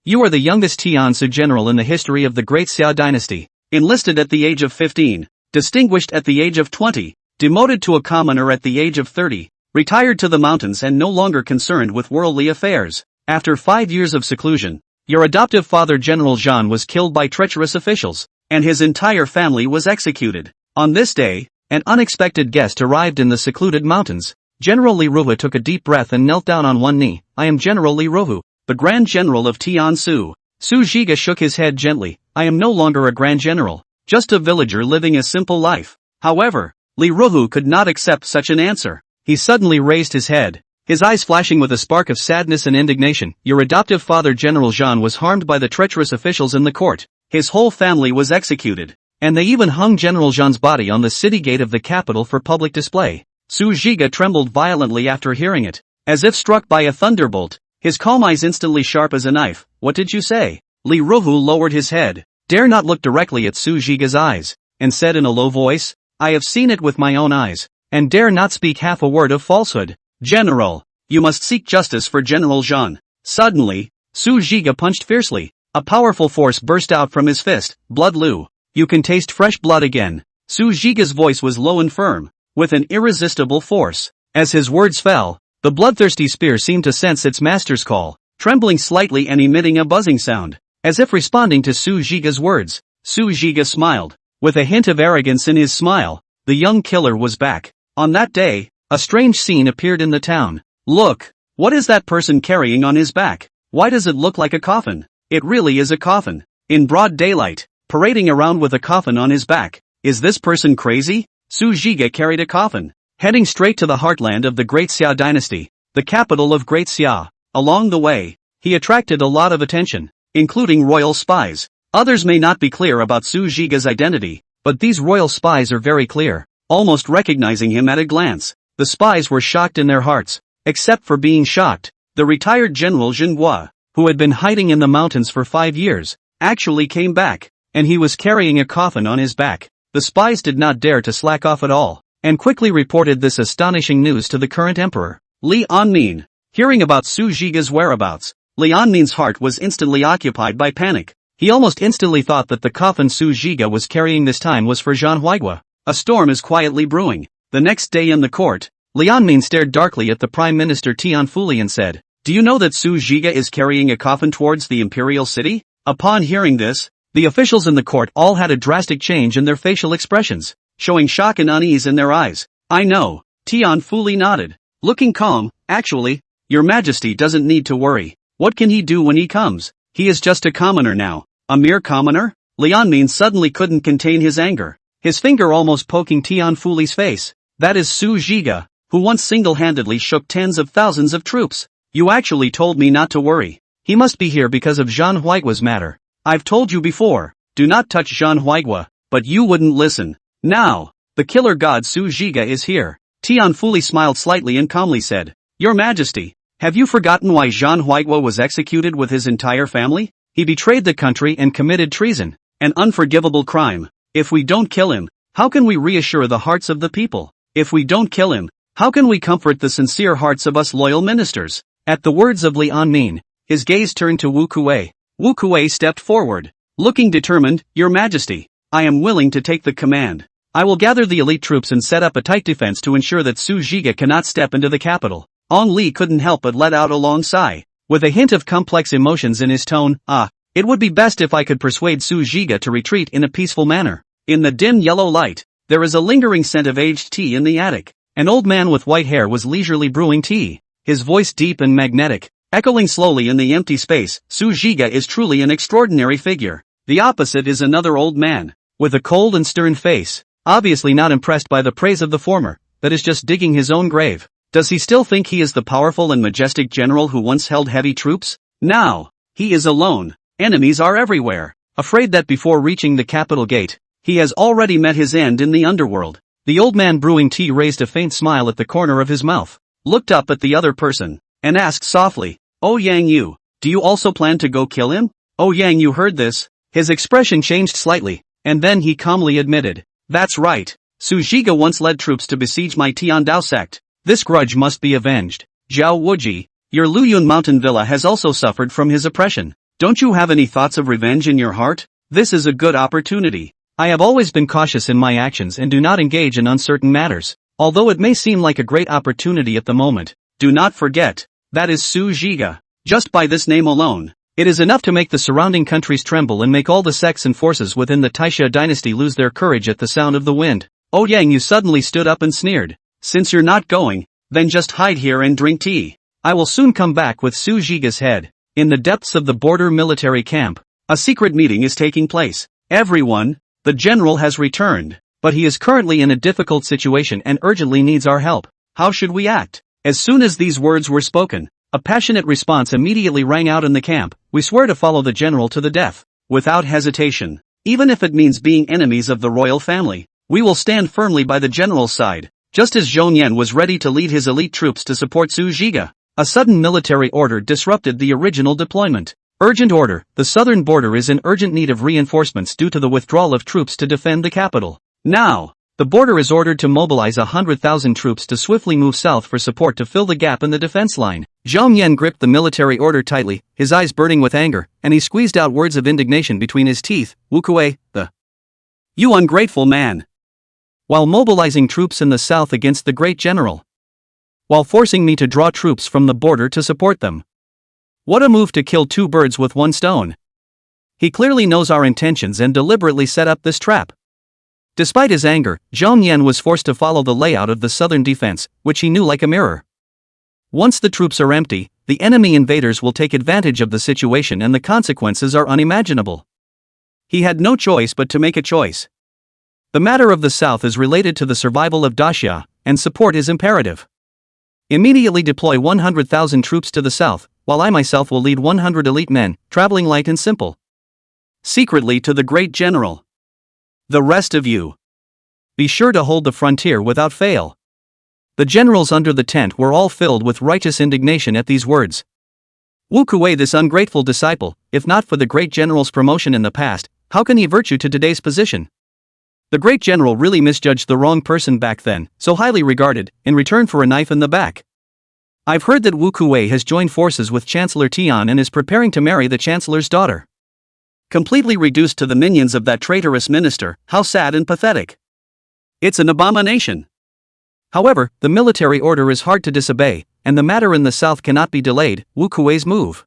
You are the youngest Tiansu general in the history of the Great Xia dynasty, enlisted at the age of 15, distinguished at the age of 20, demoted to a commoner at the age of 30, retired to the mountains and no longer concerned with worldly affairs. After 5 years of seclusion, your adoptive father General Zhan was killed by treacherous officials, and his entire family was executed. On this day, an unexpected guest arrived in the secluded mountains. General Li Ruhu took a deep breath and knelt down on one knee. I am General Li Ruhu, the Grand General of Tiansu. Su Zhiga shook his head gently. I am no longer a Grand General, just a villager living a simple life. However, Li Ruhu could not accept such an answer. He suddenly raised his head, his eyes flashing with a spark of sadness and indignation. Your adoptive father General Zhan was harmed by the treacherous officials in the court. His whole family was executed, and they even hung General Zhan's body on the city gate of the capital for public display. Su Zhiga trembled violently after hearing it, as if struck by a thunderbolt, his calm eyes instantly sharp as a knife. What did you say? Li Ruhu lowered his head, dare not look directly at Su Zhiga's eyes, and said in a low voice, I have seen it with my own eyes, and dare not speak half a word of falsehood. General, you must seek justice for General Zhan. Suddenly, Su Zhiga punched fiercely. A powerful force burst out from his fist. Blood Lu, you can taste fresh blood again. Su Zhiga's voice was low and firm, with an irresistible force. As his words fell, the bloodthirsty spear seemed to sense its master's call, trembling slightly and emitting a buzzing sound, as if responding to Su Zhiga's words. Su Zhiga smiled, with a hint of arrogance in his smile. The young killer was back. On that day, a strange scene appeared in the town. Look, what is that person carrying on his back? Why does it look like a coffin? It really is a coffin. In broad daylight, parading around with a coffin on his back. Is this person crazy? Su Zhiga carried a coffin, heading straight to the heartland of the Great Xia dynasty, the capital of Great Xia. Along the way, he attracted a lot of attention, including royal spies. Others may not be clear about Su Zhiga's identity, but these royal spies are very clear, almost recognizing him at a glance. The spies were shocked in their hearts, except for being shocked. The retired General Jinhua, who had been hiding in the mountains for 5 years, actually came back, and he was carrying a coffin on his back. The spies did not dare to slack off at all, and quickly reported this astonishing news to the current emperor, Li Anmin. Hearing about Su Zhiga's whereabouts, Li Anmin's heart was instantly occupied by panic. He almost instantly thought that the coffin Su Zhiga was carrying this time was for Zhan Huaigua. A storm is quietly brewing. The next day in the court, Li Anmin stared darkly at the Prime Minister Tian Fuli and said, do you know that Su Zhiga is carrying a coffin towards the imperial city? Upon hearing this, the officials in the court all had a drastic change in their facial expressions, showing shock and unease in their eyes. I know, Tian Fuli nodded, looking calm. Actually, Your Majesty doesn't need to worry. What can he do when he comes? He is just a commoner now. A mere commoner? Li Anmin suddenly couldn't contain his anger, his finger almost poking Tian Fuli's face. That is Su Zhiga, who once single-handedly shook tens of thousands of troops. You actually told me not to worry. He must be here because of Zhan Huaigua's matter. I've told you before, do not touch Zhan Huaigua, but you wouldn't listen. Now, the killer god Su Zhiga is here. Tian Fuli smiled slightly and calmly said, Your Majesty, have you forgotten why Zhan Huaigua was executed with his entire family? He betrayed the country and committed treason, an unforgivable crime. If we don't kill him, how can we reassure the hearts of the people? If we don't kill him, how can we comfort the sincere hearts of us loyal ministers? At the words of Li Anmin, his gaze turned to Wu Kuei. Wu Kuei stepped forward, looking determined. Your Majesty, I am willing to take the command. I will gather the elite troops and set up a tight defense to ensure that Su Zhiga cannot step into the capital. Ong Li couldn't help but let out a long sigh, with a hint of complex emotions in his tone. It would be best if I could persuade Su Zhiga to retreat in a peaceful manner. In the dim yellow light, there is a lingering scent of aged tea in the attic. An old man with white hair was leisurely brewing tea, his voice deep and magnetic, echoing slowly in the empty space. Su Zhiga is truly an extraordinary figure. The opposite is another old man, with a cold and stern face, obviously not impressed by the praise of the former, that is just digging his own grave. Does he still think he is the powerful and majestic general who once held heavy troops? Now, he is alone. Enemies are everywhere. Afraid that before reaching the capital gate, he has already met his end in the underworld. The old man brewing tea raised a faint smile at the corner of his mouth, looked up at the other person, and asked softly, Oh Yang Yu, do you also plan to go kill him? Oh Yang Yu heard this. His expression changed slightly, and then he calmly admitted, That's right. Su Zhiga once led troops to besiege my Tiandao sect. This grudge must be avenged. Zhao Wuji, your Luyun mountain villa has also suffered from his oppression. Don't you have any thoughts of revenge in your heart? This is a good opportunity. I have always been cautious in my actions and do not engage in uncertain matters. Although it may seem like a great opportunity at the moment, do not forget, that is Su Jiga. Just by this name alone, it is enough to make the surrounding countries tremble and make all the sects and forces within the Taixia dynasty lose their courage at the sound of the wind. Ouyang suddenly stood up and sneered. Since you're not going, then just hide here and drink tea. I will soon come back with Su Jiga's head. In the depths of the border military camp, a secret meeting is taking place. Everyone, the general has returned, but he is currently in a difficult situation and urgently needs our help. How should we act? As soon as these words were spoken, a passionate response immediately rang out in the camp. We swear to follow the general to the death, without hesitation. Even if it means being enemies of the royal family, we will stand firmly by the general's side. Just as Zhongyan was ready to lead his elite troops to support Su Jiga, a sudden military order disrupted the original deployment. Urgent order, the southern border is in urgent need of reinforcements due to the withdrawal of troops to defend the capital. Now, the border is ordered to mobilize 100,000 troops to swiftly move south for support to fill the gap in the defense line. Zhang Yan gripped the military order tightly, his eyes burning with anger, and he squeezed out words of indignation between his teeth. Wu Kuei, you ungrateful man! While mobilizing troops in the south against the great general. While forcing me to draw troops from the border to support them. What a move to kill two birds with one stone. He clearly knows our intentions and deliberately set up this trap. Despite his anger, Zhang Yan was forced to follow the layout of the southern defense, which he knew like a mirror. Once the troops are empty, the enemy invaders will take advantage of the situation and the consequences are unimaginable. He had no choice but to make a choice. The matter of the south is related to the survival of Daxia, and support is imperative. Immediately deploy 100,000 troops to the south, while I myself will lead 100 elite men, traveling light and simple. Secretly to the great general. The rest of you, be sure to hold the frontier without fail. The generals under the tent were all filled with righteous indignation at these words. Wu Kuei, this ungrateful disciple, if not for the great general's promotion in the past, how can he virtue to today's position? The great general really misjudged the wrong person back then, so highly regarded, in return for a knife in the back. I've heard that Wu Kuei has joined forces with Chancellor Tian and is preparing to marry the Chancellor's daughter. Completely reduced to the minions of that traitorous minister, how sad and pathetic. It's an abomination. However, the military order is hard to disobey, and the matter in the south cannot be delayed. Wu Kuei's move.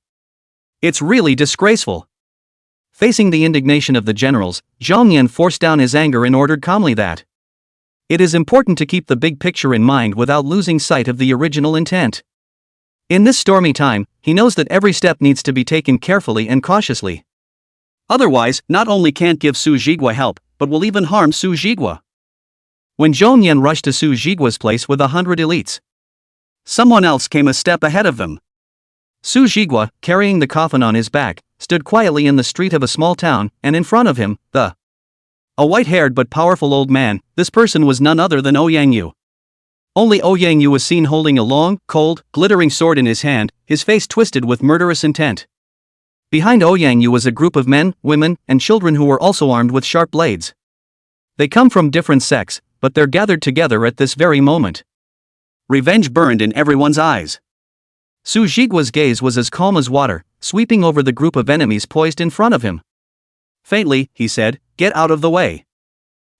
It's really disgraceful. Facing the indignation of the generals, Zhang Yan forced down his anger and ordered calmly that it is important to keep the big picture in mind without losing sight of the original intent. In this stormy time, he knows that every step needs to be taken carefully and cautiously. Otherwise, not only can't give Su Jigua help, but will even harm Su Jigua. When Zhong Yan rushed to Su Jigua's place with 100 elites, someone else came a step ahead of them. Su Jigua, carrying the coffin on his back, stood quietly in the street of a small town, and in front of him, a white-haired but powerful old man. This person was none other than Ouyang Yu. Only Ouyang Yu was seen holding a long, cold, glittering sword in his hand, his face twisted with murderous intent. Behind Ouyang Yu was a group of men, women, and children who were also armed with sharp blades. They come from different sects, but they're gathered together at this very moment. Revenge burned in everyone's eyes. Su Jigua's gaze was as calm as water, sweeping over the group of enemies poised in front of him. Faintly, he said, "Get out of the way."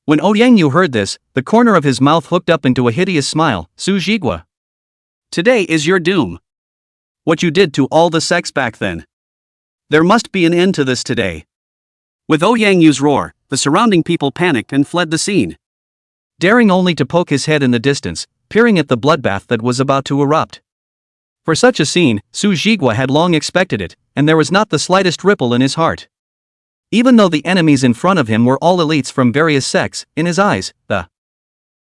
When Ouyang Yu heard this, the corner of his mouth hooked up into a hideous smile. Su Jigua, today is your doom. What you did to all the sects back then. There must be an end to this today. With Ouyang Yu's roar, the surrounding people panicked and fled the scene. Daring only to poke his head in the distance, peering at the bloodbath that was about to erupt. For such a scene, Su Jigua had long expected it, and there was not the slightest ripple in his heart. Even though the enemies in front of him were all elites from various sects, in his eyes,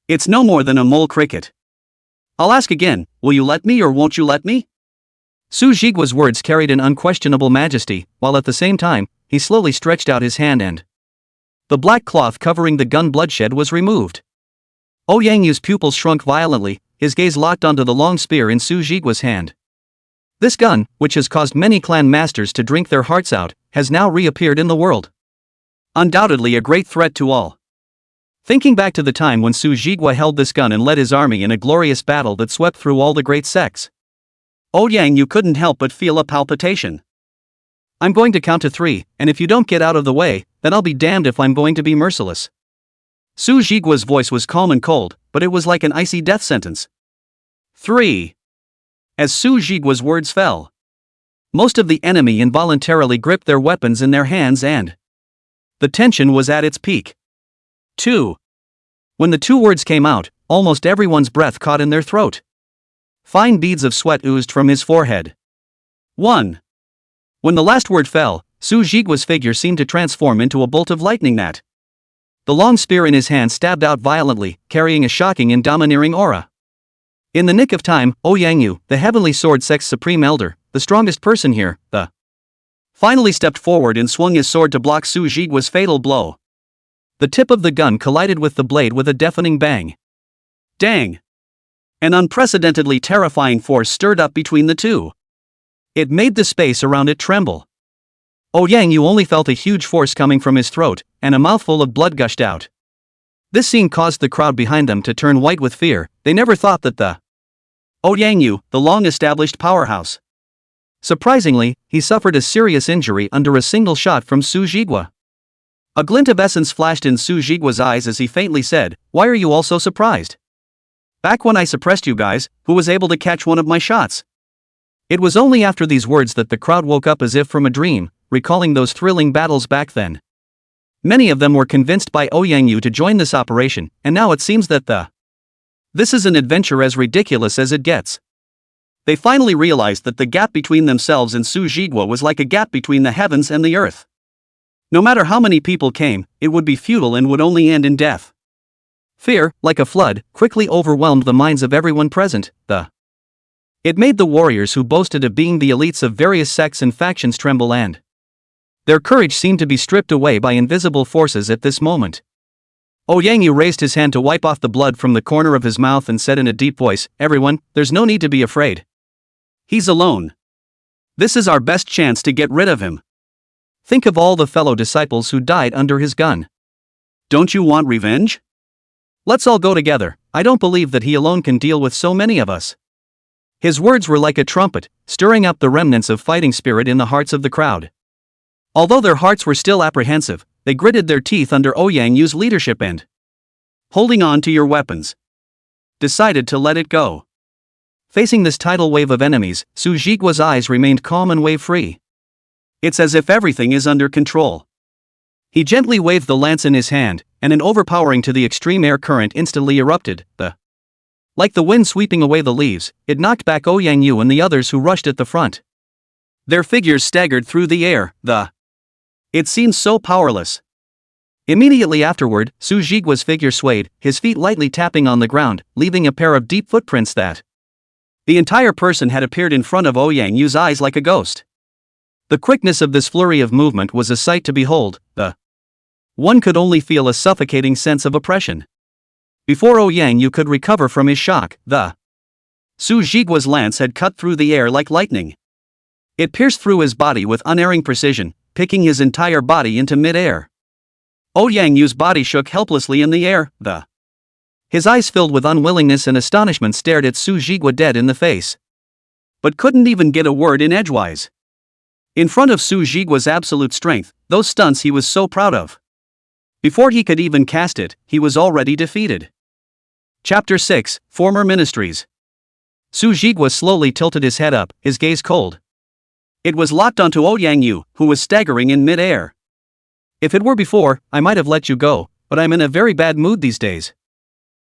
it's no more than a mole cricket. I'll ask again, will you let me or won't you let me? Su Jigua's words carried an unquestionable majesty, while at the same time, he slowly stretched out his hand and the black cloth covering the gun bloodshed was removed. Ouyang Yu's pupils shrunk violently, his gaze locked onto the long spear in Su Jigua's hand. This gun, which has caused many clan masters to drink their hearts out, has now reappeared in the world. Undoubtedly a great threat to all. Thinking back to the time when Su Jigua held this gun and led his army in a glorious battle that swept through all the great sects, Ouyang Yu couldn't help but feel a palpitation. I'm going to count to 3, and if you don't get out of the way, then I'll be damned if I'm going to be merciless. Su Jigua's voice was calm and cold, but it was like an icy death sentence. 3. As Su Jigua's words fell, most of the enemy involuntarily gripped their weapons in their hands and the tension was at its peak. 2. When the 2 words came out, almost everyone's breath caught in their throat. Fine beads of sweat oozed from his forehead. 1. When the last word fell, Su Jigua's figure seemed to transform into a bolt of lightning that. The long spear in his hand stabbed out violently, carrying a shocking and domineering aura. In the nick of time, Ouyangyu, the heavenly sword sect's supreme elder, the strongest person here, finally stepped forward and swung his sword to block Su Jigua's fatal blow. The tip of the gun collided with the blade with a deafening bang. Dang! An unprecedentedly terrifying force stirred up between the two. It made the space around it tremble. Ouyangyu only felt a huge force coming from his throat, and a mouthful of blood gushed out. This scene caused the crowd behind them to turn white with fear. They never thought that Ouyangyu, the long-established powerhouse. Surprisingly, he suffered a serious injury under a single shot from Su Jigua. A glint of essence flashed in Su Jigua's eyes as he faintly said, "Why are you all so surprised? Back when I suppressed you guys, who was able to catch one of my shots?" It was only after these words that the crowd woke up as if from a dream, recalling those thrilling battles back then. Many of them were convinced by Ouyangyu to join this operation, and now it seems that this is an adventure as ridiculous as it gets. They finally realized that the gap between themselves and Su Jigua was like a gap between the heavens and the earth. No matter how many people came, it would be futile and would only end in death. Fear, like a flood, quickly overwhelmed the minds of everyone present. It made the warriors who boasted of being the elites of various sects and factions tremble, and their courage seemed to be stripped away by invisible forces at this moment. Ouyangyu raised his hand to wipe off the blood from the corner of his mouth and said in a deep voice, "Everyone, there's no need to be afraid. He's alone. This is our best chance to get rid of him. Think of all the fellow disciples who died under his gun. Don't you want revenge? Let's all go together. I don't believe that he alone can deal with so many of us." His words were like a trumpet, stirring up the remnants of fighting spirit in the hearts of the crowd. Although their hearts were still apprehensive, they gritted their teeth under Ouyangyu's leadership and, holding on to your weapons, decided to let it go. Facing this tidal wave of enemies, Su Jigua's eyes remained calm and wave-free. It's as if everything is under control. He gently waved the lance in his hand, and an overpowering to the extreme air current instantly erupted. Like the wind sweeping away the leaves, it knocked back Ouyangyu and the others who rushed at the front. Their figures staggered through the air. It seemed so powerless. Immediately afterward, Su Jigua's figure swayed, his feet lightly tapping on the ground, leaving a pair of deep footprints that the entire person had appeared in front of Ouyangyu's eyes like a ghost. The quickness of this flurry of movement was a sight to behold. One could only feel a suffocating sense of oppression. Before Ouyangyu could recover from his shock, Su Jigua's lance had cut through the air like lightning. It pierced through his body with unerring precision, picking his entire body into mid-air. Ouyangyu's body shook helplessly in the air. His eyes filled with unwillingness and astonishment stared at Su Jigua dead in the face, but couldn't even get a word in edgewise. In front of Su Jigua's absolute strength, those stunts he was so proud of. Before he could even cast it, he was already defeated. Chapter 6, Former Ministries. Su Jigua slowly tilted his head up, his gaze cold. It was locked onto Ouyangyu, who was staggering in mid-air. "If it were before, I might have let you go, but I'm in a very bad mood these days.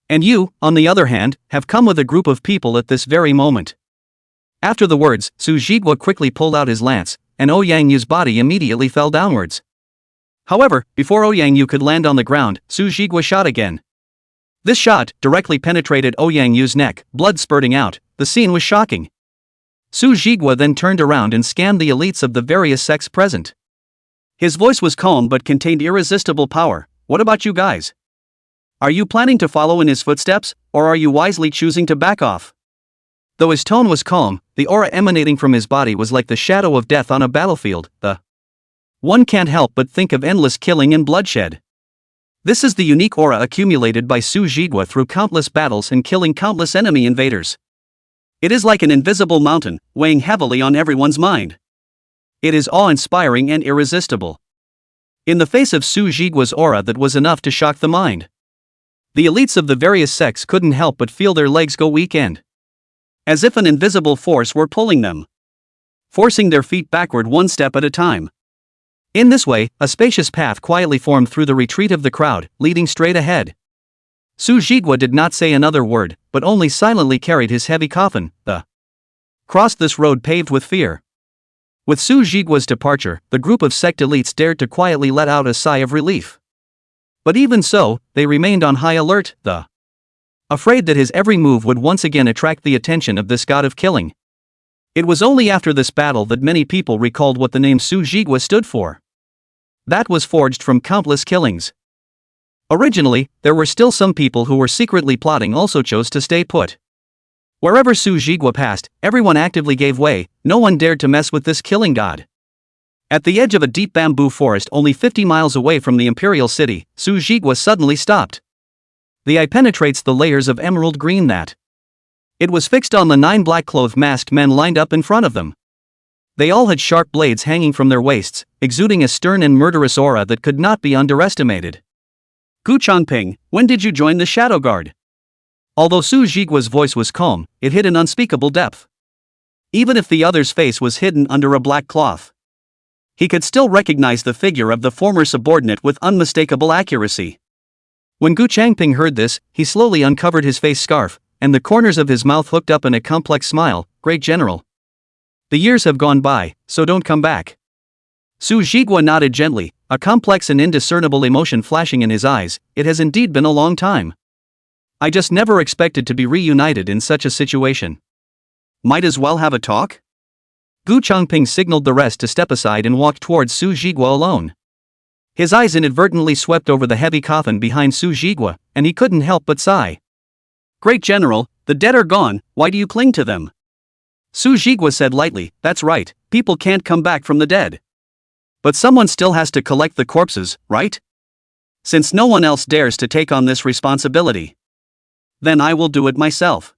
And you, on the other hand, have come with a group of people at this very moment." After the words, Su Jigua quickly pulled out his lance, and Ouyangyu's body immediately fell downwards. However, before Ouyangyu could land on the ground, Su Jigua shot again. This shot directly penetrated Ouyangyu's neck, blood spurting out. The scene was shocking. Su Jigua then turned around and scanned the elites of the various sects present. His voice was calm but contained irresistible power. "What about you guys? Are you planning to follow in his footsteps, or are you wisely choosing to back off?" Though his tone was calm, the aura emanating from his body was like the shadow of death on a battlefield. One can't help but think of endless killing and bloodshed. This is the unique aura accumulated by Su Jigua through countless battles and killing countless enemy invaders. It is like an invisible mountain, weighing heavily on everyone's mind. It is awe-inspiring and irresistible. In the face of Su Jigua's aura, that was enough to shock the mind. The elites of the various sects couldn't help but feel their legs go weak, and as if an invisible force were pulling them, forcing their feet backward one step at a time. In this way, a spacious path quietly formed through the retreat of the crowd, leading straight ahead. Su Jigua did not say another word, but only silently carried his heavy coffin, crossed this road paved with fear. With Su Jigua's departure, the group of sect elites dared to quietly let out a sigh of relief. But even so, they remained on high alert, afraid that his every move would once again attract the attention of this god of killing. It was only after this battle that many people recalled what the name Su Jigua stood for. That was forged from countless killings. Originally, there were still some people who were secretly plotting also chose to stay put. Wherever Su Jigua passed, everyone actively gave way, no one dared to mess with this killing god. At the edge of a deep bamboo forest only 50 miles away from the imperial city, Su Jigua suddenly stopped. The eye penetrates the layers of emerald green that it was fixed on the 9 black-clothed masked men lined up in front of them. They all had sharp blades hanging from their waists, exuding a stern and murderous aura that could not be underestimated. Gu Changping, when did you join the Shadow Guard? Although Su Jigua's voice was calm, it hid an unspeakable depth. Even if the other's face was hidden under a black cloth, he could still recognize the figure of the former subordinate with unmistakable accuracy. When Gu Changping heard this, he slowly uncovered his face scarf, and the corners of his mouth hooked up in a complex smile. Great General. The years have gone by, so don't come back. Su Jigua nodded gently, a complex and indiscernible emotion flashing in his eyes. It has indeed been a long time. I just never expected to be reunited in such a situation. Might as well have a talk? Gu Changping signaled the rest to step aside and walked towards Su Jigua alone. His eyes inadvertently swept over the heavy coffin behind Su Jigua, and he couldn't help but sigh. Great General, the dead are gone, why do you cling to them? Su Jigua said lightly, that's right, people can't come back from the dead. But someone still has to collect the corpses, right? Since no one else dares to take on this responsibility, then I will do it myself.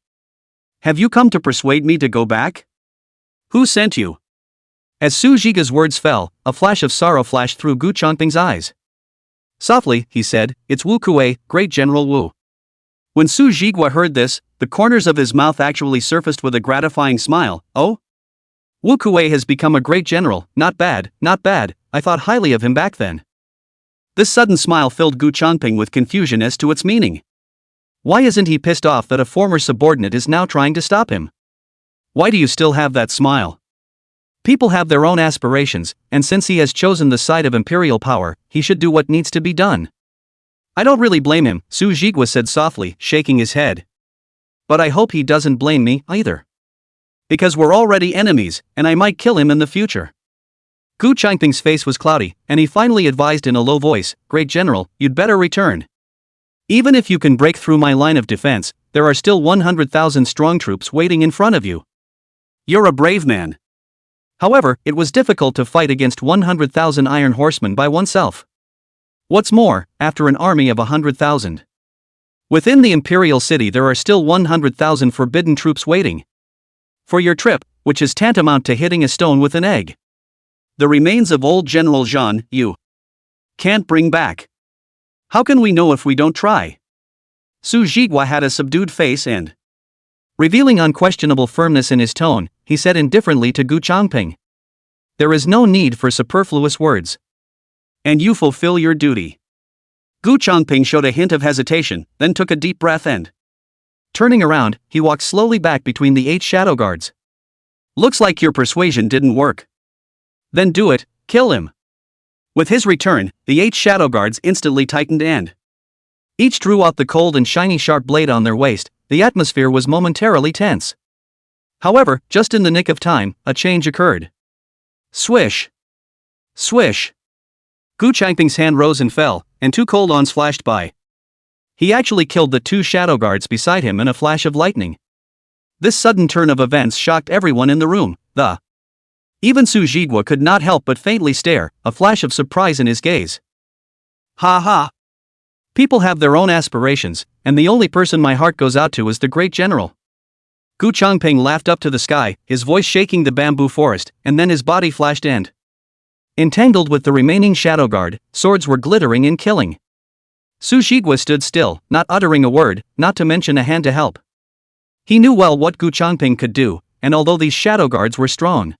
Have you come to persuade me to go back? Who sent you? As Su Jigua's words fell, a flash of sorrow flashed through Gu Changping's eyes. Softly, he said, it's Wu Kuei, Great General Wu. When Su Jigua heard this, the corners of his mouth actually surfaced with a gratifying smile. Oh? Wu Kuei has become a great general, not bad, not bad, I thought highly of him back then. This sudden smile filled Gu Changping with confusion as to its meaning. Why isn't he pissed off that a former subordinate is now trying to stop him? Why do you still have that smile? People have their own aspirations, and since he has chosen the side of imperial power, he should do what needs to be done. I don't really blame him, Su Jigua said softly, shaking his head. But I hope he doesn't blame me, either. Because we're already enemies, and I might kill him in the future. Gu Changping's face was cloudy, and he finally advised in a low voice, Great General, you'd better return. Even if you can break through my line of defense, there are still 100,000 strong troops waiting in front of you. You're a brave man. However, it was difficult to fight against 100,000 iron horsemen by oneself. What's more, after an army of 100,000. Within the imperial city there are still 100,000 forbidden troops waiting for your trip, which is tantamount to hitting a stone with an egg. The remains of old General Zhan, you can't bring back. How can we know if we don't try? Su Jigua had a subdued face and, revealing unquestionable firmness in his tone, he said indifferently to Gu Changping. There is no need for superfluous words. And you fulfill your duty. Gu Changping showed a hint of hesitation, then took a deep breath and, turning around, he walked slowly back between the 8 shadow guards. Looks like your persuasion didn't work. Then do it, kill him. With his return, the 8 shadow guards instantly tightened and each drew out the cold and shiny sharp blade on their waist. The atmosphere was momentarily tense. However, just in the nick of time, a change occurred. Swish! Swish! Gu Changping's hand rose and fell, and 2 cold ons flashed by. He actually killed the 2 shadow guards beside him in a flash of lightning. This sudden turn of events shocked everyone in the room. Even Su Jigua could not help but faintly stare, a flash of surprise in his gaze. Ha ha! People have their own aspirations, and the only person my heart goes out to is the Great General. Gu Changping laughed up to the sky, his voice shaking the bamboo forest, and then his body flashed and Entangled with the remaining shadow guard, swords were glittering and killing. Su Zhigua stood still, not uttering a word, not to mention a hand to help. He knew well what Gu Changping could do, and although these shadow guards were strong,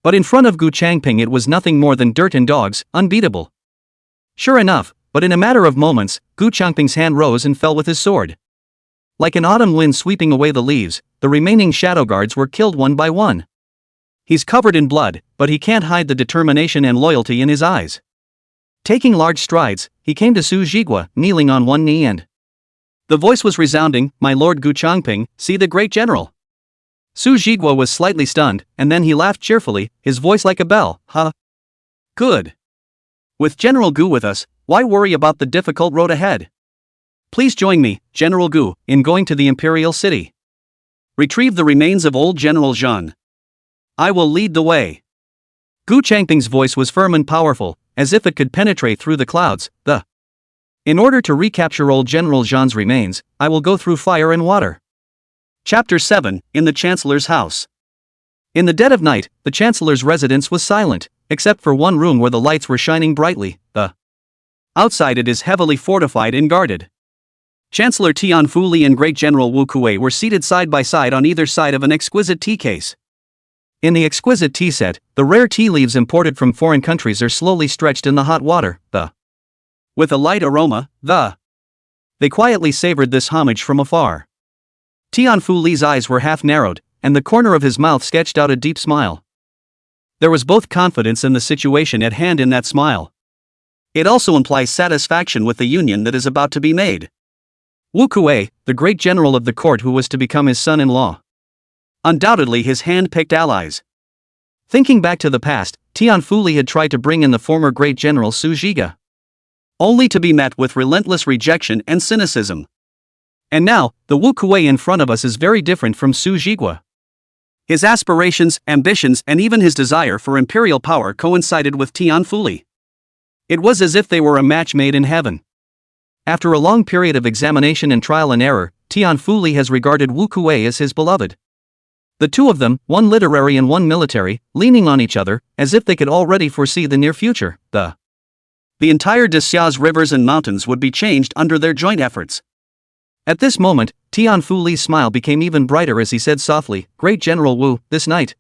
but in front of Gu Changping it was nothing more than dirt and dogs, unbeatable. Sure enough, but in a matter of moments, Gu Changping's hand rose and fell with his sword. Like an autumn wind sweeping away the leaves, the remaining shadow guards were killed one by one. He's covered in blood, but he can't hide the determination and loyalty in his eyes. Taking large strides, he came to Su Zhigua, kneeling on one knee and the voice was resounding, "My lord Gu Changping, see the great general." Su Zhigua was slightly stunned, and then he laughed cheerfully, his voice like a bell. "Huh? Good. With General Gu with us, why worry about the difficult road ahead? Please join me, General Gu, in going to the Imperial City. Retrieve the remains of old General Zhan. I will lead the way." Gu Changping's voice was firm and powerful, as if it could penetrate through the clouds. In order to recapture old General Zhan's remains, I will go through fire and water. Chapter 7, in the Chancellor's house. In the dead of night, the Chancellor's residence was silent, except for one room where the lights were shining brightly. Outside it is heavily fortified and guarded. Chancellor Tian Fuli and Great General Wu Kuei were seated side by side on either side of an exquisite tea case. In the exquisite tea set, the rare tea leaves imported from foreign countries are slowly stretched in the hot water. With a light aroma, they quietly savored this homage from afar. Tian Fuli's eyes were half narrowed, and the corner of his mouth sketched out a deep smile. There was both confidence in the situation at hand in that smile. It also implies satisfaction with the union that is about to be made. Wu Kuei, the great general of the court who was to become his son-in-law. Undoubtedly his hand-picked allies. Thinking back to the past, Tian Fuli had tried to bring in the former great general Su Zhiga, only to be met with relentless rejection and cynicism. And now, the Wu Kuei in front of us is very different from Su Zhigua. His aspirations, ambitions, and even his desire for imperial power coincided with Tian Fuli. It was as if they were a match made in heaven. After a long period of examination and trial and error, Tian Fuli has regarded Wu Kuei as his beloved. The two of them, one literary and one military, leaning on each other, as if they could already foresee the near future. The entire Dexia's rivers and mountains would be changed under their joint efforts. At this moment, Tian Fuli's smile became even brighter as he said softly, "Great General Wu, this night,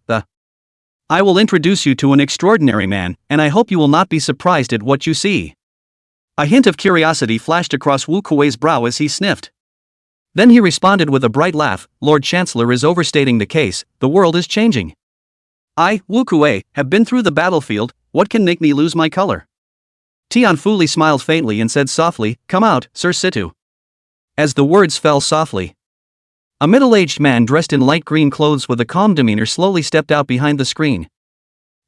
I will introduce you to an extraordinary man, and I hope you will not be surprised at what you see." A hint of curiosity flashed across Wu Kuei's brow as he sniffed. Then he responded with a bright laugh, "Lord Chancellor is overstating the case, the world is changing. I, Wu Kuei, have been through the battlefield, what can make me lose my color?" Tian Fuli smiled faintly and said softly, "Come out, Sir Situ." As the words fell softly, a middle-aged man dressed in light green clothes with a calm demeanor slowly stepped out behind the screen.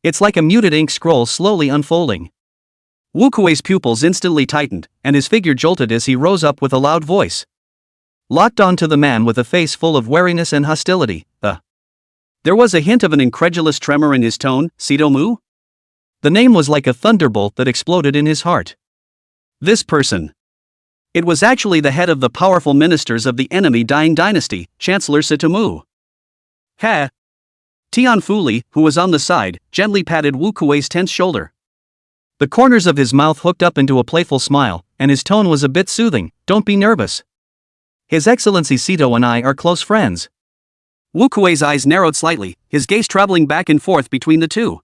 It's like a muted ink scroll slowly unfolding. Wu Kuei's pupils instantly tightened, and his figure jolted as he rose up with a loud voice. Locked on to the man with a face full of wariness and hostility. There was a hint of an incredulous tremor in his tone. Sito Mu? The name was like a thunderbolt that exploded in his heart. This person. It was actually the head of the powerful ministers of the enemy dying dynasty, Chancellor Sito Mu. Ha! Tian Fuli, who was on the side, gently patted Wu Kuei's tense shoulder. The corners of his mouth hooked up into a playful smile, and his tone was a bit soothing. "Don't be nervous. His Excellency Sito and I are close friends." Wu Kuei's eyes narrowed slightly, his gaze traveling back and forth between the two.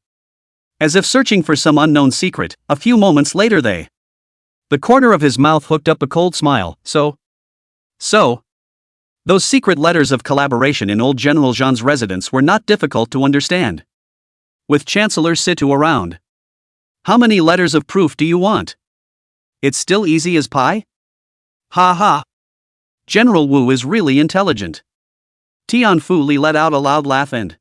As if searching for some unknown secret, a few moments later the corner of his mouth hooked up a cold smile. So? Those secret letters of collaboration in old General Zhan's residence were not difficult to understand. With Chancellor Situ around. How many letters of proof do you want? It's still easy as pie? Ha ha. General Wu is really intelligent. Tian Fuli let out a loud laugh and,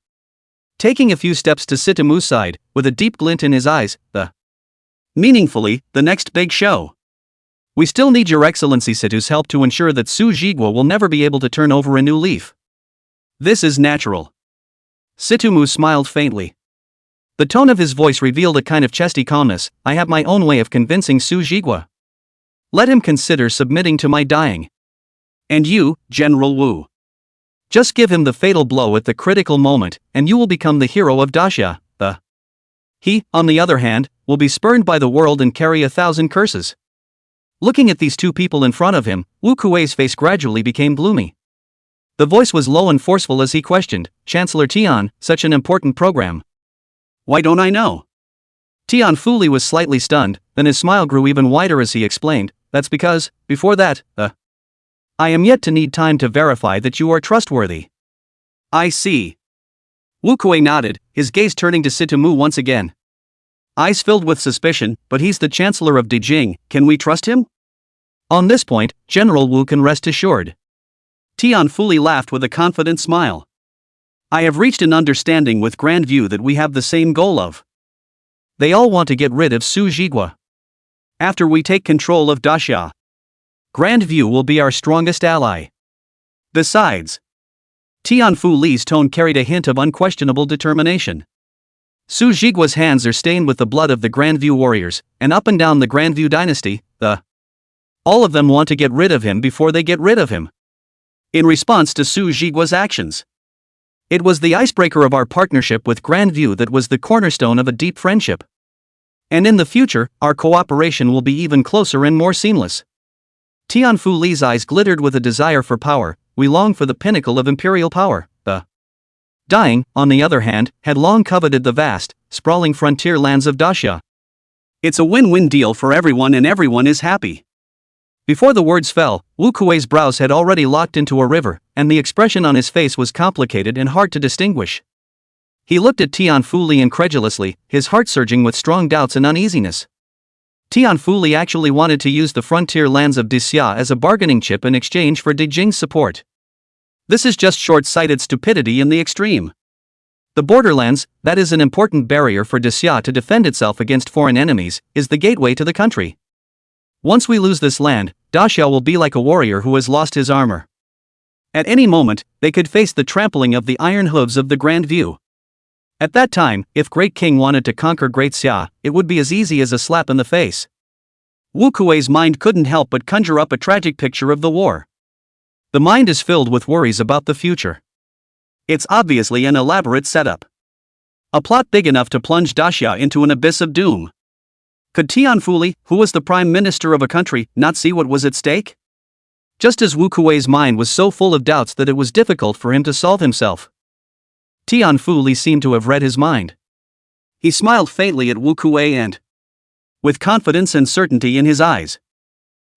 taking a few steps to Sito Mu's side, with a deep glint in his eyes, meaningfully, the next big show. We still need Your Excellency Situ's help to ensure that Su Zhigua will never be able to turn over a new leaf. This is natural. Sito Mu smiled faintly. The tone of his voice revealed a kind of chesty calmness. I have my own way of convincing Su Zhigua. Let him consider submitting to my dying. And you, General Wu. Just give him the fatal blow at the critical moment, and you will become the hero of Daxia. He, on the other hand, will be spurned by the world and carry 1,000 curses. Looking at these two people in front of him, Wu Kuei's face gradually became gloomy. The voice was low and forceful as he questioned, Chancellor Tian, such an important program. Why don't I know? Tian Fuli was slightly stunned, then his smile grew even wider as he explained, that's because, before that, I am yet to need time to verify that you are trustworthy. I see. Wu Kuei nodded, his gaze turning to Sitomu once again. Eyes filled with suspicion, but he's the Chancellor of Dijing, can we trust him? On this point, General Wu can rest assured. Tian Fuli laughed with a confident smile. I have reached an understanding with Grand View that we have the same goal of. They all want to get rid of Su Jigua. After we take control of Daxia, Grand View will be our strongest ally. Besides, Tian Fu Li's tone carried a hint of unquestionable determination. Su Jigua's hands are stained with the blood of the Grand View warriors, and up and down the Grand View dynasty, all of them want to get rid of him before they get rid of him. In response to Su Jigua's actions, it was the icebreaker of our partnership with Grand View that was the cornerstone of a deep friendship. And in the future, our cooperation will be even closer and more seamless. Tian Fu Li's eyes glittered with a desire for power. We long for the pinnacle of imperial power. Dying, on the other hand, had long coveted the vast, sprawling frontier lands of Daxia. It's a win-win deal for everyone and everyone is happy. Before the words fell, Wu Kuei's brows had already locked into a river, and the expression on his face was complicated and hard to distinguish. He looked at Tian Fu Li incredulously, his heart surging with strong doubts and uneasiness. Tian Fu Li actually wanted to use the frontier lands of Daxia as a bargaining chip in exchange for Dijing's support. This is just short-sighted stupidity in the extreme. The borderlands, that is an important barrier for Daxia to defend itself against foreign enemies, is the gateway to the country. Once we lose this land, Daxia will be like a warrior who has lost his armor. At any moment, they could face the trampling of the iron hooves of the Grand View. At that time, if Great King wanted to conquer Great Xia, it would be as easy as a slap in the face. Wu Kuei's mind couldn't help but conjure up a tragic picture of the war. The mind is filled with worries about the future. It's obviously an elaborate setup. A plot big enough to plunge Daxia into an abyss of doom. Could Tian Fu Li, who was the prime minister of a country, not see what was at stake? Just as Wu Kuei's mind was so full of doubts that it was difficult for him to solve himself. Tian Fu Li seemed to have read his mind. He smiled faintly at Wu Kuei and, with confidence and certainty in his eyes,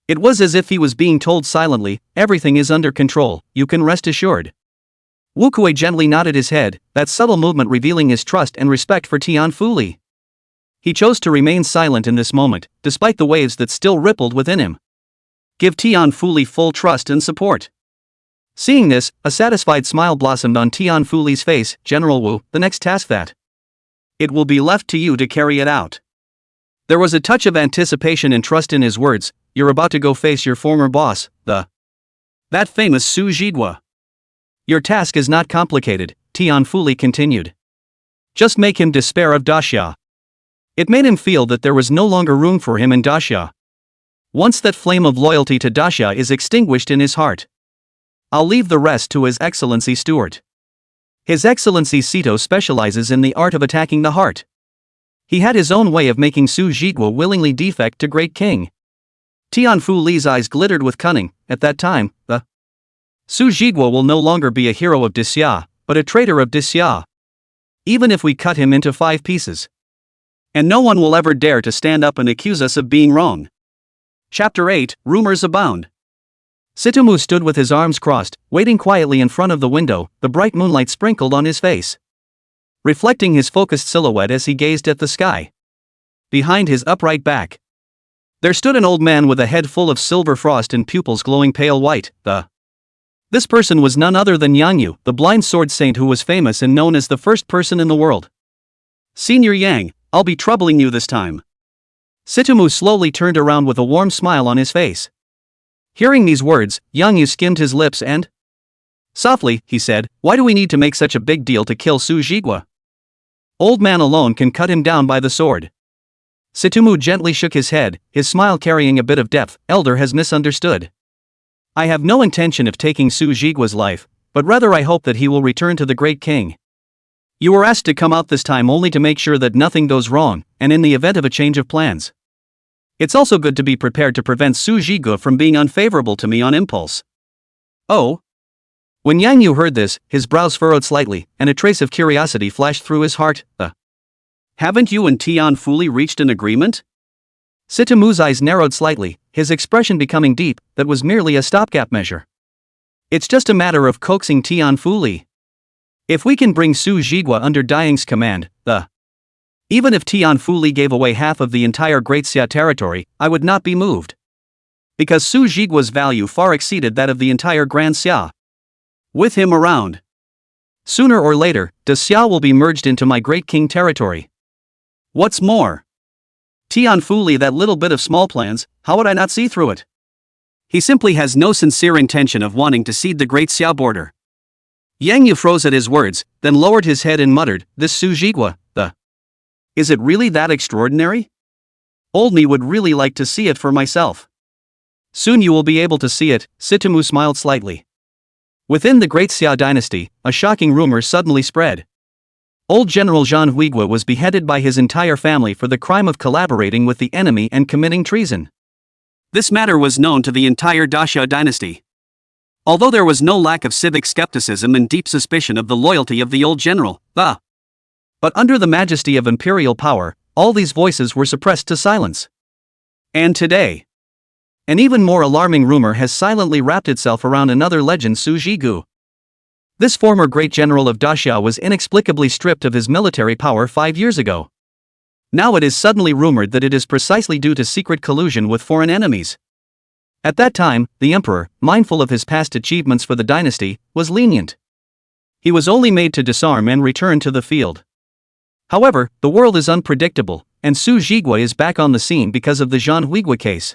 it was as if he was being told silently, everything is under control, you can rest assured. Wu Kuei gently nodded his head, that subtle movement revealing his trust and respect for Tian Fu Li. He chose to remain silent in this moment, despite the waves that still rippled within him. Give Tian Fu Li full trust and support. Seeing this, a satisfied smile blossomed on Tian Fu Li's face. General Wu, the next task that it will be left to you to carry it out. There was a touch of anticipation and trust in his words. You're about to go face your former boss, that famous Su Jigua. Your task is not complicated, Tian Fu Li continued. Just make him despair of Daxia. It made him feel that there was no longer room for him in Daxia. Once that flame of loyalty to Daxia is extinguished in his heart, I'll leave the rest to His Excellency Stuart. His Excellency Sito specializes in the art of attacking the heart. He had his own way of making Su Jigua willingly defect to Great King. Tian Fu Li's eyes glittered with cunning. At that time, Su Jigua will no longer be a hero of Daxia, but a traitor of Daxia. Even if we cut him into 5 pieces. And no one will ever dare to stand up and accuse us of being wrong. Chapter 8, Rumors Abound. Sitomu stood with his arms crossed, waiting quietly in front of the window, the bright moonlight sprinkled on his face, reflecting his focused silhouette as he gazed at the sky. Behind his upright back, there stood an old man with a head full of silver frost and pupils glowing pale white. This person was none other than Yang Yu, the blind sword saint who was famous and known as the first person in the world. Senior Yang, I'll be troubling you this time. Sitomu slowly turned around with a warm smile on his face. Hearing these words, Yang Yu skimmed his lips and, softly, he said, why do we need to make such a big deal to kill Su Jigua? Old man alone can cut him down by the sword. Sitomu gently shook his head, his smile carrying a bit of depth. Elder has misunderstood. I have no intention of taking Su Jigua's life, but rather I hope that he will return to the Great King. You were asked to come out this time only to make sure that nothing goes wrong, and in the event of a change of plans. It's also good to be prepared to prevent Su Jigua from being unfavorable to me on impulse. Oh? When Yang Yu heard this, his brows furrowed slightly, and a trace of curiosity flashed through his heart. Haven't you and Tian fully reached an agreement? Sitamu's eyes narrowed slightly, his expression becoming deep. That was merely a stopgap measure. It's just a matter of coaxing Tian fully. If we can bring Su Jigua under Dayang's command, even if Tian fully gave away half of the entire Great Xia territory, I would not be moved. Because Su Jigua's value far exceeded that of the entire Grand Xia. With him around, sooner or later, the Xia will be merged into my Great King territory. What's more, Tian fully, that little bit of small plans, how would I not see through it? He simply has no sincere intention of wanting to cede the Great Xia border. Yang Yu froze at his words, then lowered his head and muttered, "This Su Jigua, is it really that extraordinary? Old me would really like to see it for myself." "Soon you will be able to see it," Sitamu smiled slightly. Within the Great Xia dynasty, a shocking rumor suddenly spread. Old General Zhang Huigua was beheaded by his entire family for the crime of collaborating with the enemy and committing treason. This matter was known to the entire Daxia dynasty. Although there was no lack of civic skepticism and deep suspicion of the loyalty of the old general, but under the majesty of imperial power, all these voices were suppressed to silence. And today, an even more alarming rumor has silently wrapped itself around another legend, Su Jigu. This former great general of Daxia was inexplicably stripped of his military power 5 years ago. Now it is suddenly rumored that it is precisely due to secret collusion with foreign enemies. At that time, the emperor, mindful of his past achievements for the dynasty, was lenient. He was only made to disarm and return to the field. However, the world is unpredictable, and Su Jigua is back on the scene because of the Zhang Huigua case.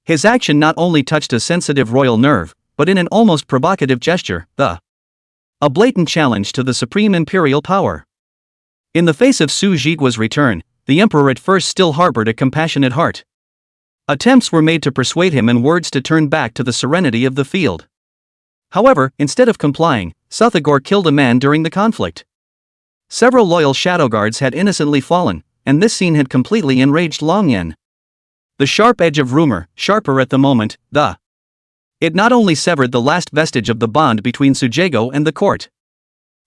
His action not only touched a sensitive royal nerve, but in an almost provocative gesture, a blatant challenge to the supreme imperial power. In the face of Su Jigua's return, the emperor at first still harbored a compassionate heart. Attempts were made to persuade him in words to turn back to the serenity of the field. However, instead of complying, Suthagor killed a man during the conflict. Several loyal shadow guards had innocently fallen, and this scene had completely enraged Longyan. The sharp edge of rumor, sharper at the moment, it not only severed the last vestige of the bond between Sujigo and the court.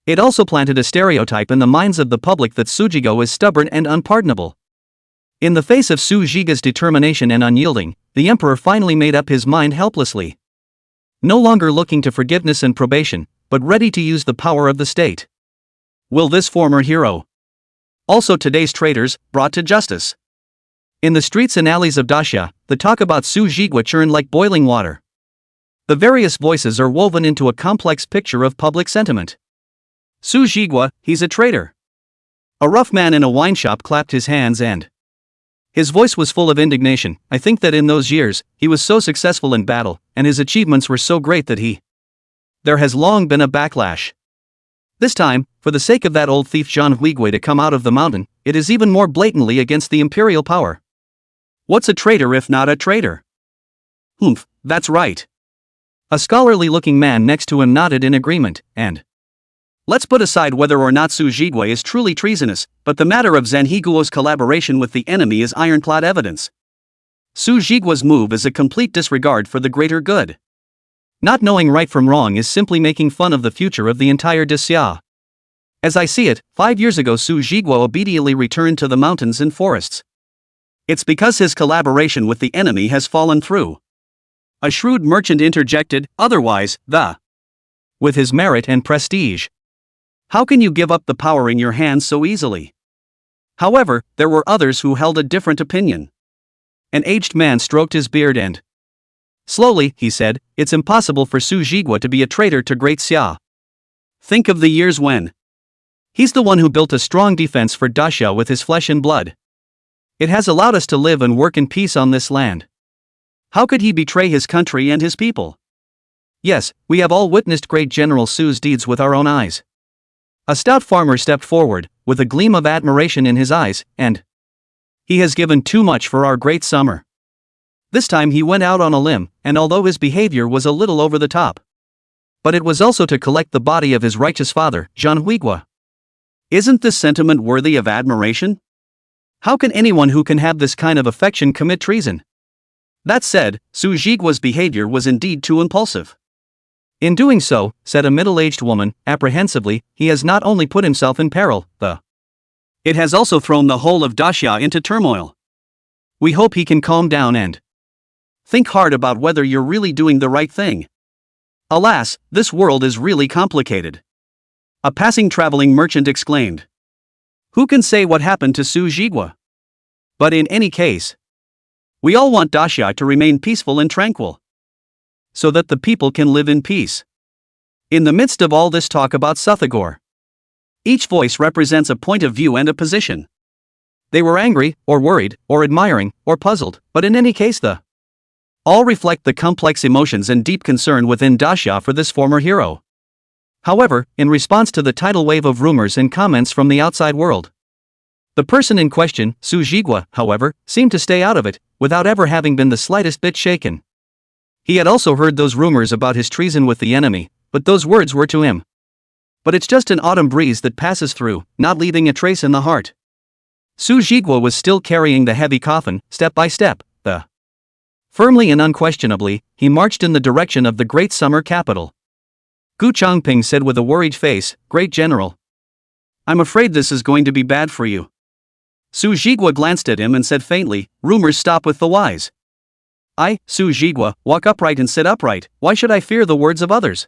It also planted a stereotype in the minds of the public that Sujigo is stubborn and unpardonable. In the face of Su Jiga's determination and unyielding, the emperor finally made up his mind helplessly. No longer looking to forgiveness and probation, but ready to use the power of the state. Will this former hero, also today's traitors, brought to justice? In the streets and alleys of Daxia, the talk about Su Jigua churned like boiling water. The various voices are woven into a complex picture of public sentiment. Su Jigua, he's a traitor. A rough man in a wine shop clapped his hands and his voice was full of indignation. I think that in those years, he was so successful in battle, and his achievements were so great that there has long been a backlash. This time, for the sake of that old thief Zhang Huigua to come out of the mountain, it is even more blatantly against the imperial power. What's a traitor if not a traitor? Humph, that's right. A scholarly-looking man next to him nodded in agreement, and let's put aside whether or not Su Jigua is truly treasonous, but the matter of Zhang Higuo's collaboration with the enemy is ironclad evidence. Su Jigua's move is a complete disregard for the greater good. Not knowing right from wrong is simply making fun of the future of the entire Daxia. As I see it, 5 years ago Su Jigua obediently returned to the mountains and forests. It's because his collaboration with the enemy has fallen through. A shrewd merchant interjected, otherwise, with his merit and prestige, how can you give up the power in your hands so easily? However, there were others who held a different opinion. An aged man stroked his beard and slowly, he said, it's impossible for Su Jigua to be a traitor to Great Xia. Think of the years when he's the one who built a strong defense for Daxia with his flesh and blood. It has allowed us to live and work in peace on this land. How could he betray his country and his people? Yes, we have all witnessed great General Su's deeds with our own eyes. A stout farmer stepped forward, with a gleam of admiration in his eyes, and he has given too much for our great summer. This time he went out on a limb, and although his behavior was a little over the top, but it was also to collect the body of his righteous father, Zhang Huigua. Isn't this sentiment worthy of admiration? How can anyone who can have this kind of affection commit treason? That said, Su Jigua's behavior was indeed too impulsive. In doing so, said a middle-aged woman, apprehensively, he has not only put himself in peril, it has also thrown the whole of Daxia into turmoil. We hope he can calm down and think hard about whether you're really doing the right thing. Alas, this world is really complicated. A passing traveling merchant exclaimed. Who can say what happened to Su Jigua? But in any case, we all want Daxia to remain peaceful and tranquil, so that the people can live in peace. In the midst of all this talk about Suthagor, each voice represents a point of view and a position. They were angry, or worried, or admiring, or puzzled, but in any case all reflect the complex emotions and deep concern within Daxia for this former hero. However, in response to the tidal wave of rumors and comments from the outside world, the person in question, Su Jigua, however, seemed to stay out of it, without ever having been the slightest bit shaken. He had also heard those rumors about his treason with the enemy, but those words were to him. But it's just an autumn breeze that passes through, not leaving a trace in the heart. Su Jigua was still carrying the heavy coffin, step by step, firmly and unquestionably, he marched in the direction of the great summer capital. Gu Changping said with a worried face, Great General, I'm afraid this is going to be bad for you. Su Jigua glanced at him and said faintly, Rumors stop with the wise. I, Su Jigua, walk upright and sit upright, why should I fear the words of others?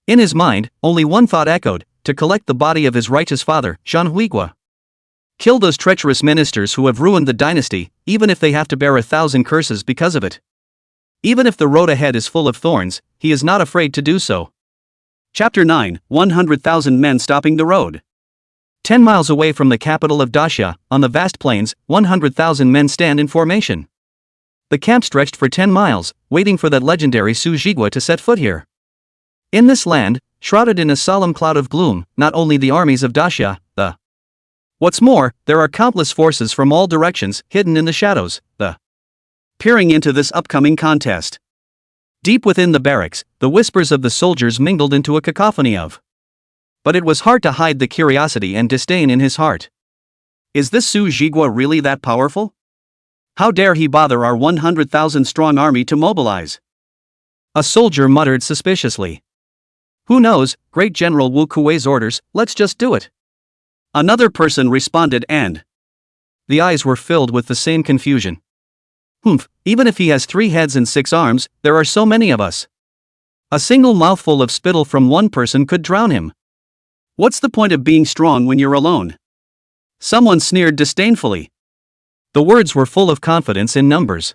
In his mind, only one thought echoed, to collect the body of his righteous father, Shan Huigua. Kill those treacherous ministers who have ruined the dynasty, even if they have to bear 1,000 curses because of it. Even if the road ahead is full of thorns, he is not afraid to do so. Chapter 9, 100,000 men stopping the road. 10 miles away from the capital of Daxia, on the vast plains, 100,000 men stand in formation. The camp stretched for 10 miles, waiting for that legendary Su Jigua to set foot here. In this land, shrouded in a solemn cloud of gloom, not only the armies of Daxia, What's more, there are countless forces from all directions, hidden in the shadows, peering into this upcoming contest. Deep within the barracks, the whispers of the soldiers mingled into a cacophony of. But it was hard to hide the curiosity and disdain in his heart. Is this Su Jigua really that powerful? How dare he bother our 100,000 strong army to mobilize? A soldier muttered suspiciously. Who knows, Great General Wu Kuei's orders, let's just do it. Another person responded and the eyes were filled with the same confusion. Humph, even if he has 3 heads and 6 arms, there are so many of us. A single mouthful of spittle from one person could drown him. What's the point of being strong when you're alone? Someone sneered disdainfully. The words were full of confidence in numbers.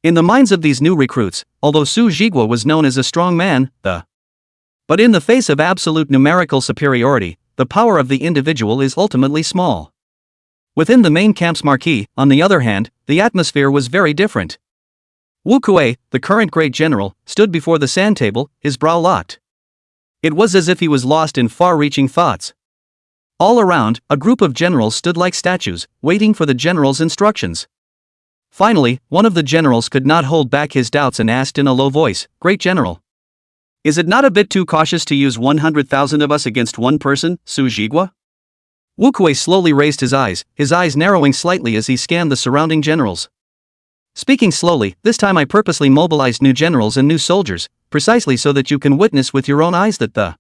In the minds of these new recruits, although Su Jigua was known as a strong man, but in the face of absolute numerical superiority, the power of the individual is ultimately small. Within the main camp's marquee, on the other hand, the atmosphere was very different. Wu Kuei, the current great general, stood before the sand table, his brow locked. It was as if he was lost in far-reaching thoughts. All around, a group of generals stood like statues, waiting for the general's instructions. Finally, one of the generals could not hold back his doubts and asked in a low voice, Great General, is it not a bit too cautious to use 100,000 of us against one person, Su Jigua? Wu Kuei slowly raised his eyes narrowing slightly as he scanned the surrounding generals. Speaking slowly, this time I purposely mobilized new generals and new soldiers, precisely so that you can witness with your own eyes that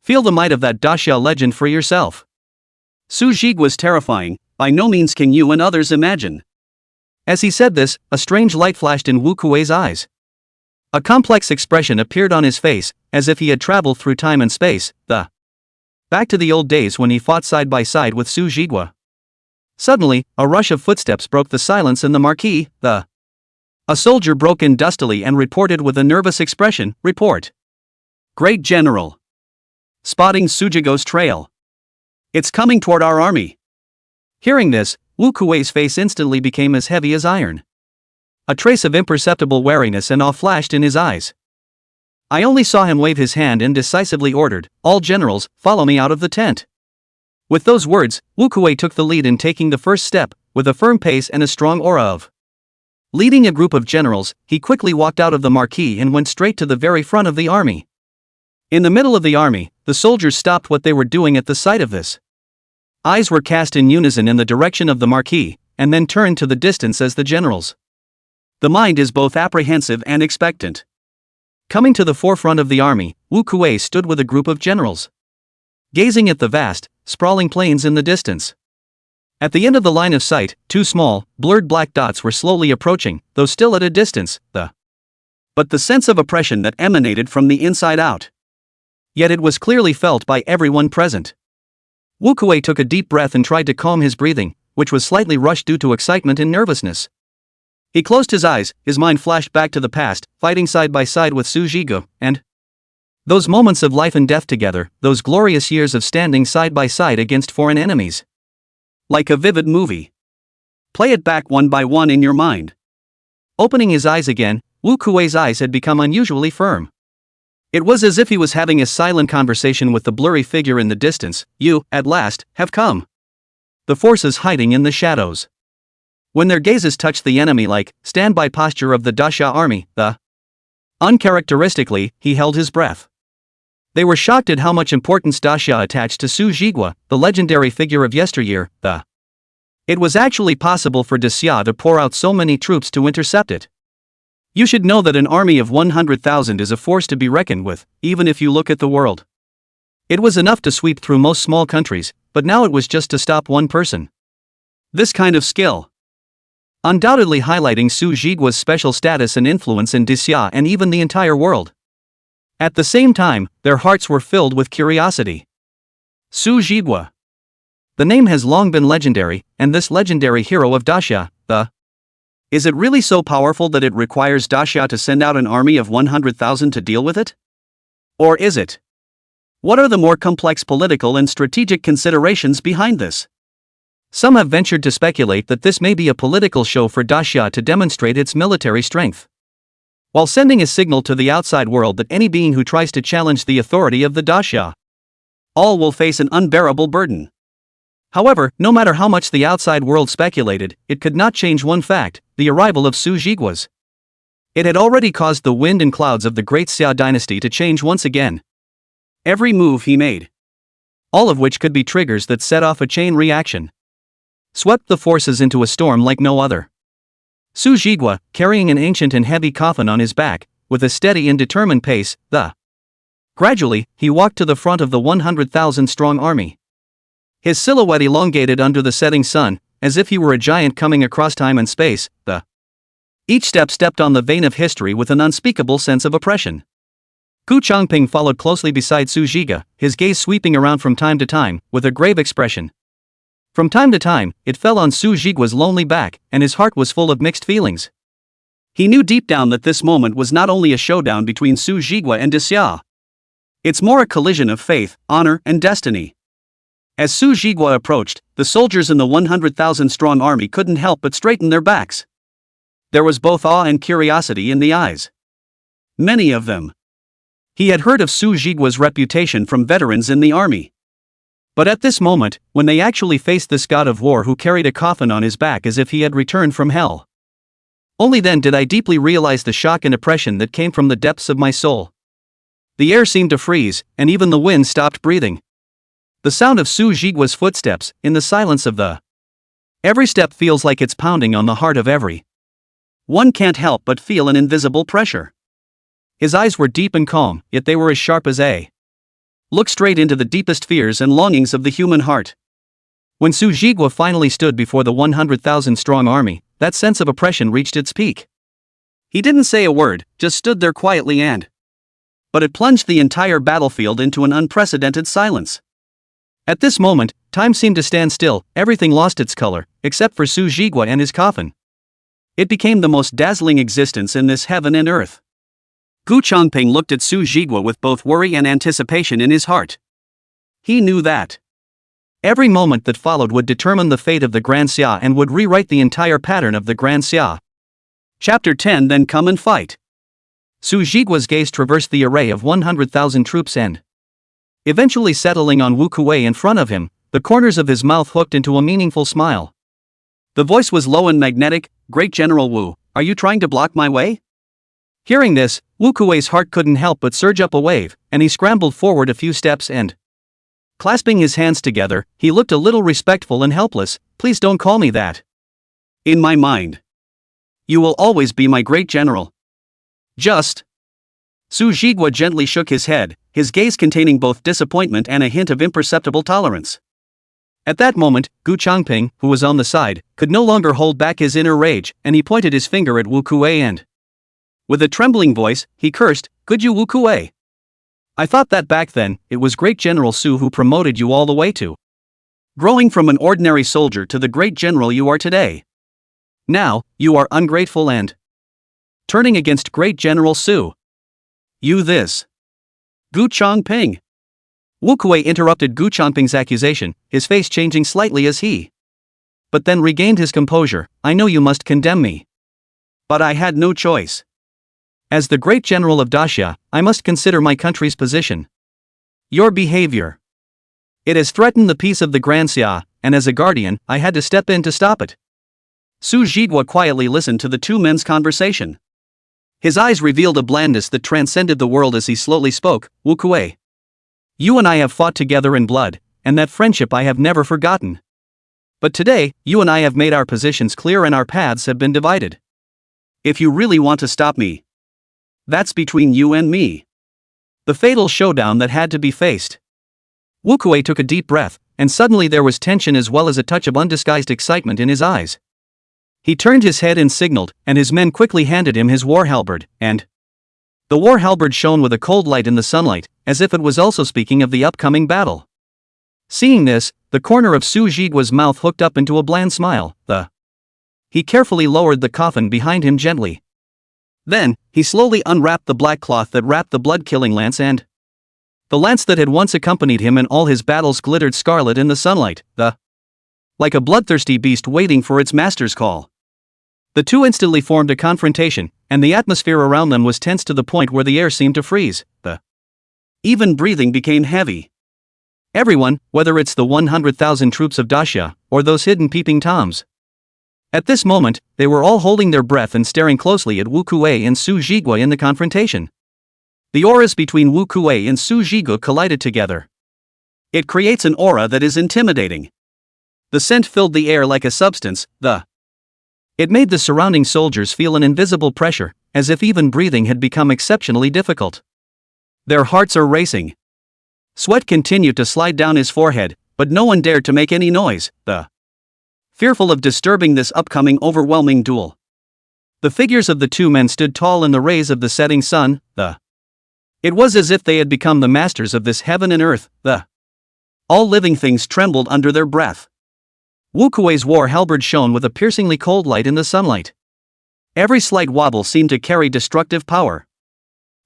feel the might of that Daxia legend for yourself. Su Jigua was terrifying, by no means can you and others imagine. As he said this, a strange light flashed in Wu Kuei's eyes. A complex expression appeared on his face, as if he had traveled through time and space, back to the old days when he fought side by side with Su Jigua. Suddenly, a rush of footsteps broke the silence in the marquee, A soldier broke in dustily and reported with a nervous expression, Report. Great General. Spotting Su Jigua's trail. It's coming toward our army. Hearing this, Wu Kuei's face instantly became as heavy as iron. A trace of imperceptible wariness and awe flashed in his eyes. I only saw him wave his hand and decisively ordered, All generals, follow me out of the tent. With those words, Wu Kuei took the lead in taking the first step, with a firm pace and a strong aura of. Leading a group of generals, he quickly walked out of the marquee and went straight to the very front of the army. In the middle of the army, the soldiers stopped what they were doing at the sight of this. Eyes were cast in unison in the direction of the marquis, and then turned to the distance as the generals. The mind is both apprehensive and expectant. Coming to the forefront of the army, Wu Kuei stood with a group of generals, gazing at the vast, sprawling plains in the distance. At the end of the line of sight, two small, blurred black dots were slowly approaching, though still at a distance, but the sense of oppression that emanated from the inside out. Yet it was clearly felt by everyone present. Wu Kuei took a deep breath and tried to calm his breathing, which was slightly rushed due to excitement and nervousness. He closed his eyes, his mind flashed back to the past, fighting side by side with Su Zhigu, and those moments of life and death together, those glorious years of standing side by side against foreign enemies. Like a vivid movie. Play it back one by one in your mind. Opening his eyes again, Wu Kuei's eyes had become unusually firm. It was as if he was having a silent conversation with the blurry figure in the distance. You, at last, have come. The forces hiding in the shadows. When their gazes touched the enemy-like, standby posture of the Daxia army, uncharacteristically, he held his breath. They were shocked at how much importance Daxia attached to Su Zhigu, the legendary figure of yesteryear. It was actually possible for Daxia to pour out so many troops to intercept it. You should know that an army of 100,000 is a force to be reckoned with, even if you look at the world. It was enough to sweep through most small countries, but now it was just to stop one person. This kind of skill, undoubtedly highlighting Su Zhigu's special status and influence in Daxia and even the entire world. At the same time, their hearts were filled with curiosity. Su Zhigu. The name has long been legendary, and this legendary hero of Daxia, is it really so powerful that it requires Daxia to send out an army of 100,000 to deal with it? Or is it? What are the more complex political and strategic considerations behind this? Some have ventured to speculate that this may be a political show for Daxia to demonstrate its military strength, while sending a signal to the outside world that any being who tries to challenge the authority of the Daxia, all will face an unbearable burden. However, no matter how much the outside world speculated, it could not change one fact: the arrival of Su Zhigu's. It had already caused the wind and clouds of the Great Xia dynasty to change once again. Every move he made, all of which could be triggers that set off a chain reaction, swept the forces into a storm like no other. Su Zhigu, carrying an ancient and heavy coffin on his back, with a steady and determined pace, gradually, he walked to the front of the 100,000-strong army. His silhouette elongated under the setting sun, as if he were a giant coming across time and space. Each step stepped on the vein of history with an unspeakable sense of oppression. Gu Changping followed closely beside Su Zhigu, his gaze sweeping around from time to time, with a grave expression. From time to time, it fell on Su Zhigu's lonely back, and his heart was full of mixed feelings. He knew deep down that this moment was not only a showdown between Su Zhigu and Daxia. It's more a collision of faith, honor, and destiny. As Su Zhigu approached, the soldiers in the 100,000-strong army couldn't help but straighten their backs. There was both awe and curiosity in the eyes. Many of them. He had heard of Su Zhigu's reputation from veterans in the army. But at this moment, when they actually faced this god of war who carried a coffin on his back as if he had returned from hell, only then did I deeply realize the shock and oppression that came from the depths of my soul. The air seemed to freeze, and even the wind stopped breathing. The sound of Su Zhigu's footsteps, in the silence of every step feels like it's pounding on the heart of every. One can't help but feel an invisible pressure. His eyes were deep and calm, yet they were as sharp as a look straight into the deepest fears and longings of the human heart. When Su Zhigu finally stood before the 100,000-strong army, that sense of oppression reached its peak. He didn't say a word, just stood there quietly but it plunged the entire battlefield into an unprecedented silence. At this moment, time seemed to stand still, everything lost its color, except for Su Zhigu and his coffin. It became the most dazzling existence in this heaven and earth. Gu Changping looked at Su Zhigu with both worry and anticipation in his heart. He knew that every moment that followed would determine the fate of the Grand Xia and would rewrite the entire pattern of the Grand Xia. Chapter 10 Then Come and Fight. Su Zhigu's gaze traversed the array of 100,000 troops and, eventually settling on Wu Kuei in front of him, the corners of his mouth hooked into a meaningful smile. The voice was low and magnetic. "Great General Wu, are you trying to block my way?" Hearing this, Wu Kuei's heart couldn't help but surge up a wave, and he scrambled forward a few steps and, clasping his hands together, he looked a little respectful and helpless. Please don't call me that. In my mind, you will always be my great general. Just. Su Jigua gently shook his head, his gaze containing both disappointment and a hint of imperceptible tolerance. At that moment, Gu Changping, who was on the side, could no longer hold back his inner rage, and he pointed his finger at Wu Kuei and, with a trembling voice, he cursed, "Could you, Wu Kuei? I thought that back then, it was Great General Su who promoted you all the way to growing from an ordinary soldier to the great general you are today. Now, you are ungrateful and turning against Great General Su. You this. Gu Changping." Wu Kuei interrupted Gu Changping's accusation, his face changing slightly as he but then regained his composure. "I know you must condemn me. But I had no choice. As the great general of Daxia, I must consider my country's position. Your behavior. It has threatened the peace of the Grand Xia, and as a guardian, I had to step in to stop it." Su Jigua quietly listened to the two men's conversation. His eyes revealed a blandness that transcended the world as he slowly spoke. "Wu Kuei. You and I have fought together in blood, and that friendship I have never forgotten. But today, you and I have made our positions clear and our paths have been divided. If you really want to stop me, that's between you and me. The fatal showdown that had to be faced." Wu Kuei took a deep breath, and suddenly there was tension as well as a touch of undisguised excitement in his eyes. He turned his head and signaled, and his men quickly handed him his war halberd, and the war halberd shone with a cold light in the sunlight, as if it was also speaking of the upcoming battle. Seeing this, the corner of Su Jigua's mouth hooked up into a bland smile. He carefully lowered the coffin behind him gently. Then, he slowly unwrapped the black cloth that wrapped the blood-killing lance and the lance that had once accompanied him in all his battles glittered scarlet in the sunlight, like a bloodthirsty beast waiting for its master's call. The two instantly formed a confrontation, and the atmosphere around them was tense to the point where the air seemed to freeze. Even breathing became heavy. Everyone, whether it's the 100,000 troops of Daxia, or those hidden peeping toms. At this moment, they were all holding their breath and staring closely at Wu Kuei and Su Jigua in the confrontation. The auras between Wu Kuei and Su Jigua collided together. It creates an aura that is intimidating. The scent filled the air like a substance. It made the surrounding soldiers feel an invisible pressure, as if even breathing had become exceptionally difficult. Their hearts are racing. Sweat continued to slide down his forehead, but no one dared to make any noise, fearful of disturbing this upcoming overwhelming duel. The figures of the two men stood tall in the rays of the setting sun. It was as if they had become the masters of this heaven and earth. All living things trembled under their breath. Wu Kuei's war halberd shone with a piercingly cold light in the sunlight. Every slight wobble seemed to carry destructive power.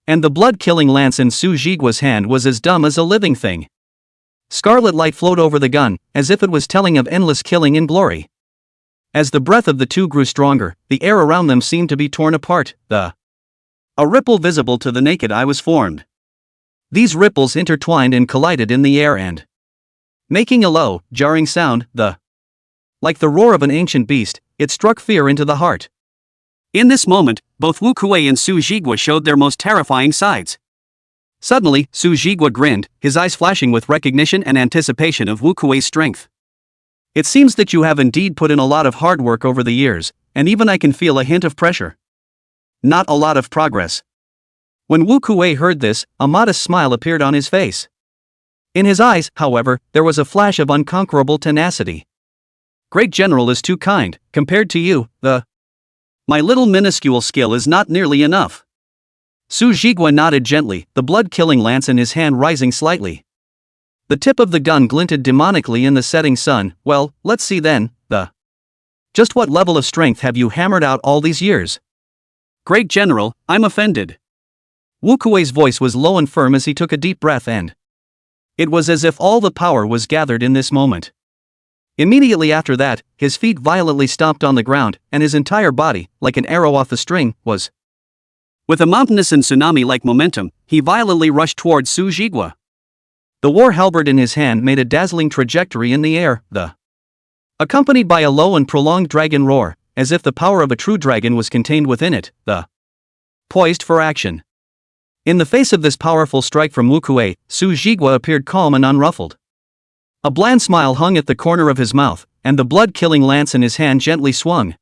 And the blood-killing lance in Su Jigua's hand was as dumb as a living thing. Scarlet light flowed over the gun, as if it was telling of endless killing in glory. As the breath of the two grew stronger, the air around them seemed to be torn apart. A ripple visible to the naked eye was formed. These ripples intertwined and collided in the air and, making a low, jarring sound, like the roar of an ancient beast, it struck fear into the heart. In this moment, both Wu Kuei and Su Jigua showed their most terrifying sides. Suddenly, Su Jigua grinned, his eyes flashing with recognition and anticipation of Wu Kuei's strength. "It seems that you have indeed put in a lot of hard work over the years, and even I can feel a hint of pressure. Not a lot of progress." When Wu Kuei heard this, a modest smile appeared on his face. In his eyes, however, there was a flash of unconquerable tenacity. "Great General is too kind, compared to you, my little minuscule skill is not nearly enough." Su Jigua nodded gently, the blood-killing lance in his hand rising slightly. The tip of the gun glinted demonically in the setting sun. "Well, let's see then, just what level of strength have you hammered out all these years?" "Great General, I'm offended." Wu Kuei's voice was low and firm as he took a deep breath and it was as if all the power was gathered in this moment. Immediately after that, his feet violently stomped on the ground, and his entire body, like an arrow off the string, was. With a mountainous and tsunami-like momentum, he violently rushed towards Su Jigua. The war halberd in his hand made a dazzling trajectory in the air, accompanied by a low and prolonged dragon roar, as if the power of a true dragon was contained within it. poised for action. In the face of this powerful strike from Wu Kuei, Su Jigua appeared calm and unruffled. A bland smile hung at the corner of his mouth, and the blood-killing lance in his hand gently swung.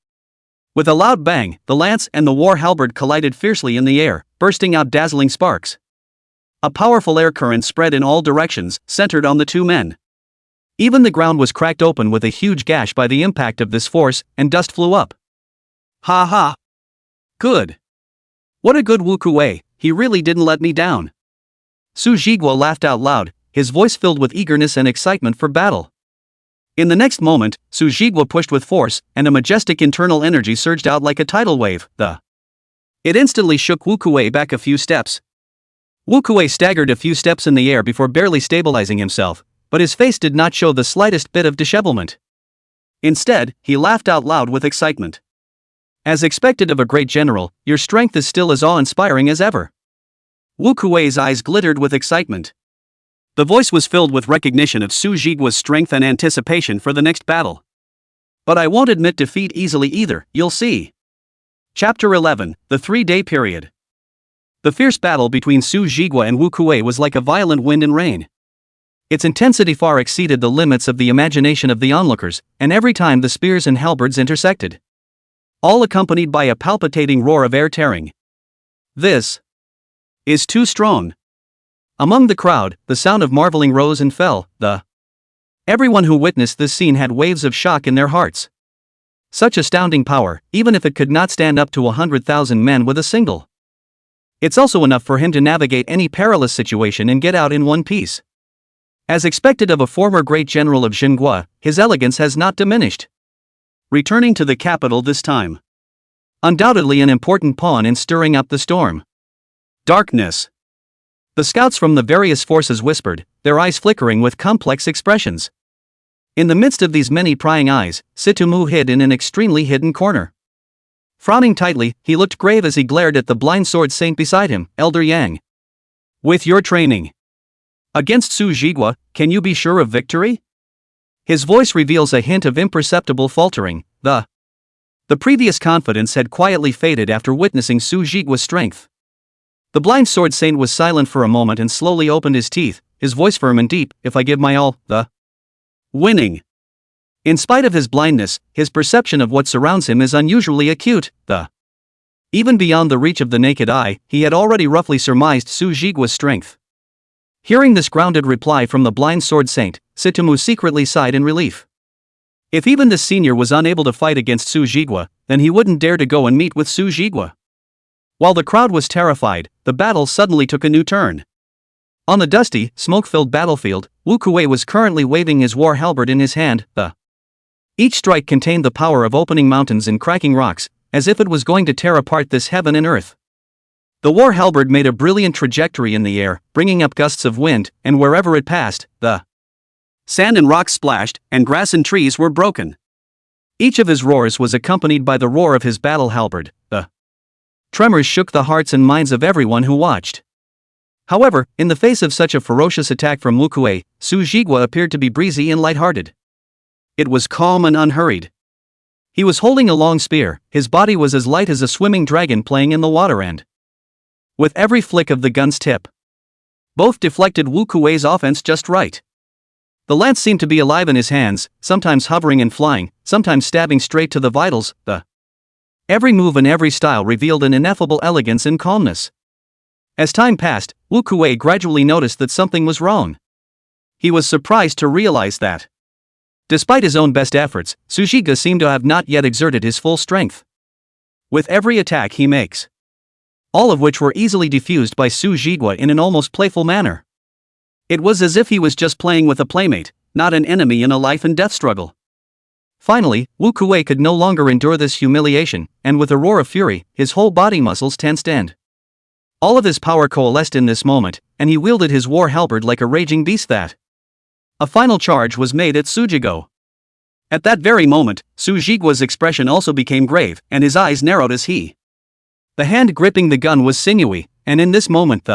With a loud bang, the lance and the war halberd collided fiercely in the air, bursting out dazzling sparks. A powerful air current spread in all directions, centered on the two men. Even the ground was cracked open with a huge gash by the impact of this force, and dust flew up. Ha ha! Good! What a good Wu Kuei, he really didn't let me down. Su Jigua laughed out loud, his voice filled with eagerness and excitement for battle. In the next moment, Su Jigua pushed with force, and a majestic internal energy surged out like a tidal wave. It instantly shook Wu Kuei back a few steps. Wu Kuei staggered a few steps in the air before barely stabilizing himself, but his face did not show the slightest bit of dishevelment. Instead, he laughed out loud with excitement. As expected of a great general, your strength is still as awe-inspiring as ever. Wu Kuei's eyes glittered with excitement. The voice was filled with recognition of Su Jigua's strength and anticipation for the next battle. But I won't admit defeat easily either, you'll see. Chapter 11, The 3-Day Period. The fierce battle between Su Jigua and Wu Kuei was like a violent wind and rain. Its intensity far exceeded the limits of the imagination of the onlookers, and every time the spears and halberds intersected. All accompanied by a palpitating roar of air tearing. This is too strong. Among the crowd, the sound of marveling rose and fell. Everyone who witnessed this scene had waves of shock in their hearts. Such astounding power, even if it could not stand up to 100,000 men with a single. It's also enough for him to navigate any perilous situation and get out in one piece. As expected of a former great general of Xinhua, his elegance has not diminished. Returning to the capital this time. Undoubtedly an important pawn in stirring up the storm. Darkness. The scouts from the various forces whispered, their eyes flickering with complex expressions. In the midst of these many prying eyes, Situmu hid in an extremely hidden corner. Frowning tightly, he looked grave as he glared at the blind sword saint beside him, Elder Yang. With your training against Su Jigua, can you be sure of victory? His voice reveals a hint of imperceptible faltering. The previous confidence had quietly faded after witnessing Su Jigua's strength. The blind sword saint was silent for a moment and slowly opened his teeth, his voice firm and deep. If I give my all, winning. In spite of his blindness, his perception of what surrounds him is unusually acute. Even beyond the reach of the naked eye, he had already roughly surmised Su Jigua's strength. Hearing this grounded reply from the blind sword saint, Situmu secretly sighed in relief. If even the senior was unable to fight against Su Jigua, then he wouldn't dare to go and meet with Su Jigua. While the crowd was terrified, the battle suddenly took a new turn. On the dusty, smoke-filled battlefield, Wu Kuei was currently waving his war halberd in his hand. Each strike contained the power of opening mountains and cracking rocks, as if it was going to tear apart this heaven and earth. The war halberd made a brilliant trajectory in the air, bringing up gusts of wind, and wherever it passed, the sand and rocks splashed, and grass and trees were broken. Each of his roars was accompanied by the roar of his battle halberd. Tremors shook the hearts and minds of everyone who watched. However, in the face of such a ferocious attack from Wu Kuei, Su Jigua appeared to be breezy and lighthearted. It was calm and unhurried. He was holding a long spear, his body was as light as a swimming dragon playing in the water, and with every flick of the gun's tip, both deflected Wu Kuei's offense just right. The lance seemed to be alive in his hands, sometimes hovering and flying, sometimes stabbing straight to the vitals. Every move and every style revealed an ineffable elegance and calmness. As time passed, Wu Kuei gradually noticed that something was wrong. He was surprised to realize that, despite his own best efforts, Su Jigua seemed to have not yet exerted his full strength. With every attack he makes, all of which were easily defused by Su Jigua in an almost playful manner. It was as if he was just playing with a playmate, not an enemy in a life and death struggle. Finally, Wu Kuei could no longer endure this humiliation, and with a roar of fury, his whole body muscles tensed and all of his power coalesced in this moment, and he wielded his war halberd like a raging beast. A final charge was made at Su Jigua. At that very moment, Su Jigua's expression also became grave, and his eyes narrowed as the hand gripping the gun was sinewy, and in this moment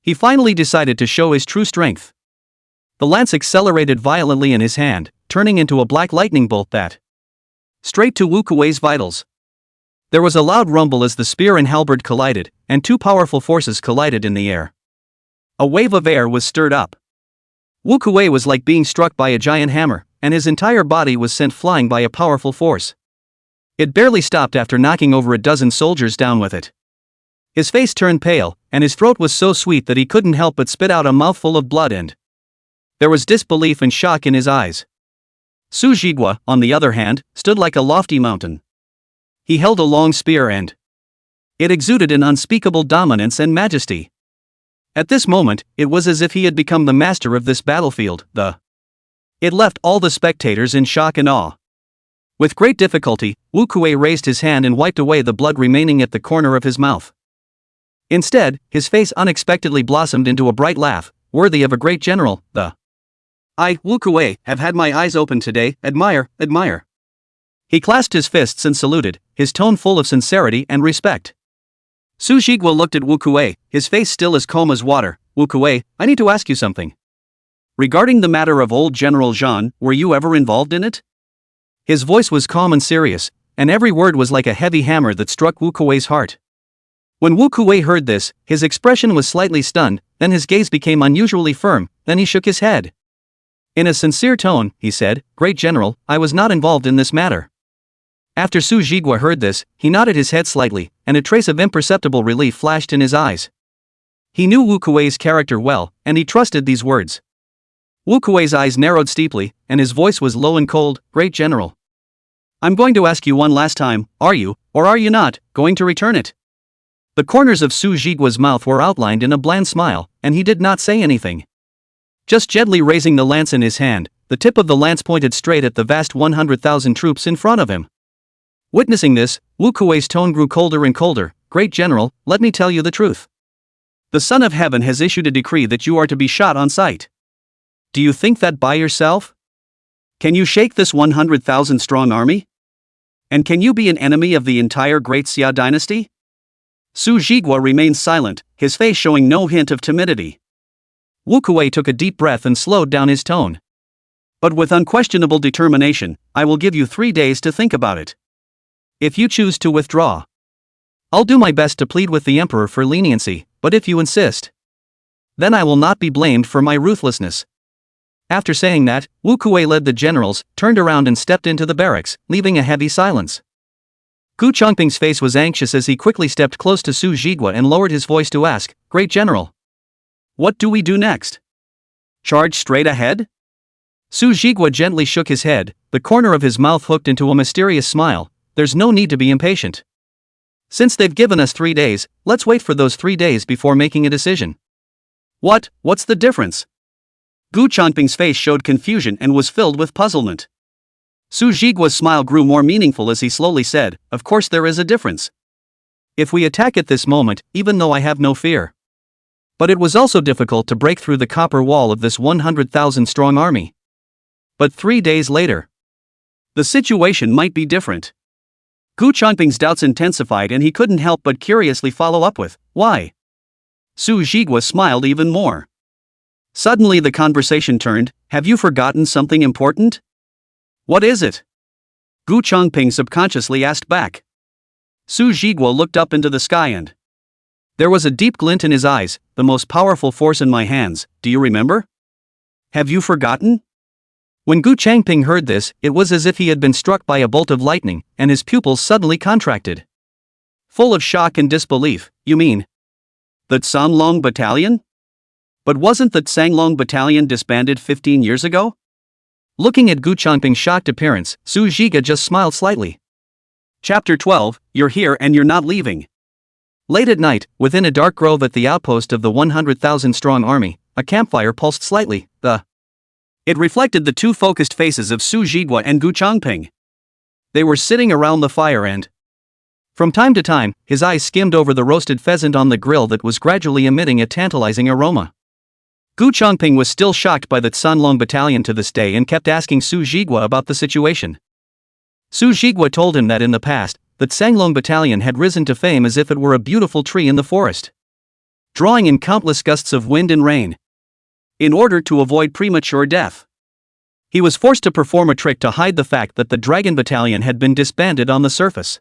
he finally decided to show his true strength. The lance accelerated violently in his hand, turning into a black lightning bolt that straight to Wu Kuei's vitals. There was a loud rumble as the spear and halberd collided, and two powerful forces collided in the air. A wave of air was stirred up. Wu Kuei was like being struck by a giant hammer, and his entire body was sent flying by a powerful force. It barely stopped after knocking over a dozen soldiers down with it. His face turned pale, and his throat was so sweet that he couldn't help but spit out a mouthful of blood, and there was disbelief and shock in his eyes. Su Jigua, on the other hand, stood like a lofty mountain. He held a long spear and it exuded an unspeakable dominance and majesty. At this moment, it was as if he had become the master of this battlefield. It left all the spectators in shock and awe. With great difficulty, Wu Kuei raised his hand and wiped away the blood remaining at the corner of his mouth. Instead, his face unexpectedly blossomed into a bright laugh, worthy of a great general. I, Wu Kuei, have had my eyes open today. Admire, admire. He clasped his fists and saluted, his tone full of sincerity and respect. Su Jigua looked at Wu Kuei, his face still as calm as water. Wu Kuei, I need to ask you something. Regarding the matter of old General Zhan, were you ever involved in it? His voice was calm and serious, and every word was like a heavy hammer that struck Wu Kuei's heart. When Wu Kuei heard this, his expression was slightly stunned, then his gaze became unusually firm, then he shook his head. In a sincere tone, he said, Great General, I was not involved in this matter. After Su Jigua heard this, he nodded his head slightly, and a trace of imperceptible relief flashed in his eyes. He knew Wu Kuei's character well, and he trusted these words. Wu Kuei's eyes narrowed steeply, and his voice was low and cold. Great General, I'm going to ask you one last time, are you, or are you not, going to return it? The corners of Su Jigua's mouth were outlined in a bland smile, and he did not say anything. Just gently raising the lance in his hand, the tip of the lance pointed straight at the vast 100,000 troops in front of him. Witnessing this, Wu Kuei's tone grew colder and colder. Great General, let me tell you the truth. The Son of Heaven has issued a decree that you are to be shot on sight. Do you think that by yourself? Can you shake this 100,000 strong army? And can you be an enemy of the entire Great Xia dynasty? Su Jigua remained silent, his face showing no hint of timidity. Wu Kuei took a deep breath and slowed down his tone. But with unquestionable determination, I will give you 3 days to think about it. If you choose to withdraw, I'll do my best to plead with the Emperor for leniency, but if you insist, then I will not be blamed for my ruthlessness. After saying that, Wu Kuei led the generals, turned around and stepped into the barracks, leaving a heavy silence. Gu Chongping's face was anxious as he quickly stepped close to Su Jigua and lowered his voice to ask, Great General, what do we do next? Charge straight ahead? Su Jigua gently shook his head, the corner of his mouth hooked into a mysterious smile. There's no need to be impatient. Since they've given us 3 days, let's wait for those 3 days before making a decision. What's the difference? Gu Chongping's face showed confusion and was filled with puzzlement. Su Jigua's smile grew more meaningful as he slowly said, Of course there is a difference. If we attack at this moment, even though I have no fear. But it was also difficult to break through the copper wall of this 100,000 strong army. But 3 days later, the situation might be different. Gu Chongping's doubts intensified and he couldn't help but curiously follow up with, Why? Su Jigua smiled even more. Suddenly the conversation turned, Have you forgotten something important? What is it? Gu Chongping subconsciously asked back. Su Jigua looked up into the sky and there was a deep glint in his eyes. The most powerful force in my hands, do you remember? Have you forgotten? When Gu Chongping heard this, it was as if he had been struck by a bolt of lightning, and his pupils suddenly contracted. Full of shock and disbelief, you mean the Sanlong Battalion? But wasn't the Sanlong Battalion disbanded 15 years ago? Looking at Gu Chongping's shocked appearance, Su Jigua just smiled slightly. Chapter 12, You're here and you're not leaving. Late at night, within a dark grove at the outpost of the 100,000 strong army, a campfire pulsed slightly. It reflected the two focused faces of Su Jigua and Gu Chongping. They were sitting around the fire and from time to time, his eyes skimmed over the roasted pheasant on the grill that was gradually emitting a tantalizing aroma. Gu Chongping was still shocked by the Sanlong Battalion to this day and kept asking Su Jigua about the situation. Su Jigua told him that in the past, the Sanlong Battalion had risen to fame as if it were a beautiful tree in the forest, drawing in countless gusts of wind and rain. In order to avoid premature death, he was forced to perform a trick to hide the fact that the Dragon Battalion had been disbanded on the surface.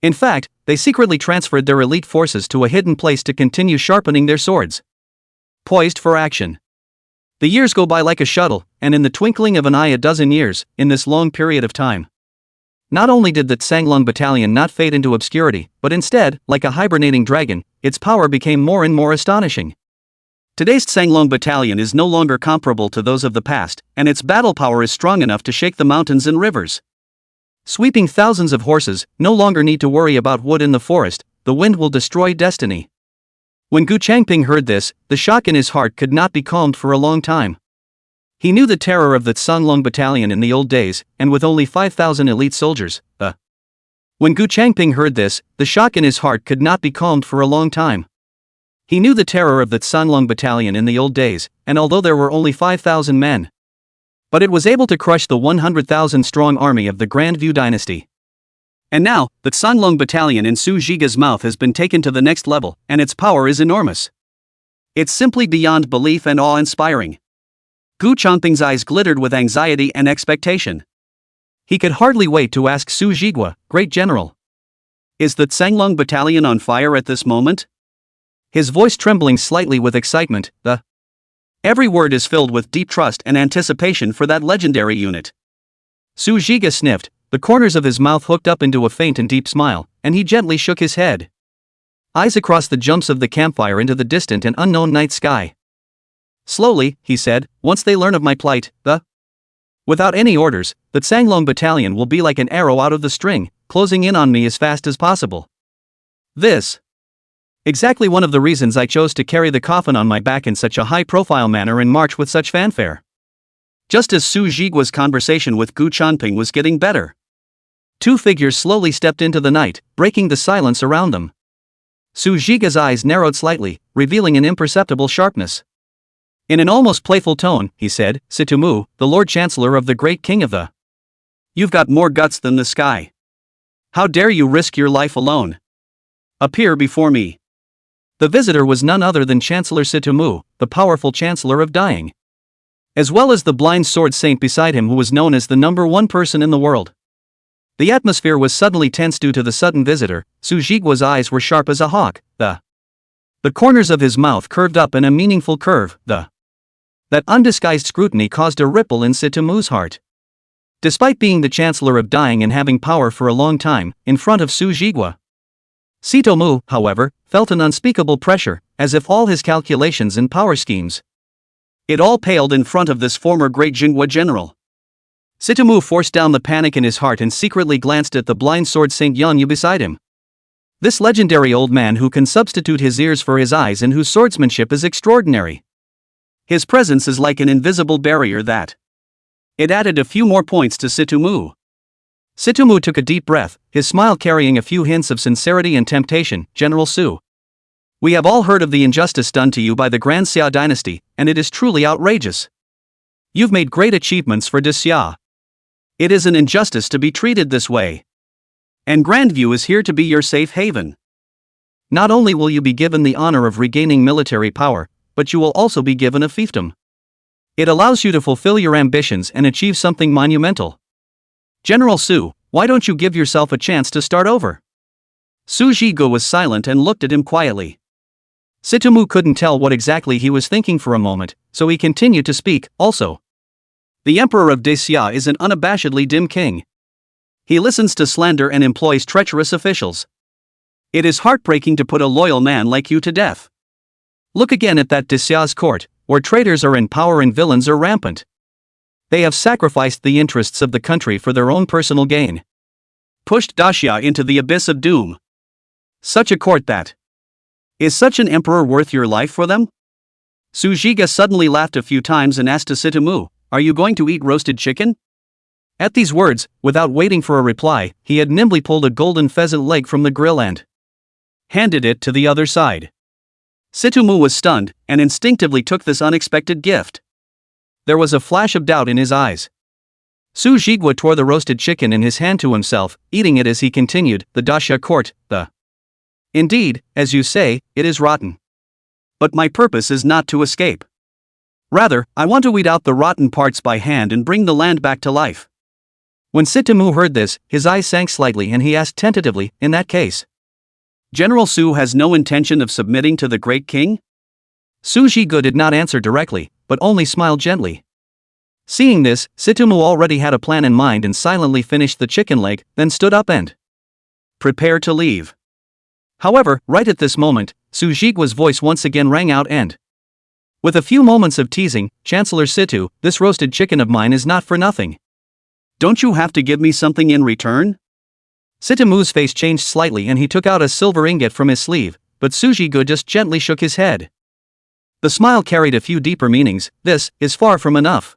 In fact, they secretly transferred their elite forces to a hidden place to continue sharpening their swords. Poised for action. The years go by like a shuttle, and in the twinkling of an eye, a dozen years, in this long period of time. Not only did the Tsanglong battalion not fade into obscurity, but instead, like a hibernating dragon, its power became more and more astonishing. Today's Tsanglong battalion is no longer comparable to those of the past, and its battle power is strong enough to shake the mountains and rivers. Sweeping thousands of horses no longer need to worry about wood in the forest, the wind will destroy destiny. When Gu Changping heard this, the shock in his heart could not be calmed for a long time. He knew the terror of the Tsanglong battalion in the old days, and with only 5,000 elite soldiers, When Gu Changping heard this, the shock in his heart could not be calmed for a long time. He knew the terror of the Tsanglong battalion in the old days, and although there were only 5,000 men, but it was able to crush the 100,000-strong army of the Grandview dynasty. And now, the Tsanglong battalion in Su Zhige's mouth has been taken to the next level, and its power is enormous. It's simply beyond belief and awe-inspiring. Gu Changping's eyes glittered with anxiety and expectation. He could hardly wait to ask Su Zhigua, Great General. Is the Tsanglong battalion on fire at this moment? His voice trembling slightly with excitement, Every word is filled with deep trust and anticipation for that legendary unit. Su Zhiga sniffed, the corners of his mouth hooked up into a faint and deep smile, and he gently shook his head. Eyes across the jumps of the campfire into the distant and unknown night sky. Slowly, he said, once they learn of my plight, without any orders, the Tsanglong battalion will be like an arrow out of the string, closing in on me as fast as possible. This. Exactly one of the reasons I chose to carry the coffin on my back in such a high-profile manner and march with such fanfare. Just as Su Zhigua's conversation with Gu Changping was getting better, two figures slowly stepped into the night, breaking the silence around them. Su Zhiga's eyes narrowed slightly, revealing an imperceptible sharpness. In an almost playful tone, he said, Situmu, the Lord Chancellor of the Great King of the. You've got more guts than the sky. How dare you risk your life alone? Appear before me. The visitor was none other than Chancellor Situmu, the powerful Chancellor of Dying, as well as the blind sword saint beside him who was known as the #1 person in the world. The atmosphere was suddenly tense due to the sudden visitor. Su Zhigua's eyes were sharp as a hawk, the corners of his mouth curved up in a meaningful curve, that undisguised scrutiny caused a ripple in Situmu's heart. Despite being the Chancellor of Dying and having power for a long time, in front of Su Zhigua, Situmu, however, felt an unspeakable pressure, as if all his calculations and power schemes, it all paled in front of this former great Jinghua general. Situmu forced down the panic in his heart and secretly glanced at the blind sword Saint Yanyu beside him. This legendary old man who can substitute his ears for his eyes and whose swordsmanship is extraordinary. His presence is like an invisible barrier that. It added a few more points to Situmu. Situmu took a deep breath, his smile carrying a few hints of sincerity and temptation. General Su. We have all heard of the injustice done to you by the Grand Xia dynasty, and it is truly outrageous. You've made great achievements for Xia. It is an injustice to be treated this way. And Grandview is here to be your safe haven. Not only will you be given the honor of regaining military power, but you will also be given a fiefdom. It allows you to fulfill your ambitions and achieve something monumental. General Su, why don't you give yourself a chance to start over? Su Zhigu was silent and looked at him quietly. Situmu couldn't tell what exactly he was thinking for a moment, so he continued to speak. Also, the Emperor of Xia is an unabashedly dim king. He listens to slander and employs treacherous officials. It is heartbreaking to put a loyal man like you to death. Look again at that Xia's court, where traitors are in power and villains are rampant. They have sacrificed the interests of the country for their own personal gain. Pushed Daxia into the abyss of doom. Such a court that. Is such an emperor worth your life for them? Su Zhiga suddenly laughed a few times and asked to Situmu, are you going to eat roasted chicken? At these words, without waiting for a reply, he had nimbly pulled a golden pheasant leg from the grill and handed it to the other side. Situmu was stunned, and instinctively took this unexpected gift. There was a flash of doubt in his eyes. Su Zhigua tore the roasted chicken in his hand to himself, eating it as he continued, the Daxia court, Indeed, as you say, it is rotten. But my purpose is not to escape. Rather, I want to weed out the rotten parts by hand and bring the land back to life. When Sitomu heard this, his eyes sank slightly and he asked tentatively, in that case, General Su has no intention of submitting to the great king? Su Jigu did not answer directly, but only smiled gently. Seeing this, Sitomu already had a plan in mind and silently finished the chicken leg, then stood up and prepare to leave. However, right at this moment, Su Jigua's voice once again rang out and with a few moments of teasing, Chancellor Situ, this roasted chicken of mine is not for nothing. Don't you have to give me something in return? Sitomu's face changed slightly and he took out a silver ingot from his sleeve, but Su Jigu just gently shook his head. The smile carried a few deeper meanings. This is far from enough.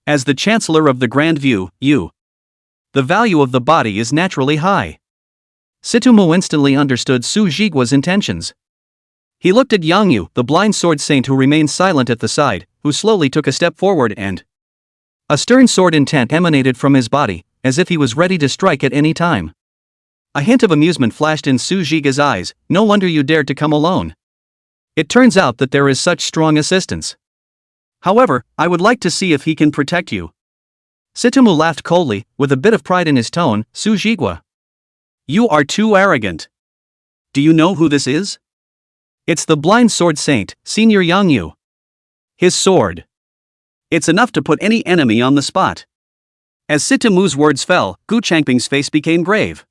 As the Chancellor of the Grand View, the value of the body is naturally high. Sitomu instantly understood Su Jigua's intentions. He looked at Yang Yu, the blind sword saint who remained silent at the side, who slowly took a step forward and a stern sword intent emanated from his body, as if he was ready to strike at any time. A hint of amusement flashed in Su Jigua's eyes. No wonder you dared to come alone. It turns out that there is such strong assistance. However, I would like to see if he can protect you. Sitomu laughed coldly, with a bit of pride in his tone. Su Jigua, you are too arrogant. Do you know who this is? It's the blind sword saint, Senior Yang Yu. His sword. It's enough to put any enemy on the spot. As Sitomu's words fell, Gu Changping's face became grave.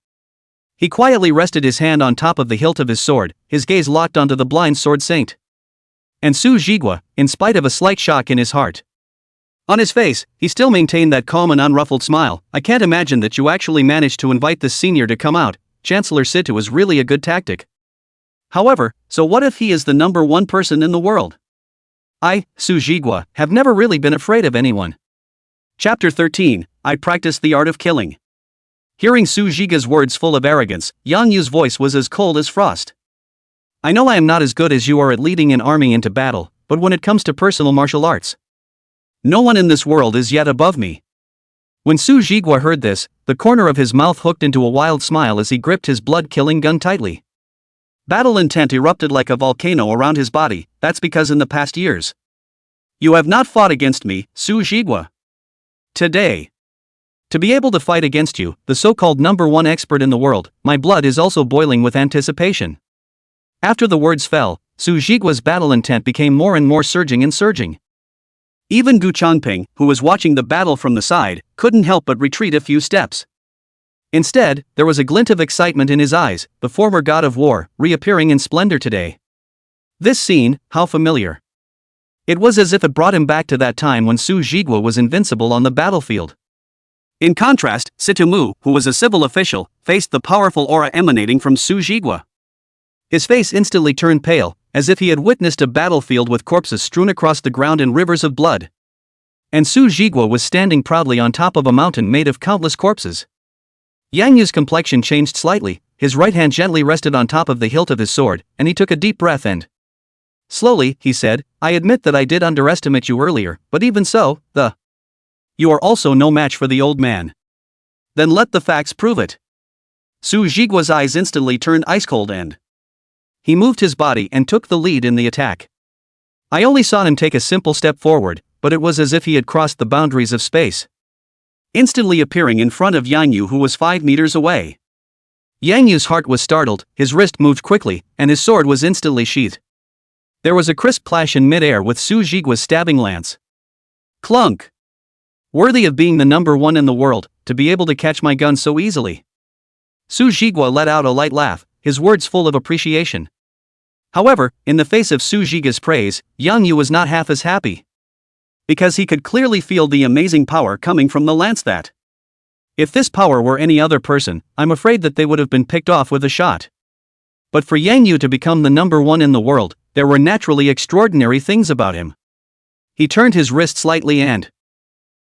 He quietly rested his hand on top of the hilt of his sword, his gaze locked onto the blind sword saint. And Su Jigua, in spite of a slight shock in his heart, on his face, he still maintained that calm and unruffled smile. I can't imagine that you actually managed to invite this senior to come out. Chancellor Situ is really a good tactic. However, so what if he is the number one person in the world? I, Su Jigua, have never really been afraid of anyone. Chapter 13, I practice the art of killing. Hearing Su Jigua's words full of arrogance, Yang Yu's voice was as cold as frost. I know I am not as good as you are at leading an army into battle, but when it comes to personal martial arts, no one in this world is yet above me. When Su Jigua heard this, the corner of his mouth hooked into a wild smile as he gripped his blood-killing gun tightly. Battle intent erupted like a volcano around his body. That's because in the past years, you have not fought against me, Su Jigua. Today, to be able to fight against you, the so-called number one expert in the world, my blood is also boiling with anticipation. After the words fell, Su Jigua's battle intent became more and more surging and surging. Even Gu Changping, who was watching the battle from the side, couldn't help but retreat a few steps. Instead, there was a glint of excitement in his eyes, the former god of war, reappearing in splendor today. This scene, how familiar. It was as if it brought him back to that time when Su Jigua was invincible on the battlefield. In contrast, Sitomu, who was a civil official, faced the powerful aura emanating from Su Jigua. His face instantly turned pale, as if he had witnessed a battlefield with corpses strewn across the ground in rivers of blood. And Su Jigua was standing proudly on top of a mountain made of countless corpses. Yang Yu's complexion changed slightly, his right hand gently rested on top of the hilt of his sword, and he took a deep breath and slowly, he said, I admit that I did underestimate you earlier, but even so, you are also no match for the old man. Then let the facts prove it. Su Jigua's eyes instantly turned ice cold and he moved his body and took the lead in the attack. I only saw him take a simple step forward, but it was as if he had crossed the boundaries of space, instantly appearing in front of Yang Yu, who was 5 meters away. Yang Yu's heart was startled, his wrist moved quickly, and his sword was instantly sheathed. There was a crisp clash in mid-air with Su Jigua's stabbing lance. Clunk! Worthy of being the number one in the world, to be able to catch my gun so easily. Su Jigua let out a light laugh, his words full of appreciation. However, in the face of Su Jigua's praise, Yang Yu was not half as happy. Because he could clearly feel the amazing power coming from the lance that, if this power were any other person, I'm afraid that they would have been picked off with a shot. But for Yang Yu to become the number one in the world, there were naturally extraordinary things about him. He turned his wrist slightly and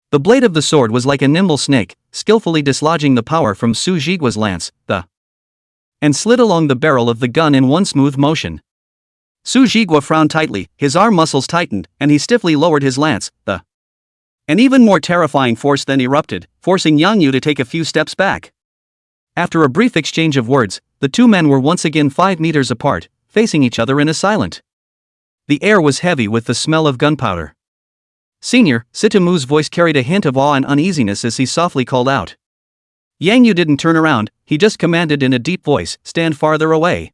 the blade of the sword was like a nimble snake, skillfully dislodging the power from Su Jigua's lance, and slid along the barrel of the gun in one smooth motion. Su Jigua frowned tightly, his arm muscles tightened, and he stiffly lowered his lance. An even more terrifying force then erupted, forcing Yang Yu to take a few steps back. After a brief exchange of words, the two men were once again 5 meters apart, facing each other in a silent. The air was heavy with the smell of gunpowder. Senior, Sitamu's voice carried a hint of awe and uneasiness as he softly called out. Yang Yu didn't turn around, he just commanded in a deep voice, stand farther away.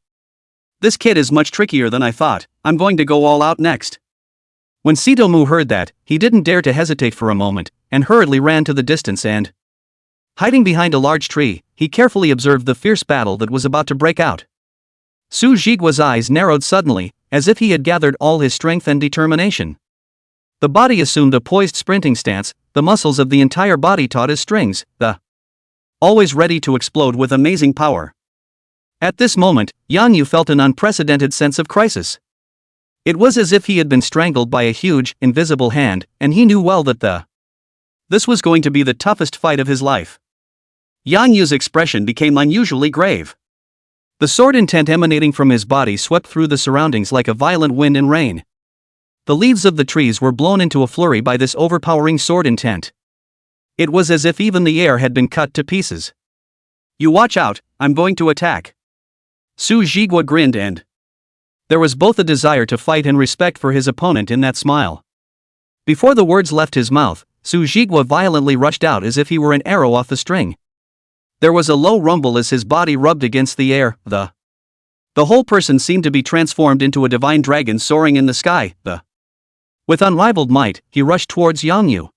This kid is much trickier than I thought, I'm going to go all out next. When Sitomu heard that, he didn't dare to hesitate for a moment, and hurriedly ran to the distance and, hiding behind a large tree, he carefully observed the fierce battle that was about to break out. Su Jigua's eyes narrowed suddenly, as if he had gathered all his strength and determination. The body assumed a poised sprinting stance, the muscles of the entire body taut as strings, always ready to explode with amazing power. At this moment, Yang Yu felt an unprecedented sense of crisis. It was as if he had been strangled by a huge, invisible hand, and he knew well that this was going to be the toughest fight of his life. Yang Yu's expression became unusually grave. The sword intent emanating from his body swept through the surroundings like a violent wind and rain. The leaves of the trees were blown into a flurry by this overpowering sword intent. It was as if even the air had been cut to pieces. You watch out, I'm going to attack. Su Jigua grinned and there was both a desire to fight and respect for his opponent in that smile. Before the words left his mouth, Su Jigua violently rushed out as if he were an arrow off the string. There was a low rumble as his body rubbed against the air, the whole person seemed to be transformed into a divine dragon soaring in the sky, With unrivaled might, he rushed towards Yang Yu.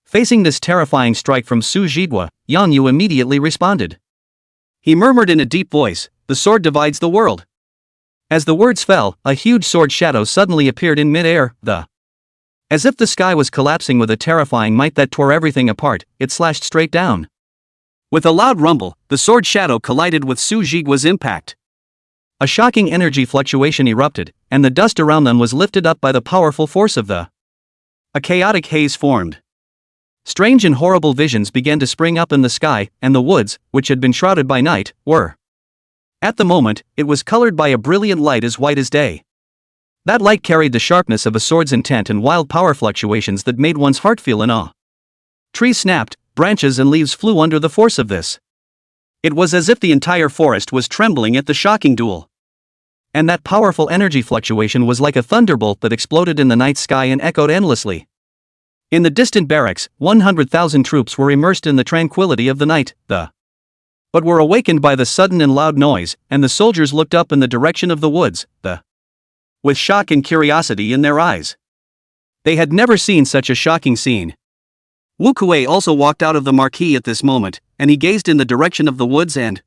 Facing this terrifying strike from Su Jigua, Yang Yu immediately responded. He murmured in a deep voice, the sword divides the world. As the words fell, a huge sword shadow suddenly appeared in mid-air, as if the sky was collapsing with a terrifying might that tore everything apart, it slashed straight down. With a loud rumble, the sword shadow collided with Su Jigua's impact. A shocking energy fluctuation erupted, and the dust around them was lifted up by the powerful force of a chaotic haze formed. Strange and horrible visions began to spring up in the sky, and the woods, which had been shrouded by night, were. At the moment, it was colored by a brilliant light as white as day. That light carried the sharpness of a sword's intent and wild power fluctuations that made one's heart feel in awe. Trees snapped, branches and leaves flew under the force of this. It was as if the entire forest was trembling at the shocking duel. And that powerful energy fluctuation was like a thunderbolt that exploded in the night sky and echoed endlessly. In the distant barracks, 100,000 troops were immersed in the tranquility of the night, but were awakened by the sudden and loud noise, and the soldiers looked up in the direction of the woods, with shock and curiosity in their eyes. They had never seen such a shocking scene. Wu Kuei also walked out of the marquee at this moment, and he gazed in the direction of the woods and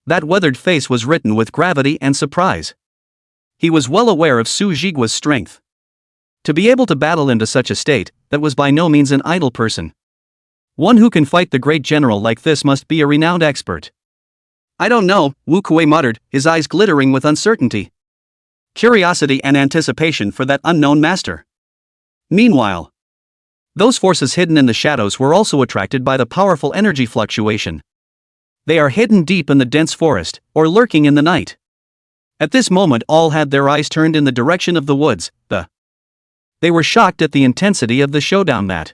that weathered face was written with gravity and surprise. He was well aware of Su Jigua's strength. To be able to battle into such a state, that was by no means an idle person. One who can fight the great general like this must be a renowned expert. I don't know, Wu Kuei muttered, his eyes glittering with uncertainty. Curiosity and anticipation for that unknown master. Meanwhile, those forces hidden in the shadows were also attracted by the powerful energy fluctuation. They are hidden deep in the dense forest, or lurking in the night. At this moment all had their eyes turned in the direction of the woods, They were shocked at the intensity of the showdown that.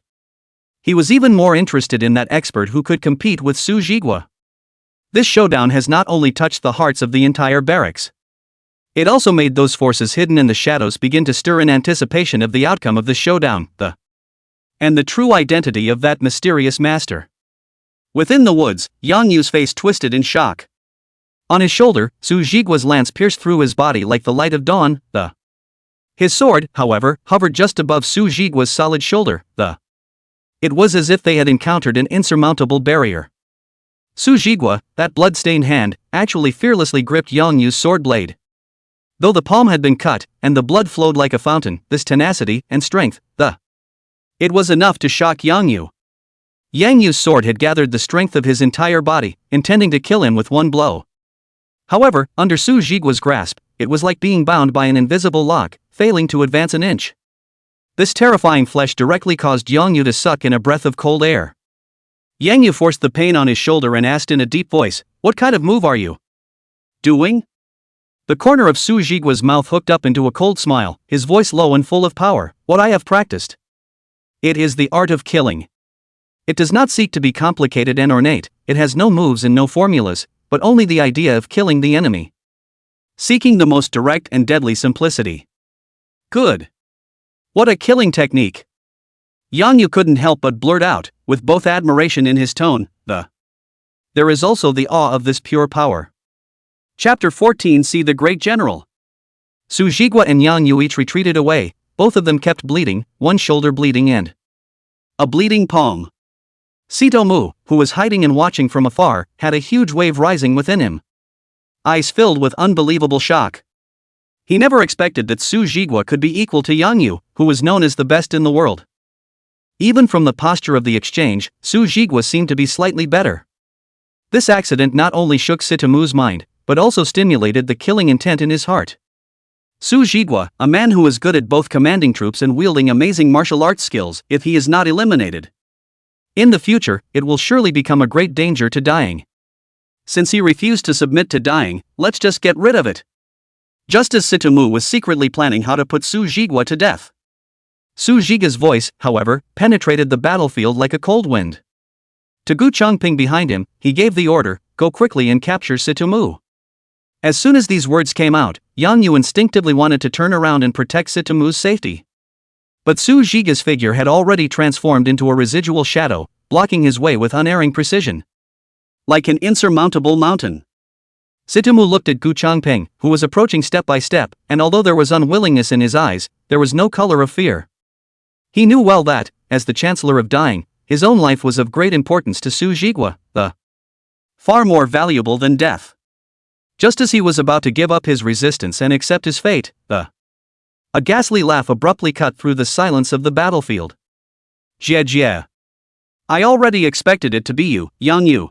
He was even more interested in that expert who could compete with Su Jigua. This showdown has not only touched the hearts of the entire barracks. It also made those forces hidden in the shadows begin to stir in anticipation of the outcome of the showdown, and the true identity of that mysterious master. Within the woods, Yang Yu's face twisted in shock. On his shoulder, Su Jigua's lance pierced through his body like the light of dawn, His sword, however, hovered just above Su Jigua's solid shoulder, It was as if they had encountered an insurmountable barrier. Su Jigua, that blood-stained hand, actually fearlessly gripped Yang Yu's sword blade. Though the palm had been cut, and the blood flowed like a fountain, this tenacity and strength, it was enough to shock Yang Yu. Yang Yu's sword had gathered the strength of his entire body, intending to kill him with one blow. However, under Su Jigua's grasp, it was like being bound by an invisible lock, failing to advance an inch. This terrifying flesh directly caused Yang Yu to suck in a breath of cold air. Yang Yu forced the pain on his shoulder and asked in a deep voice, "What kind of move are you doing?" The corner of Su Jigua's mouth hooked up into a cold smile, his voice low and full of power. "What I have practiced. It is the art of killing. It does not seek to be complicated and ornate, it has no moves and no formulas, but only the idea of killing the enemy. Seeking the most direct and deadly simplicity." Good. What a killing technique. Yang Yu couldn't help but blurt out, with both admiration in his tone, There is also the awe of this pure power. Chapter 14. See the Great General. Su Jigua and Yang Yu each retreated away, both of them kept bleeding, one shoulder bleeding and a bleeding palm. Sito Mu, who was hiding and watching from afar, had a huge wave rising within him. Eyes filled with unbelievable shock. He never expected that Su Jigua could be equal to Yang Yu, who was known as the best in the world. Even from the posture of the exchange, Su Jigua seemed to be slightly better. This accident not only shook Sito Mu's mind, but also stimulated the killing intent in his heart. Su Jigua, a man who is good at both commanding troops and wielding amazing martial arts skills, if he is not eliminated in the future, it will surely become a great danger to dying. Since he refused to submit to dying, let's just get rid of it. Just as Sito Mu was secretly planning how to put Su Jigua to death. Su Jiga's voice, however, penetrated the battlefield like a cold wind. To Gu Changping behind him, he gave the order, go quickly and capture Sito Mu. As soon as these words came out, Yang Yu instinctively wanted to turn around and protect Sito Mu's safety. But Su Jiga's figure had already transformed into a residual shadow, blocking his way with unerring precision. Like an insurmountable mountain. Sito Mu looked at Gu Changping, who was approaching step by step, and although there was unwillingness in his eyes, there was no color of fear. He knew well that, as the Chancellor of Dying, his own life was of great importance to Su Jigua, far more valuable than death. Just as he was about to give up his resistance and accept his fate, a ghastly laugh abruptly cut through the silence of the battlefield. Jie. I already expected it to be you, Yang Yu.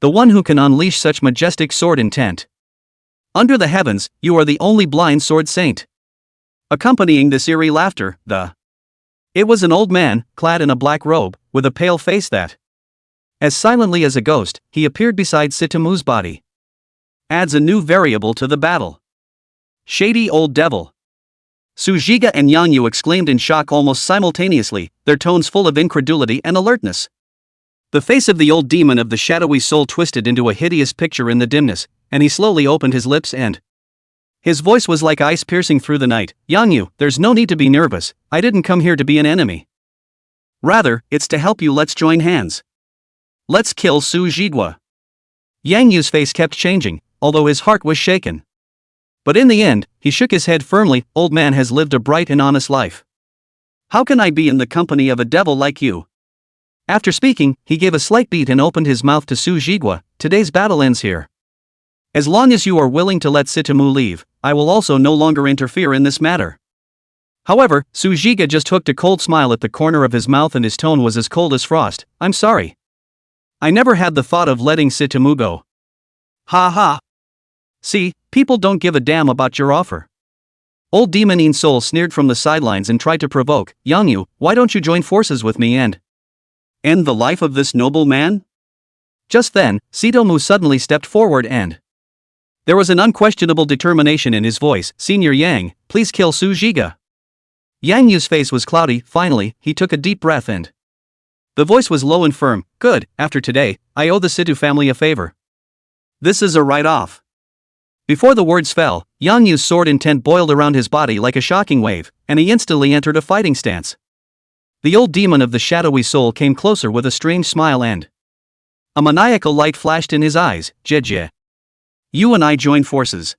The one who can unleash such majestic sword intent. Under the heavens, you are the only blind sword saint. Accompanying this eerie laughter, it was an old man, clad in a black robe, with a pale face that, as silently as a ghost, he appeared beside Sito Mu's body. Adds a new variable to the battle. Shady old devil. Su Jiga and Yang Yu exclaimed in shock almost simultaneously, their tones full of incredulity and alertness. The face of the old demon of the shadowy soul twisted into a hideous picture in the dimness, and he slowly opened his lips and his voice was like ice piercing through the night. Yang Yu, there's no need to be nervous, I didn't come here to be an enemy. Rather, it's to help you. Let's join hands. Let's kill Su Jigua. Yang Yu's face kept changing, although his heart was shaken. But in the end, he shook his head firmly. Old man has lived a bright and honest life. How can I be in the company of a devil like you? After speaking, he gave a slight beat and opened his mouth to Su Jigua. Today's battle ends here. As long as you are willing to let Sito Mu leave, I will also no longer interfere in this matter. However, Su Jiga just hooked a cold smile at the corner of his mouth and his tone was as cold as frost. I'm sorry. I never had the thought of letting Sito Mu go. Ha ha. See, people don't give a damn about your offer. Old demonine soul sneered from the sidelines and tried to provoke. Yang Yu, why don't you join forces with me and end the life of this noble man? Just then, Sito Mu suddenly stepped forward and there was an unquestionable determination in his voice. Senior Yang, please kill Su Jiga. Yang Yu's face was cloudy. Finally, he took a deep breath and the voice was low and firm. Good, after today, I owe the Sito family a favor. This is a write-off. Before the words fell, Yang Yu's sword intent boiled around his body like a shocking wave, and he instantly entered a fighting stance. The old demon of the shadowy soul came closer with a strange smile and a maniacal light flashed in his eyes. Jie. You and I join forces.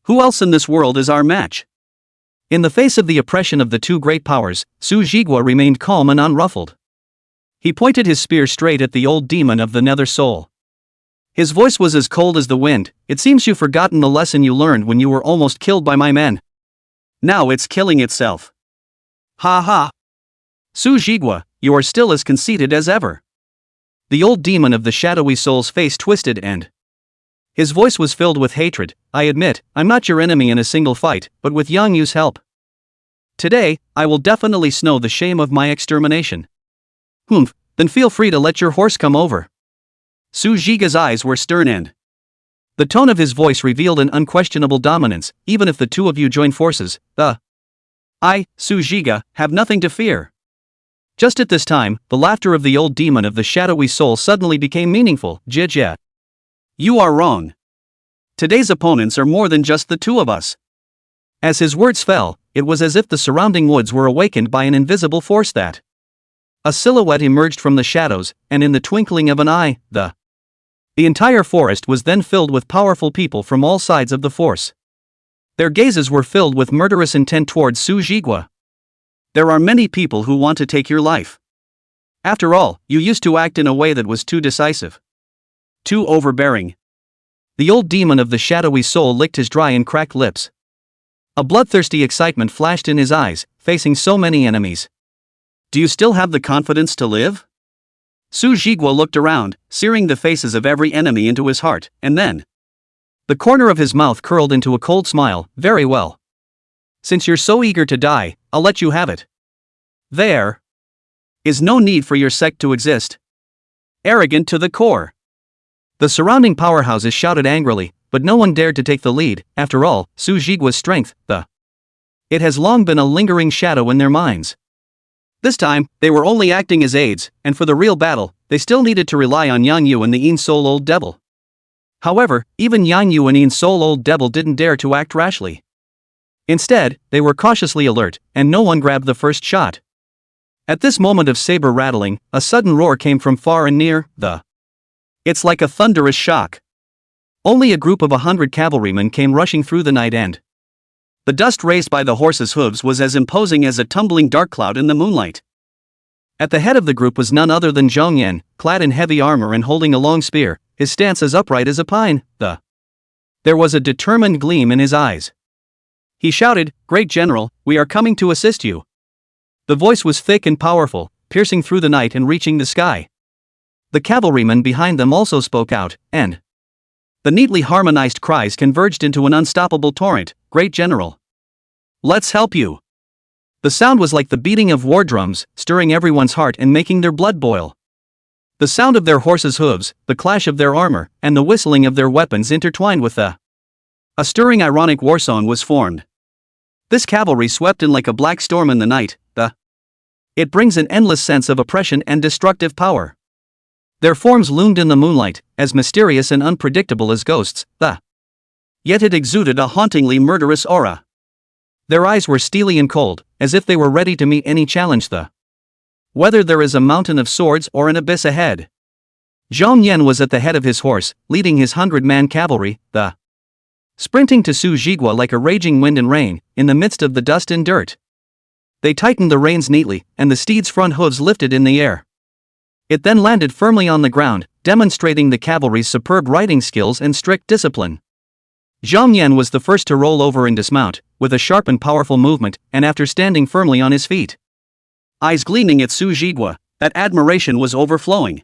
Who else in this world is our match? In the face of the oppression of the two great powers, Su Jigua remained calm and unruffled. He pointed his spear straight at the old demon of the nether soul. His voice was as cold as the wind. It seems you've forgotten the lesson you learned when you were almost killed by my men. Now it's killing itself. Ha ha. Su Jigua, you are still as conceited as ever. The old demon of the shadowy soul's face twisted and his voice was filled with hatred. I admit, I'm not your enemy in a single fight, but with Yang Yu's help. Today, I will definitely snow the shame of my extermination. Humph, then feel free to let your horse come over. Su Jiga's eyes were stern and the tone of his voice revealed an unquestionable dominance. Even if the two of you join forces, I, Su Jiga, have nothing to fear. Just at this time, the laughter of the old demon of the shadowy soul suddenly became meaningful. Jie. You are wrong. Today's opponents are more than just the two of us. As his words fell, it was as if the surrounding woods were awakened by an invisible force that A silhouette emerged from the shadows, and in the twinkling of an eye, the entire forest was then filled with powerful people from all sides of the force. Their gazes were filled with murderous intent towards Su Jigua. There are many people who want to take your life. After all, you used to act in a way that was too decisive, too overbearing. The old demon of the shadowy soul licked his dry and cracked lips. A bloodthirsty excitement flashed in his eyes, facing so many enemies. Do you still have the confidence to live? Su Jigua looked around, searing the faces of every enemy into his heart, and then the corner of his mouth curled into a cold smile. Very well. Since you're so eager to die, I'll let you have it. There is no need for your sect to exist. Arrogant to the core. The surrounding powerhouses shouted angrily, but no one dared to take the lead. After all, Su Jigua's strength, it has long been a lingering shadow in their minds. This time, they were only acting as aides, and for the real battle, they still needed to rely on Yang Yu and the Een Soul Old Devil. However, even Yang Yu and Een Soul Old Devil didn't dare to act rashly. Instead, they were cautiously alert, and no one grabbed the first shot. At this moment of saber rattling, a sudden roar came from far and near. It's like a thunderous shock. Only a group of 100 cavalrymen came rushing through the night, and the dust raised by the horses' hooves was as imposing as a tumbling dark cloud in the moonlight. At the head of the group was none other than Zhong Yan, clad in heavy armor and holding a long spear, his stance as upright as a pine. There was a determined gleam in his eyes. He shouted, "Great General, we are coming to assist you." The voice was thick and powerful, piercing through the night and reaching the sky. The cavalrymen behind them also spoke out, and the neatly harmonized cries converged into an unstoppable torrent. "Great General, let's help you." The sound was like the beating of war drums, stirring everyone's heart and making their blood boil. The sound of their horses' hooves, the clash of their armor, and the whistling of their weapons intertwined with a stirring ironic war song was formed. This cavalry swept in like a black storm in the night. It brings an endless sense of oppression and destructive power. Their forms loomed in the moonlight, as mysterious and unpredictable as ghosts. Yet it exuded a hauntingly murderous aura. Their eyes were steely and cold, as if they were ready to meet any challenge. Whether there is a mountain of swords or an abyss ahead. Zhong Yan was at the head of his horse, leading his 100-man cavalry, sprinting to Su Jigua like a raging wind and rain, in the midst of the dust and dirt. They tightened the reins neatly, and the steed's front hooves lifted in the air. It then landed firmly on the ground, demonstrating the cavalry's superb riding skills and strict discipline. Zhong Yan was the first to roll over and dismount, with a sharp and powerful movement, and after standing firmly on his feet, eyes gleaming at Su Jigua, that admiration was overflowing.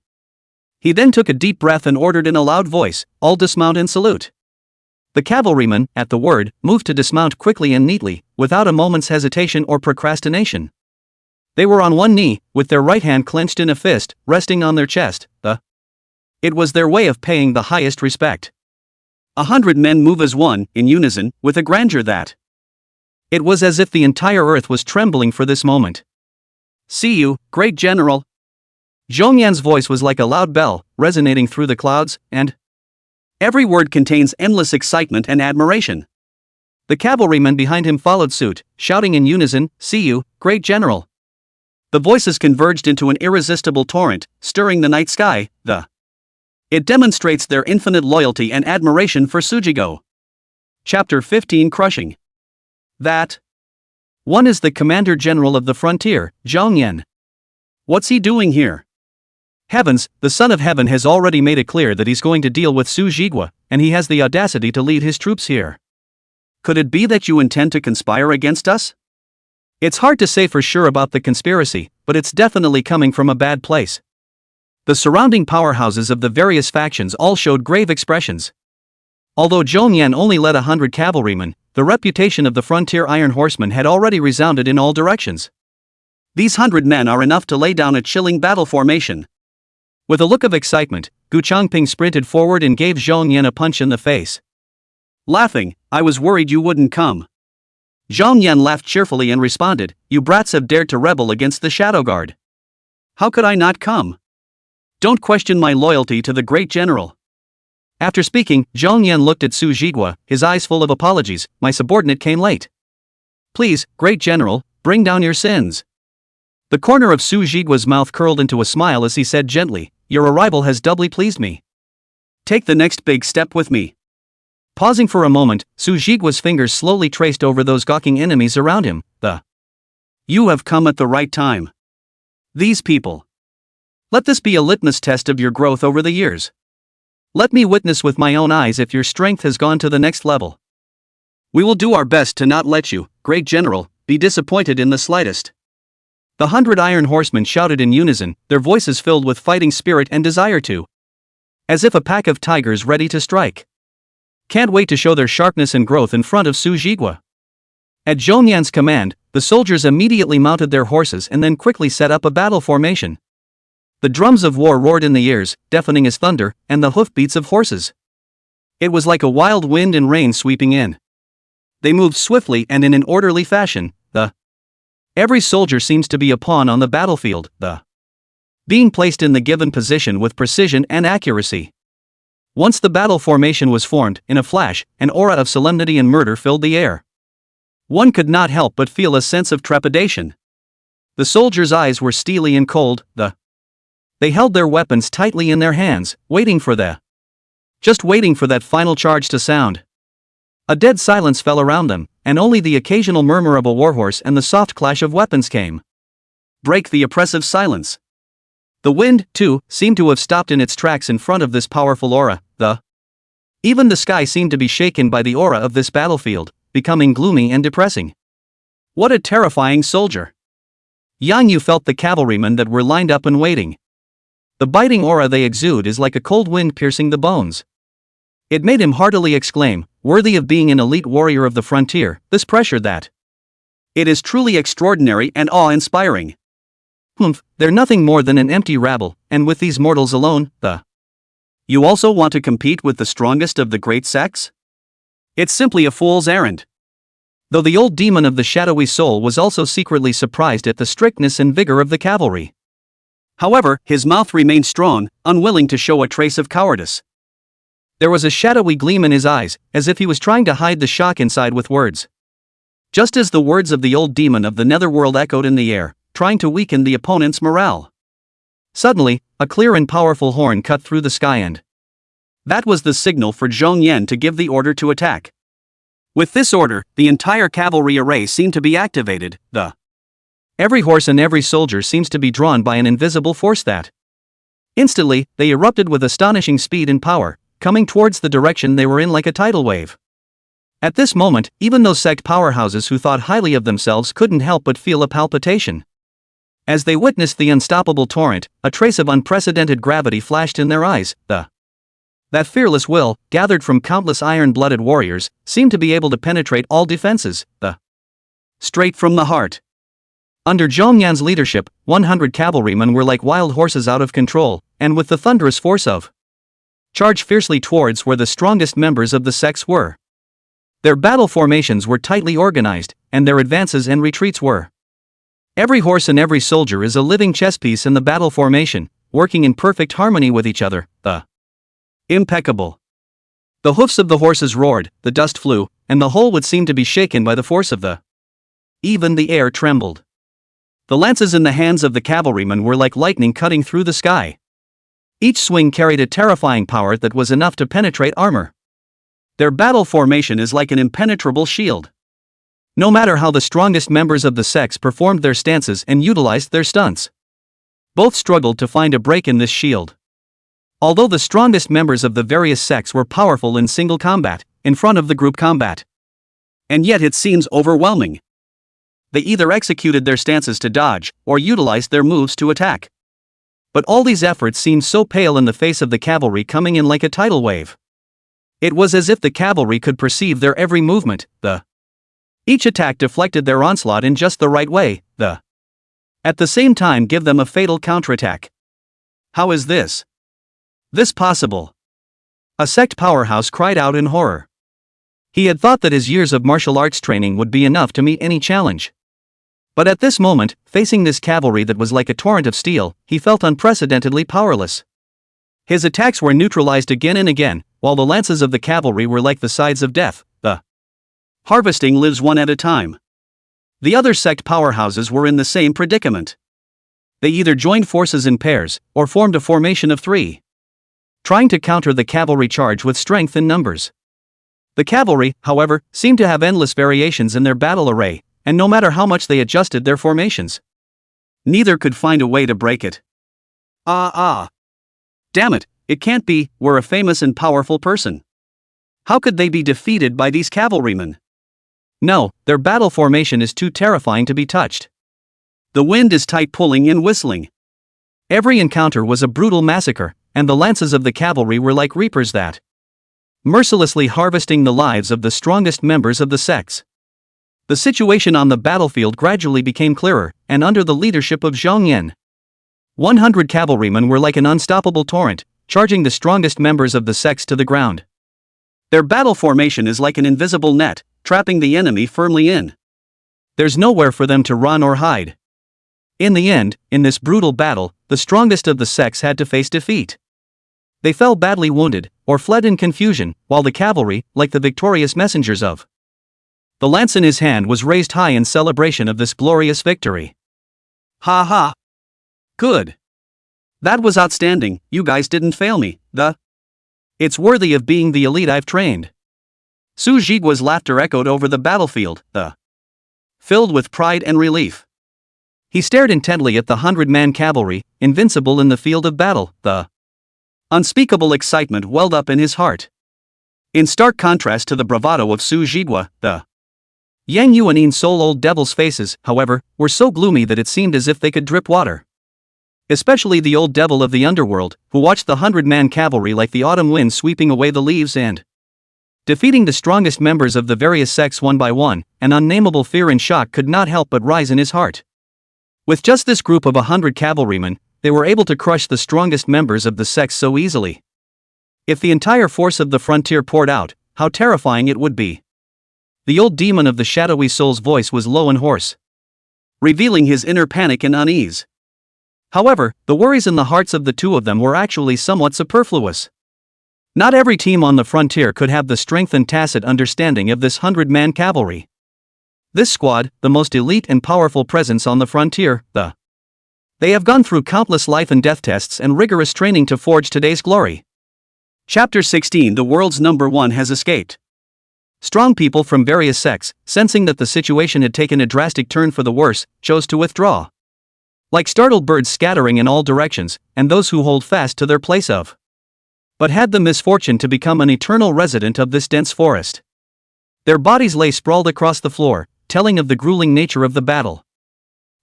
He then took a deep breath and ordered in a loud voice, "All dismount and salute." The cavalrymen, at the word, moved to dismount quickly and neatly, without a moment's hesitation or procrastination. They were on one knee, with their right hand clenched in a fist, resting on their chest. It was their way of paying the highest respect. 100 men move as one, in unison, with a grandeur that it was as if the entire earth was trembling for this moment. "See you, great general." Zhong Yan's voice was like a loud bell, resonating through the clouds, and every word contains endless excitement and admiration. The cavalrymen behind him followed suit, shouting in unison, "See you, great general." The voices converged into an irresistible torrent, stirring the night sky. It demonstrates their infinite loyalty and admiration for Sujigo. Chapter 15 Crushing. That one is the Commander General of the Frontier, Zhong Yan. What's he doing here? Heavens, the Son of Heaven has already made it clear that he's going to deal with Su Jigua, and he has the audacity to lead his troops here. Could it be that you intend to conspire against us? It's hard to say for sure about the conspiracy, but it's definitely coming from a bad place. The surrounding powerhouses of the various factions all showed grave expressions. Although Zhong Yan only led 100 cavalrymen, the reputation of the frontier Iron Horsemen had already resounded in all directions. These 100 men are enough to lay down a chilling battle formation. With a look of excitement, Gu Changping sprinted forward and gave Zhong Yan a punch in the face. Laughing, "I was worried you wouldn't come." Zhong Yan laughed cheerfully and responded, "You brats have dared to rebel against the Shadow Guard. How could I not come? Don't question my loyalty to the great general." After speaking, Zhong Yan looked at Su Jigua, his eyes full of apologies. "My subordinate came late. Please, great general, bring down your sins." The corner of Su Jigua's mouth curled into a smile as he said gently, "Your arrival has doubly pleased me. Take the next big step with me." Pausing for a moment, Su Jigua's fingers slowly traced over those gawking enemies around him. You have come at the right time. These people. Let this be a litmus test of your growth over the years. Let me witness with my own eyes if your strength has gone to the next level. We will do our best to not let you, great general, be disappointed in the slightest." The 100 Iron Horsemen shouted in unison, their voices filled with fighting spirit and desire to. As if a pack of tigers ready to strike. Can't wait to show their sharpness and growth in front of Su Jigua. At Zhong Yan's command, the soldiers immediately mounted their horses and then quickly set up a battle formation. The drums of war roared in the ears, deafening as thunder, and the hoofbeats of horses. It was like a wild wind and rain sweeping in. They moved swiftly and in an orderly fashion. Every soldier seems to be a pawn on the battlefield, being placed in the given position with precision and accuracy. Once the battle formation was formed, in a flash, an aura of solemnity and murder filled the air. One could not help but feel a sense of trepidation. The soldiers' eyes were steely and cold. They held their weapons tightly in their hands, waiting for that final charge to sound. A dead silence fell around them, and only the occasional murmur of a warhorse and the soft clash of weapons came. Break the oppressive silence. The wind, too, seemed to have stopped in its tracks in front of this powerful aura. Even the sky seemed to be shaken by the aura of this battlefield, becoming gloomy and depressing. What a terrifying soldier! Yang Yu felt the cavalrymen that were lined up and waiting. The biting aura they exude is like a cold wind piercing the bones. It made him heartily exclaim, worthy of being an elite warrior of the frontier, this pressure that. It is truly extraordinary and awe-inspiring. They're nothing more than an empty rabble, and with these mortals alone, You also want to compete with the strongest of the great sects? It's simply a fool's errand. Though the old demon of the shadowy soul was also secretly surprised at the strictness and vigor of the cavalry. However, his mouth remained strong, unwilling to show a trace of cowardice. There was a shadowy gleam in his eyes, as if he was trying to hide the shock inside with words. Just as the words of the old demon of the netherworld echoed in the air, trying to weaken the opponent's morale. Suddenly, a clear and powerful horn cut through the sky and. That was the signal for Zhong Yan to give the order to attack. With this order, the entire cavalry array seemed to be activated. Every horse and every soldier seems to be drawn by an invisible force that. Instantly, they erupted with astonishing speed and power, coming towards the direction they were in like a tidal wave. At this moment, even those sect powerhouses who thought highly of themselves couldn't help but feel a palpitation. As they witnessed the unstoppable torrent, a trace of unprecedented gravity flashed in their eyes. That fearless will, gathered from countless iron-blooded warriors, seemed to be able to penetrate all defenses. Straight from the heart. Under Zhong Yan's leadership, 100 cavalrymen were like wild horses out of control, and with the thunderous force of charge fiercely towards where the strongest members of the sects were. Their battle formations were tightly organized, and their advances and retreats were. Every horse and every soldier is a living chess piece in the battle formation, working in perfect harmony with each other. Impeccable. The hoofs of the horses roared, the dust flew, and the whole would seem to be shaken by the force of the. Even the air trembled. The lances in the hands of the cavalrymen were like lightning cutting through the sky. Each swing carried a terrifying power that was enough to penetrate armor. Their battle formation is like an impenetrable shield. No matter how the strongest members of the sects performed their stances and utilized their stunts, both struggled to find a break in this shield. Although the strongest members of the various sects were powerful in single combat, in front of the group combat. And yet it seems overwhelming. They either executed their stances to dodge, or utilized their moves to attack. But all these efforts seemed so pale in the face of the cavalry coming in like a tidal wave. It was as if the cavalry could perceive their every movement. Each attack deflected their onslaught in just the right way. At the same time give them a fatal counterattack. How is this possible? A sect powerhouse cried out in horror. He had thought that his years of martial arts training would be enough to meet any challenge. But at this moment, facing this cavalry that was like a torrent of steel, he felt unprecedentedly powerless. His attacks were neutralized again and again, while the lances of the cavalry were like the scythes of death. Harvesting lives one at a time. The other sect powerhouses were in the same predicament. They either joined forces in pairs, or formed a formation of 3. Trying to counter the cavalry charge with strength in numbers. The cavalry, however, seemed to have endless variations in their battle array, and no matter how much they adjusted their formations, neither could find a way to break it. Damn it, it can't be, we're a famous and powerful person. How could they be defeated by these cavalrymen? No, their battle formation is too terrifying to be touched. The wind is tight, pulling and whistling. Every encounter was a brutal massacre, and the lances of the cavalry were like reapers that mercilessly harvesting the lives of the strongest members of the sects. The situation on the battlefield gradually became clearer, and under the leadership of Zhang Yan, 100 cavalrymen were like an unstoppable torrent, charging the strongest members of the sects to the ground. Their battle formation is like an invisible net, trapping the enemy firmly in. There's nowhere for them to run or hide. In the end, in this brutal battle, the strongest of the sects had to face defeat. They fell badly wounded, or fled in confusion, while the cavalry, like the victorious messengers of the lance in his hand, was raised high in celebration of this glorious victory. Ha ha! Good! That was outstanding, you guys didn't fail me, It's worthy of being the elite I've trained. Su Jigua's laughter echoed over the battlefield, filled with pride and relief. He stared intently at the 100-man cavalry, invincible in the field of battle. The unspeakable excitement welled up in his heart. In stark contrast to the bravado of Su Jigua, the Yang Yu and In Sol Old Devil's faces, however, were so gloomy that it seemed as if they could drip water. Especially the old devil of the underworld, who watched the 100-man cavalry like the autumn wind sweeping away the leaves and defeating the strongest members of the various sects one by one. An unnameable fear and shock could not help but rise in his heart. With just this group of 100 cavalrymen, they were able to crush the strongest members of the sects so easily. If the entire force of the frontier poured out, how terrifying it would be. The old demon of the shadowy soul's voice was low and hoarse, revealing his inner panic and unease. However, the worries in the hearts of the two of them were actually somewhat superfluous. Not every team on the frontier could have the strength and tacit understanding of this 100-man cavalry. This squad, the most elite and powerful presence on the frontier, they have gone through countless life and death tests and rigorous training to forge today's glory. Chapter 16. The world's number 1 has escaped. Strong people from various sects, sensing that the situation had taken a drastic turn for the worse, chose to withdraw. Like startled birds scattering in all directions, and those who hold fast to their place of but had the misfortune to become an eternal resident of this dense forest. Their bodies lay sprawled across the floor, telling of the grueling nature of the battle.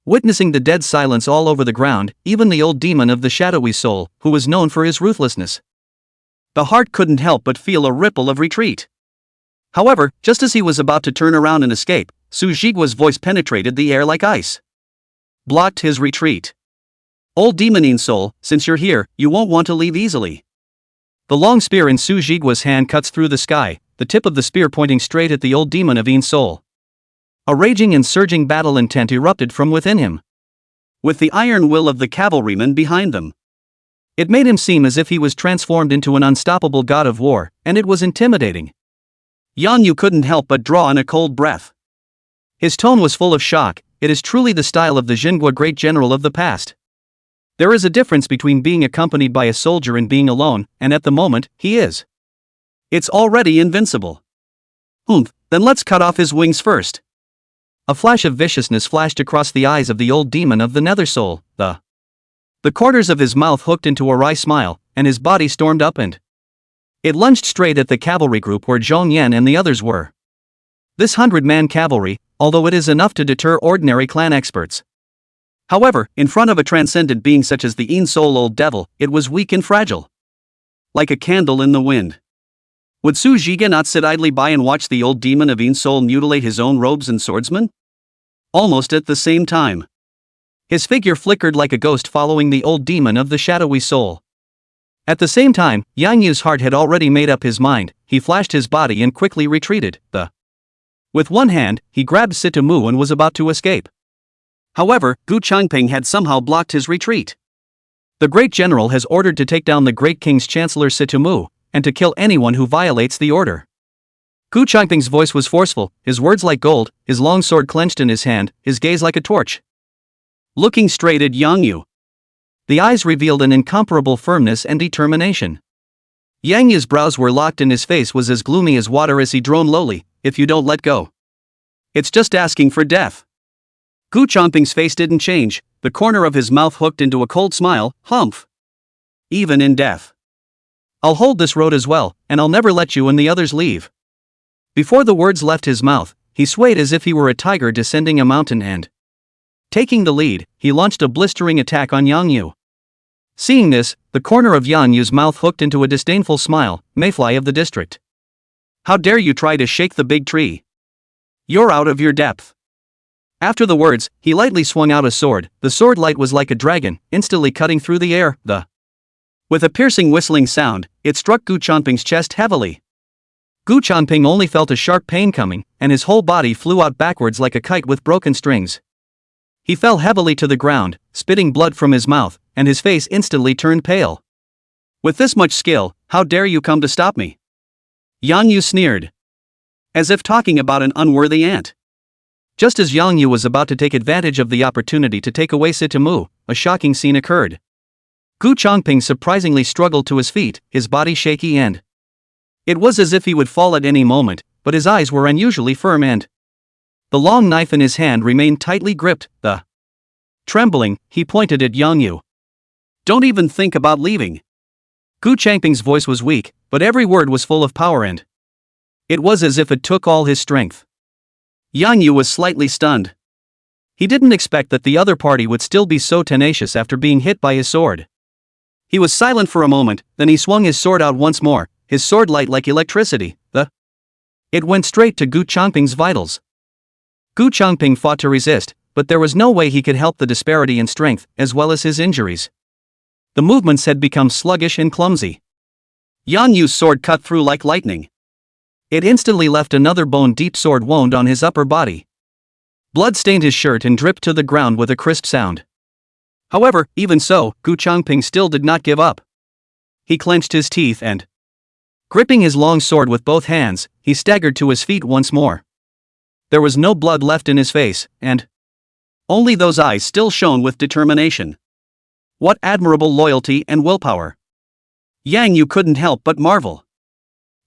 Witnessing the dead silence all over the ground, even the old demon of the shadowy soul, who was known for his ruthlessness, the heart couldn't help but feel a ripple of retreat. However, just as he was about to turn around and escape, Su Jigua's voice penetrated the air like ice, blocked his retreat. Old demon In Soul, since you're here, you won't want to leave easily. The long spear in Su Jigua's hand cuts through the sky, the tip of the spear pointing straight at the old demon of In Soul. A raging and surging battle intent erupted from within him, with the iron will of the cavalrymen behind them. It made him seem as if he was transformed into an unstoppable god of war, and it was intimidating. Yang Yu couldn't help but draw in a cold breath. His tone was full of shock. It is truly the style of the Jinhua great general of the past. There is a difference between being accompanied by a soldier and being alone, and at the moment, he is. It's already invincible. Then let's cut off his wings first. A flash of viciousness flashed across the eyes of the old demon of the nether soul. The corners of his mouth hooked into a wry smile, and his body stormed up and it lunged straight at the cavalry group where Zhong Yan and the others were. This 100-man cavalry, although it is enough to deter ordinary clan experts. However, in front of a transcendent being such as the In Soul Old Devil, it was weak and fragile, like a candle in the wind. Would Su Jigua not sit idly by and watch the old demon of In Soul mutilate his own robes and swordsmen? Almost at the same time, his figure flickered like a ghost following the old demon of the shadowy soul. At the same time, Yang Yu's heart had already made up his mind. He flashed his body and quickly retreated. With one hand, he grabbed Sitomu and was about to escape. However, Gu Changping had somehow blocked his retreat. The great general has ordered to take down the great king's chancellor Sitomu, and to kill anyone who violates the order. Gu Changping's voice was forceful, his words like gold, his long sword clenched in his hand, his gaze like a torch, looking straight at Yang Yu. The eyes revealed an incomparable firmness and determination. Yang Yu's brows were locked and his face was as gloomy as water as he droned lowly, "If you don't let go, it's just asking for death." Gu Changping's face didn't change, the corner of his mouth hooked into a cold smile. "Humph. Even in death, I'll hold this road as well, and I'll never let you and the others leave." Before the words left his mouth, he swayed as if he were a tiger descending a mountain and, taking the lead, he launched a blistering attack on Yang Yu. Seeing this, the corner of Yang Yu's mouth hooked into a disdainful smile. "Mayfly of the district. How dare you try to shake the big tree? You're out of your depth." After the words, he lightly swung out a sword. The sword light was like a dragon, instantly cutting through the air. With a piercing whistling sound, it struck Gu Changping's chest heavily. Gu Changping only felt a sharp pain coming, and his whole body flew out backwards like a kite with broken strings. He fell heavily to the ground, spitting blood from his mouth, and his face instantly turned pale. "With this much skill, how dare you come to stop me?" Yang Yu sneered, as if talking about an unworthy ant. Just as Yang Yu was about to take advantage of the opportunity to take away Sitomu, a shocking scene occurred. Gu Changping surprisingly struggled to his feet, his body shaky and it was as if he would fall at any moment, but his eyes were unusually firm and the long knife in his hand remained tightly gripped. Trembling, he pointed at Yang Yu. "Don't even think about leaving." Gu Changping's voice was weak, but every word was full of power and it was as if it took all his strength. Yang Yu was slightly stunned. He didn't expect that the other party would still be so tenacious after being hit by his sword. He was silent for a moment, then he swung his sword out once more, his sword light like electricity. It went straight to Gu Changping's vitals. Gu Changping fought to resist, but there was no way he could help the disparity in strength, as well as his injuries. The movements had become sluggish and clumsy. Yang Yu's sword cut through like lightning. It instantly left another bone-deep sword wound on his upper body. Blood stained his shirt and dripped to the ground with a crisp sound. However, even so, Gu Changping still did not give up. He clenched his teeth and, gripping his long sword with both hands, he staggered to his feet once more. There was no blood left in his face, and only those eyes still shone with determination. What admirable loyalty and willpower! Yang Yu couldn't help but marvel.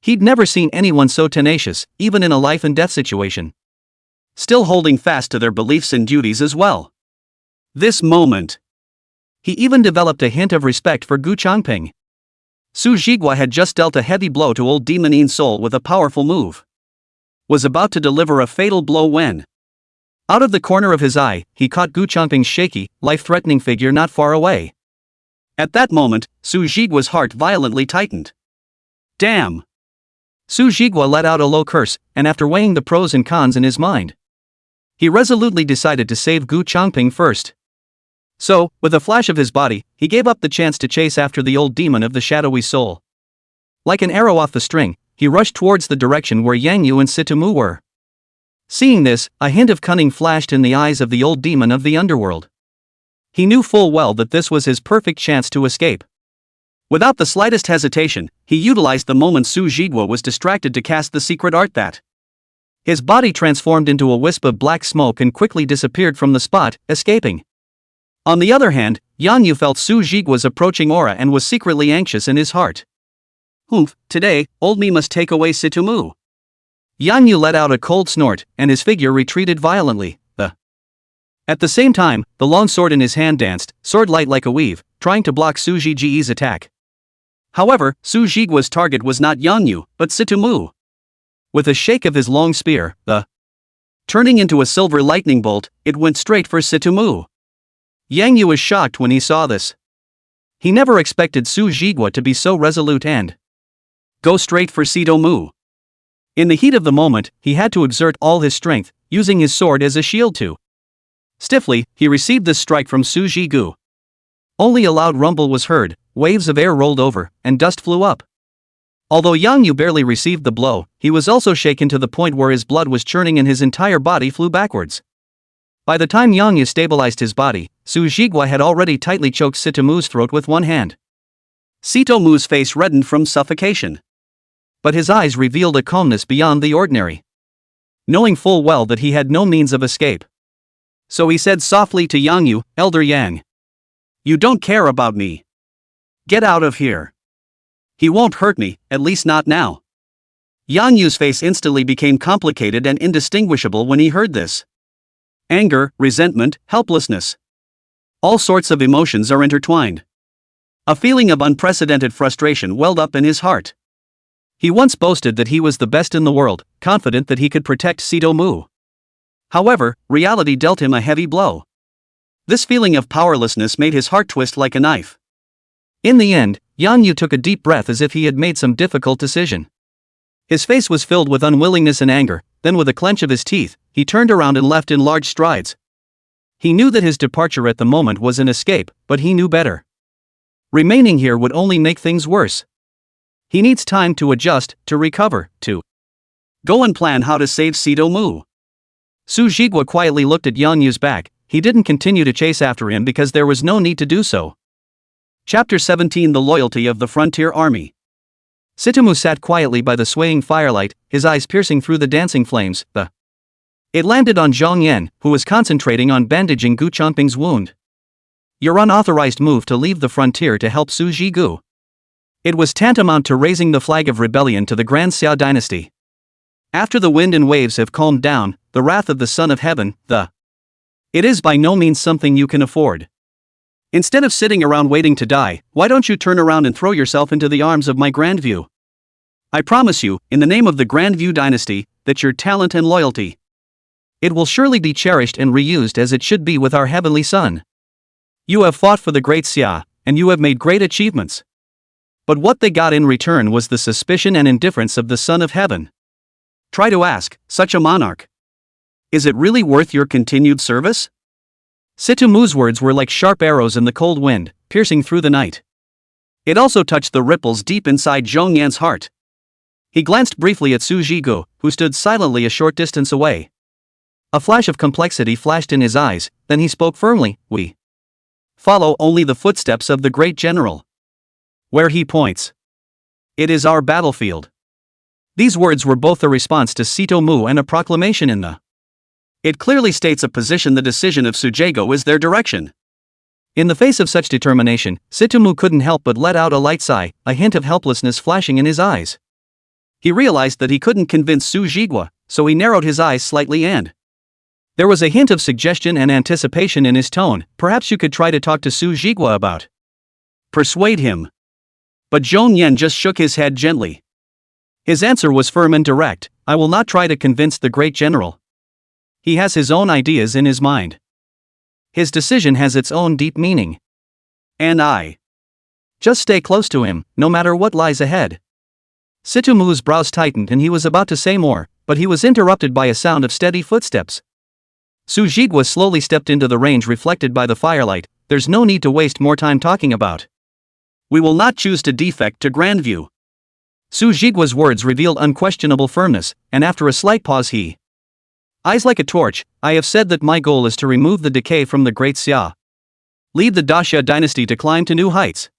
He'd never seen anyone so tenacious, even in a life-and-death situation. Still holding fast to their beliefs and duties as well. This moment, he even developed a hint of respect for Gu Changping. Su Jigua had just dealt a heavy blow to old Demon In's soul with a powerful move. Was about to deliver a fatal blow when, out of the corner of his eye, he caught Gu Changping's shaky, life-threatening figure not far away. At that moment, Su Jigua's heart violently tightened. Damn! Su Jigua let out a low curse, and after weighing the pros and cons in his mind, he resolutely decided to save Gu Changping first. So, with a flash of his body, he gave up the chance to chase after the old demon of the shadowy soul. Like an arrow off the string, he rushed towards the direction where Yang Yu and Sitomu were. Seeing this, a hint of cunning flashed in the eyes of the old demon of the underworld. He knew full well that this was his perfect chance to escape. Without the slightest hesitation, he utilized the moment Su Jigua was distracted to cast the secret art that. His body transformed into a wisp of black smoke and quickly disappeared from the spot, escaping. On the other hand, Yang Yu felt Su Jigua's approaching aura and was secretly anxious in his heart. Humph, today, old me must take away Sitomu. Yang Yu let out a cold snort, and his figure retreated violently. At the same time, the long sword in his hand danced, sword light like a weave, trying to block Su Jigua's attack. However, Su Jigua's target was not Yang Yu, but Sitomu. With a shake of his long spear, turning into a silver lightning bolt, it went straight for Sitomu. Yang Yu was shocked when he saw this. He never expected Su Jigua to be so resolute and go straight for Sitomu. In the heat of the moment, he had to exert all his strength, using his sword as a shield to. Stiffly, he received this strike from Su Jigua. Only a loud rumble was heard, waves of air rolled over, and dust flew up. Although Yang Yu barely received the blow, he was also shaken to the point where his blood was churning and his entire body flew backwards. By the time Yang Yu stabilized his body, Su Jigua had already tightly choked Sitomu's throat with one hand. Sitomu's face reddened from suffocation. But his eyes revealed a calmness beyond the ordinary. Knowing full well that he had no means of escape. So he said softly to Yang Yu, "Elder Yang, You don't care about me. Get out of here. He won't hurt me, at least not now. Yang Yu's face instantly became complicated and indistinguishable when he heard this. Anger, resentment, helplessness. All sorts of emotions are intertwined. A feeling of unprecedented frustration welled up in his heart. He once boasted that he was the best in the world, confident that he could protect Sito-mu. However, reality dealt him a heavy blow. This feeling of powerlessness made his heart twist like a knife. In the end, Yang Yu took a deep breath as if he had made some difficult decision. His face was filled with unwillingness and anger, then with a clench of his teeth, he turned around and left in large strides. He knew that his departure at the moment was an escape, but he knew better. Remaining here would only make things worse. He needs time to adjust, to recover, to go and plan how to save Sito-mu. Su Jigwa quietly looked at Yang Yu's back. He didn't continue to chase after him because there was no need to do so. Chapter 17 The Loyalty of the Frontier Army. Sito-mu sat quietly by the swaying firelight, his eyes piercing through the dancing flames. It landed on Zhang Yan, who was concentrating on bandaging Gu Changping's wound. Your unauthorized move to leave the frontier to help Su Jigu. It was tantamount to raising the flag of rebellion to the Grand Xia dynasty. After the wind and waves have calmed down, the wrath of the Son of Heaven, it is by no means something you can afford. Instead of sitting around waiting to die, why don't you turn around and throw yourself into the arms of my Grandview? I promise you, in the name of the Grandview dynasty, that your talent and loyalty, it will surely be cherished and reused as it should be with our heavenly son. You have fought for the great Xia, and you have made great achievements. But what they got in return was the suspicion and indifference of the Son of Heaven. Try to ask, such a monarch, is it really worth your continued service? Sito-mu's words were like sharp arrows in the cold wind, piercing through the night. It also touched the ripples deep inside Zhong Yan's heart. He glanced briefly at Su Jigu, who stood silently a short distance away. A flash of complexity flashed in his eyes, then he spoke firmly, we follow only the footsteps of the great general. Where he points, it is our battlefield. These words were both a response to Sito-mu and a proclamation in the it clearly states a position. The decision of Su Jigu is their direction. In the face of such determination, Sito-mu couldn't help but let out a light sigh, a hint of helplessness flashing in his eyes. He realized that he couldn't convince Su Jigwa, so he narrowed his eyes slightly and there was a hint of suggestion and anticipation in his tone. Perhaps you could try to talk to Su Jigwa about persuade him. But Zhong Yan just shook his head gently. His answer was firm and direct. I will not try to convince the great general. He has his own ideas in his mind. His decision has its own deep meaning. And I just stay close to him, no matter what lies ahead. Sito-mu's brows tightened and he was about to say more, but he was interrupted by a sound of steady footsteps. Su Jigwa slowly stepped into the range reflected by the firelight. There's no need to waste more time talking about. We will not choose to defect to Grandview. Su Jigwa's words revealed unquestionable firmness, and after a slight pause he eyes like a torch, I have said that my goal is to remove the decay from the great Xia. Lead the Daxia dynasty to climb to new heights.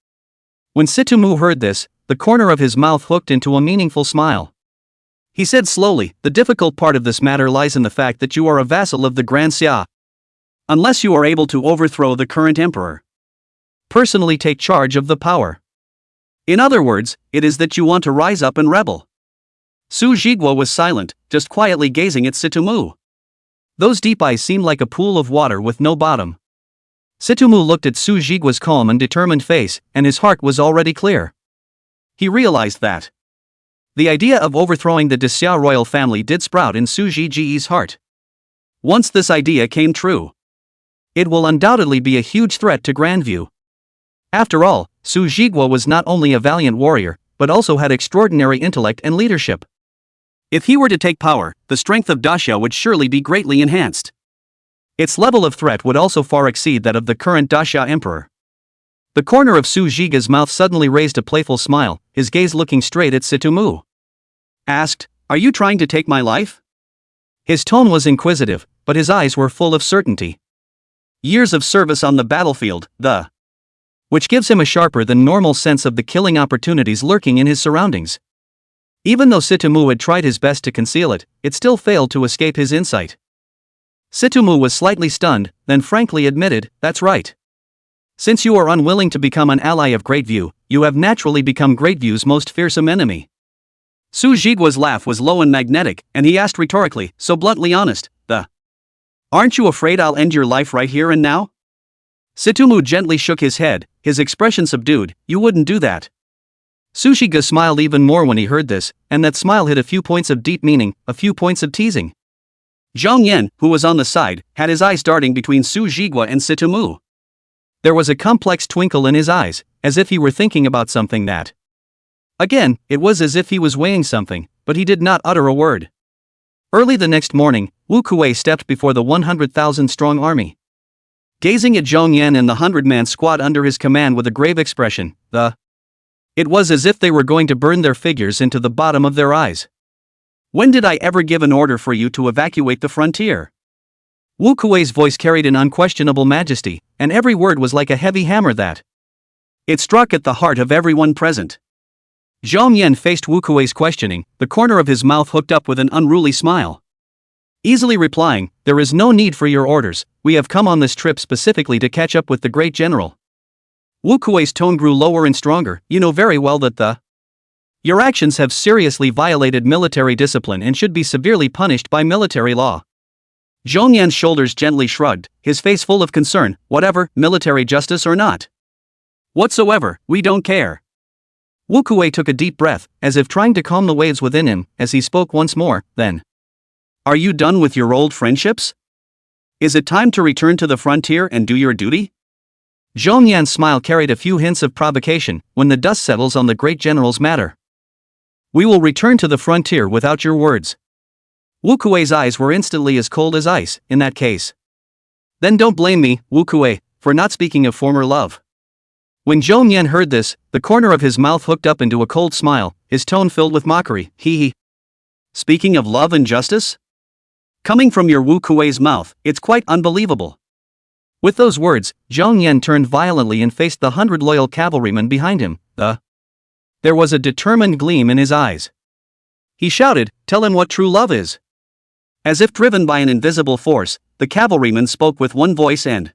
When Sito-mu heard this, the corner of his mouth hooked into a meaningful smile. He said slowly, the difficult part of this matter lies in the fact that you are a vassal of the Grand Xia. Unless you are able to overthrow the current emperor, personally take charge of the power. In other words, it is that you want to rise up and rebel. Su Jigwa was silent, just quietly gazing at Sito-mu. Those deep eyes seemed like a pool of water with no bottom. Sito-mu looked at Su Jigwa's calm and determined face, and his heart was already clear. He realized that the idea of overthrowing the Daxia royal family did sprout in Su Jigi's heart. Once this idea came true, it will undoubtedly be a huge threat to Grandview. After all, Su Jigwa was not only a valiant warrior, but also had extraordinary intellect and leadership. If he were to take power, the strength of Daxia would surely be greatly enhanced. Its level of threat would also far exceed that of the current Daxia emperor. The corner of Su Jiga's mouth suddenly raised a playful smile, his gaze looking straight at Sito-mu. Asked, are you trying to take my life? His tone was inquisitive, but his eyes were full of certainty. Years of service on the battlefield, which gives him a sharper than normal sense of the killing opportunities lurking in his surroundings. Even though Sito-mu had tried his best to conceal it, it still failed to escape his insight. Sito-mu was slightly stunned, then frankly admitted, that's right. Since you are unwilling to become an ally of Greatview, you have naturally become Greatview's most fearsome enemy. Su Jigua's laugh was low and magnetic, and he asked rhetorically, so bluntly honest, Aren't you afraid I'll end your life right here and now? Situmu gently shook his head, his expression subdued. You wouldn't do that. Su Jigua smiled even more when he heard this, and that smile hid a few points of deep meaning, a few points of teasing. Zhang Yan, who was on the side, had his eyes darting between Su Jigua and Situmu. There was a complex twinkle in his eyes, as if he were thinking about something that. Again, it was as if he was weighing something, but he did not utter a word. Early the next morning, Wu Kuei stepped before the 100,000-strong army. Gazing at Zhang Yan and the 100-man squad under his command with a grave expression, it was as if they were going to burn their figures into the bottom of their eyes. When did I ever give an order for you to evacuate the frontier? Wu Kuei's voice carried an unquestionable majesty, and every word was like a heavy hammer that. It struck at the heart of everyone present. Zhang Yan faced Wu Kuei's questioning, the corner of his mouth hooked up with an unruly smile. Easily replying, there is no need for your orders, we have come on this trip specifically to catch up with the great general. Wu Kuei's tone grew lower and stronger. You know very well that your actions have seriously violated military discipline and should be severely punished by military law. Zhang Yan's shoulders gently shrugged, his face full of concern. Whatever, military justice or not. Whatsoever, we don't care. Wu Kuei took a deep breath, as if trying to calm the waves within him, as he spoke once more, then. Are you done with your old friendships? Is it time to return to the frontier and do your duty? Zhang Yan's smile carried a few hints of provocation. When the dust settles on the great general's matter, we will return to the frontier without your words. Wu Kuei's eyes were instantly as cold as ice. In that case, then don't blame me, Wu Kuei, for not speaking of former love. When Zhang Yan heard this, the corner of his mouth hooked up into a cold smile, his tone filled with mockery. He. Speaking of love and justice? Coming from your Wu Kuei's mouth, it's quite unbelievable. With those words, Zhang Yan turned violently and faced the 100 loyal cavalrymen behind him. There was a determined gleam in his eyes. He shouted, tell him what true love is. As if driven by an invisible force, the cavalrymen spoke with one voice and.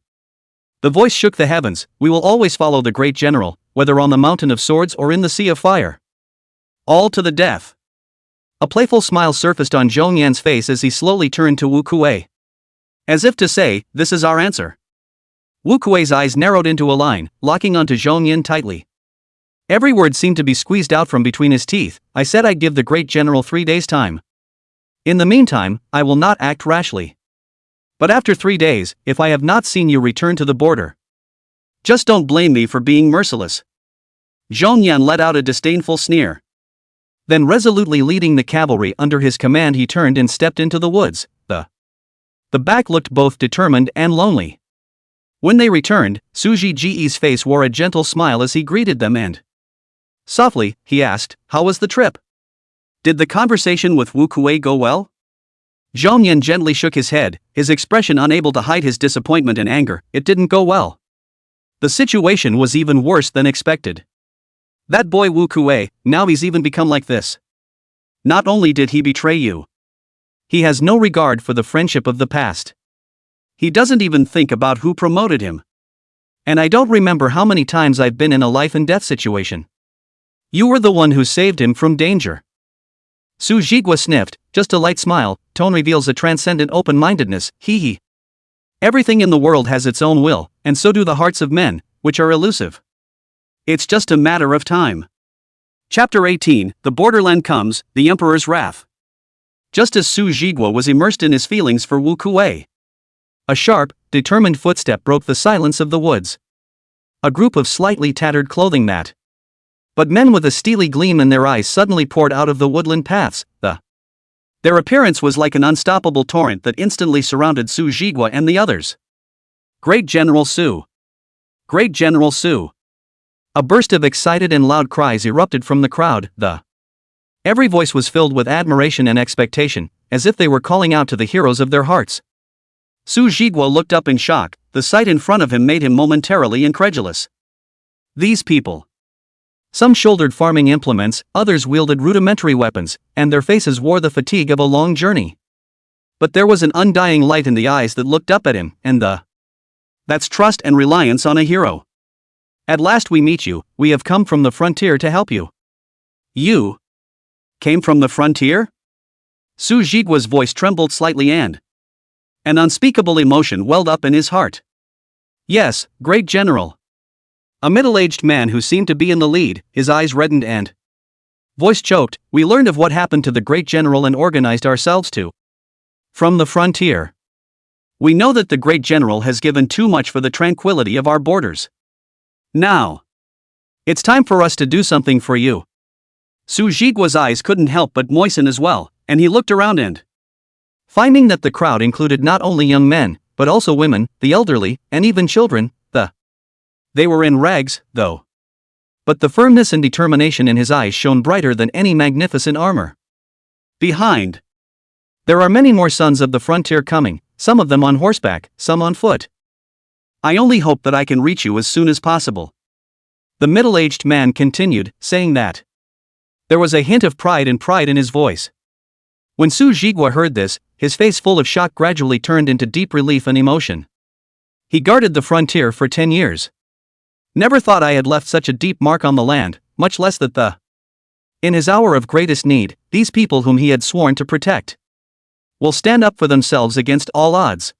The voice shook the heavens. We will always follow the great general, whether on the mountain of swords or in the sea of fire. All to the death. A playful smile surfaced on Zhang Yan's face as he slowly turned to Wu Kuei. As if to say, this is our answer. Wu Kuei's eyes narrowed into a line, locking onto Zhang Yan tightly. Every word seemed to be squeezed out from between his teeth. I said I'd give the great general 3 days' time. In the meantime, I will not act rashly. But after 3 days, if I have not seen you return to the border, just don't blame me for being merciless. Zhang Yan let out a disdainful sneer. Then resolutely leading the cavalry under his command he turned and stepped into the woods. The back looked both determined and lonely. When they returned, Su Ji's face wore a gentle smile as he greeted them and. Softly, he asked, how was the trip? Did the conversation with Wu Kuei go well? Zhang Yan gently shook his head, his expression unable to hide his disappointment and anger. It didn't go well. The situation was even worse than expected. That boy Wu Kuei, now he's even become like this. Not only did he betray you, he has no regard for the friendship of the past. He doesn't even think about who promoted him. And I don't remember how many times I've been in a life and death situation. You were the one who saved him from danger. Su Jigua sniffed, just a light smile, tone reveals a transcendent open-mindedness, hee. Everything in the world has its own will, and so do the hearts of men, which are elusive. It's just a matter of time. Chapter 18, The Borderland Comes, The Emperor's Wrath. Just as Su Jigua was immersed in his feelings for Wu Kuei, a sharp, determined footstep broke the silence of the woods. A group of slightly tattered clothing that. But men with a steely gleam in their eyes suddenly poured out of the woodland paths. Their appearance was like an unstoppable torrent that instantly surrounded Su Jigua and the others. Great General Su! Great General Su! A burst of excited and loud cries erupted from the crowd. Every voice was filled with admiration and expectation, as if they were calling out to the heroes of their hearts. Su Jigua looked up in shock. The sight in front of him made him momentarily incredulous. These people. Some shouldered farming implements, others wielded rudimentary weapons, and their faces wore the fatigue of a long journey. But there was an undying light in the eyes that looked up at him, and that's trust and reliance on a hero. At last we meet you, we have come from the frontier to help you. You came from the frontier? Su Jigua's voice trembled slightly and an unspeakable emotion welled up in his heart. Yes, great general. A middle-aged man who seemed to be in the lead, his eyes reddened and voice choked, we learned of what happened to the great general and organized ourselves to from the frontier. We know that the great general has given too much for the tranquility of our borders. Now it's time for us to do something for you. Su Jigua's eyes couldn't help but moisten as well, and he looked around and finding that the crowd included not only young men, but also women, the elderly, and even children, they were in rags, though. But the firmness and determination in his eyes shone brighter than any magnificent armor. Behind, there are many more sons of the frontier coming, some of them on horseback, some on foot. I only hope that I can reach you as soon as possible. The middle-aged man continued, saying that there was a hint of pride in his voice. When Su Jigua heard this, his face full of shock gradually turned into deep relief and emotion. He guarded the frontier for 10 years. Never thought I had left such a deep mark on the land, much less that in his hour of greatest need, these people whom he had sworn to protect will stand up for themselves against all odds.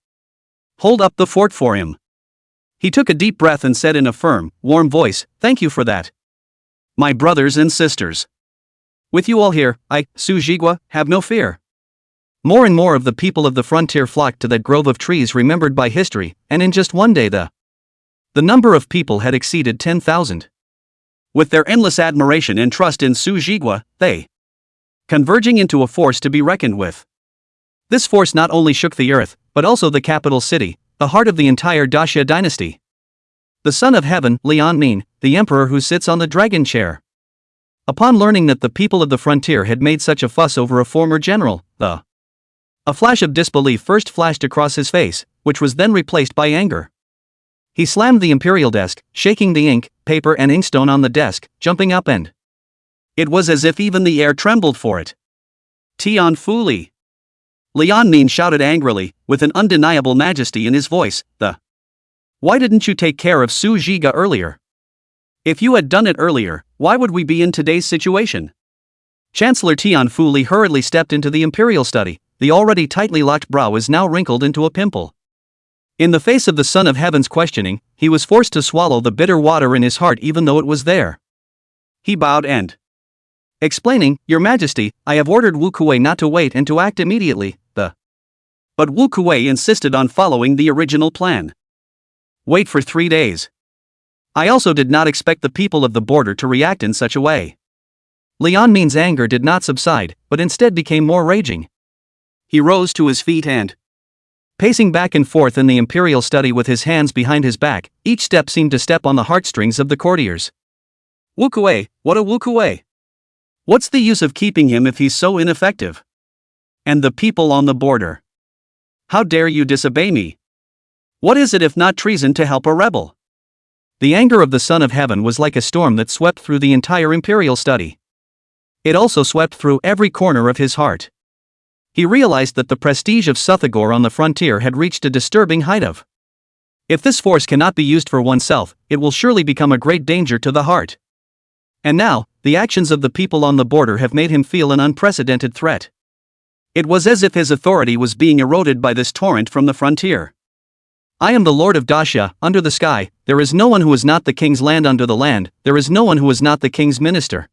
Hold up the fort for him. He took a deep breath and said in a firm, warm voice, thank you for that. My brothers and sisters. With you all here, I, Su Jigua, have no fear. More and more of the people of the frontier flocked to that grove of trees remembered by history, and in just one day the number of people had exceeded 10,000. With their endless admiration and trust in Su Jigua, they converging into a force to be reckoned with. This force not only shook the earth, but also the capital city, the heart of the entire Daxia dynasty. The son of heaven, Liang, the emperor who sits on the dragon chair. Upon learning that the people of the frontier had made such a fuss over a former general, a flash of disbelief first flashed across his face, which was then replaced by anger. He slammed the imperial desk, shaking the ink, paper and inkstone on the desk, jumping up and it was as if even the air trembled for it. Tian Fuli. Liang shouted angrily, with an undeniable majesty in his voice, why didn't you take care of Su Jigua earlier? If you had done it earlier, why would we be in today's situation? Chancellor Tian Fuli hurriedly stepped into the imperial study, the already tightly locked brow is now wrinkled into a pimple. In the face of the Son of Heaven's questioning, he was forced to swallow the bitter water in his heart even though it was there. He bowed and explaining, Your Majesty, I have ordered Wu Kuei not to wait and to act immediately, But Wu Kuei insisted on following the original plan. Wait for 3 days. I also did not expect the people of the border to react in such a way. Liang anger did not subside, but instead became more raging. He rose to his feet and pacing back and forth in the imperial study with his hands behind his back, each step seemed to step on the heartstrings of the courtiers. Wu Kuei, what a Wu Kuei! What's the use of keeping him if he's so ineffective? And the people on the border. How dare you disobey me? What is it if not treason to help a rebel? The anger of the Son of Heaven was like a storm that swept through the entire imperial study. It also swept through every corner of his heart. He realized that the prestige of Suthagor on the frontier had reached a disturbing height of. If this force cannot be used for oneself, it will surely become a great danger to the heart. And now, the actions of the people on the border have made him feel an unprecedented threat. It was as if his authority was being eroded by this torrent from the frontier. I am the Lord of Daxia, under the sky, there is no one who is not the king's land under the land, there is no one who is not the king's minister.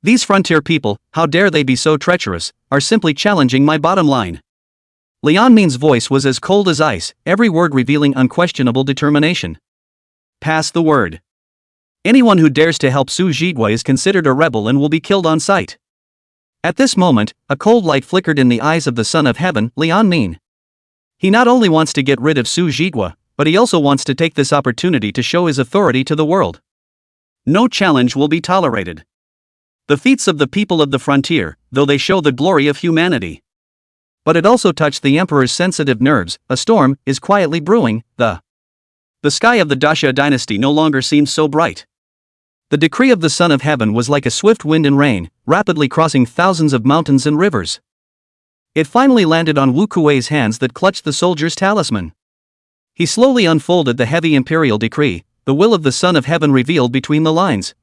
These frontier people, how dare they be so treacherous, are simply challenging my bottom line. Liang's voice was as cold as ice, every word revealing unquestionable determination. Pass the word. Anyone who dares to help Su Jigua is considered a rebel and will be killed on sight. At this moment, a cold light flickered in the eyes of the Son of Heaven, Liang. He not only wants to get rid of Su Jigua, but he also wants to take this opportunity to show his authority to the world. No challenge will be tolerated. The feats of the people of the frontier, though they show the glory of humanity. But it also touched the emperor's sensitive nerves, a storm is quietly brewing, the sky of the Daxia dynasty no longer seems so bright. The decree of the Son of Heaven was like a swift wind and rain, rapidly crossing thousands of mountains and rivers. It finally landed on Wu Kuei's hands that clutched the soldier's talisman. He slowly unfolded the heavy imperial decree, the will of the Son of Heaven revealed between the lines.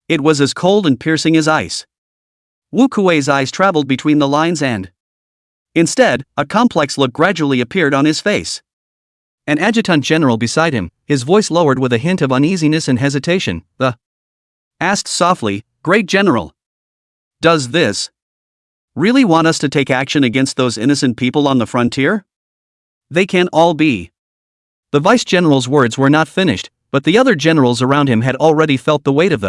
It was as cold and piercing as ice. Wu Kuei's eyes traveled between the lines and instead, a complex look gradually appeared on his face. An adjutant general beside him, his voice lowered with a hint of uneasiness and hesitation, asked softly, "Great General, does this really want us to take action against those innocent people on the frontier? They can't all be." The vice general's words were not finished, but the other generals around him had already felt the weight of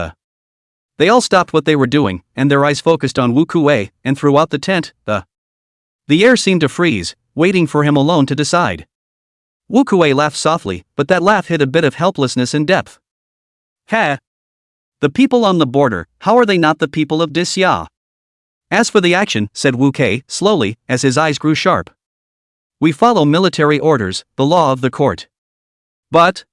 They all stopped what they were doing, and their eyes focused on Wu Kuei, and throughout the tent, the air seemed to freeze, waiting for him alone to decide. Wu Kuei laughed softly, but that laugh hid a bit of helplessness and depth. "Ha! The people on the border, how are they not the people of Disya? As for the action," said Wu Kuei, slowly, as his eyes grew sharp, "we follow military orders, the law of the court. But..."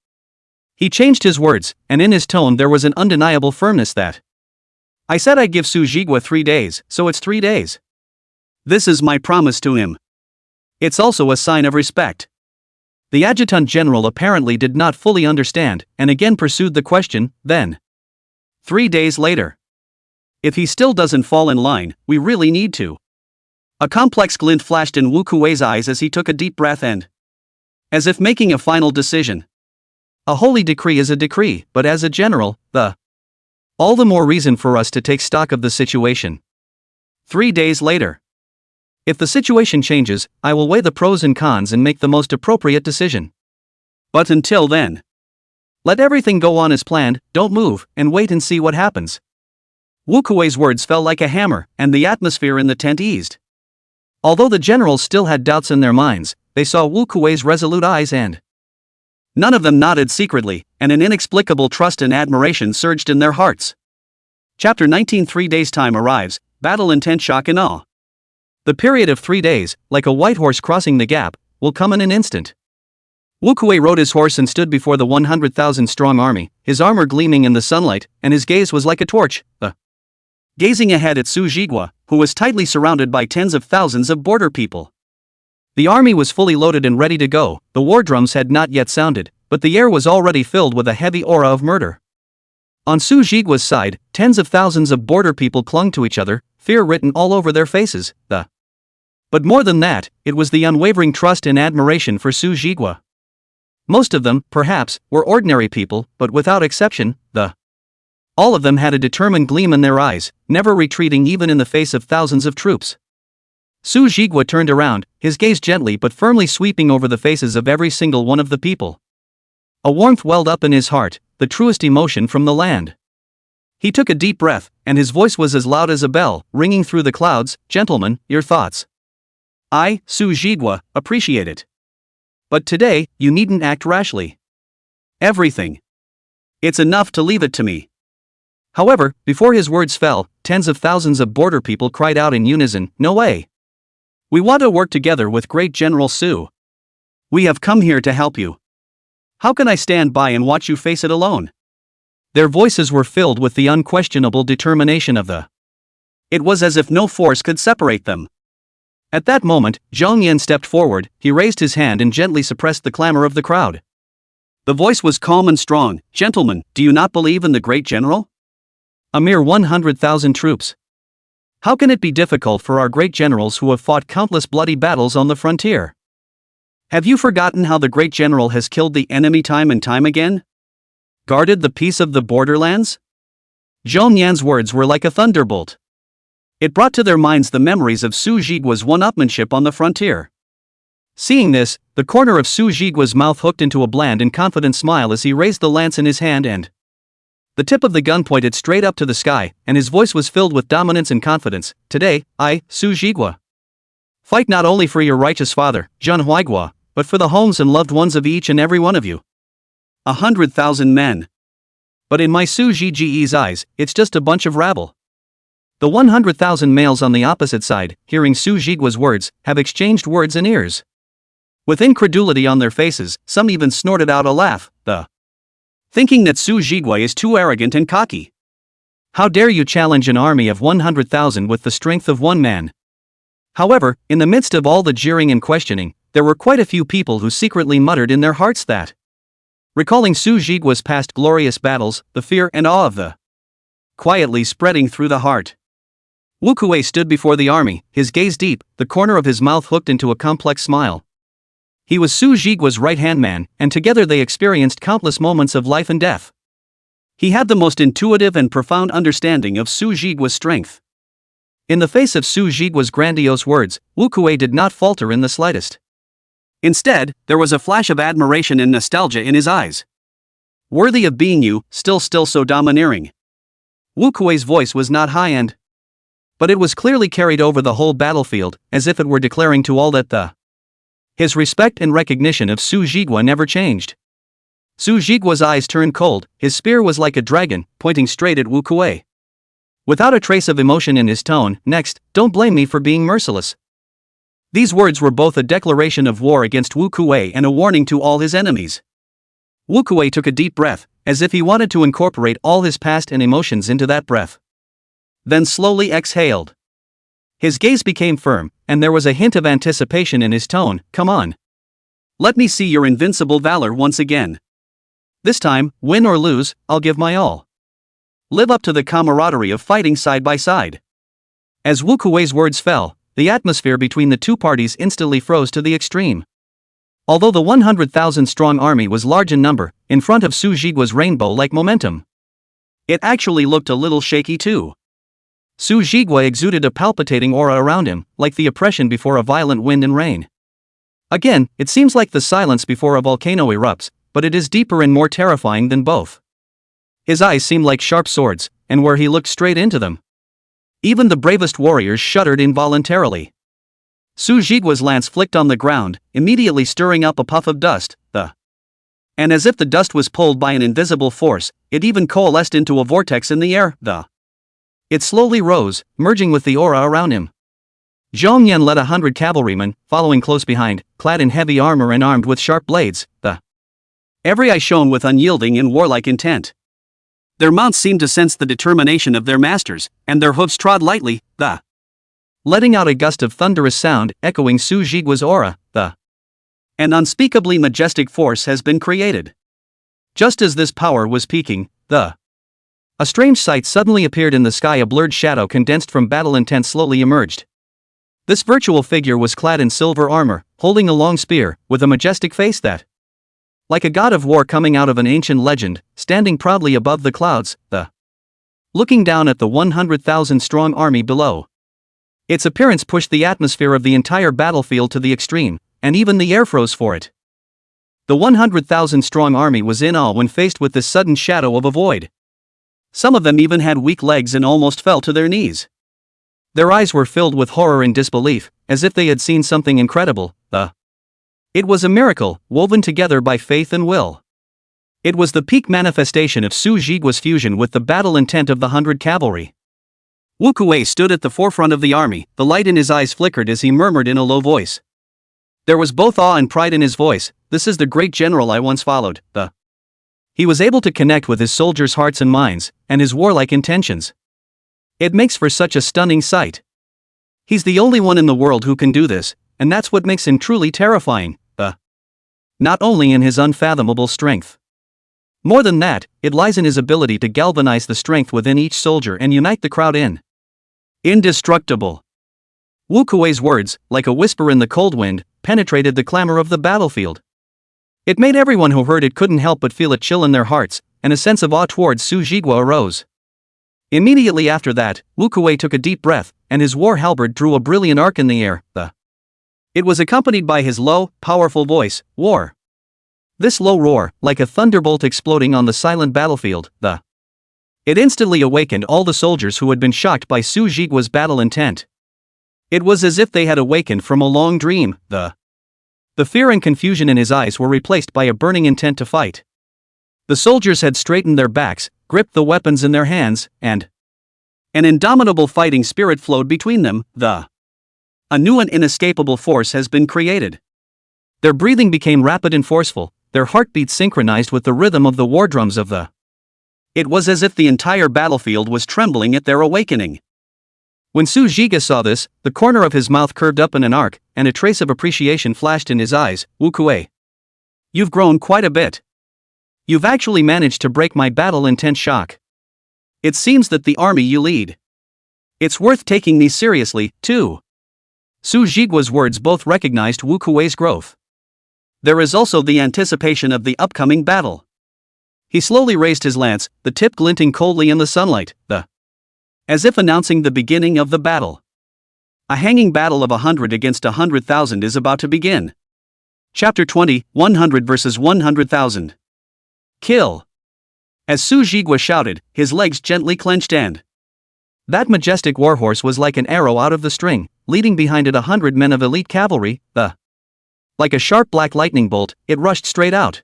He changed his words, and in his tone there was an undeniable firmness that I said I'd give Su Jigua 3 days, so it's 3 days. This is my promise to him. It's also a sign of respect." The adjutant general apparently did not fully understand, and again pursued the question, "Then 3 days later. If he still doesn't fall in line, we really need to." A complex glint flashed in Wu Kuei's eyes as he took a deep breath and, as if making a final decision. "A holy decree is a decree, but as a general, all the more reason for us to take stock of the situation. 3 days later. If the situation changes, I will weigh the pros and cons and make the most appropriate decision. But until then, let everything go on as planned, don't move, and wait and see what happens." Wu Kuei's words fell like a hammer, and the atmosphere in the tent eased. Although the generals still had doubts in their minds, they saw Wu Kuei's resolute eyes and none of them nodded secretly, and an inexplicable trust and admiration surged in their hearts. Chapter 19. 3 days' time arrives, battle intent, shock and awe. The period of 3 days, like a white horse crossing the gap, will come in an instant. Wu Kuei rode his horse and stood before the 100,000-strong army, his armor gleaming in the sunlight, and his gaze was like a torch, gazing ahead at Su Jigua, who was tightly surrounded by tens of thousands of border people. The army was fully loaded and ready to go, the war drums had not yet sounded, but the air was already filled with a heavy aura of murder. On Su Jigua's side, tens of thousands of border people clung to each other, fear written all over their faces, But more than that, it was the unwavering trust and admiration for Su Jigua. Most of them, perhaps, were ordinary people, but without exception, all of them had a determined gleam in their eyes, never retreating even in the face of thousands of troops. Su Jigua turned around, his gaze gently but firmly sweeping over the faces of every single one of the people. A warmth welled up in his heart, the truest emotion from the land. He took a deep breath, and his voice was as loud as a bell, ringing through the clouds. "Gentlemen, your thoughts. I, Su Jigua, appreciate it. But today, you needn't act rashly. Everything. It's enough to leave it to me." However, before his words fell, tens of thousands of border people cried out in unison, "No way! We want to work together with Great General Su. We have come here to help you. How can I stand by and watch you face it alone?" Their voices were filled with the unquestionable determination of It was as if no force could separate them. At that moment, Zhang Yan stepped forward, he raised his hand and gently suppressed the clamor of the crowd. The voice was calm and strong. "Gentlemen, do you not believe in the Great General? A mere 100,000 troops. How can it be difficult for our great generals who have fought countless bloody battles on the frontier? Have you forgotten how the great general has killed the enemy time and time again? Guarded the peace of the borderlands?" Zhong Yan's words were like a thunderbolt. It brought to their minds the memories of Su Jigua's one-upmanship on the frontier. Seeing this, the corner of Su Jigua's mouth hooked into a bland and confident smile as he raised the lance in his hand and the tip of the gun pointed straight up to the sky, and his voice was filled with dominance and confidence. "Today, I, Su Jigua, fight not only for your righteous father, Zhen Huaigua, but for the homes and loved ones of each and every one of you. 100,000 men. But in my Su Jige's eyes, it's just a bunch of rabble." The 100,000 males on the opposite side, hearing Su Jigua's words, have exchanged words and ears. With incredulity on their faces, some even snorted out a laugh, thinking that Su Jigua is too arrogant and cocky. How dare you challenge an army of 100,000 with the strength of one man? However, in the midst of all the jeering and questioning, there were quite a few people who secretly muttered in their hearts that recalling Su Jigua's past glorious battles, the fear and awe of the quietly spreading through the heart. Wu Kuei stood before the army, his gaze deep, the corner of his mouth hooked into a complex smile. He was Su Jigua's right-hand man, and together they experienced countless moments of life and death. He had the most intuitive and profound understanding of Su Jigua's strength. In the face of Su Jigua's grandiose words, Wu Kuei did not falter in the slightest. Instead, there was a flash of admiration and nostalgia in his eyes. Worthy of being you, still so domineering. Wu Kuei's voice was not high-end, but it was clearly carried over the whole battlefield, as if it were declaring to all that his respect and recognition of Su Jigua never changed. Su Jigua's eyes turned cold, his spear was like a dragon, pointing straight at Wu Kuei. Without a trace of emotion in his tone, next, don't blame me for being merciless. These words were both a declaration of war against Wu Kuei and a warning to all his enemies. Wu Kuei took a deep breath, as if he wanted to incorporate all his past and emotions into that breath. Then slowly exhaled. His gaze became firm, and there was a hint of anticipation in his tone. Come on. Let me see your invincible valor once again. This time, win or lose, I'll give my all. Live up to the camaraderie of fighting side by side. As Wu Kuei's words fell, the atmosphere between the two parties instantly froze to the extreme. Although the 100,000-strong army was large in number, in front of Su Jigua's rainbow-like momentum, it actually looked a little shaky too. Su Jigua exuded a palpitating aura around him, like the oppression before a violent wind and rain. Again, it seems like the silence before a volcano erupts, but it is deeper and more terrifying than both. His eyes seemed like sharp swords, and where he looked straight into them, even the bravest warriors shuddered involuntarily. Su Jigua's lance flicked on the ground, immediately stirring up a puff of dust, and as if the dust was pulled by an invisible force, it even coalesced into a vortex in the air, It slowly rose, merging with the aura around him. Zhong Yan led 100 cavalrymen, following close behind, clad in heavy armor and armed with sharp blades, every eye shone with unyielding and warlike intent. Their mounts seemed to sense the determination of their masters, and their hoofs trod lightly, letting out a gust of thunderous sound, echoing Su Jigua's aura, An unspeakably majestic force has been created. Just as this power was peaking, a strange sight suddenly appeared in the sky. A blurred shadow condensed from battle intent slowly emerged. This virtual figure was clad in silver armor, holding a long spear, with a majestic face that, like a god of war coming out of an ancient legend, standing proudly above the clouds, looking down at the 100,000-strong army below. Its appearance pushed the atmosphere of the entire battlefield to the extreme, and even the air froze for it. The 100,000-strong army was in awe when faced with this sudden shadow of a void. Some of them even had weak legs and almost fell to their knees. Their eyes were filled with horror and disbelief, as if they had seen something incredible. It was a miracle, woven together by faith and will. It was the peak manifestation of Su Jigua's fusion with the battle intent of the 100 cavalry. Wu Kuei stood at the forefront of the army, the light in his eyes flickered as he murmured in a low voice. There was both awe and pride in his voice. This is the great general I once followed, He was able to connect with his soldiers' hearts and minds, and his warlike intentions. It makes for such a stunning sight. He's the only one in the world who can do this, and that's what makes him truly terrifying, not only in his unfathomable strength. More than that, it lies in his ability to galvanize the strength within each soldier and unite the crowd in indestructible. Wu Kuei's words, like a whisper in the cold wind, penetrated the clamor of the battlefield. It made everyone who heard it couldn't help but feel a chill in their hearts, and a sense of awe towards Su Jigua arose. Immediately after that, Wu Kuei took a deep breath, and his war halberd drew a brilliant arc in the air. It was accompanied by his low, powerful voice, "War." This low roar, like a thunderbolt exploding on the silent battlefield, it instantly awakened all the soldiers who had been shocked by Su Jigua's battle intent. It was as if they had awakened from a long dream. The fear and confusion in his eyes were replaced by a burning intent to fight. The soldiers had straightened their backs, gripped the weapons in their hands, and an indomitable fighting spirit flowed between them. A new and inescapable force has been created. Their breathing became rapid and forceful, their heartbeats synchronized with the rhythm of the war drums of It was as if the entire battlefield was trembling at their awakening. When Su Jigua saw this, the corner of his mouth curved up in an arc, and a trace of appreciation flashed in his eyes. "Wu Kuei, you've grown quite a bit. You've actually managed to break my battle-intent shock. It seems that the army you lead. It's worth taking me seriously, too. Su Jigua's words both recognized Wu Kuei's growth. There is also the anticipation of the upcoming battle. He slowly raised his lance, the tip glinting coldly in the sunlight, as if announcing the beginning of the battle. A hanging battle of 100 against 100,000 is about to begin. Chapter 20, 100 versus 100,000. Kill. As Su Jigua shouted, his legs gently clenched and that majestic warhorse was like an arrow out of the string, leading behind it 100 men of elite cavalry, like a sharp black lightning bolt, it rushed straight out.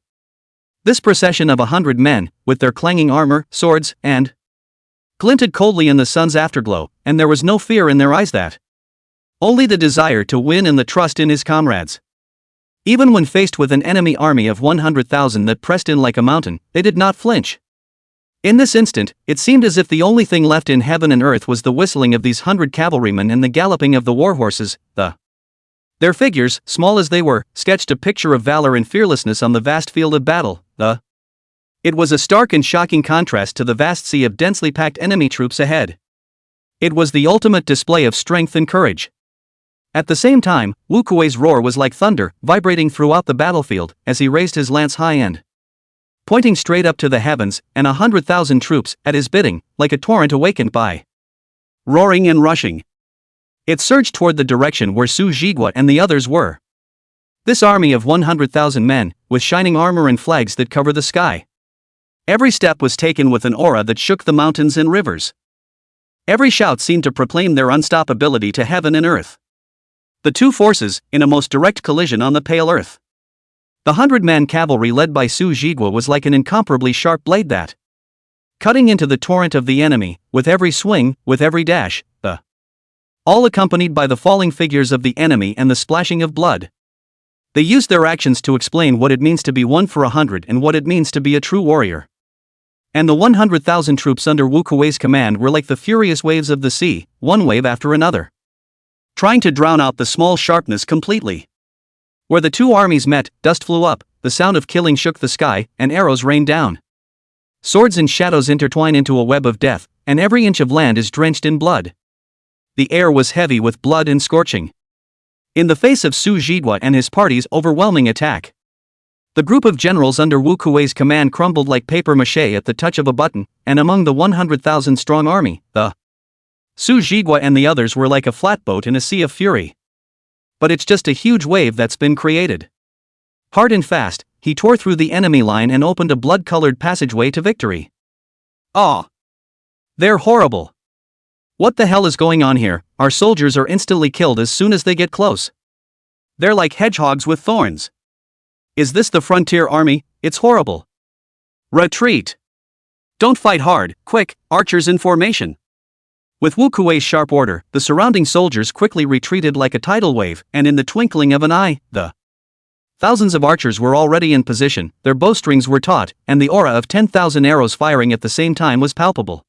This procession of 100 men, with their clanging armor, swords, and glinted coldly in the sun's afterglow, and there was no fear in their eyes only the desire to win and the trust in his comrades. Even when faced with an enemy army of 100,000 that pressed in like a mountain, they did not flinch. In this instant, it seemed as if the only thing left in heaven and earth was the whistling of these 100 cavalrymen and the galloping of the warhorses, Their figures, small as they were, sketched a picture of valor and fearlessness on the vast field of battle, It was a stark and shocking contrast to the vast sea of densely packed enemy troops ahead. It was the ultimate display of strength and courage. At the same time, Wu Kuei's roar was like thunder, vibrating throughout the battlefield, as he raised his lance high and pointing straight up to the heavens, and 100,000 troops, at his bidding, like a torrent awakened by roaring and rushing. It surged toward the direction where Su Jigua and the others were. This army of 100,000 men, with shining armor and flags that cover the sky. Every step was taken with an aura that shook the mountains and rivers. Every shout seemed to proclaim their unstoppability to heaven and earth. The two forces, in a most direct collision on the pale earth. The 100-man cavalry led by Su Jigua was like an incomparably sharp blade that, cutting into the torrent of the enemy, with every swing, with every dash, all accompanied by the falling figures of the enemy and the splashing of blood. They used their actions to explain what it means to be 1 for 100 and what it means to be a true warrior. And the 100,000 troops under Wu Kuei's command were like the furious waves of the sea, one wave after another, trying to drown out the small sharpness completely. Where the two armies met, dust flew up, the sound of killing shook the sky, and arrows rained down. Swords and shadows intertwine into a web of death, and every inch of land is drenched in blood. The air was heavy with blood and scorching. In the face of Su Jigua and his party's overwhelming attack, the group of generals under Wu Kuei's command crumbled like papier-mâché at the touch of a button, and among the 100,000-strong army, Su Jigua and the others were like a flatboat in a sea of fury. But it's just a huge wave that's been created. Hard and fast, he tore through the enemy line and opened a blood-colored passageway to victory. Ah! They're horrible. What the hell is going on here? Our soldiers are instantly killed as soon as they get close. They're like hedgehogs with thorns. Is this the frontier army? It's horrible. Retreat! Don't fight hard, quick, archers in formation. With Wu Kuei's sharp order, the surrounding soldiers quickly retreated like a tidal wave, and in the twinkling of an eye, thousands of archers were already in position, their bowstrings were taut, and the aura of 10,000 arrows firing at the same time was palpable.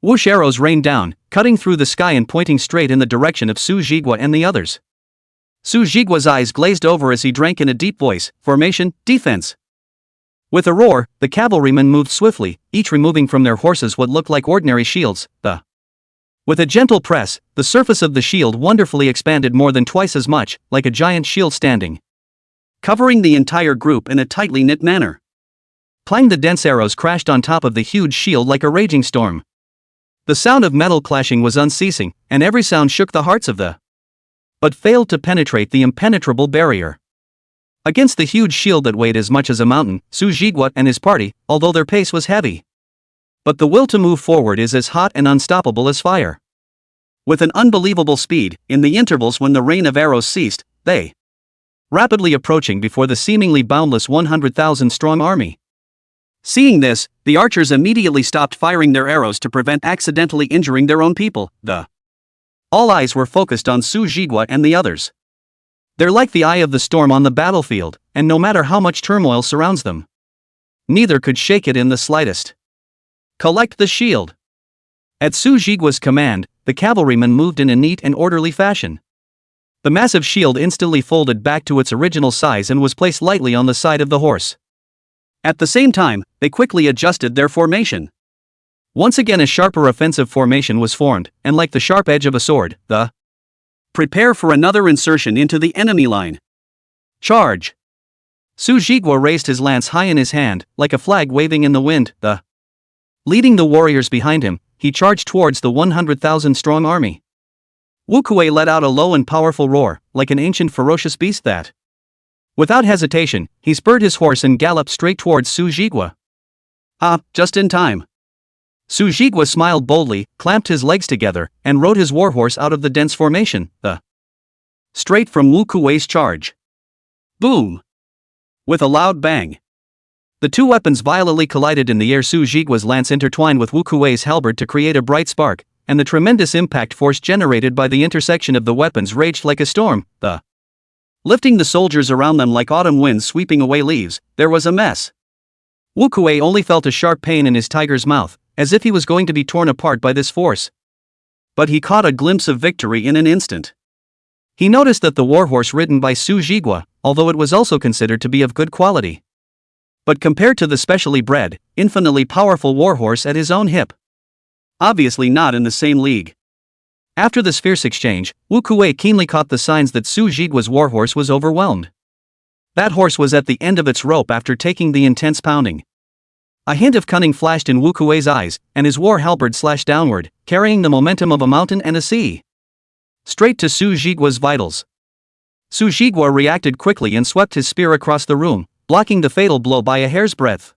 Whoosh arrows rained down, cutting through the sky and pointing straight in the direction of Su Jigua and the others. Su Jigua's eyes glazed over as he drank in a deep voice, formation, defense. With a roar, the cavalrymen moved swiftly, each removing from their horses what looked like ordinary shields, With a gentle press, the surface of the shield wonderfully expanded more than twice as much, like a giant shield standing, covering the entire group in a tightly knit manner. Clang! The dense arrows crashed on top of the huge shield like a raging storm. The sound of metal clashing was unceasing, and every sound shook the hearts of but failed to penetrate the impenetrable barrier. Against the huge shield that weighed as much as a mountain, Su Jigua and his party, although their pace was heavy, but the will to move forward is as hot and unstoppable as fire. With an unbelievable speed, in the intervals when the rain of arrows ceased, they rapidly approaching before the seemingly boundless 100,000-strong army. Seeing this, the archers immediately stopped firing their arrows to prevent accidentally injuring their own people. All eyes were focused on Su Jigua and the others. They're like the eye of the storm on the battlefield, and no matter how much turmoil surrounds them, neither could shake it in the slightest. Collect the shield. At Su Jigua's command, the cavalrymen moved in a neat and orderly fashion. The massive shield instantly folded back to its original size and was placed lightly on the side of the horse. At the same time, they quickly adjusted their formation. Once again a sharper offensive formation was formed, and like the sharp edge of a sword, the prepare for another insertion into the enemy line. Charge! Su Jigwa raised his lance high in his hand, like a flag waving in the wind, leading the warriors behind him, he charged towards the 100,000-strong army. Wu Kuei let out a low and powerful roar, like an ancient ferocious beast that. Without hesitation, he spurred his horse and galloped straight towards Su Jigwa. Ah, just in time. Su Jigwa smiled boldly, clamped his legs together, and rode his warhorse out of the dense formation, straight from Wu Kuei's charge. Boom! With a loud bang. The two weapons violently collided in the air. Su Jigwa's lance intertwined with Wu Kuei's halberd to create a bright spark, and the tremendous impact force generated by the intersection of the weapons raged like a storm, lifting the soldiers around them like autumn winds sweeping away leaves. There was a mess. Wu Kuei only felt a sharp pain in his tiger's mouth, as if he was going to be torn apart by this force. But he caught a glimpse of victory in an instant. He noticed that the warhorse ridden by Su Jigwa, although it was also considered to be of good quality, but compared to the specially bred, infinitely powerful warhorse at his own hip, obviously not in the same league. After this fierce exchange, Wu Kuei keenly caught the signs that Su Jigwa's warhorse was overwhelmed. That horse was at the end of its rope after taking the intense pounding. A hint of cunning flashed in Wu Kuei's eyes, and his war halberd slashed downward, carrying the momentum of a mountain and a sea, straight to Su Jigwa's vitals. Su Jigwa reacted quickly and swept his spear across the room, blocking the fatal blow by a hair's breadth.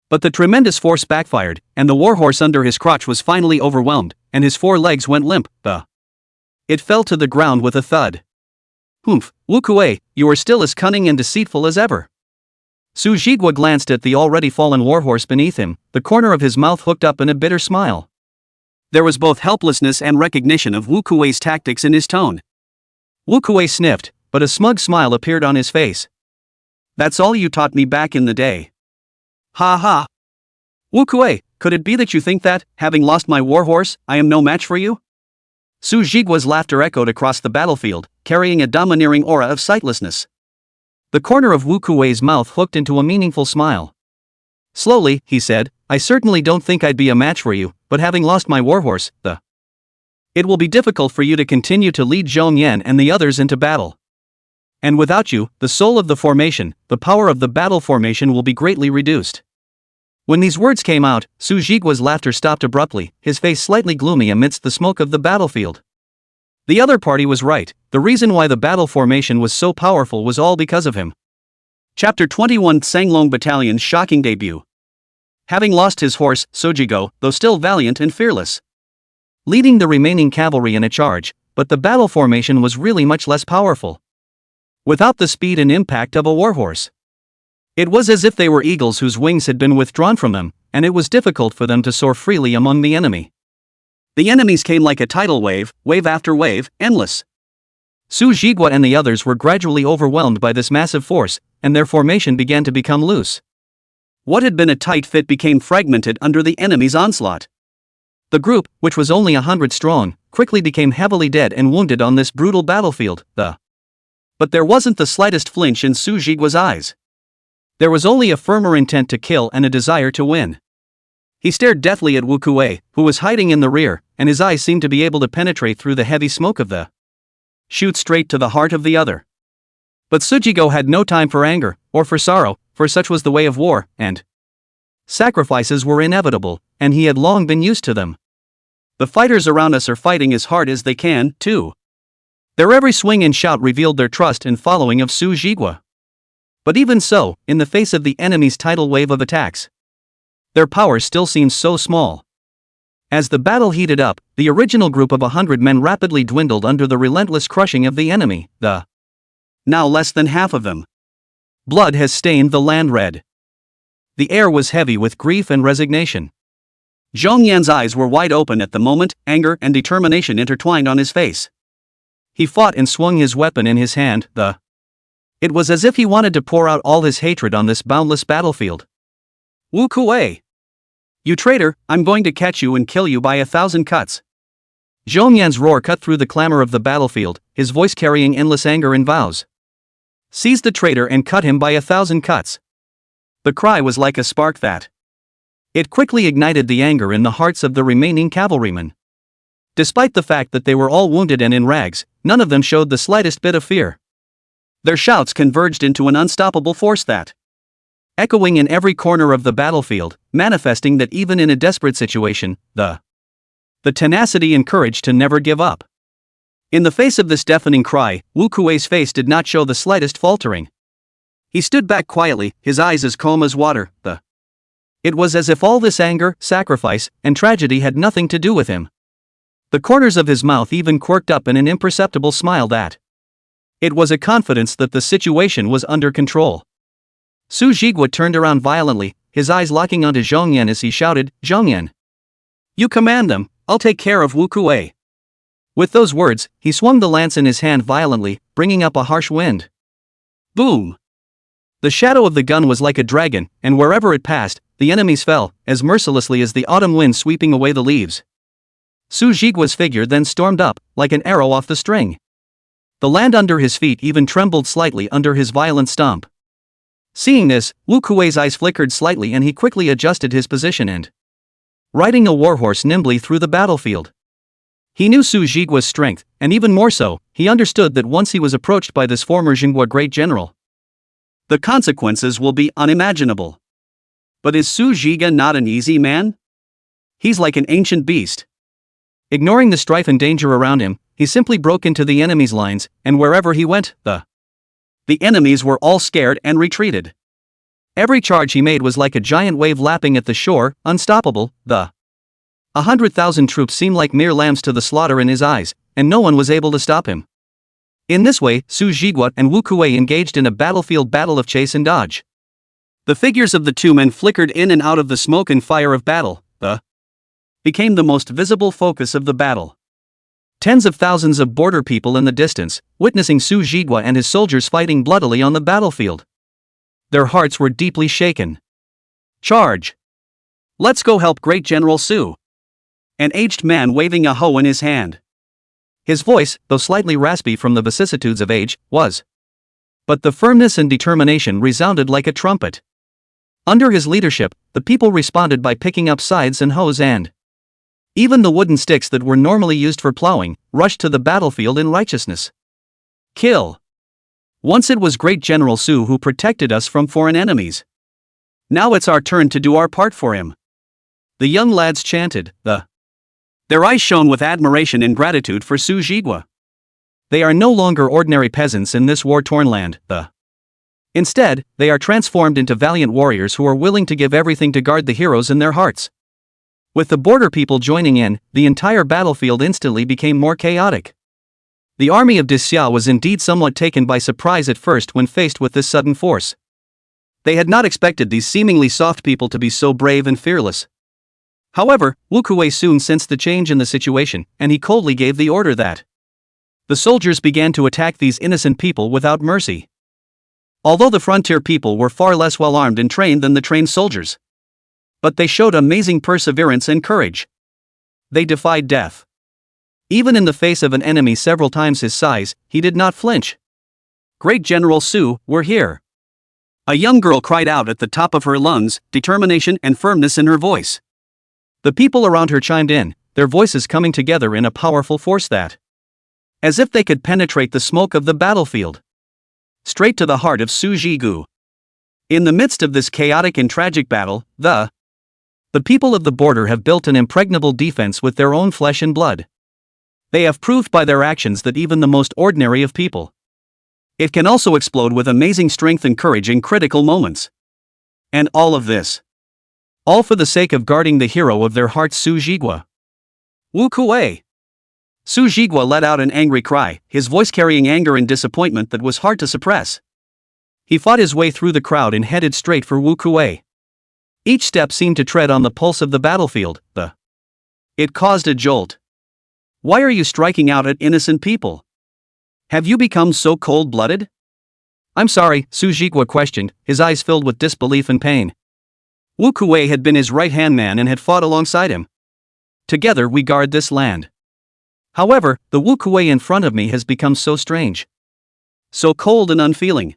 But the tremendous force backfired, and the warhorse under his crotch was finally overwhelmed, and his four legs went limp. It fell to the ground with a thud. Humph, Wu Kuei, you are still as cunning and deceitful as ever. Su Jigwa glanced at the already fallen warhorse beneath him, the corner of his mouth hooked up in a bitter smile. There was both helplessness and recognition of Wu Kuei's tactics in his tone. Wu Kuei sniffed, but a smug smile appeared on his face. That's all you taught me back in the day. Ha ha. Wu Kuei, could it be that you think that, having lost my warhorse, I am no match for you? Su Jigwa's laughter echoed across the battlefield, carrying a domineering aura of sightlessness. The corner of Wu Kuei's mouth hooked into a meaningful smile. Slowly, he said, I certainly don't think I'd be a match for you, but having lost my warhorse, it will be difficult for you to continue to lead Zhong Yan and the others into battle. And without you, the soul of the formation, the power of the battle formation will be greatly reduced. When these words came out, Su Jigwa's laughter stopped abruptly, his face slightly gloomy amidst the smoke of the battlefield. The other party was right, the reason why the battle formation was so powerful was all because of him. Chapter 21 Sanglong Battalion's shocking debut. Having lost his horse, Sojigo, though still valiant and fearless, leading the remaining cavalry in a charge, but the battle formation was really much less powerful. Without the speed and impact of a warhorse. It was as if they were eagles whose wings had been withdrawn from them, and it was difficult for them to soar freely among the enemy. The enemies came like a tidal wave, wave after wave, endless. Su Jigwa and the others were gradually overwhelmed by this massive force, and their formation began to become loose. What had been a tight fit became fragmented under the enemy's onslaught. The group, which was only 100 strong, quickly became heavily dead and wounded on this brutal battlefield. But there wasn't the slightest flinch in Su Jigwa's eyes. There was only a firmer intent to kill and a desire to win. He stared deathly at Wu Kuei, who was hiding in the rear, and his eyes seemed to be able to penetrate through the heavy smoke of the shoot straight to the heart of the other. But Sujigo had no time for anger, or for sorrow, for such was the way of war, and sacrifices were inevitable, and he had long been used to them. The fighters around us are fighting as hard as they can, too. Their every swing and shout revealed their trust and following of Su Jigwa. But even so, in the face of the enemy's tidal wave of attacks, their power still seems so small. As the battle heated up, the original group of 100 men rapidly dwindled under the relentless crushing of the enemy, now less than half of them. Blood has stained the land red. The air was heavy with grief and resignation. Zhong Yan's eyes were wide open at the moment, anger and determination intertwined on his face. He fought and swung his weapon in his hand, It was as if he wanted to pour out all his hatred on this boundless battlefield. Wu Kuei! You traitor, I'm going to catch you and kill you by 1,000 cuts. Zhong Yan's roar cut through the clamor of the battlefield, his voice carrying endless anger and vows. Seize the traitor and cut him by 1,000 cuts. The cry was like a spark that. It quickly ignited the anger in the hearts of the remaining cavalrymen. Despite the fact that they were all wounded and in rags, none of them showed the slightest bit of fear. Their shouts converged into an unstoppable force that, echoing in every corner of the battlefield, manifesting that even in a desperate situation, the tenacity and courage to never give up. In the face of this deafening cry, Wu Kuei's face did not show the slightest faltering. He stood back quietly, his eyes as calm as water. It was as if all this anger, sacrifice, and tragedy had nothing to do with him. The corners of his mouth even quirked up in an imperceptible smile that. It was a confidence that the situation was under control. Su Jigua turned around violently, his eyes locking onto Zhong Yan as he shouted, "Zhong Yan! You command them, I'll take care of Wu Kuei." With those words, he swung the lance in his hand violently, bringing up a harsh wind. Boom! The shadow of the gun was like a dragon, and wherever it passed, the enemies fell, as mercilessly as the autumn wind sweeping away the leaves. Su Jigua's figure then stormed up, like an arrow off the string. The land under his feet even trembled slightly under his violent stomp. Seeing this, Wu Kuei's eyes flickered slightly and he quickly adjusted his position and riding a warhorse nimbly through the battlefield. He knew Su Jigua's strength, and even more so, he understood that once he was approached by this former Jinghua great general, the consequences will be unimaginable. But is Su Jigua not an easy man? He's like an ancient beast. Ignoring the strife and danger around him, he simply broke into the enemy's lines, and wherever he went, the enemies were all scared and retreated. Every charge he made was like a giant wave lapping at the shore, unstoppable. 100,000 troops seemed like mere lambs to the slaughter in his eyes, and no one was able to stop him. In this way, Su Jigua and Wu Kuei engaged in a battlefield battle of chase and dodge. The figures of the two men flickered in and out of the smoke and fire of battle, became the most visible focus of the battle. Tens of thousands of border people in the distance, witnessing Su Jigua and his soldiers fighting bloodily on the battlefield. Their hearts were deeply shaken. Charge! Let's go help Great General Su! An aged man waving a hoe in his hand. His voice, though slightly raspy from the vicissitudes of age, was. But the firmness and determination resounded like a trumpet. Under his leadership, the people responded by picking up scythes and hoes and even the wooden sticks that were normally used for plowing, rushed to the battlefield in righteousness. Kill! Once it was Great General Su who protected us from foreign enemies. Now it's our turn to do our part for him. The young lads chanted, Their eyes shone with admiration and gratitude for Su Jigua. They are no longer ordinary peasants in this war-torn land, Instead, they are transformed into valiant warriors who are willing to give everything to guard the heroes in their hearts. With the border people joining in, the entire battlefield instantly became more chaotic. The army of Disxia was indeed somewhat taken by surprise at first when faced with this sudden force. They had not expected these seemingly soft people to be so brave and fearless. However, Wu Kuei soon sensed the change in the situation, and he coldly gave the order that the soldiers began to attack these innocent people without mercy. Although the frontier people were far less well armed and trained than the trained soldiers, but they showed amazing perseverance and courage. They defied death. Even in the face of an enemy several times his size, he did not flinch. Great General Su, we're here. A young girl cried out at the top of her lungs, determination and firmness in her voice. The people around her chimed in, their voices coming together in a powerful force that, as if they could penetrate the smoke of the battlefield, straight to the heart of Su Jigua. In the midst of this chaotic and tragic battle, the people of the border have built an impregnable defense with their own flesh and blood. They have proved by their actions that even the most ordinary of people, it can also explode with amazing strength and courage in critical moments. And all of this, all for the sake of guarding the hero of their hearts, Su Jigua. Wu Kuei! Su Jigua let out an angry cry, his voice carrying anger and disappointment that was hard to suppress. He fought his way through the crowd and headed straight for Wu Kuei. Each step seemed to tread on the pulse of the battlefield. It caused a jolt. Why are you striking out at innocent people? Have you become so cold-blooded? I'm sorry, Su Jigua questioned, his eyes filled with disbelief and pain. Wu Kuei had been his right-hand man and had fought alongside him. Together we guard this land. However, the Wu Kuei in front of me has become so strange. So cold and unfeeling.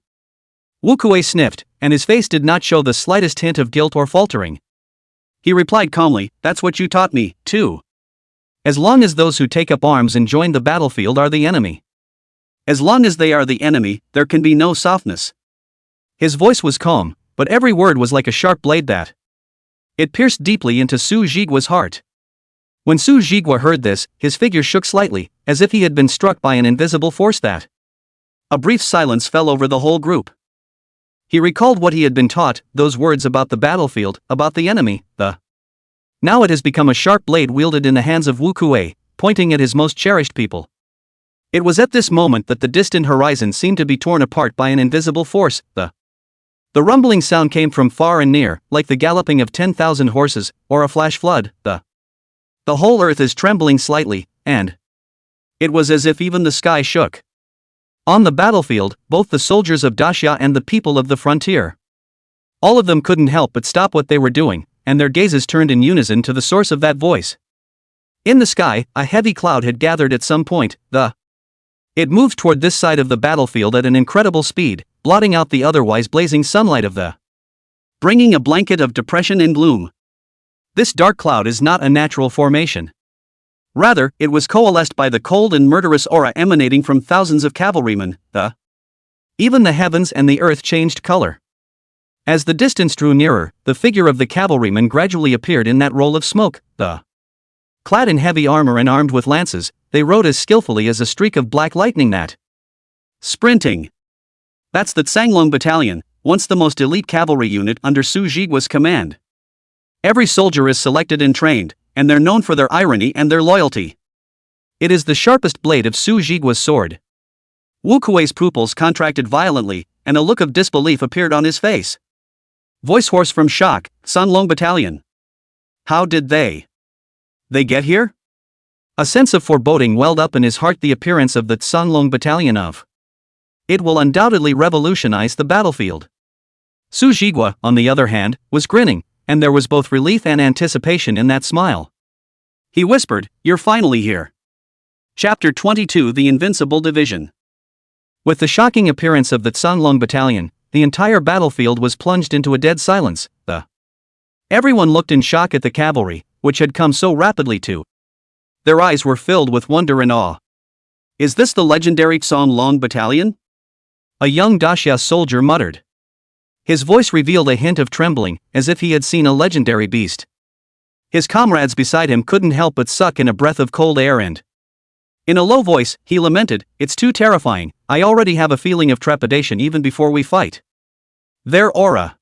Wu Kuei sniffed, and his face did not show the slightest hint of guilt or faltering. He replied calmly, "That's what you taught me, too. As long as those who take up arms and join the battlefield are the enemy. As long as they are the enemy, there can be no softness." His voice was calm, but every word was like a sharp blade that. It pierced deeply into Su Jigua's heart. When Su Jigua heard this, his figure shook slightly, as if he had been struck by an invisible force that. A brief silence fell over the whole group. He recalled what he had been taught, those words about the battlefield, about the enemy, the. Now it has become a sharp blade wielded in the hands of Wu Kuei, pointing at his most cherished people. It was at this moment that the distant horizon seemed to be torn apart by an invisible force, the. The rumbling sound came from far and near, like the galloping of 10,000 horses, or a flash flood, the. The whole earth is trembling slightly, and. It was as if even the sky shook. On the battlefield, both the soldiers of Daxia and the people of the frontier. All of them couldn't help but stop what they were doing, and their gazes turned in unison to the source of that voice. In the sky, a heavy cloud had gathered at some point, the. It moved toward this side of the battlefield at an incredible speed, blotting out the otherwise blazing sunlight of the. Bringing a blanket of depression and gloom. This dark cloud is not a natural formation. Rather, it was coalesced by the cold and murderous aura emanating from thousands of cavalrymen, the. Even the heavens and the earth changed color. As the distance drew nearer, the figure of the cavalryman gradually appeared in that roll of smoke, the. Clad in heavy armor and armed with lances, they rode as skillfully as a streak of black lightning that. Sprinting. That's the Tsanglong Battalion, once the most elite cavalry unit under Su Jigua's command. Every soldier is selected and trained, and they're known for their irony and their loyalty. It is the sharpest blade of Su Jigua's sword. Wu Kuei's pupils contracted violently, and a look of disbelief appeared on his face. Voice hoarse from shock, Tsanglong Battalion. How did they get here? A sense of foreboding welled up in his heart. The appearance of the Tsanglong Battalion of. It will undoubtedly revolutionize the battlefield. Su Jigua, on the other hand, was grinning, and there was both relief and anticipation in that smile. He whispered, "You're finally here." Chapter 22: The Invincible Division. With the shocking appearance of the Tsanglong Battalion, the entire battlefield was plunged into a dead silence, the. Everyone looked in shock at the cavalry, which had come so rapidly to. Their eyes were filled with wonder and awe. "Is this the legendary Tsanglong Battalion?" A young Daxia soldier muttered. His voice revealed a hint of trembling, as if he had seen a legendary beast. His comrades beside him couldn't help but suck in a breath of cold air and. In a low voice, he lamented, "It's too terrifying, I already have a feeling of trepidation even before we fight. Their aura.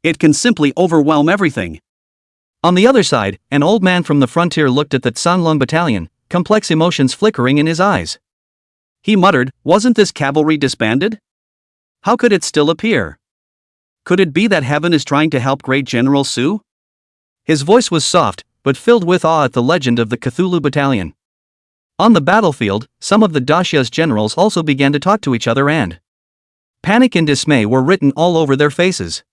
It can simply overwhelm everything." On the other side, an old man from the frontier looked at the Tsanglong Battalion, complex emotions flickering in his eyes. He muttered, "Wasn't this cavalry disbanded? How could it still appear? Could it be that heaven is trying to help great General Su?" His voice was soft, but filled with awe at the legend of the Cthulhu Battalion. On the battlefield, some of the Daxia's generals also began to talk to each other, and panic and dismay were written all over their faces.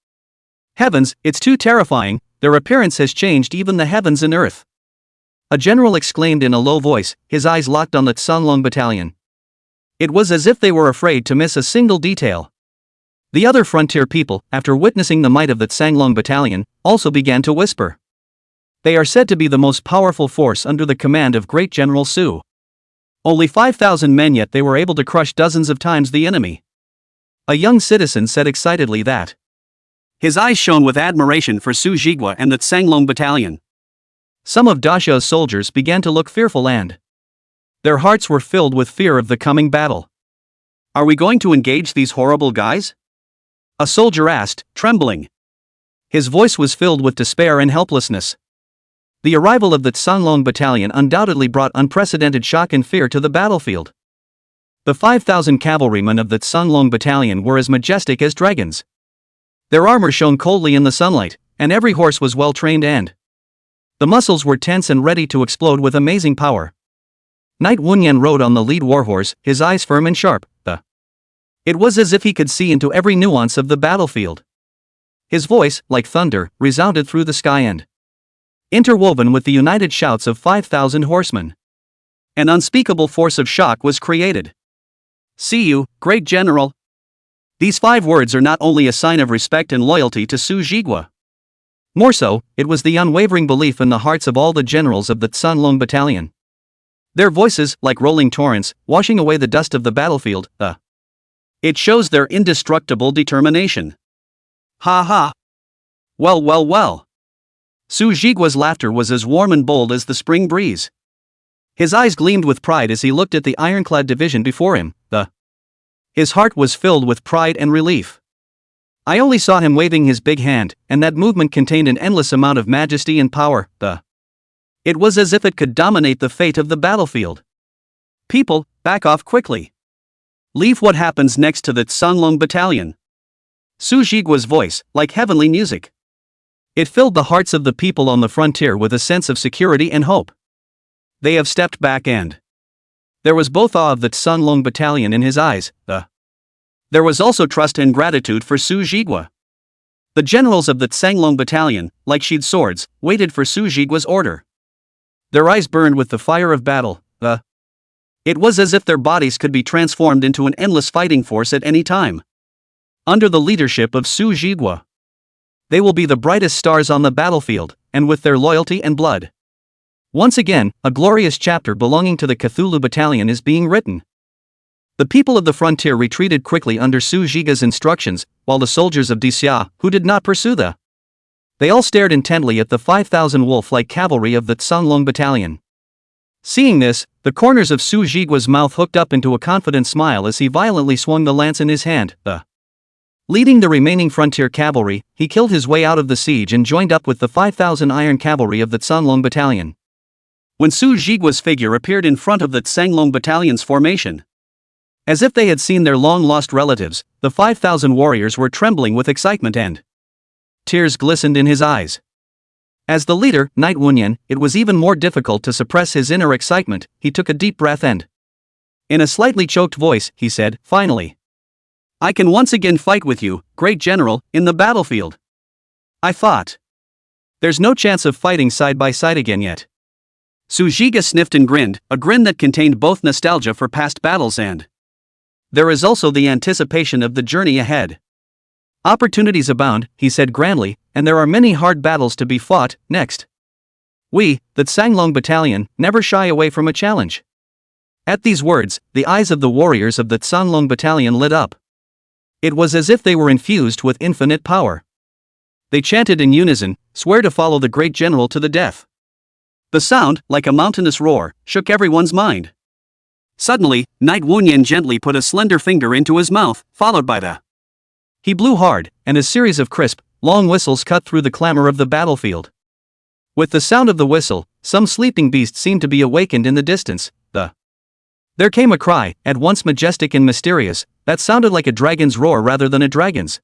"Heavens, it's too terrifying, their appearance has changed even the heavens and earth." A general exclaimed in a low voice, his eyes locked on the Tsanglong Battalion. It was as if they were afraid to miss a single detail. The other frontier people, after witnessing the might of the Tsanglong Battalion, also began to whisper. They are said to be the most powerful force under the command of great General Su. Only 5,000 men, yet they were able to crush dozens of times the enemy. A young citizen said excitedly that. His eyes shone with admiration for Su Jigua and the Tsanglong Battalion. Some of Daxia's soldiers began to look fearful, and their hearts were filled with fear of the coming battle. "Are we going to engage these horrible guys?" a soldier asked, trembling. His voice was filled with despair and helplessness. The arrival of the Tsanglong Battalion undoubtedly brought unprecedented shock and fear to the battlefield. The 5,000 cavalrymen of the Tsanglong Battalion were as majestic as dragons. Their armor shone coldly in the sunlight, and every horse was well trained, and the muscles were tense and ready to explode with amazing power. Knight Wunyan rode on the lead warhorse, his eyes firm and sharp. It was as if he could see into every nuance of the battlefield. His voice, like thunder, resounded through the sky and interwoven with the united shouts of 5,000 horsemen. An unspeakable force of shock was created. "See you, great general." These 5 words are not only a sign of respect and loyalty to Su Jigwa. More so, it was the unwavering belief in the hearts of all the generals of the Tsunlong battalion. Their voices, like rolling torrents, washing away the dust of the battlefield. It shows their indestructible determination. Ha ha. Well well well. Su Jigwa's laughter was as warm and bold as the spring breeze. His eyes gleamed with pride as he looked at the ironclad division before him. His heart was filled with pride and relief. I only saw him waving his big hand, and that movement contained an endless amount of majesty and power. It was as if it could dominate the fate of the battlefield. People, back off quickly. Leave what happens next to the Tsunlong battalion. Su Jigwa's voice, like heavenly music. It filled the hearts of the people on the frontier with a sense of security and hope. They have stepped back and there was both awe of the Tsunlong battalion in his eyes. There was also trust and gratitude for Su Jigwa. The generals of the Tsunlong battalion, like sheathed swords, waited for Su Jigwa's order. Their eyes burned with the fire of battle. It was as if their bodies could be transformed into an endless fighting force at any time. Under the leadership of Su Jigwa, they will be the brightest stars on the battlefield, and with their loyalty and blood. Once again, a glorious chapter belonging to the Cthulhu battalion is being written. The people of the frontier retreated quickly under Su Jigwa's instructions, while the soldiers of Xia, who did not pursue they all stared intently at the 5,000 wolf-like cavalry of the Tsunlong battalion. Seeing this, the corners of Su Jigwa's mouth hooked up into a confident smile as he violently swung the lance in his hand. Leading the remaining frontier cavalry, he killed his way out of the siege and joined up with the 5,000 iron cavalry of the Tsunlong battalion. When Su Jigwa's figure appeared in front of the Tsunlong battalion's formation, as if they had seen their long-lost relatives, the 5,000 warriors were trembling with excitement and tears glistened in his eyes. As the leader, Knight Wunyan, it was even more difficult to suppress his inner excitement. He took a deep breath and, in a slightly choked voice, he said, "Finally, I can once again fight with you, great general, in the battlefield. I thought there's no chance of fighting side by side again yet." Su Jigwa sniffed and grinned, a grin that contained both nostalgia for past battles and there is also the anticipation of the journey ahead. "Opportunities abound," he said grandly, "and there are many hard battles to be fought next. We, the Tsunlong battalion, never shy away from a challenge." At these words, the eyes of the warriors of the Tsunlong battalion lit up. It was as if they were infused with infinite power. They chanted in unison, "Swear to follow the great general to the death." The sound, like a mountainous roar, shook everyone's mind. Suddenly, Knight Wunyan gently put a slender finger into his mouth, followed by He blew hard, and a series of crisp, long whistles cut through the clamor of the battlefield. With the sound of the whistle, some sleeping beast seemed to be awakened in the distance. There came a cry, at once majestic and mysterious, that sounded like a dragon's roar rather than a dragon's.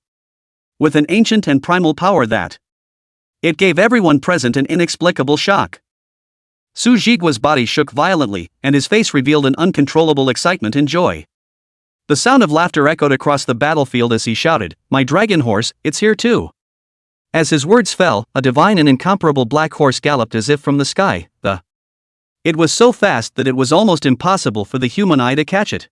With an ancient and primal power it gave everyone present an inexplicable shock. Su Jigwa's body shook violently, and his face revealed an uncontrollable excitement and joy. The sound of laughter echoed across the battlefield as he shouted, "My dragon horse, it's here too." As his words fell, a divine and incomparable black horse galloped as if from the sky. It was so fast that it was almost impossible for the human eye to catch it.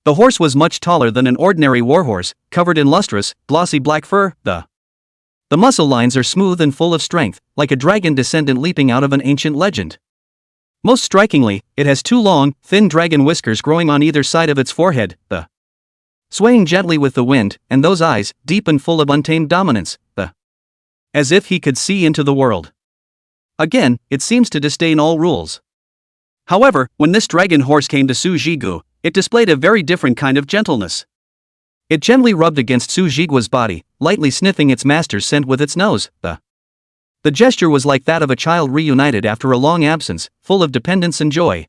The horse was much taller than an ordinary warhorse, covered in lustrous, glossy black fur. The muscle lines are smooth and full of strength, like a dragon descendant leaping out of an ancient legend. Most strikingly, it has 2 long, thin dragon whiskers growing on either side of its forehead, swaying gently with the wind, and those eyes, deep and full of untamed dominance, as if he could see into the world. Again, it seems to disdain all rules. However, when this dragon horse came to Su Jigwa, it displayed a very different kind of gentleness. It gently rubbed against Su Jigwa's body, lightly sniffing its master's scent with its nose. The gesture was like that of a child reunited after a long absence, full of dependence and joy.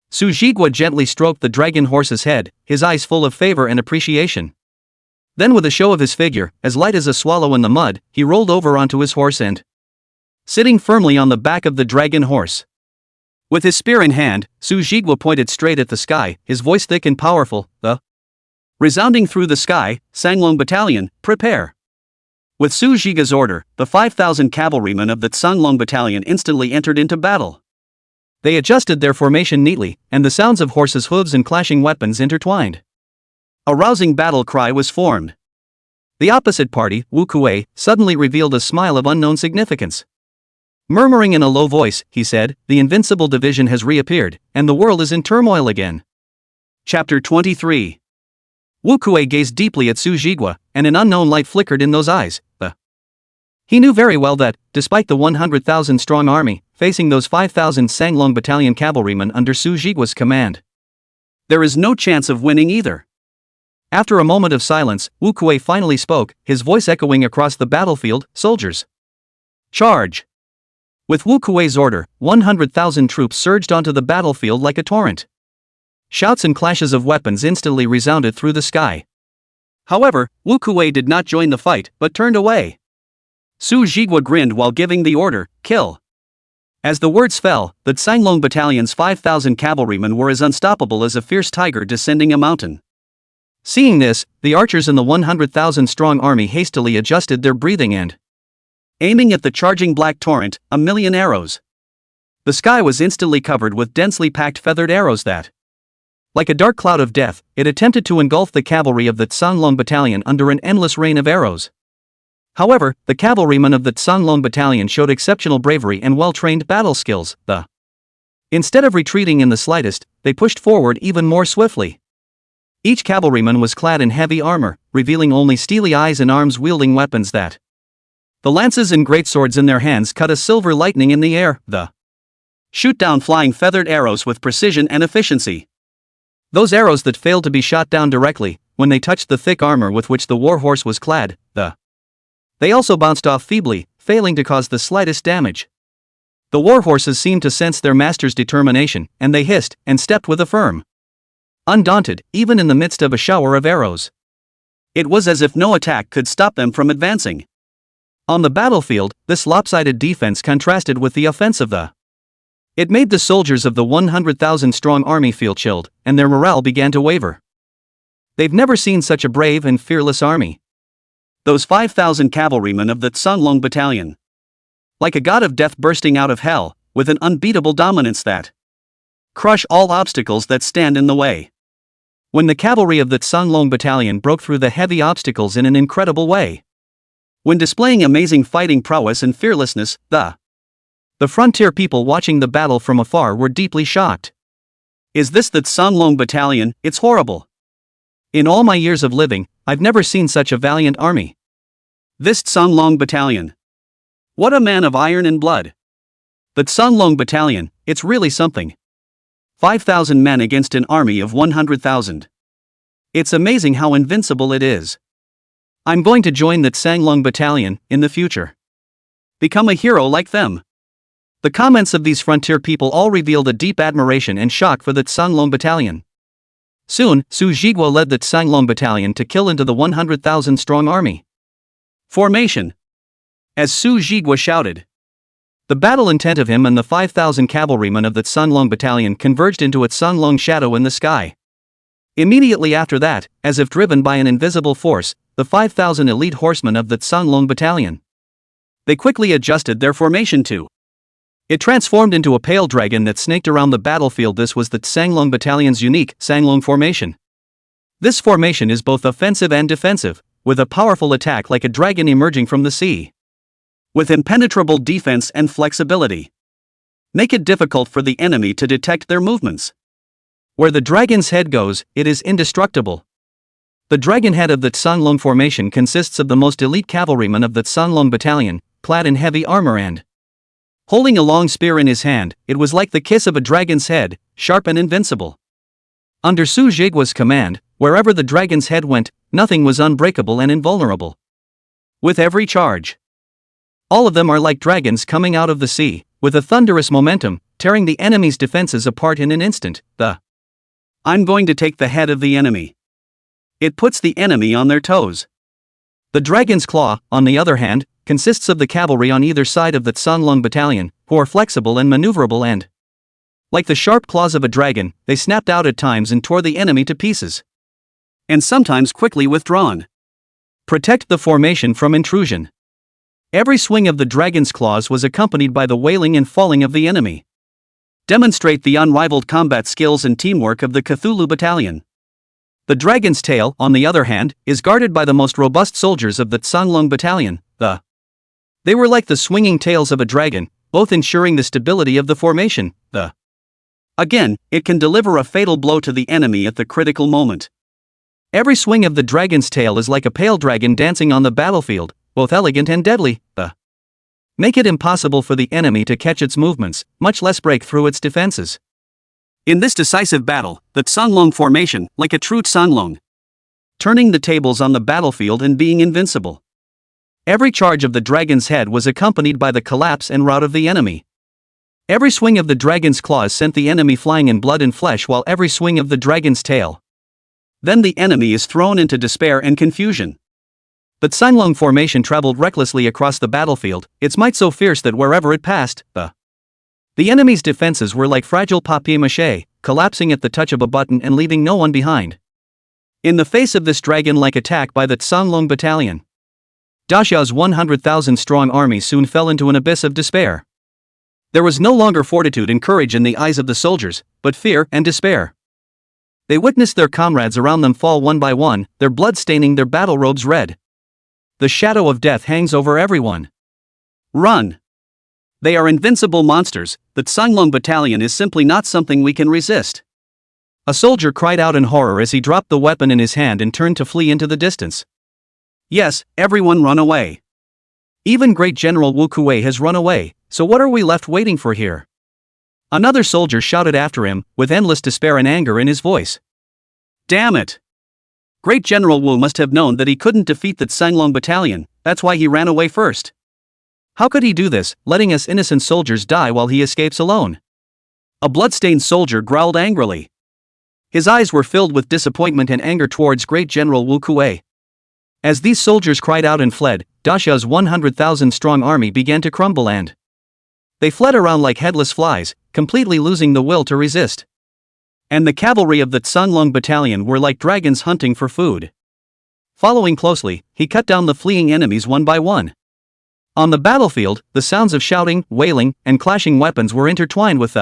Su Jigwa gently stroked the dragon horse's head, his eyes full of favor and appreciation. Then with a show of his figure, as light as a swallow in the mud, he rolled over onto his horse and sitting firmly on the back of the dragon horse. With his spear in hand, Su Jigwa pointed straight at the sky, his voice thick and powerful, resounding through the sky, "Tsunlong battalion, prepare." With Su Jigwa's order, the 5,000 cavalrymen of the Tsunlong battalion instantly entered into battle. They adjusted their formation neatly, and the sounds of horses' hooves and clashing weapons intertwined. A rousing battle cry was formed. The opposite party, Wu Kuei, suddenly revealed a smile of unknown significance. Murmuring in a low voice, he said, "The invincible division has reappeared, and the world is in turmoil again." Chapter 23. Wu Kuei gazed deeply at Su Jigua, and an unknown light flickered in those eyes. He knew very well that, despite the 100,000-strong army, facing those 5,000 Sanglong Battalion cavalrymen under Su Jigua's command, there is no chance of winning either. After a moment of silence, Wu Kuei finally spoke, his voice echoing across the battlefield, "Soldiers, charge!" With Wu Kuei's order, 100,000 troops surged onto the battlefield like a torrent. Shouts and clashes of weapons instantly resounded through the sky. However, Wu Kuei did not join the fight, but turned away. Su Jigua grinned while giving the order, "Kill." As the words fell, the Sanglong Battalion's 5,000 cavalrymen were as unstoppable as a fierce tiger descending a mountain. Seeing this, the archers in the 100,000-strong army hastily adjusted their breathing and, aiming at the charging black torrent, 1,000,000 arrows. The sky was instantly covered with densely packed feathered arrows that, like a dark cloud of death, it attempted to engulf the cavalry of the Sanglong Battalion under an endless rain of arrows. However, the cavalrymen of the Sanglong Battalion showed exceptional bravery and well-trained battle skills. Instead of retreating in the slightest, they pushed forward even more swiftly. Each cavalryman was clad in heavy armor, revealing only steely eyes and arms wielding weapons that, the lances and greatswords in their hands cut a silver lightning in the air. Shoot down flying feathered arrows with precision and efficiency. Those arrows that failed to be shot down directly, when they touched the thick armor with which the warhorse was clad, they also bounced off feebly, failing to cause the slightest damage. The warhorses seemed to sense their master's determination, and they hissed and stepped with a firm, undaunted, even in the midst of a shower of arrows. It was as if no attack could stop them from advancing. On the battlefield, this lopsided defense contrasted with the offensive. It made the soldiers of the 100,000-strong army feel chilled, and their morale began to waver. They've never seen such a brave and fearless army. Those 5,000 cavalrymen of the Sanglong Battalion, like a god of death bursting out of hell, with an unbeatable dominance that crush all obstacles that stand in the way. When the cavalry of the Sanglong Battalion broke through the heavy obstacles in an incredible way, when displaying amazing fighting prowess and fearlessness, the frontier people watching the battle from afar were deeply shocked. Is this the Sanglong Battalion? It's horrible. In all my years of living, I've never seen such a valiant army. This Sanglong Battalion. What a man of iron and blood. The Sanglong Battalion, it's really something. 5,000 men against an army of 100,000. It's amazing how invincible it is. I'm going to join the Sanglong Battalion in the future. Become a hero like them. The comments of these frontier people all revealed a deep admiration and shock for the Sanglong Battalion. Soon, Su Jigua led the Sanglong Battalion to kill into the 100,000-strong army. Formation. As Su Jigua shouted, the battle intent of him and the 5,000 cavalrymen of the Sanglong Battalion converged into its Sanglong shadow in the sky. Immediately after that, as if driven by an invisible force, the 5,000 elite horsemen of the Sanglong Battalion, they quickly adjusted their formation too. It transformed into a pale dragon that snaked around the battlefield. This was the Sanglong Battalion's unique Sanglong formation. This formation is both offensive and defensive, with a powerful attack like a dragon emerging from the sea, with impenetrable defense and flexibility. Make it difficult for the enemy to detect their movements. Where the dragon's head goes, it is indestructible. The dragon head of the Sanglong formation consists of the most elite cavalrymen of the Sanglong Battalion, clad in heavy armor and holding a long spear in his hand. It was like the kiss of a dragon's head, sharp and invincible. Under Su Jigua's command, wherever the dragon's head went, nothing was unbreakable and invulnerable. With every charge, all of them are like dragons coming out of the sea, with a thunderous momentum, tearing the enemy's defenses apart in an instant. I'm going to take the head of the enemy. It puts the enemy on their toes. The dragon's claw, on the other hand, consists of the cavalry on either side of the Sanglong Battalion, who are flexible and maneuverable and, like the sharp claws of a dragon, they snapped out at times and tore the enemy to pieces, and sometimes quickly withdrawn. Protect the formation from intrusion. Every swing of the dragon's claws was accompanied by the wailing and falling of the enemy. Demonstrate the unrivaled combat skills and teamwork of the Cthulhu Battalion. The dragon's tail, on the other hand, is guarded by the most robust soldiers of the Tsanglong battalion, They were like the swinging tails of a dragon, both ensuring the stability of the formation, Again, it can deliver a fatal blow to the enemy at the critical moment. Every swing of the dragon's tail is like a pale dragon dancing on the battlefield, both elegant and deadly, Make it impossible for the enemy to catch its movements, much less break through its defenses. In this decisive battle, the Tsanglong formation, like a true Tsanglong, turning the tables on the battlefield and being invincible. Every charge of the dragon's head was accompanied by the collapse and rout of the enemy. Every swing of the dragon's claws sent the enemy flying in blood and flesh, while every swing of the dragon's tail. Then the enemy is thrown into despair and confusion. The Tsanglong formation traveled recklessly across the battlefield, its might so fierce that wherever it passed, the enemy's defenses were like fragile papier-mâché, collapsing at the touch of a button and leaving no one behind. In the face of this dragon-like attack by the Tsanglong battalion, Daxia's 100,000-strong army soon fell into an abyss of despair. There was no longer fortitude and courage in the eyes of the soldiers, but fear and despair. They witnessed their comrades around them fall one by one, their blood staining their battle robes red. The shadow of death hangs over everyone. Run! They are invincible monsters. The Tsanglong battalion is simply not something we can resist. A soldier cried out in horror as he dropped the weapon in his hand and turned to flee into the distance. Yes, everyone run away. Even Great General Wu Kuei has run away, so what are we left waiting for here? Another soldier shouted after him, with endless despair and anger in his voice. Damn it! Great General Wu must have known that he couldn't defeat the Tsanglong battalion, that's why he ran away first. How could he do this, letting us innocent soldiers die while he escapes alone? A bloodstained soldier growled angrily. His eyes were filled with disappointment and anger towards Great General Wu Kuei. As these soldiers cried out and fled, Daxia's 100,000-strong army began to crumble and they fled around like headless flies, completely losing the will to resist. And the cavalry of the Tsanglong battalion were like dragons hunting for food. Following closely, he cut down the fleeing enemies one by one. On the battlefield, the sounds of shouting, wailing, and clashing weapons were intertwined with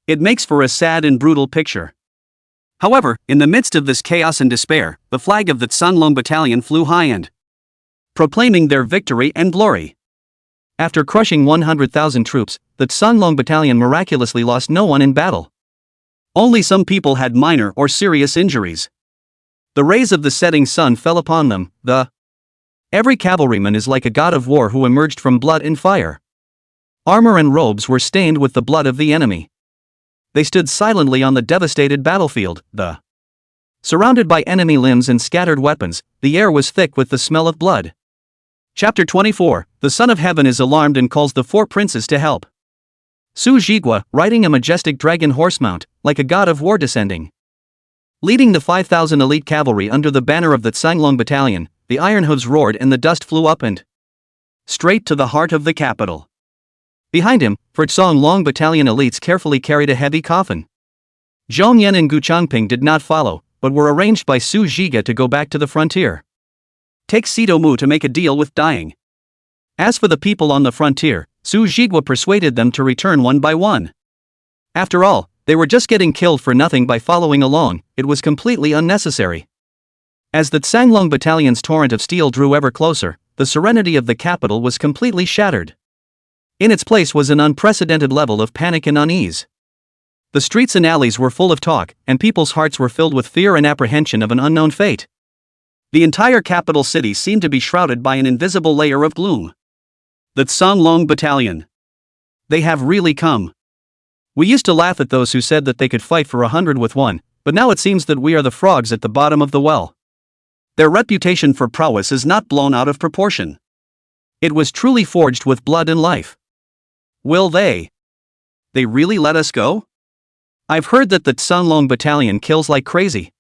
It makes for a sad and brutal picture. However, in the midst of this chaos and despair, the flag of the Tsanglong battalion flew high and proclaiming their victory and glory. After crushing 100,000 troops, the Tsanglong battalion miraculously lost no one in battle. Only some people had minor or serious injuries. The rays of the setting sun fell upon them, Every cavalryman is like a god of war who emerged from blood and fire. Armor and robes were stained with the blood of the enemy. They stood silently on the devastated battlefield, surrounded by enemy limbs and scattered weapons, the air was thick with the smell of blood. Chapter 24, The Son of Heaven is alarmed and calls the four princes to help. Su Zhigua, riding a majestic dragon horse mount, like a god of war descending. Leading the 5,000 elite cavalry under the banner of the Tsanglong battalion, the iron hooves roared and the dust flew up and straight to the heart of the capital. Behind him, Tsanglong battalion elites carefully carried a heavy coffin. Zhong Yan and Gu Changping did not follow, but were arranged by Su Zhiga to go back to the frontier. Take Sito Mu to make a deal with dying. As for the people on the frontier, Su Zhigua persuaded them to return one by one. After all, they were just getting killed for nothing by following along, it was completely unnecessary. As the Tsanglong battalion's torrent of steel drew ever closer, the serenity of the capital was completely shattered. In its place was an unprecedented level of panic and unease. The streets and alleys were full of talk, and people's hearts were filled with fear and apprehension of an unknown fate. The entire capital city seemed to be shrouded by an invisible layer of gloom. The Tsanglong battalion. They have really come. We used to laugh at those who said that they could fight for 100 with one, but now it seems that we are the frogs at the bottom of the well. Their reputation for prowess is not blown out of proportion. It was truly forged with blood and life. Will they really let us go? I've heard that the Tsanglong battalion kills like crazy.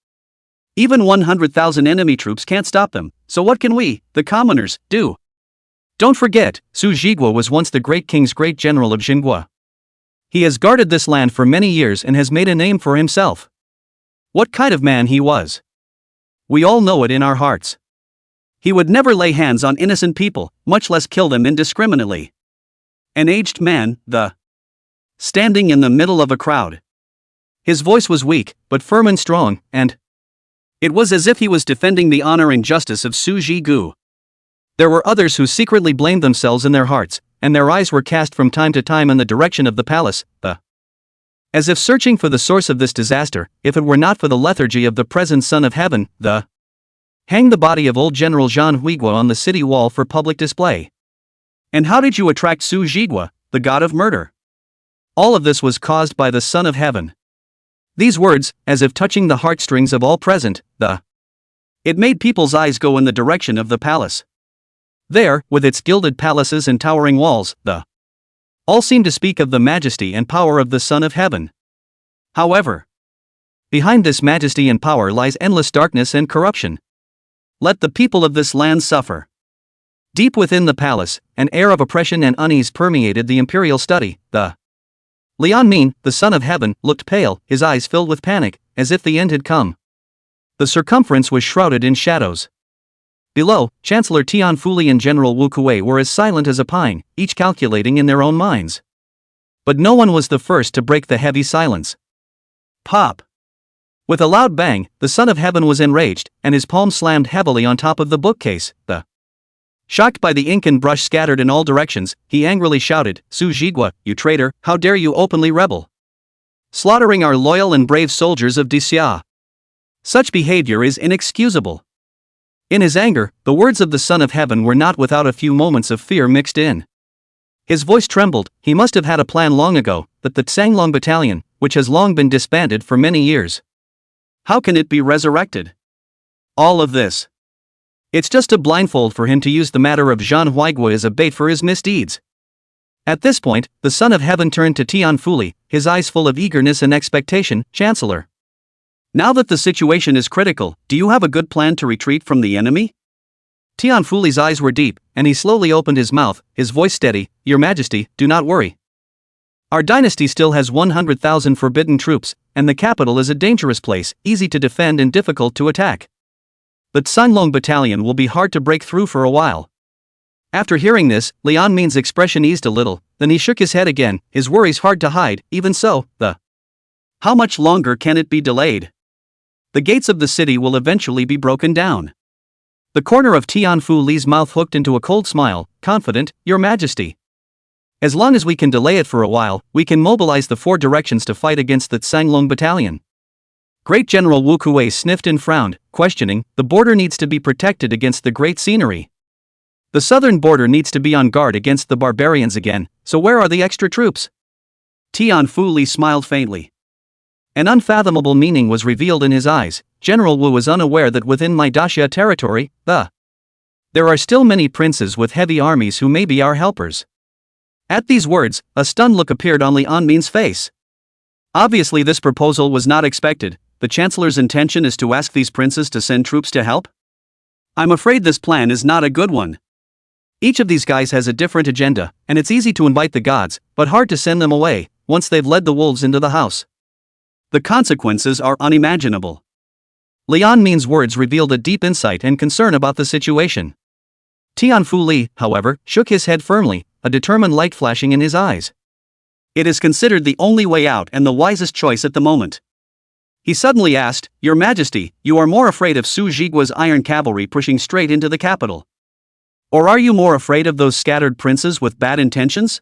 Even 100,000 enemy troops can't stop them, so what can we, the commoners, do? Don't forget, Su Zhigua was once the great king's great general of Xinhua. He has guarded this land for many years and has made a name for himself. What kind of man he was? We all know it in our hearts. He would never lay hands on innocent people, much less kill them indiscriminately. An aged man, standing in the middle of a crowd. His voice was weak, but firm and strong, and It was as if he was defending the honor and justice of Su Ji-gu. There were others who secretly blamed themselves in their hearts, and their eyes were cast from time to time in the direction of the palace, as if searching for the source of this disaster. If it were not for the lethargy of the present Son of Heaven, hang the body of old General Jean Huigua on the city wall for public display. And how did you attract Su Jigua, the god of murder? All of this was caused by the Son of Heaven. These words, as if touching the heartstrings of all present, it made people's eyes go in the direction of the palace. There, with its gilded palaces and towering walls, all seemed to speak of the majesty and power of the Son of Heaven. However, behind this majesty and power lies endless darkness and corruption. Let the people of this land suffer. Deep within the palace, an air of oppression and unease permeated the imperial study. Lian Min, the Son of Heaven, looked pale, his eyes filled with panic, as if the end had come. The circumference was shrouded in shadows. Below, Chancellor Tian Fuli and General Wu Kuei were as silent as a pine, each calculating in their own minds. But no one was the first to break the heavy silence. Pop! With a loud bang, the Son of Heaven was enraged, and his palm slammed heavily on top of the bookcase. Shocked by the ink and brush scattered in all directions, he angrily shouted, "Su Jigua, you traitor, how dare you openly rebel? Slaughtering our loyal and brave soldiers of Dixia. Such behavior is inexcusable." In his anger, the words of the Son of Heaven were not without a few moments of fear mixed in. His voice trembled. He must have had a plan long ago, that the Tsanglong Battalion, which has long been disbanded for many years. How can it be resurrected? All of this. It's just a blindfold for him to use the matter of Jean Huigua as a bait for his misdeeds. At this point, the Son of Heaven turned to Tian Fuli, his eyes full of eagerness and expectation. "Chancellor, now that the situation is critical, do you have a good plan to retreat from the enemy?" Tian Fuli's eyes were deep, and he slowly opened his mouth, his voice steady. "Your Majesty, do not worry. Our dynasty still has 100,000 forbidden troops, and the capital is a dangerous place, easy to defend and difficult to attack. The Tsanglong Battalion will be hard to break through for a while." After hearing this, Lian Min's expression eased a little, then he shook his head again, his worries hard to hide. "Even so, how much longer can it be delayed? The gates of the city will eventually be broken down." The corner of Tian Fuli's mouth hooked into a cold smile, confident. "Your Majesty, as long as we can delay it for a while, we can mobilize the 4 directions to fight against the Tsanglong Battalion." Great General Wu Kuei sniffed and frowned, questioning. "The border needs to be protected against the great scenery. The southern border needs to be on guard against the barbarians again, so where are the extra troops?" Tian Fuli smiled faintly. An unfathomable meaning was revealed in his eyes. General Wu was unaware that within my Daxia territory, there are still many princes with heavy armies who may be our helpers. At these words, a stunned look appeared on Lian Min's face. Obviously this proposal was not expected. The Chancellor's intention is to ask these princes to send troops to help? I'm afraid this plan is not a good one. Each of these guys has a different agenda, and it's easy to invite the gods, but hard to send them away, once they've led the wolves into the house. The consequences are unimaginable. Lian Min's words revealed a deep insight and concern about the situation. Tian Fuli, however, shook his head firmly, a determined light flashing in his eyes. It is considered the only way out and the wisest choice at the moment. He suddenly asked, "Your Majesty, you are more afraid of Su Jigua's iron cavalry pushing straight into the capital? Or are you more afraid of those scattered princes with bad intentions?"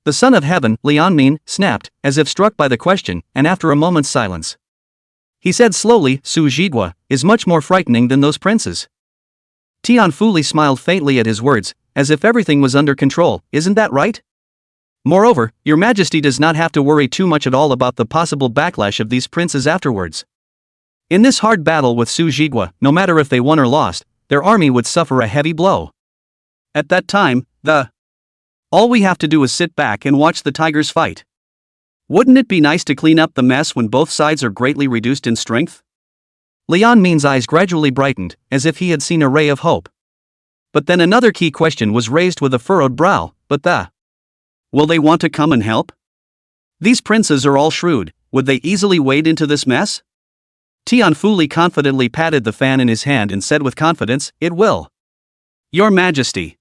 The Son of Heaven, Lian Min, snapped, as if struck by the question, and after a moment's silence, he said slowly, "Su Jigua is much more frightening than those princes." Tian Fuli smiled faintly at his words, as if everything was under control. "Isn't that right? Moreover, your Majesty does not have to worry too much at all about the possible backlash of these princes afterwards. In this hard battle with Su Jigua, no matter if they won or lost, their army would suffer a heavy blow. At that time, all we have to do is sit back and watch the tigers fight. Wouldn't it be nice to clean up the mess when both sides are greatly reduced in strength?" Lian Min's eyes gradually brightened, as if he had seen a ray of hope. But then another key question was raised with a furrowed brow. Will they want to come and help? These princes are all shrewd. Would they easily wade into this mess? Tian Fuli confidently patted the fan in his hand and said with confidence, "It will. Your Majesty.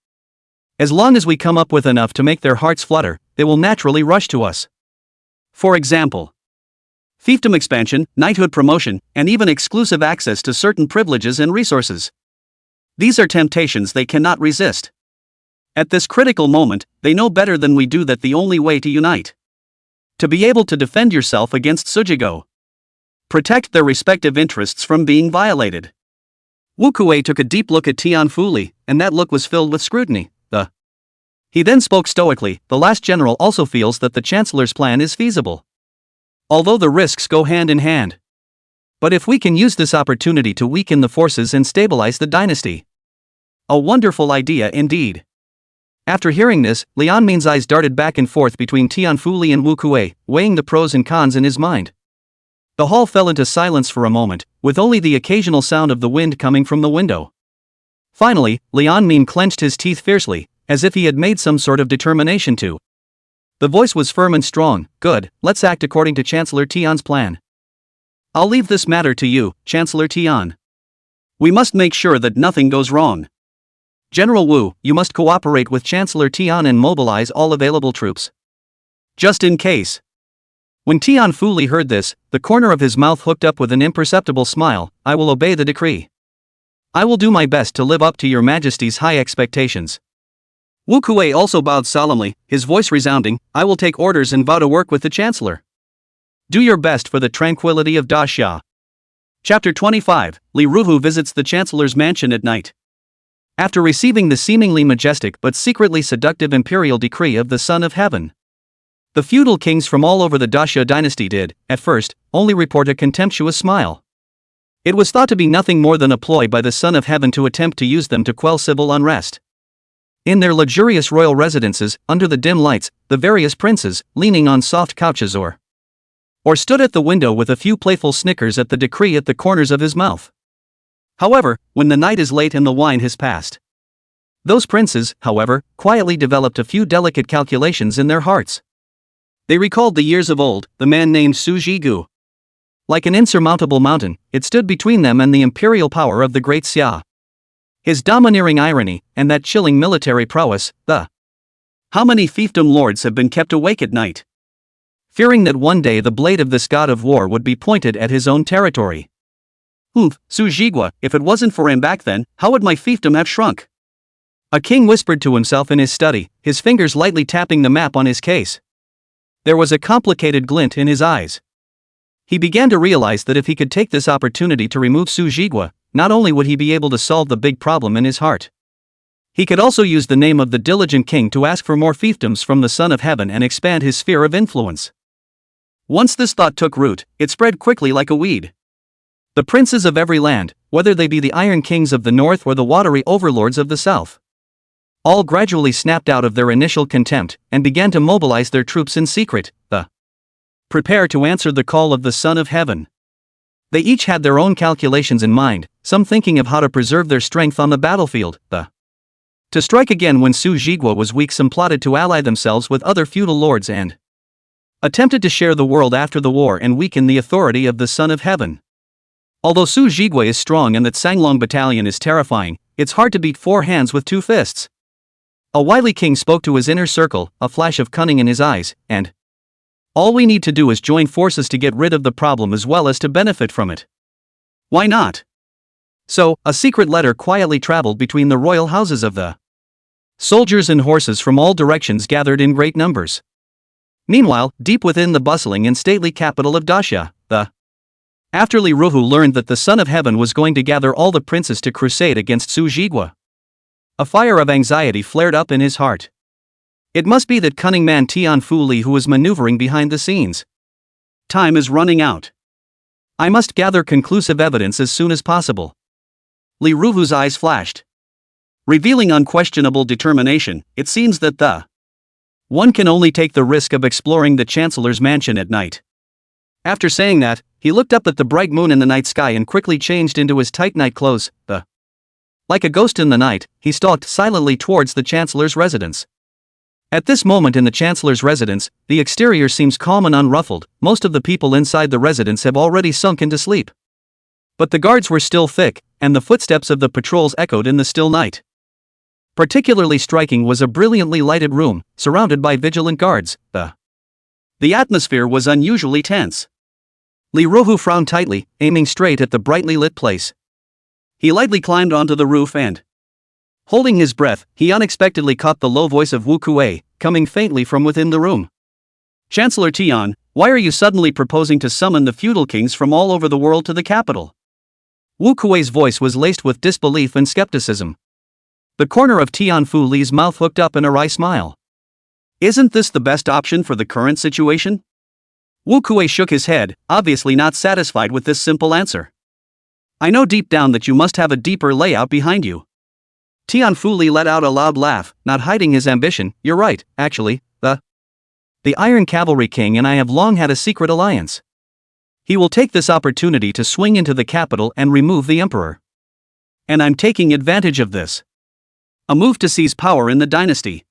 As long as we come up with enough to make their hearts flutter, they will naturally rush to us. For example, fiefdom expansion, knighthood promotion, and even exclusive access to certain privileges and resources. These are temptations they cannot resist. At this critical moment, they know better than we do that the only way to unite, to be able to defend yourself against Tsujigo, protect their respective interests from being violated. Wu Kuei took a deep look at Tian Fuli, and that look was filled with scrutiny. He then spoke stoically. The last general also feels that the Chancellor's plan is feasible, although the risks go hand in hand. But if we can use this opportunity to weaken the forces and stabilize the dynasty. A wonderful idea indeed. After hearing this, Lian Min's eyes darted back and forth between Tian Fuli and Wu Kuei, weighing the pros and cons in his mind. The hall fell into silence for a moment, with only the occasional sound of the wind coming from the window. Finally, Lian Min clenched his teeth fiercely, as if he had made some sort of determination to. The voice was firm and strong. Good, let's act according to Chancellor Tian's plan. I'll leave this matter to you, Chancellor Tian. We must make sure that nothing goes wrong. General Wu, you must cooperate with Chancellor Tian and mobilize all available troops, just in case. When Tian Fuli heard this, the corner of his mouth hooked up with an imperceptible smile. I will obey the decree. I will do my best to live up to your Majesty's high expectations. Wu Kuei also bowed solemnly, his voice resounding. I will take orders and vow to work with the Chancellor. Do your best for the tranquility of Daxia. Chapter 25, Li Ruhu visits the Chancellor's mansion at night. After receiving the seemingly majestic but secretly seductive imperial decree of the Son of Heaven, the feudal kings from all over the Daxia dynasty did, at first, only report a contemptuous smile. It was thought to be nothing more than a ploy by the Son of Heaven to attempt to use them to quell civil unrest. In their luxurious royal residences, under the dim lights, the various princes, leaning on soft couches or stood at the window with a few playful snickers at the decree at the corners of his mouth. However, when the night is late and the wine has passed, those princes, however, quietly developed a few delicate calculations in their hearts. They recalled the years of old, the man named Su Jigu. Like an insurmountable mountain, it stood between them and the imperial power of the great Xia. His domineering irony, and that chilling military prowess, How many fiefdom lords have been kept awake at night, fearing that one day the blade of this god of war would be pointed at his own territory? Su Jigua, if it wasn't for him back then, how would my fiefdom have shrunk? A king whispered to himself in his study, his fingers lightly tapping the map on his case. There was a complicated glint in his eyes. He began to realize that if he could take this opportunity to remove Su Jigua, not only would he be able to solve the big problem in his heart, he could also use the name of the diligent king to ask for more fiefdoms from the Son of Heaven and expand his sphere of influence. Once this thought took root, it spread quickly like a weed. The princes of every land, whether they be the Iron Kings of the North or the watery overlords of the South, all gradually snapped out of their initial contempt and began to mobilize their troops in secret, prepare to answer the call of the Son of Heaven. They each had their own calculations in mind, some thinking of how to preserve their strength on the battlefield, to strike again when Su Jigua was weak. Some plotted to ally themselves with other feudal lords and attempted to share the world after the war and weaken the authority of the Son of Heaven. Although Su Jigua is strong and that Sanglong battalion is terrifying, it's hard to beat four hands with two fists. A wily king spoke to his inner circle, a flash of cunning in his eyes, and all we need to do is join forces to get rid of the problem as well as to benefit from it. Why not? So, a secret letter quietly traveled between the royal houses of the soldiers and horses from all directions gathered in great numbers. Meanwhile, deep within the bustling and stately capital of Daxia, after Li Ruhu learned that the Son of Heaven was going to gather all the princes to crusade against Su Jigua, a fire of anxiety flared up in his heart. It must be that cunning man Tian Fuli who is maneuvering behind the scenes. Time is running out. I must gather conclusive evidence as soon as possible. Li Ruhu's eyes flashed, revealing unquestionable determination. It seems that one can only take the risk of exploring the Chancellor's mansion at night. After saying that, he looked up at the bright moon in the night sky and quickly changed into his tight night clothes. Like a ghost in the night, he stalked silently towards the Chancellor's residence. At this moment in the Chancellor's residence, the exterior seems calm and unruffled. Most of the people inside the residence have already sunk into sleep. But the guards were still thick, and the footsteps of the patrols echoed in the still night. Particularly striking was a brilliantly lighted room, surrounded by vigilant guards. The atmosphere was unusually tense. Li Ruohu frowned tightly, aiming straight at the brightly lit place. He lightly climbed onto the roof and, holding his breath, he unexpectedly caught the low voice of Wu Kuei, coming faintly from within the room. Chancellor Tian, why are you suddenly proposing to summon the feudal kings from all over the world to the capital? Wu Kuei's voice was laced with disbelief and skepticism. The corner of Tian Fu Li's mouth hooked up in a wry smile. Isn't this the best option for the current situation? Wu Kuei shook his head, obviously not satisfied with this simple answer. I know deep down that you must have a deeper layout behind you. Tian Fu Li let out a loud laugh, not hiding his ambition. You're right, actually, the Iron Cavalry King and I have long had a secret alliance. He will take this opportunity to swing into the capital and remove the emperor. And I'm taking advantage of this. A move to seize power in the dynasty.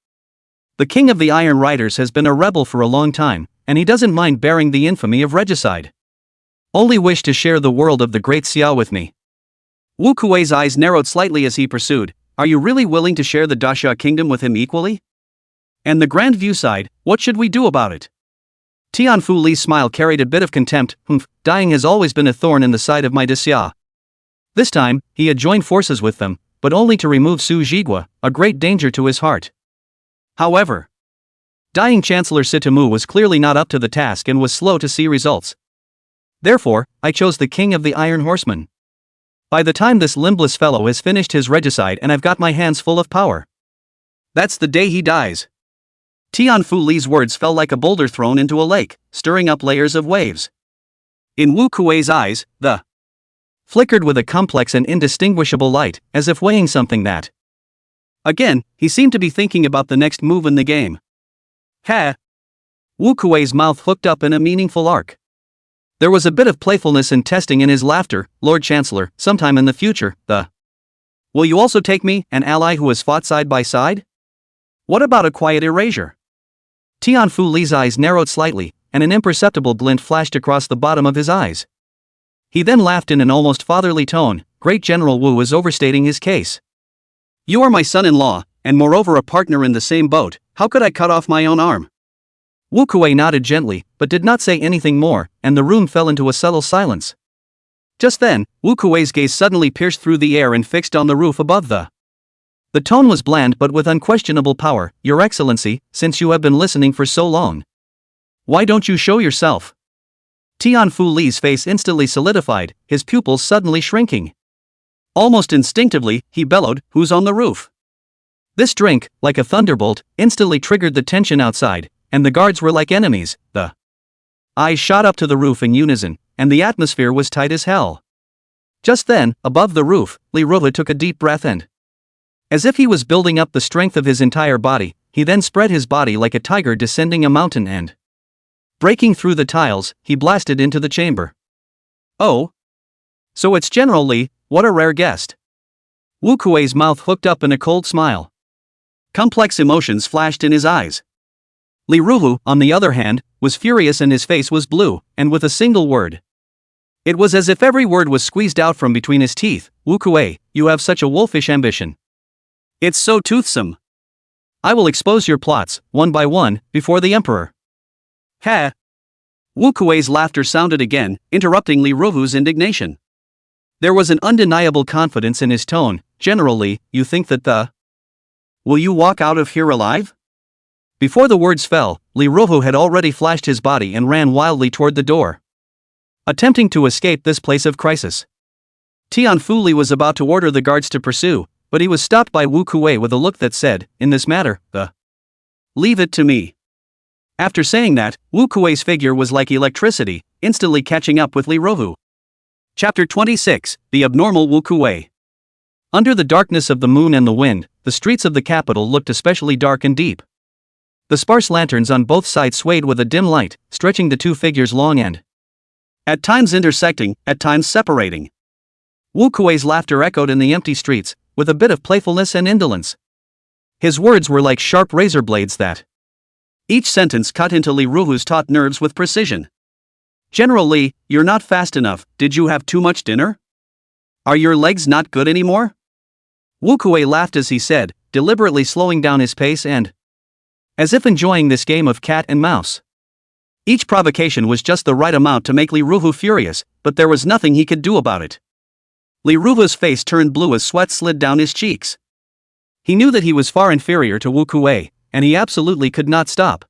The King of the Iron Riders has been a rebel for a long time, and he doesn't mind bearing the infamy of regicide. Only wish to share the world of the Great Xiao with me. Wu Kuei's eyes narrowed slightly as he pursued, are you really willing to share the Daxia kingdom with him equally? And the Grand View side, what should we do about it? Tian Fu Li's smile carried a bit of contempt. Dying has always been a thorn in the side of my Daxia. This time, he had joined forces with them, but only to remove Su Jigua, a great danger to his heart. However, dying Chancellor Sitamu was clearly not up to the task and was slow to see results. Therefore, I chose the King of the Iron Horsemen. By the time this limbless fellow has finished his regicide and I've got my hands full of power. That's the day he dies. Tian Fu Li's words fell like a boulder thrown into a lake, stirring up layers of waves. In Wu Kuei's eyes, the flickered with a complex and indistinguishable light, as if weighing something that. Again, he seemed to be thinking about the next move in the game. Ha! Wu Kuei's mouth hooked up in a meaningful arc. There was a bit of playfulness and testing in his laughter. Lord Chancellor, sometime in the future, will you also take me, an ally who has fought side by side? What about a quiet erasure? Tian Fu Li's eyes narrowed slightly, and an imperceptible glint flashed across the bottom of his eyes. He then laughed in an almost fatherly tone. Great General Wu is overstating his case. You are my son-in-law, and moreover a partner in the same boat. How could I cut off my own arm? Wu Kuei nodded gently, but did not say anything more, and the room fell into a subtle silence. Just then, Wu Kuei's gaze suddenly pierced through the air and fixed on the roof above the. The tone was bland but with unquestionable power. Your Excellency, since you have been listening for so long, why don't you show yourself? Tian Fu Li's face instantly solidified, his pupils suddenly shrinking. Almost instinctively, he bellowed, who's on the roof? This drink, like a thunderbolt, instantly triggered the tension outside, and the guards were like enemies. The eyes shot up to the roof in unison, and the atmosphere was tight as hell. Just then, above the roof, Li Ruohu took a deep breath and, as if he was building up the strength of his entire body, he then spread his body like a tiger descending a mountain and, breaking through the tiles, he blasted into the chamber. Oh? So it's General Li, what a rare guest. Wu Kuei's mouth hooked up in a cold smile. Complex emotions flashed in his eyes. Li Ruohu, on the other hand, was furious and his face was blue, and with a single word. It was as if every word was squeezed out from between his teeth. Wu Kuei, you have such a wolfish ambition. It's so toothsome. I will expose your plots, one by one, before the emperor. Ha! Wu Kuei's laughter sounded again, interrupting Li Ruohu's indignation. There was an undeniable confidence in his tone. General Li, you think that will you walk out of here alive? Before the words fell, Li Ruohu had already flashed his body and ran wildly toward the door, attempting to escape this place of crisis. Tian Fu Li was about to order the guards to pursue, but he was stopped by Wu Kuei with a look that said, in this matter, leave it to me. After saying that, Wu Kuei's figure was like electricity, instantly catching up with Li Ruohu. Chapter 26, The Abnormal Wu Kuei. Under the darkness of the moon and the wind, the streets of the capital looked especially dark and deep. The sparse lanterns on both sides swayed with a dim light, stretching the two figures long and, at times intersecting, at times separating. Wu Kuei's laughter echoed in the empty streets, with a bit of playfulness and indolence. His words were like sharp razor blades that, each sentence cut into Li Ruohu's taut nerves with precision. General Li, you're not fast enough. Did you have too much dinner? Are your legs not good anymore? Wu Kuei laughed as he said, deliberately slowing down his pace and, as if enjoying this game of cat and mouse. Each provocation was just the right amount to make Li Ruhu furious, but there was nothing he could do about it. Li Ruhu's face turned blue as sweat slid down his cheeks. He knew that he was far inferior to Wu Kuei, and he absolutely could not stop.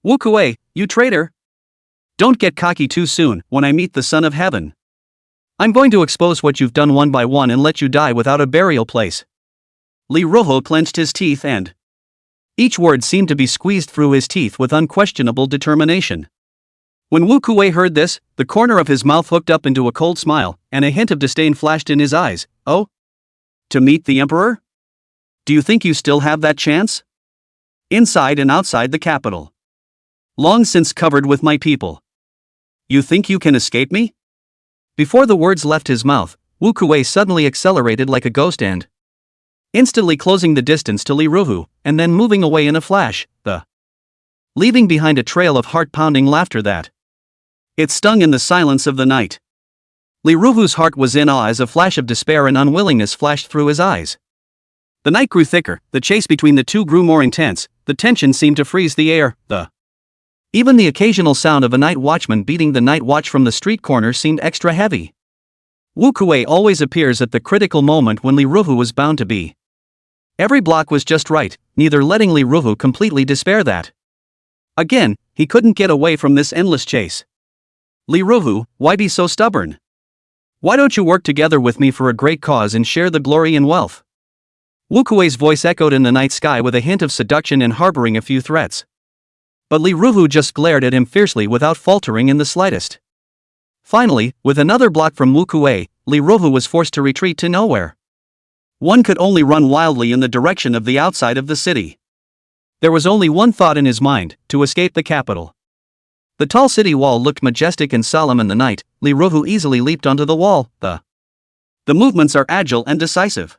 Wu Kuei, you traitor! Don't get cocky too soon when I meet the Son of Heaven. I'm going to expose what you've done one by one and let you die without a burial place. Li Ruhu clenched his teeth and each word seemed to be squeezed through his teeth with unquestionable determination. When Wu Kuei heard this, the corner of his mouth hooked up into a cold smile, and a hint of disdain flashed in his eyes. Oh? To meet the Emperor? Do you think you still have that chance? Inside and outside the capital. Long since covered with my people. You think you can escape me? Before the words left his mouth, Wu Kuei suddenly accelerated like a ghost and instantly closing the distance to Li Ruhu, and then moving away in a flash, leaving behind a trail of heart-pounding laughter that it stung in the silence of the night. Li Ruhu's heart was in awe as a flash of despair and unwillingness flashed through his eyes. The night grew thicker, the chase between the two grew more intense, the tension seemed to freeze the air, even the occasional sound of a night watchman beating the night watch from the street corner seemed extra heavy. Wu Kuei always appears at the critical moment when Li Ruhu was bound to be. Every block was just right, neither letting Li Ruhu completely despair that. Again, he couldn't get away from this endless chase. Li Ruhu, why be so stubborn? Why don't you work together with me for a great cause and share the glory and wealth? Wu Kuei's voice echoed in the night sky with a hint of seduction and harboring a few threats. But Li Ruhu just glared at him fiercely without faltering in the slightest. Finally, with another block from Wu Kuei, Li Ruhu was forced to retreat to nowhere. One could only run wildly in the direction of the outside of the city. There was only one thought in his mind, to escape the capital. The tall city wall looked majestic and solemn in the night. Li Ruhu easily leaped onto the wall. The movements are agile and decisive.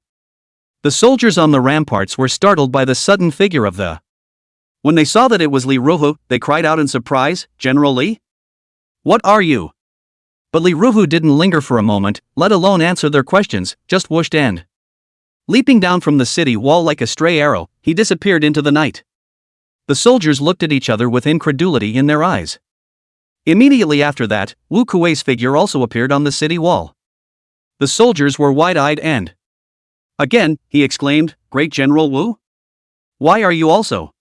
The soldiers on the ramparts were startled by the sudden figure of the. When they saw that it was Li Ruhu, they cried out in surprise, "General Li? What are you?" But Li Ruhu didn't linger for a moment, let alone answer their questions, just whooshed and leaping down from the city wall like a stray arrow, he disappeared into the night. The soldiers looked at each other with incredulity in their eyes. Immediately after that, Wu Kuei's figure also appeared on the city wall. The soldiers were wide-eyed and again, he exclaimed, "Great General Wu? Why are you also?"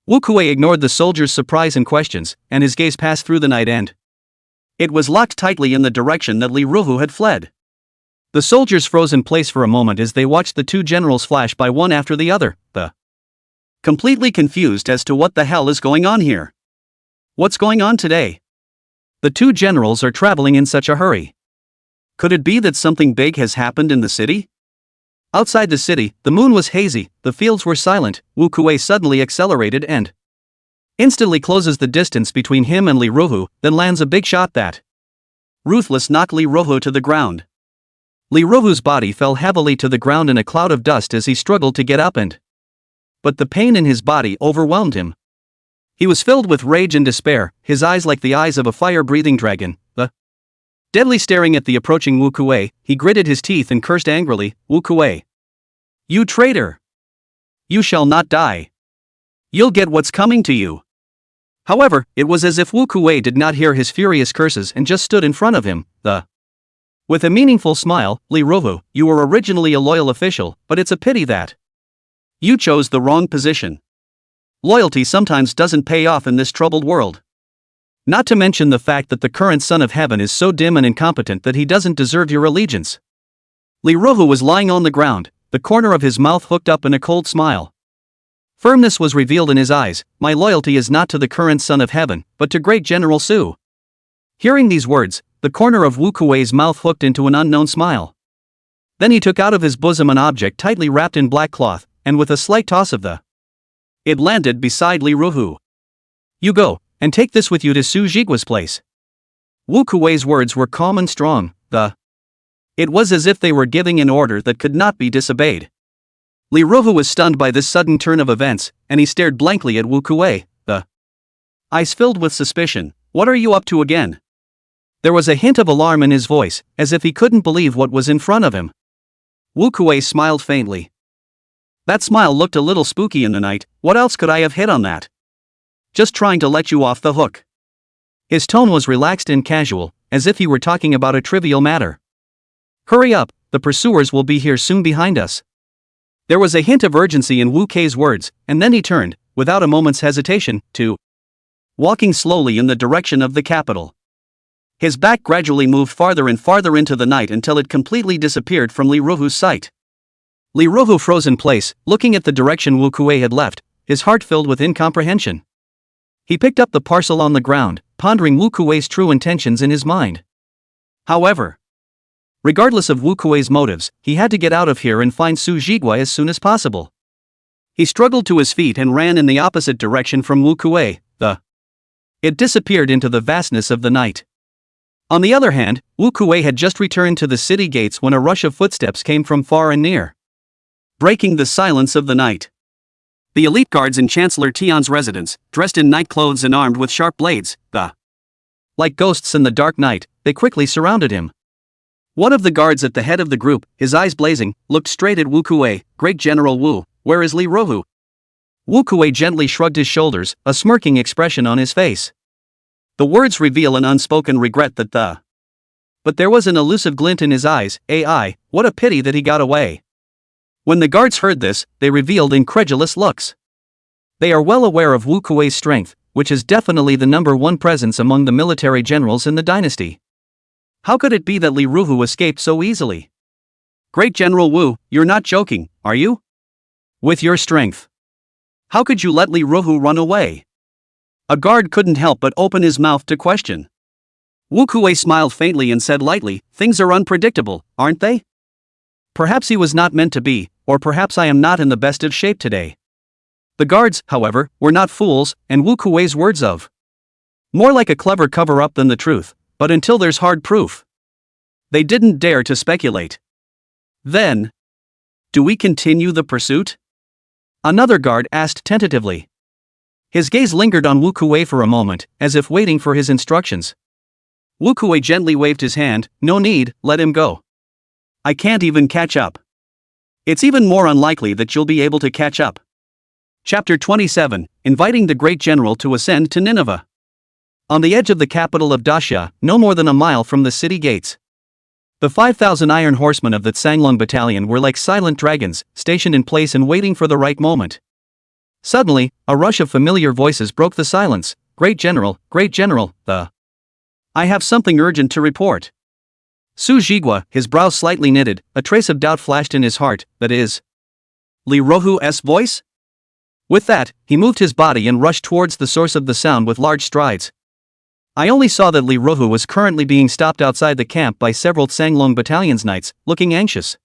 Wu Kuei ignored the soldiers' surprise and questions, and his gaze passed through the night and it was locked tightly in the direction that Li Ruhu had fled. The soldiers froze in place for a moment as they watched the two generals flash by one after the other, completely confused as to what the hell is going on here. What's going on today? The two generals are traveling in such a hurry. Could it be that something big has happened in the city? Outside the city, the moon was hazy, the fields were silent. Wu Kuei suddenly accelerated and instantly closes the distance between him and Li Ruhu, then lands a big shot that ruthless knocked Li Ruhu to the ground. Li Ruhu's body fell heavily to the ground in a cloud of dust as he struggled to get up but the pain in his body overwhelmed him. He was filled with rage and despair, his eyes like the eyes of a fire-breathing dragon. Deadly staring at the approaching Wu Kuei, he gritted his teeth and cursed angrily, "Wu Kuei! You traitor! You shall not die! You'll get what's coming to you!" However, it was as if Wu Kuei did not hear his furious curses and just stood in front of him. With a meaningful smile, "Li Ruhu, you were originally a loyal official, but it's a pity that you chose the wrong position. Loyalty sometimes doesn't pay off in this troubled world. Not to mention the fact that the current Son of Heaven is so dim and incompetent that he doesn't deserve your allegiance." Li Ruhu was lying on the ground, the corner of his mouth hooked up in a cold smile. Firmness was revealed in his eyes. "My loyalty is not to the current Son of Heaven, but to Great General Su." Hearing these words, the corner of Wu Kuei's mouth hooked into an unknown smile. Then he took out of his bosom an object tightly wrapped in black cloth, and with a slight toss of it landed beside Li Ruhu. "You go, and take this with you to Su Jigua's place." Wu Kuei's words were calm and strong. It was as if they were giving an order that could not be disobeyed. Li Ruhu was stunned by this sudden turn of events, and he stared blankly at Wu Kuei, eyes filled with suspicion. "What are you up to again?" There was a hint of alarm in his voice, as if he couldn't believe what was in front of him. Wu Kuei smiled faintly. That smile looked a little spooky in the night. "What else could I have hit on that? Just trying to let you off the hook." His tone was relaxed and casual, as if he were talking about a trivial matter. "Hurry up, the pursuers will be here soon behind us." There was a hint of urgency in Wu Kei's words, and then he turned, without a moment's hesitation, to walking slowly in the direction of the capital. His back gradually moved farther and farther into the night until it completely disappeared from Li Ruhu's sight. Li Ruhu froze in place, looking at the direction Wu Kuei had left, his heart filled with incomprehension. He picked up the parcel on the ground, pondering Wu Kuei's true intentions in his mind. However, regardless of Wu Kuei's motives, he had to get out of here and find Su Jigua as soon as possible. He struggled to his feet and ran in the opposite direction from Wu Kuei. It disappeared into the vastness of the night. On the other hand, Wu Kuei had just returned to the city gates when a rush of footsteps came from far and near, breaking the silence of the night. The elite guards in Chancellor Tian's residence, dressed in night clothes and armed with sharp blades, like ghosts in the dark night, they quickly surrounded him. One of the guards at the head of the group, his eyes blazing, looked straight at Wu Kuei. "Great General Wu, where is Li Ruhu?" Wu Kuei gently shrugged his shoulders, a smirking expression on his face. The words reveal an unspoken regret but there was an elusive glint in his eyes. What a pity that he got away." When the guards heard this, they revealed incredulous looks. They are well aware of Wu Kuei's strength, which is definitely the #1 presence among the military generals in the dynasty. How could it be that Li Ruhu escaped so easily? "Great General Wu, you're not joking, are you? With your strength, how could you let Li Ruhu run away?" A guard couldn't help but open his mouth to question. Wu Kuei smiled faintly and said lightly, "Things are unpredictable, aren't they? Perhaps he was not meant to be, or perhaps I am not in the best of shape today." The guards, however, were not fools, and Wu Kuei's words of more like a clever cover-up than the truth, but until there's hard proof, they didn't dare to speculate. "Then, do we continue the pursuit?" Another guard asked tentatively. His gaze lingered on Wu Kuei for a moment, as if waiting for his instructions. Wu Kuei gently waved his hand. "No need, let him go. I can't even catch up. It's even more unlikely that you'll be able to catch up." Chapter 27, Inviting the Great General to Ascend to Nineveh. On the edge of the capital of Daxia, no more than a mile from the city gates, the 5,000 iron horsemen of the Tsanglong battalion were like silent dragons, stationed in place and waiting for the right moment. Suddenly, a rush of familiar voices broke the silence. Great General, I have something urgent to report." Su Jigua, his brows slightly knitted, a trace of doubt flashed in his heart. "That is Li Ruhu's voice?" With that, he moved his body and rushed towards the source of the sound with large strides. I only saw that Li Ruhu was currently being stopped outside the camp by several Tsanglong battalion's knights, looking anxious.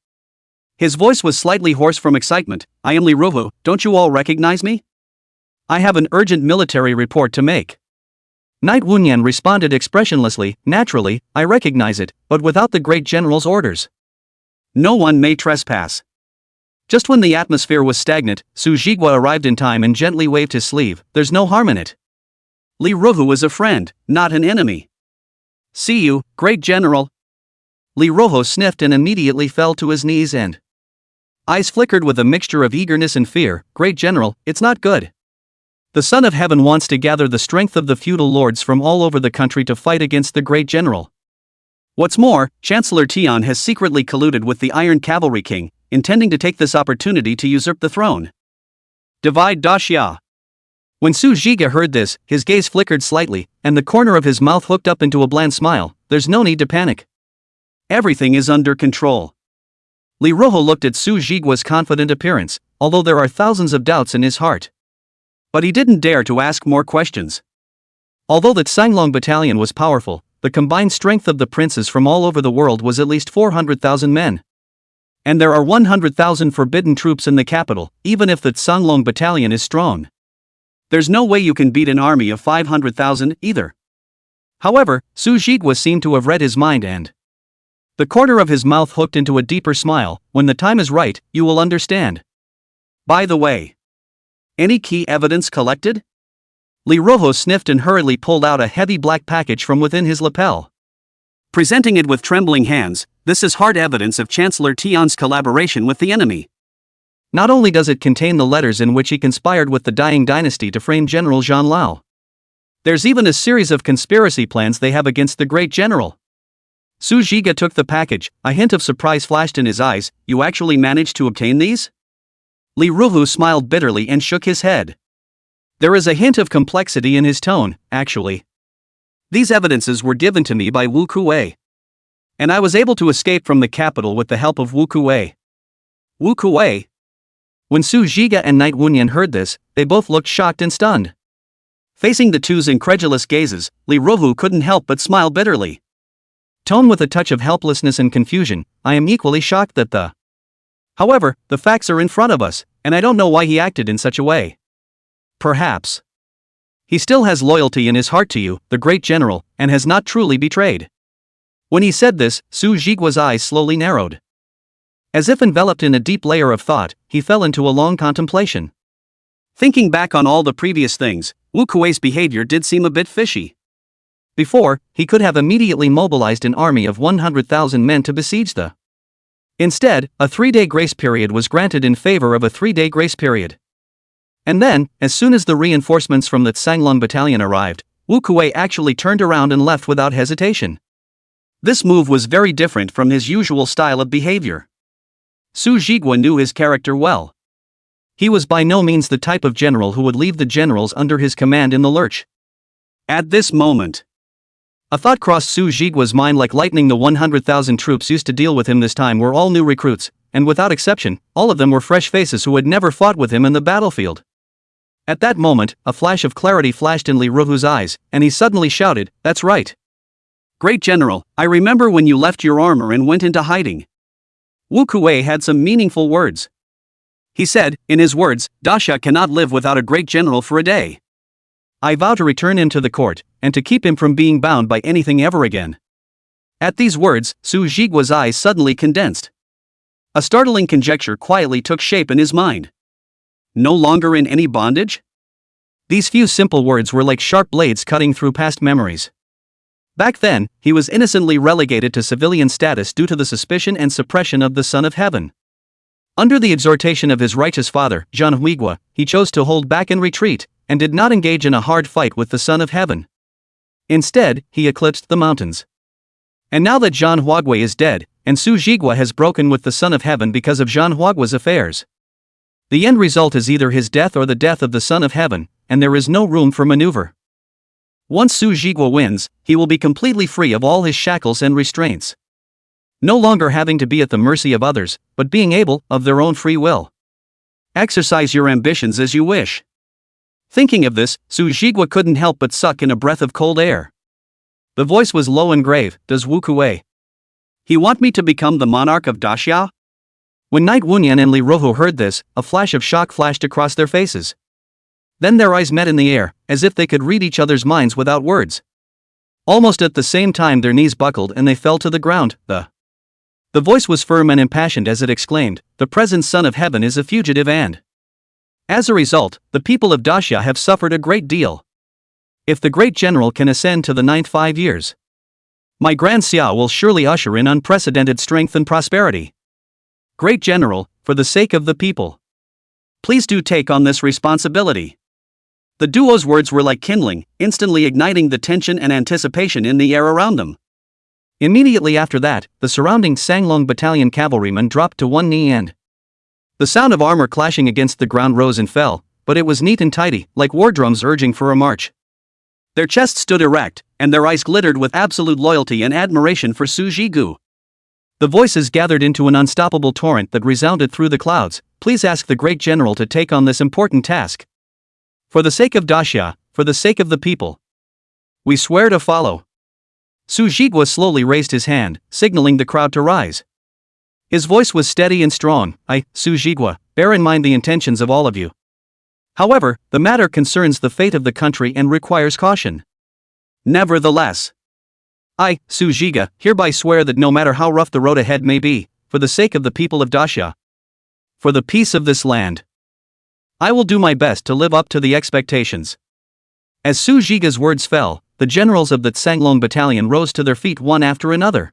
His voice was slightly hoarse from excitement. "I am Li Ruhu, don't you all recognize me? I have an urgent military report to make." Knight Wunyan responded expressionlessly. "Naturally, I recognize it, but without the great general's orders, no one may trespass." Just when the atmosphere was stagnant, Su Jigua arrived in time and gently waved his sleeve. "There's no harm in it. Li Ruhu is a friend, not an enemy." "See you, great general." Li Ruhu sniffed and immediately fell to his knees and eyes flickered with a mixture of eagerness and fear. "Great general, it's not good. The Son of Heaven wants to gather the strength of the feudal lords from all over the country to fight against the great general. What's more, Chancellor Tian has secretly colluded with the Iron Cavalry King, intending to take this opportunity to usurp the throne. Divide Daxia." When Su Jigua heard this, his gaze flickered slightly, and the corner of his mouth hooked up into a bland smile. "There's no need to panic. Everything is under control." Li Ruhu looked at Su Jigua's confident appearance, although there are thousands of doubts in his heart. But he didn't dare to ask more questions. Although the Tsanglong battalion was powerful, the combined strength of the princes from all over the world was at least 400,000 men. And there are 100,000 forbidden troops in the capital, even if the Tsanglong battalion is strong. There's no way you can beat an army of 500,000 either. However, Su Jigua seemed to have read his mind and the corner of his mouth hooked into a deeper smile. "When the time is right, you will understand. By the way, any key evidence collected?" Li Ruhu sniffed and hurriedly pulled out a heavy black package from within his lapel. Presenting it with trembling hands, "This is hard evidence of Chancellor Tian's collaboration with the enemy. Not only does it contain the letters in which he conspired with the dying dynasty to frame General Zhang Lao, There's even a series of conspiracy plans they have against the great general. Su Zhiga took the package, a hint of surprise flashed in his eyes. You actually managed to obtain these? Li Ruhu smiled bitterly and shook his head. There is a hint of complexity in his tone, actually. These evidences were given to me by Wu Kuei. And I was able to escape from the capital with the help of Wu Kuei. Wu Kuei? When Su Zhiga and Knight Wunyan heard this, they both looked shocked and stunned. Facing the two's incredulous gazes, Li Ruhu couldn't help but smile bitterly. Tone with a touch of helplessness and confusion, I am equally shocked that the... However, the facts are in front of us, and I don't know why he acted in such a way. Perhaps he still has loyalty in his heart to you, the great general, and has not truly betrayed. When he said this, Su Zhigua's eyes slowly narrowed. As if enveloped in a deep layer of thought, he fell into a long contemplation. Thinking back on all the previous things, Wu Kuei's behavior did seem a bit fishy. Before, he could have immediately mobilized an army of 100,000 men to besiege the... Instead, a 3-day grace period was granted in favor of a 3-day grace period. And then, as soon as the reinforcements from the Tsanglong battalion arrived, Wu Kuei actually turned around and left without hesitation. This move was very different from his usual style of behavior. Su Zhigua knew his character well. He was by no means the type of general who would leave the generals under his command in the lurch. At this moment, a thought crossed Su Zhigua's mind like lightning. The 100,000 troops used to deal with him this time were all new recruits, and without exception, all of them were fresh faces who had never fought with him in the battlefield. At that moment, a flash of clarity flashed in Li Ruhu's eyes, and he suddenly shouted, "That's right. Great General, I remember when you left your armor and went into hiding." Wu Kuei had some meaningful words. He said, in his words, "Daxia cannot live without a great general for a day. I vow to return him to the court, and to keep him from being bound by anything ever again." At these words, Su Zhigua's eyes suddenly condensed. A startling conjecture quietly took shape in his mind. No longer in any bondage? These few simple words were like sharp blades cutting through past memories. Back then, he was innocently relegated to civilian status due to the suspicion and suppression of the Son of Heaven. Under the exhortation of his righteous father, Zhan Huigua, he chose to hold back and retreat, and did not engage in a hard fight with the Son of Heaven. Instead, he eclipsed the mountains. And now that Zhan Huagui is dead, and Su Zhigua has broken with the Son of Heaven because of Zhan Huagui's affairs, the end result is either his death or the death of the Son of Heaven, and there is no room for maneuver. Once Su Zhigua wins, he will be completely free of all his shackles and restraints. No longer having to be at the mercy of others, but being able, of their own free will, exercise your ambitions as you wish. Thinking of this, Su Zhigua couldn't help but suck in a breath of cold air. The voice was low and grave. Does Wu Kuei he want me to become the monarch of Daxia? When Knight Wunyan and Li Ruhu heard this, a flash of shock flashed across their faces. Then their eyes met in the air, as if they could read each other's minds without words. Almost at the same time their knees buckled and they fell to the ground. The voice was firm and impassioned as it exclaimed, "The present Son of Heaven is a fugitive and as a result, the people of Daxia have suffered a great deal. If the great general can ascend to the 9th 5 years, my Grand Xia will surely usher in unprecedented strength and prosperity. Great General, for the sake of the people, please do take on this responsibility." The duo's words were like kindling, instantly igniting the tension and anticipation in the air around them. Immediately after that, the surrounding Tsanglong battalion cavalrymen dropped to one knee and the sound of armor clashing against the ground rose and fell, but it was neat and tidy, like war drums urging for a march. Their chests stood erect, and their eyes glittered with absolute loyalty and admiration for Su Zhigu. The voices gathered into an unstoppable torrent that resounded through the clouds. Please ask the great general to take on this important task. For the sake of Daxia, for the sake of the people, we swear to follow. Su Zhigua slowly raised his hand, signaling the crowd to rise. His voice was steady and strong. I, Su Zhigua, bear in mind the intentions of all of you. However, the matter concerns the fate of the country and requires caution. Nevertheless, I, Su Zhiga, hereby swear that no matter how rough the road ahead may be, for the sake of the people of Daxia, for the peace of this land, I will do my best to live up to the expectations. As Su Zhiga's words fell, the generals of the Tsanglong battalion rose to their feet one after another.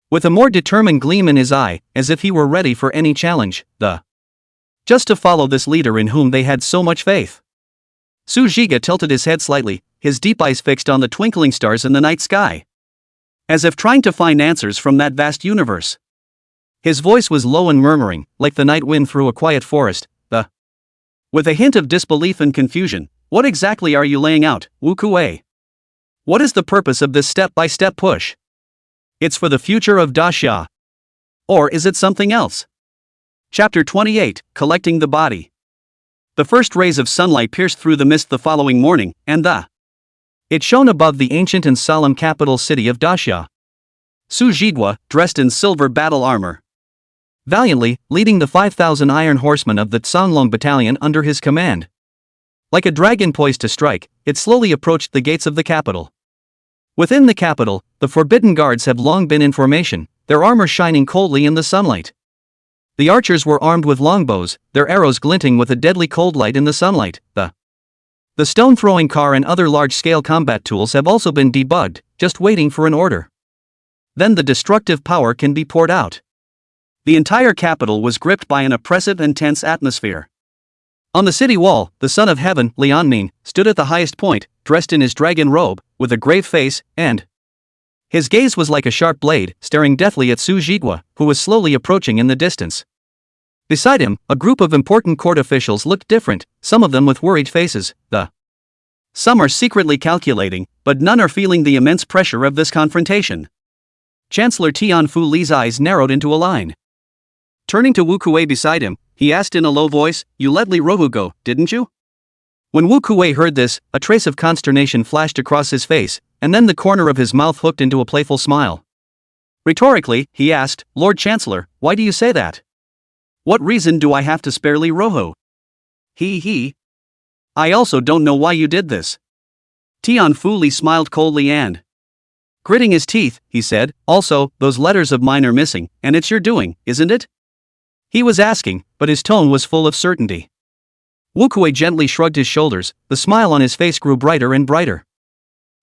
With a more determined gleam in his eye, as if he were ready for any challenge, just to follow this leader in whom they had so much faith. Su Zhiga tilted his head slightly, his deep eyes fixed on the twinkling stars in the night sky, as if trying to find answers from that vast universe. His voice was low and murmuring, like the night wind through a quiet forest. With a hint of disbelief and confusion, what exactly are you laying out, Wu Kuei? What is the purpose of this step-by-step push? It's for the future of Daxia. Or is it something else? Chapter 28, Collecting the Body. The first rays of sunlight pierced through the mist the following morning, and it shone above the ancient and solemn capital city of Daxia. Su Zhigua, dressed in silver battle armor, valiantly leading the 5,000 iron horsemen of the Songlong battalion under his command. Like a dragon poised to strike, it slowly approached the gates of the capital. Within the capital, the forbidden guards have long been in formation, their armor shining coldly in the sunlight. The archers were armed with longbows, their arrows glinting with a deadly cold light in the sunlight. The stone-throwing car and other large-scale combat tools have also been debugged, just waiting for an order. Then the destructive power can be poured out. The entire capital was gripped by an oppressive and tense atmosphere. On the city wall, the son of heaven, Lianmin, stood at the highest point, dressed in his dragon robe, with a grave face, and his gaze was like a sharp blade, staring deathly at Su Zhigua, who was slowly approaching in the distance. Beside him, a group of important court officials looked different, some of them with worried faces. Some are secretly calculating, but none are feeling the immense pressure of this confrontation. Chancellor Tianfu Li's eyes narrowed into a line. Turning to Wu Kuei beside him, he asked in a low voice, "You let Li Rohu go, didn't you?" When Wu Kuei heard this, a trace of consternation flashed across his face, and then the corner of his mouth hooked into a playful smile. Rhetorically, he asked, "Lord Chancellor, why do you say that? What reason do I have to spare Li Rohu?" I also don't know why you did this. Tianfu Li smiled coldly and, gritting his teeth, he said, "Also, those letters of mine are missing, and it's your doing, isn't it?" He was asking, but his tone was full of certainty. Wu Kuei gently shrugged his shoulders, the smile on his face grew brighter and brighter.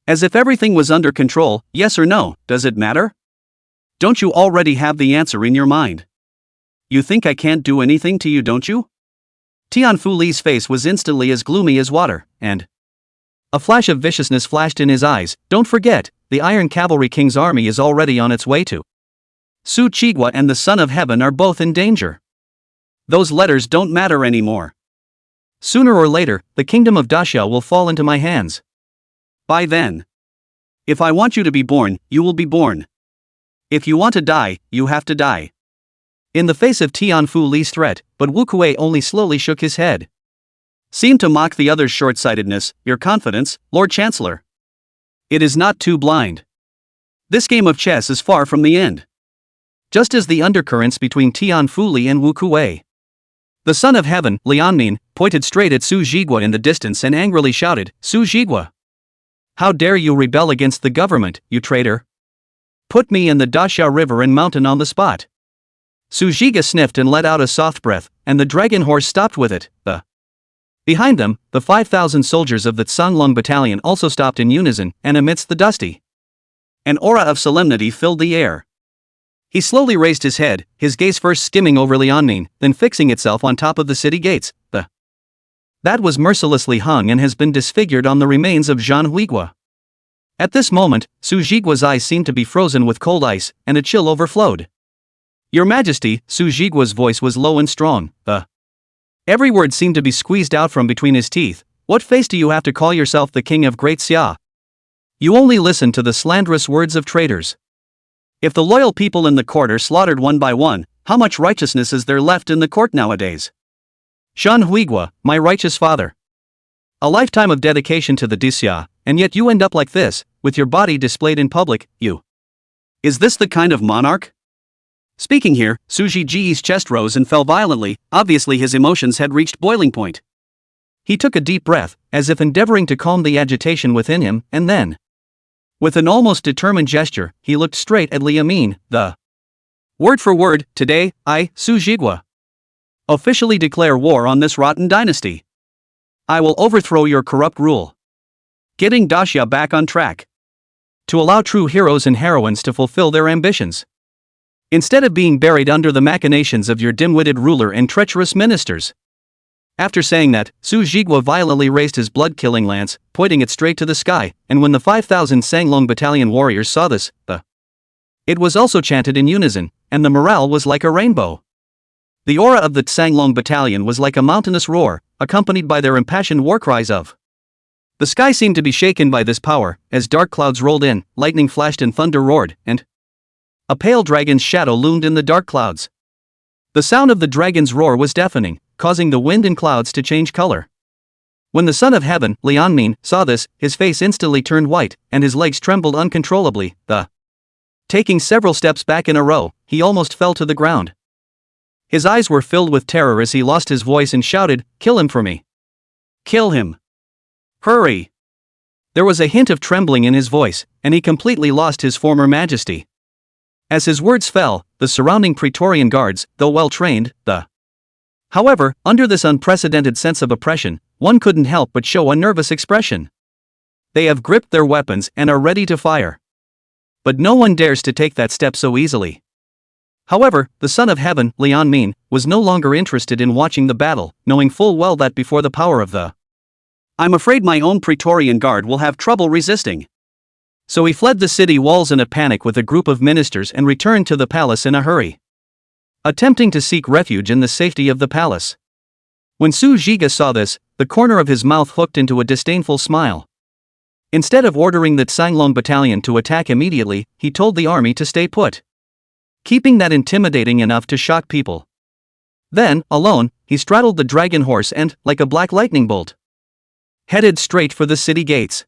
As if everything was under control. Yes or no, does it matter? Don't you already have the answer in your mind? You think I can't do anything to you, don't you? Tianfu Li's face was instantly as gloomy as water, and a flash of viciousness flashed in his eyes. Don't forget, the Iron Cavalry King's army is already on its way to Su Zhigua, and the Son of Heaven are both in danger. Those letters don't matter anymore. Sooner or later, the kingdom of Daxia will fall into my hands. By then, if I want you to be born, you will be born. If you want to die, you have to die. In the face of Tianfu Li's threat, but Wu Kuei only slowly shook his head. Seemed to mock the other's short-sightedness. Your confidence, Lord Chancellor. It is not too blind. This game of chess is far from the end. Just as the undercurrents between Tianfu Li and Wu Kuei. The Son of Heaven, Lianmin, pointed straight at Su Zhigua in the distance and angrily shouted, "Su Zhigua! How dare you rebel against the government, you traitor? Put me in the Daxia River and mountain on the spot." Su Zhiga sniffed and let out a soft breath, and the dragon horse stopped with it. Behind them, the 5,000 soldiers of the Songlong battalion also stopped in unison, and amidst the dusty, an aura of solemnity filled the air. He slowly raised his head, his gaze first skimming over Lianmin, then fixing itself on top of the city gates. That was mercilessly hung and has been disfigured on the remains of Zhan Huigua. At this moment, Su Zhigua's eyes seemed to be frozen with cold ice, and a chill overflowed. "Your Majesty," Su Zhigua's voice was low and strong. Every word seemed to be squeezed out from between his teeth. "What face do you have to call yourself the king of Great Xia? You only listen to the slanderous words of traitors. If the loyal people in the court are slaughtered one by one, how much righteousness is there left in the court nowadays? Zhan Huigua, my righteous father. A lifetime of dedication to the Daxia, and yet you end up like this, with your body displayed in public, you. Is this the kind of monarch?" Speaking here, Su Zhiji's chest rose and fell violently, obviously his emotions had reached boiling point. He took a deep breath, as if endeavoring to calm the agitation within him, and then, with an almost determined gesture, he looked straight at Lianmin. Word for word, today, I, Su Zhigua, officially declare war on this rotten dynasty. I will overthrow your corrupt rule, getting Daxia back on track, to allow true heroes and heroines to fulfill their ambitions, instead of being buried under the machinations of your dim-witted ruler and treacherous ministers. After saying that, Su Jigwa violently raised his blood-killing lance, pointing it straight to the sky, and when the 5,000 Sanglong battalion warriors saw this, it was also chanted in unison, and the morale was like a rainbow. The aura of the Sanglong battalion was like a mountainous roar, accompanied by their impassioned war cries of. The sky seemed to be shaken by this power, as dark clouds rolled in, lightning flashed and thunder roared, and a pale dragon's shadow loomed in the dark clouds. The sound of the dragon's roar was deafening, causing the wind and clouds to change color. When the son of heaven, Lianmin, saw this, his face instantly turned white, and his legs trembled uncontrollably. Taking several steps back in a row, he almost fell to the ground. His eyes were filled with terror as he lost his voice and shouted, "Kill him for me! Kill him! Hurry!" There was a hint of trembling in his voice, and he completely lost his former majesty. As his words fell, the surrounding Praetorian guards, though well trained, however, under this unprecedented sense of oppression, one couldn't help but show a nervous expression. They have gripped their weapons and are ready to fire. But no one dares to take that step so easily. However, the son of heaven, Lianmin, was no longer interested in watching the battle, knowing full well that before the power of I'm afraid my own Praetorian guard will have trouble resisting. So he fled the city walls in a panic with a group of ministers and returned to the palace in a hurry, attempting to seek refuge in the safety of the palace. When Su Jigwa saw this, the corner of his mouth hooked into a disdainful smile. Instead of ordering the Sanglong battalion to attack immediately, he told the army to stay put, keeping that intimidating enough to shock people. Then, alone, he straddled the dragon horse and, like a black lightning bolt, headed straight for the city gates.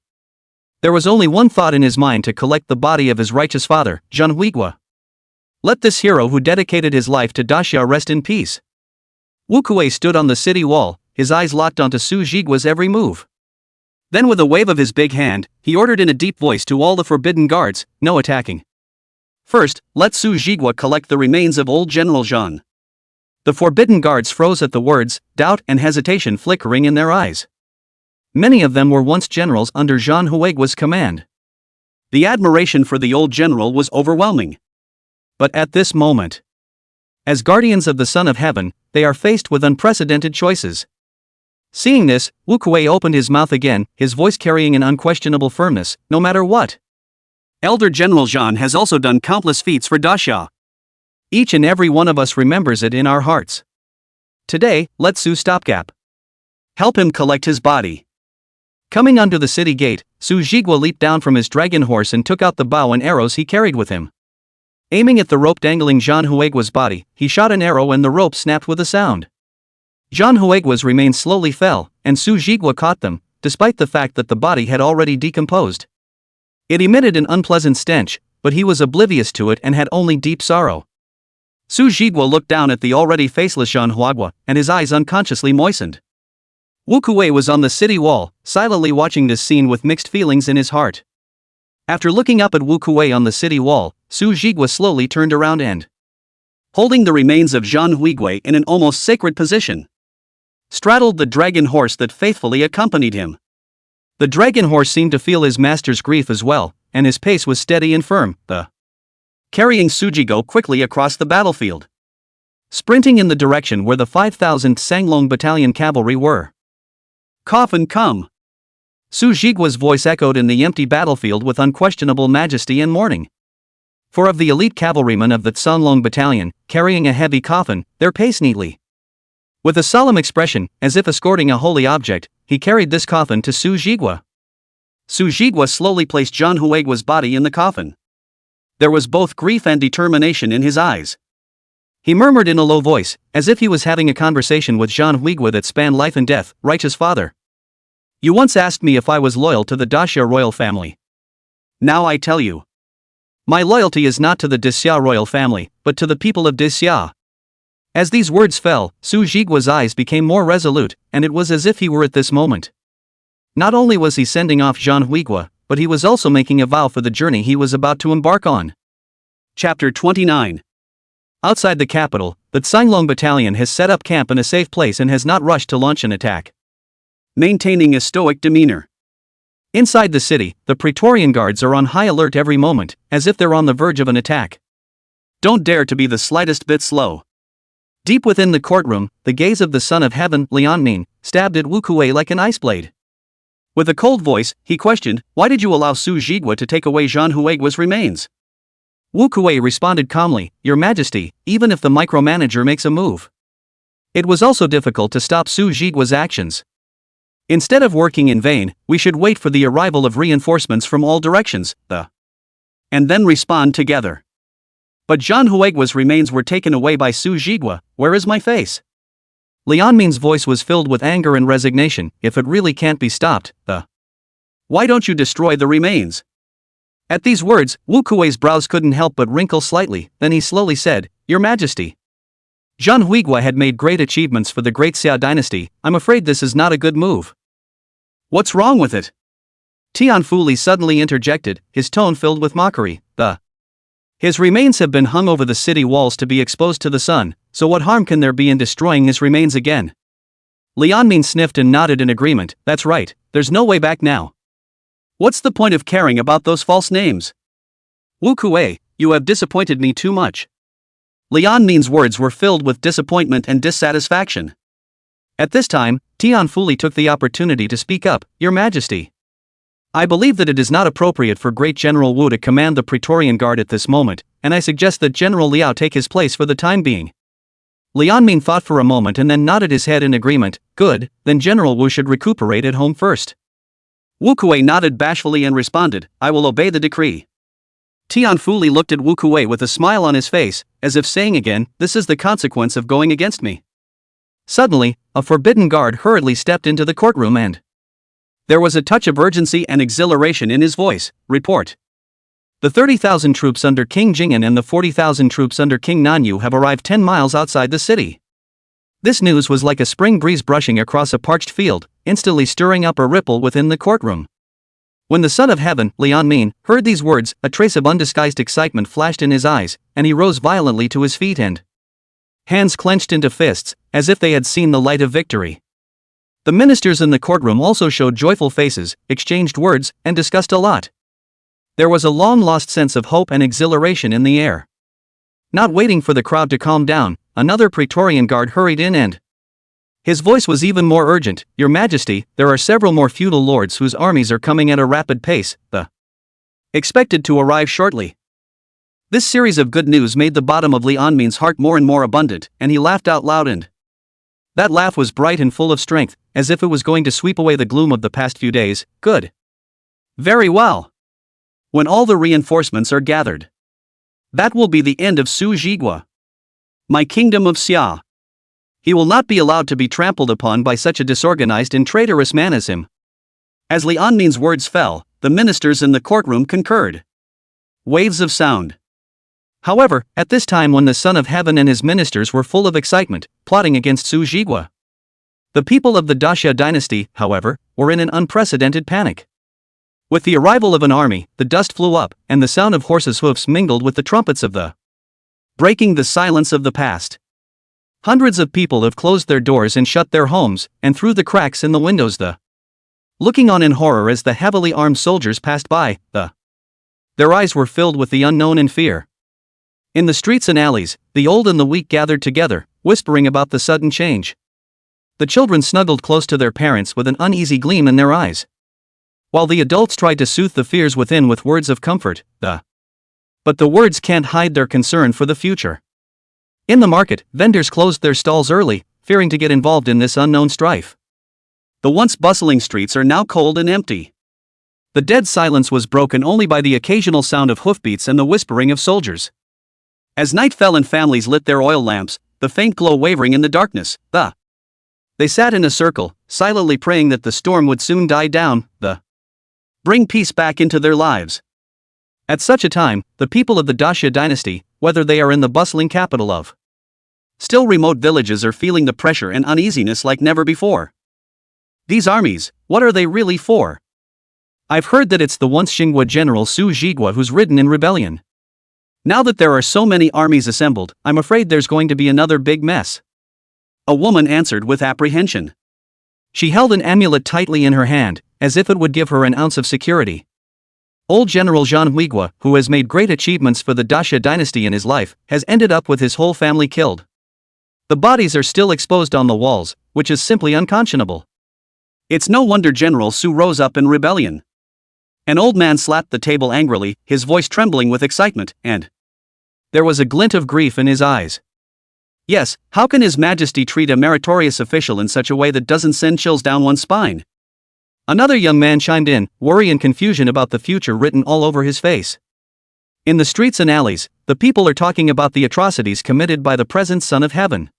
There was only one thought in his mind: to collect the body of his righteous father, Zhang Huigua. Let this hero who dedicated his life to Daxia rest in peace. Wu Kuei stood on the city wall, his eyes locked onto Su Jigwa's every move. Then with a wave of his big hand, he ordered in a deep voice to all the forbidden guards, "No attacking. First, let Su Jigwa collect the remains of old General Zhang." The forbidden guards froze at the words, doubt and hesitation flickering in their eyes. Many of them were once generals under Zhang Huigua's command. The admiration for the old general was overwhelming. But at this moment, as guardians of the Son of Heaven, they are faced with unprecedented choices. Seeing this, Wu Kuei opened his mouth again, his voice carrying an unquestionable firmness: "No matter what. Elder General Zhang has also done countless feats for Daxia. Each and every one of us remembers it in our hearts. Today, let Su stopgap. Help him collect his body." Coming under the city gate, Su Jigwa leaped down from his dragon horse and took out the bow and arrows he carried with him. Aiming at the rope dangling Zhang Huigua's body, he shot an arrow and the rope snapped with a sound. Zhang Huigua's remains slowly fell, and Su Jigwa caught them, despite the fact that the body had already decomposed. It emitted an unpleasant stench, but he was oblivious to it and had only deep sorrow. Su Jigwa looked down at the already faceless Zhang Huigua, and his eyes unconsciously moistened. Wu Kuei was on the city wall, silently watching this scene with mixed feelings in his heart. After looking up at Wu Kuei on the city wall, Su Jigwa slowly turned around and, holding the remains of Zhang Huigua in an almost sacred position, straddled the dragon horse that faithfully accompanied him. The dragon horse seemed to feel his master's grief as well, and his pace was steady and firm, carrying Su Jigwa quickly across the battlefield, sprinting in the direction where the 5,000 Sanglong battalion cavalry were. "Coffin come!" Su Jigwa's voice echoed in the empty battlefield with unquestionable majesty and mourning. For of the elite cavalrymen of the Sanglong battalion, carrying a heavy coffin, their pace neatly. With a solemn expression, as if escorting a holy object, he carried this coffin to Su Jigwa. Su Jigwa slowly placed Zhang Huigua's body in the coffin. There was both grief and determination in his eyes. He murmured in a low voice, as if he was having a conversation with Zhang Huigua that spanned life and death: "Righteous father, you once asked me if I was loyal to the Daxia royal family. Now I tell you, my loyalty is not to the Daxia royal family, but to the people of Daxia." As these words fell, Su Jigwa's eyes became more resolute, and it was as if he were at this moment. Not only was he sending off Zhang Huigua, but he was also making a vow for the journey he was about to embark on. Chapter 29. Outside the capital, the Sanglong battalion has set up camp in a safe place and has not rushed to launch an attack, maintaining a stoic demeanor. Inside the city, the Praetorian guards are on high alert every moment, as if they're on the verge of an attack. Don't dare to be the slightest bit slow. Deep within the courtroom, the gaze of the son of heaven, Lianmin, stabbed at Wu Kuei like an ice blade. With a cold voice, he questioned, "Why did you allow Su Jigua to take away Zhan Huigua's remains?" Wu Kuei responded calmly, "Your Majesty, even if the micromanager makes a move, it was also difficult to stop Su Jigua's actions. Instead of working in vain, we should wait for the arrival of reinforcements from all directions, and then respond together. But Zhan Huigua's remains were taken away by Su Jigua. Where is my face?" Lianmin's voice was filled with anger and resignation. "If it really can't be stopped, why don't you destroy the remains?" At these words, Wu Kuei's brows couldn't help but wrinkle slightly. Then he slowly said, "Your Majesty, Zhan Huigua had made great achievements for the Great Xia dynasty. I'm afraid this is not a good move." "What's wrong with it?" Tian Fuli suddenly interjected, his tone filled with mockery. His remains have been hung over the city walls to be exposed to the sun, so what harm can there be in destroying his remains again?" Lianmin sniffed and nodded in agreement. "That's right, there's no way back now. What's the point of caring about those false names? Wu Kuei, you have disappointed me too much." Lianmin's words were filled with disappointment and dissatisfaction. At this time, Tian Fuli took the opportunity to speak up. "Your Majesty, I believe that it is not appropriate for Great General Wu to command the Praetorian Guard at this moment, and I suggest that General Liao take his place for the time being." Lianmin thought for a moment and then nodded his head in agreement. "Good, then General Wu should recuperate at home first." Wu Kuei nodded bashfully and responded, "I will obey the decree." Tian Fuli looked at Wu Kuei with a smile on his face, as if saying again, "This is the consequence of going against me." Suddenly, a forbidden guard hurriedly stepped into the courtroom and there was a touch of urgency and exhilaration in his voice. "Report. The 30,000 troops under King Jing'an and the 40,000 troops under King Nanyu have arrived 10 miles outside the city." This news was like a spring breeze brushing across a parched field, instantly stirring up a ripple within the courtroom. When the son of heaven, Lianmin, heard these words, a trace of undisguised excitement flashed in his eyes, and he rose violently to his feet and hands clenched into fists, as if they had seen the light of victory. The ministers in the courtroom also showed joyful faces, exchanged words, and discussed a lot. There was a long-lost sense of hope and exhilaration in the air. Not waiting for the crowd to calm down, another Praetorian guard hurried in and his voice was even more urgent. "Your Majesty, there are several more feudal lords whose armies are coming at a rapid pace, expected to arrive shortly." This series of good news made the bottom of Lianmin's heart more and more abundant, and he laughed out loud and that laugh was bright and full of strength, as if it was going to sweep away the gloom of the past few days. "Good. Very well. When all the reinforcements are gathered, that will be the end of Su Jigua, my kingdom of Xia. He will not be allowed to be trampled upon by such a disorganized and traitorous man as him." As Lianmin's words fell, the ministers in the courtroom concurred. Waves of sound. However, at this time when the son of heaven and his ministers were full of excitement, plotting against Su Jigua, the people of the Daxia dynasty, however, were in an unprecedented panic. With the arrival of an army, the dust flew up, and the sound of horses' hoofs mingled with the trumpets of the breaking the silence of the past. Hundreds of people have closed their doors and shut their homes, and through the cracks in the windows looking on in horror as the heavily armed soldiers passed by, their eyes were filled with the unknown and fear. In the streets and alleys, the old and the weak gathered together, whispering about the sudden change. The children snuggled close to their parents with an uneasy gleam in their eyes, while the adults tried to soothe the fears within with words of comfort, but the words can't hide their concern for the future. In the market, vendors closed their stalls early, fearing to get involved in this unknown strife. The once bustling streets are now cold and empty. The dead silence was broken only by the occasional sound of hoofbeats and the whispering of soldiers. As night fell and families lit their oil lamps, the faint glow wavering in the darkness, they sat in a circle, silently praying that the storm would soon die down, bring peace back into their lives. At such a time, the people of the Daxia dynasty, whether they are in the bustling capital of still remote villages, are feeling the pressure and uneasiness like never before. These armies, what are they really for? I've heard that it's the once Xinghua general Su Jigua who's ridden in rebellion. Now that there are so many armies assembled, I'm afraid there's going to be another big mess. A woman answered with apprehension. She held an amulet tightly in her hand, as if it would give her an ounce of security. Old General Zhan Huigua, who has made great achievements for the Daxia dynasty in his life, has ended up with his whole family killed. The bodies are still exposed on the walls, which is simply unconscionable. It's no wonder General Su rose up in rebellion. An old man slapped the table angrily, his voice trembling with excitement, and there was a glint of grief in his eyes. Yes, how can His Majesty treat a meritorious official in such a way that doesn't send chills down one's spine? Another young man chimed in, worry and confusion about the future written all over his face. In the streets and alleys, the people are talking about the atrocities committed by the present Son of Heaven.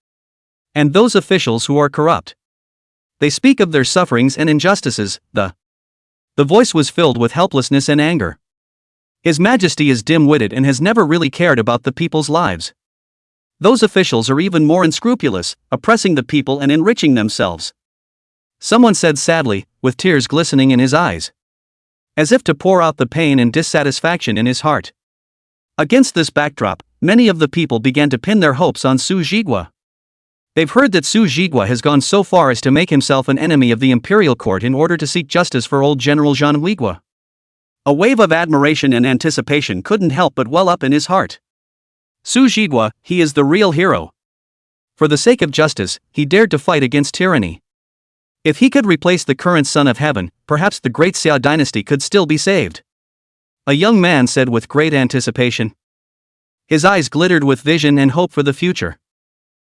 And those officials who are corrupt. They speak of their sufferings and injustices. The voice was filled with helplessness and anger. His Majesty is dim-witted and has never really cared about the people's lives. Those officials are even more unscrupulous, oppressing the people and enriching themselves. Someone said sadly, with tears glistening in his eyes, as if to pour out the pain and dissatisfaction in his heart. Against this backdrop, many of the people began to pin their hopes on Su Jigua. They've heard that Su Jigua has gone so far as to make himself an enemy of the imperial court in order to seek justice for old General Jean Huigua. A wave of admiration and anticipation couldn't help but well up in his heart. Su Jigua, he is the real hero. For the sake of justice, he dared to fight against tyranny. If he could replace the current Son of Heaven, perhaps the great Xia dynasty could still be saved. A young man said with great anticipation. His eyes glittered with vision and hope for the future.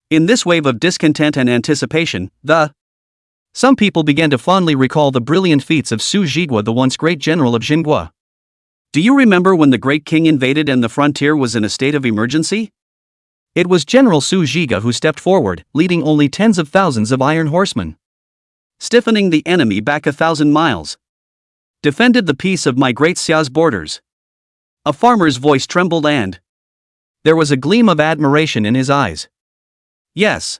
In this wave of discontent and anticipation, some people began to fondly recall the brilliant feats of Su Jigua, the once great general of Xinhua. Do you remember when the great king invaded and the frontier was in a state of emergency? It was General Su Jigua who stepped forward, leading only tens of thousands of iron horsemen, stiffening the enemy back 1,000 miles. Defended the peace of my great Xia's borders. A farmer's voice trembled and there was a gleam of admiration in his eyes. Yes.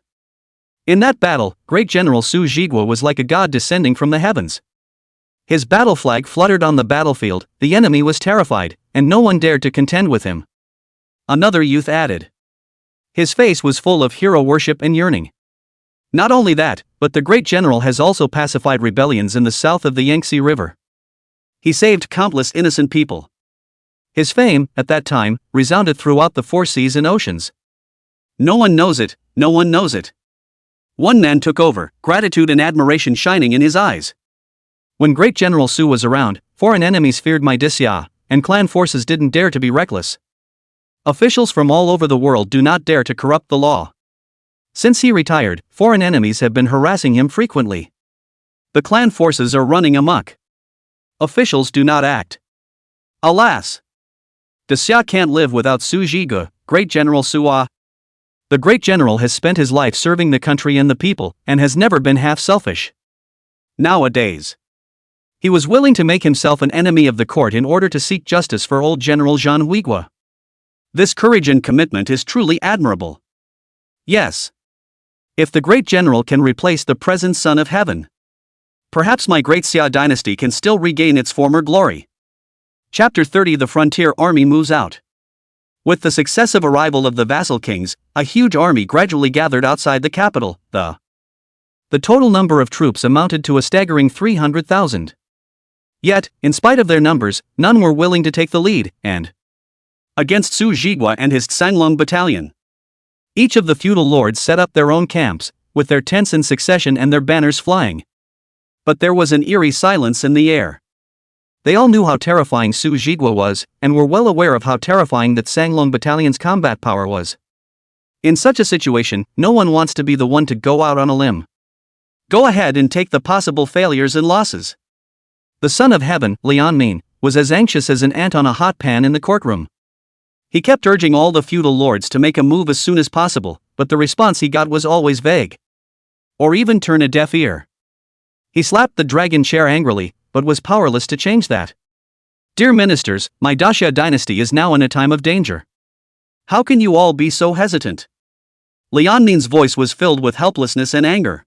In that battle, great General Su Jigua was like a god descending from the heavens. His battle flag fluttered on the battlefield, the enemy was terrified, and no one dared to contend with him. Another youth added. His face was full of hero worship and yearning. Not only that, but the great general has also pacified rebellions in the south of the Yangtze River. He saved countless innocent people. His fame, at that time, resounded throughout the 4 seas and oceans. No one knows it, no one knows it. One man took over, gratitude and admiration shining in his eyes. When great General Su was around, foreign enemies feared my Xia, and clan forces didn't dare to be reckless. Officials from all over the world do not dare to corrupt the law. Since he retired, foreign enemies have been harassing him frequently. The clan forces are running amok. Officials do not act. Alas! The Xia can't live without Su Jigua, great General Sua. The great general has spent his life serving the country and the people, and has never been half selfish. Nowadays, he was willing to make himself an enemy of the court in order to seek justice for old General Jean Huigua. This courage and commitment is truly admirable. Yes. If the great general can replace the present Son of Heaven, perhaps my great Xia dynasty can still regain its former glory. Chapter 30. The frontier army moves out. With the successive arrival of the vassal kings, a huge army gradually gathered outside the capital. The total number of troops amounted to a staggering 300,000. Yet, in spite of their numbers, none were willing to take the lead, and against Su Jigua and his Tsanglong battalion. Each of the feudal lords set up their own camps, with their tents in succession and their banners flying. But there was an eerie silence in the air. They all knew how terrifying Su Jigua was, and were well aware of how terrifying that Tsanglong battalion's combat power was. In such a situation, no one wants to be the one to go out on a limb. Go ahead and take the possible failures and losses. The Son of Heaven, Lian Min, was as anxious as an ant on a hot pan in the courtroom. He kept urging all the feudal lords to make a move as soon as possible, but the response he got was always vague. Or even turn a deaf ear. He slapped the dragon chair angrily, but was powerless to change that. Dear ministers, my Daxia dynasty is now in a time of danger. How can you all be so hesitant? Lian Min's voice was filled with helplessness and anger.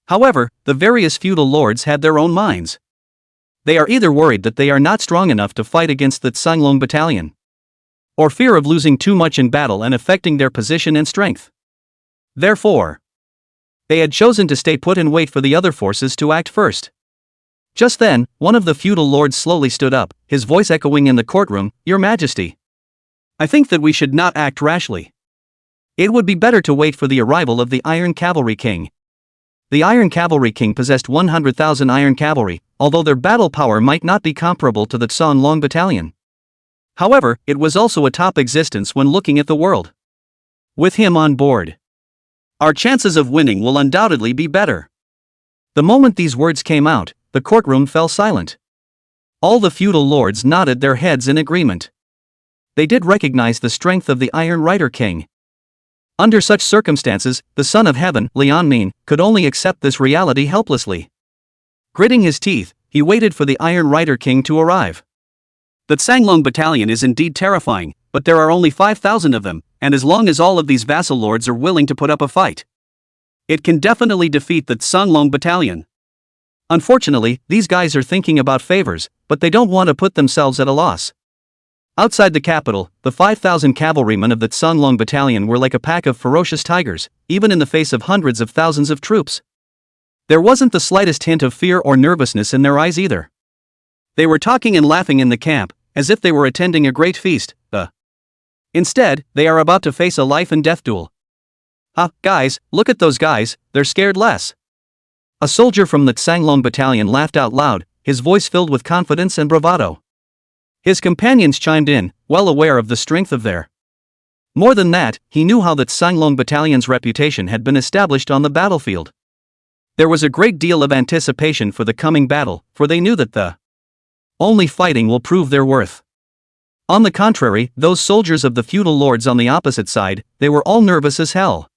However, the various feudal lords had their own minds. They are either worried that they are not strong enough to fight against the Tsanglong battalion, or fear of losing too much in battle and affecting their position and strength. Therefore, they had chosen to stay put and wait for the other forces to act first. Just then, one of the feudal lords slowly stood up, his voice echoing in the courtroom, "Your Majesty, I think that we should not act rashly. It would be better to wait for the arrival of the Iron Cavalry King. The Iron Cavalry King possessed 100,000 Iron Cavalry, although their battle power might not be comparable to the Tsan Battalion. However, it was also a top existence when looking at the world. With him on board, our chances of winning will undoubtedly be better. The moment these words came out, the courtroom fell silent. All the feudal lords nodded their heads in agreement. They did recognize the strength of the Iron Rider King. Under such circumstances, the Son of Heaven, Lianmin, could only accept this reality helplessly. Gritting his teeth, he waited for the Iron Rider King to arrive. The Tsanglong Battalion is indeed terrifying, but there are only 5,000 of them, and as long as all of these vassal lords are willing to put up a fight, it can definitely defeat the Tsanglong Battalion. Unfortunately, these guys are thinking about favors, but they don't want to put themselves at a loss. Outside the capital, the 5,000 cavalrymen of the Tsanglong Battalion were like a pack of ferocious tigers, even in the face of hundreds of thousands of troops. There wasn't the slightest hint of fear or nervousness in their eyes either. They were talking and laughing in the camp, as if they were attending a great feast. Instead, they are about to face a life and death duel. Guys, look at those guys, they're scared less. A soldier from the Tsanglong Battalion laughed out loud, his voice filled with confidence and bravado. His companions chimed in, well aware of the strength of their. More than that, he knew how the Tsanglong Battalion's reputation had been established on the battlefield. There was a great deal of anticipation for the coming battle, for they knew that the only fighting will prove their worth. On the contrary, those soldiers of the feudal lords on the opposite side, they were all nervous as hell.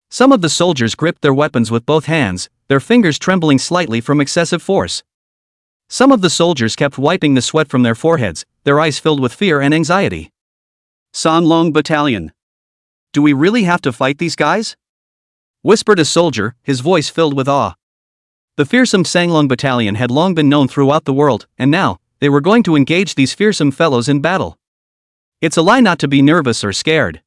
Some of the soldiers gripped their weapons with both hands, their fingers trembling slightly from excessive force. Some of the soldiers kept wiping the sweat from their foreheads, their eyes filled with fear and anxiety. Tsanglong Battalion. Do we really have to fight these guys? Whispered a soldier, his voice filled with awe. The fearsome Tsanglong Battalion had long been known throughout the world, and now, they were going to engage these fearsome fellows in battle. It's a lie not to be nervous or scared.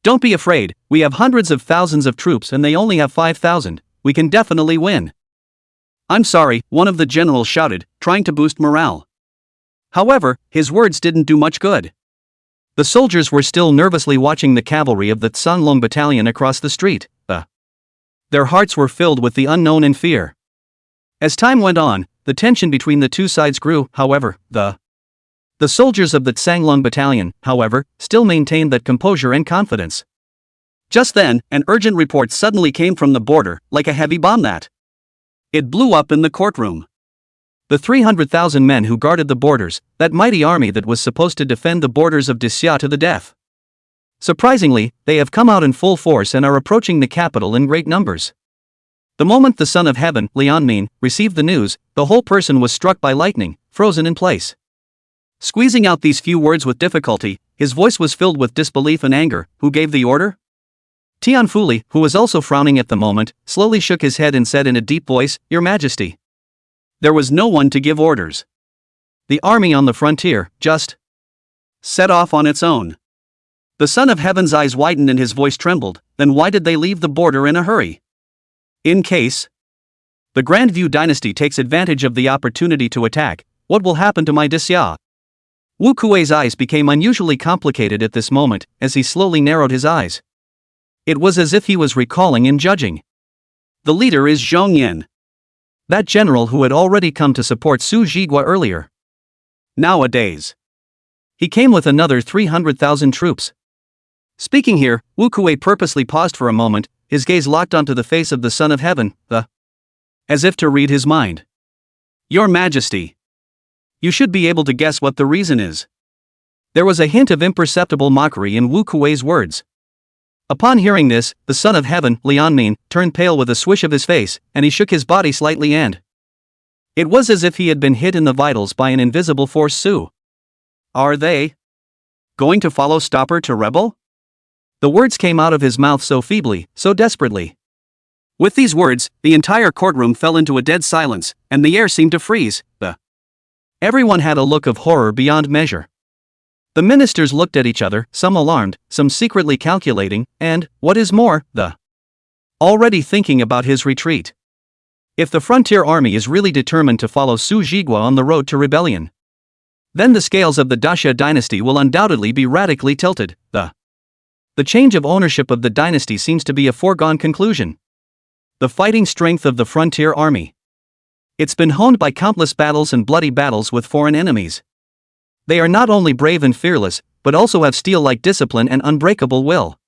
Don't be afraid, we have hundreds of thousands of troops and they only have 5,000, we can definitely win. I'm sorry, one of the generals shouted, trying to boost morale. However, his words didn't do much good. The soldiers were still nervously watching the cavalry of the Tsanglong Battalion across the street. Their hearts were filled with the unknown and fear. As time went on, the tension between the two sides grew, however, the soldiers of the Tsanglong Battalion, however, still maintained that composure and confidence. Just then, an urgent report suddenly came from the border, like a heavy bomb that it blew up in the courtroom. The 300,000 men who guarded the borders, that mighty army that was supposed to defend the borders of Disya to the death. Surprisingly, they have come out in full force and are approaching the capital in great numbers. The moment the Son of Heaven, Lianmin, received the news, the whole person was struck by lightning, frozen in place. Squeezing out these few words with difficulty, his voice was filled with disbelief and anger. Who gave the order? Tianfuli, who was also frowning at the moment, slowly shook his head and said in a deep voice, Your Majesty. There was no one to give orders. The army on the frontier just set off on its own. The Son of Heaven's eyes widened and his voice trembled. Then why did they leave the border in a hurry? In case the Grandview dynasty takes advantage of the opportunity to attack, what will happen to my Disya? Wu Kuei's eyes became unusually complicated at this moment, as he slowly narrowed his eyes. It was as if he was recalling and judging. The leader is Zhong Yin. That general who had already come to support Su Jigua earlier. Nowadays, he came with another 300,000 troops. Speaking here, Wu Kuei purposely paused for a moment, his gaze locked onto the face of the Son of Heaven, as if to read his mind. Your Majesty. You should be able to guess what the reason is. There was a hint of imperceptible mockery in Wu Kuei's words. Upon hearing this, the Son of Heaven, Lianmin, turned pale with a swish of his face, and he shook his body slightly and it was as if he had been hit in the vitals by an invisible force. Su. Are they going to follow Stopper to rebel? The words came out of his mouth so feebly, so desperately. With these words, the entire courtroom fell into a dead silence, and the air seemed to freeze. Everyone had a look of horror beyond measure. The ministers looked at each other, some alarmed, some secretly calculating, and, what is more, already thinking about his retreat. If the frontier army is really determined to follow Su Jigua on the road to rebellion, then the scales of the Dasha dynasty will undoubtedly be radically tilted. The the change of ownership of the dynasty seems to be a foregone conclusion. The fighting strength of the frontier army. It's been honed by countless battles and bloody battles with foreign enemies. They are not only brave and fearless, but also have steel-like discipline and unbreakable will.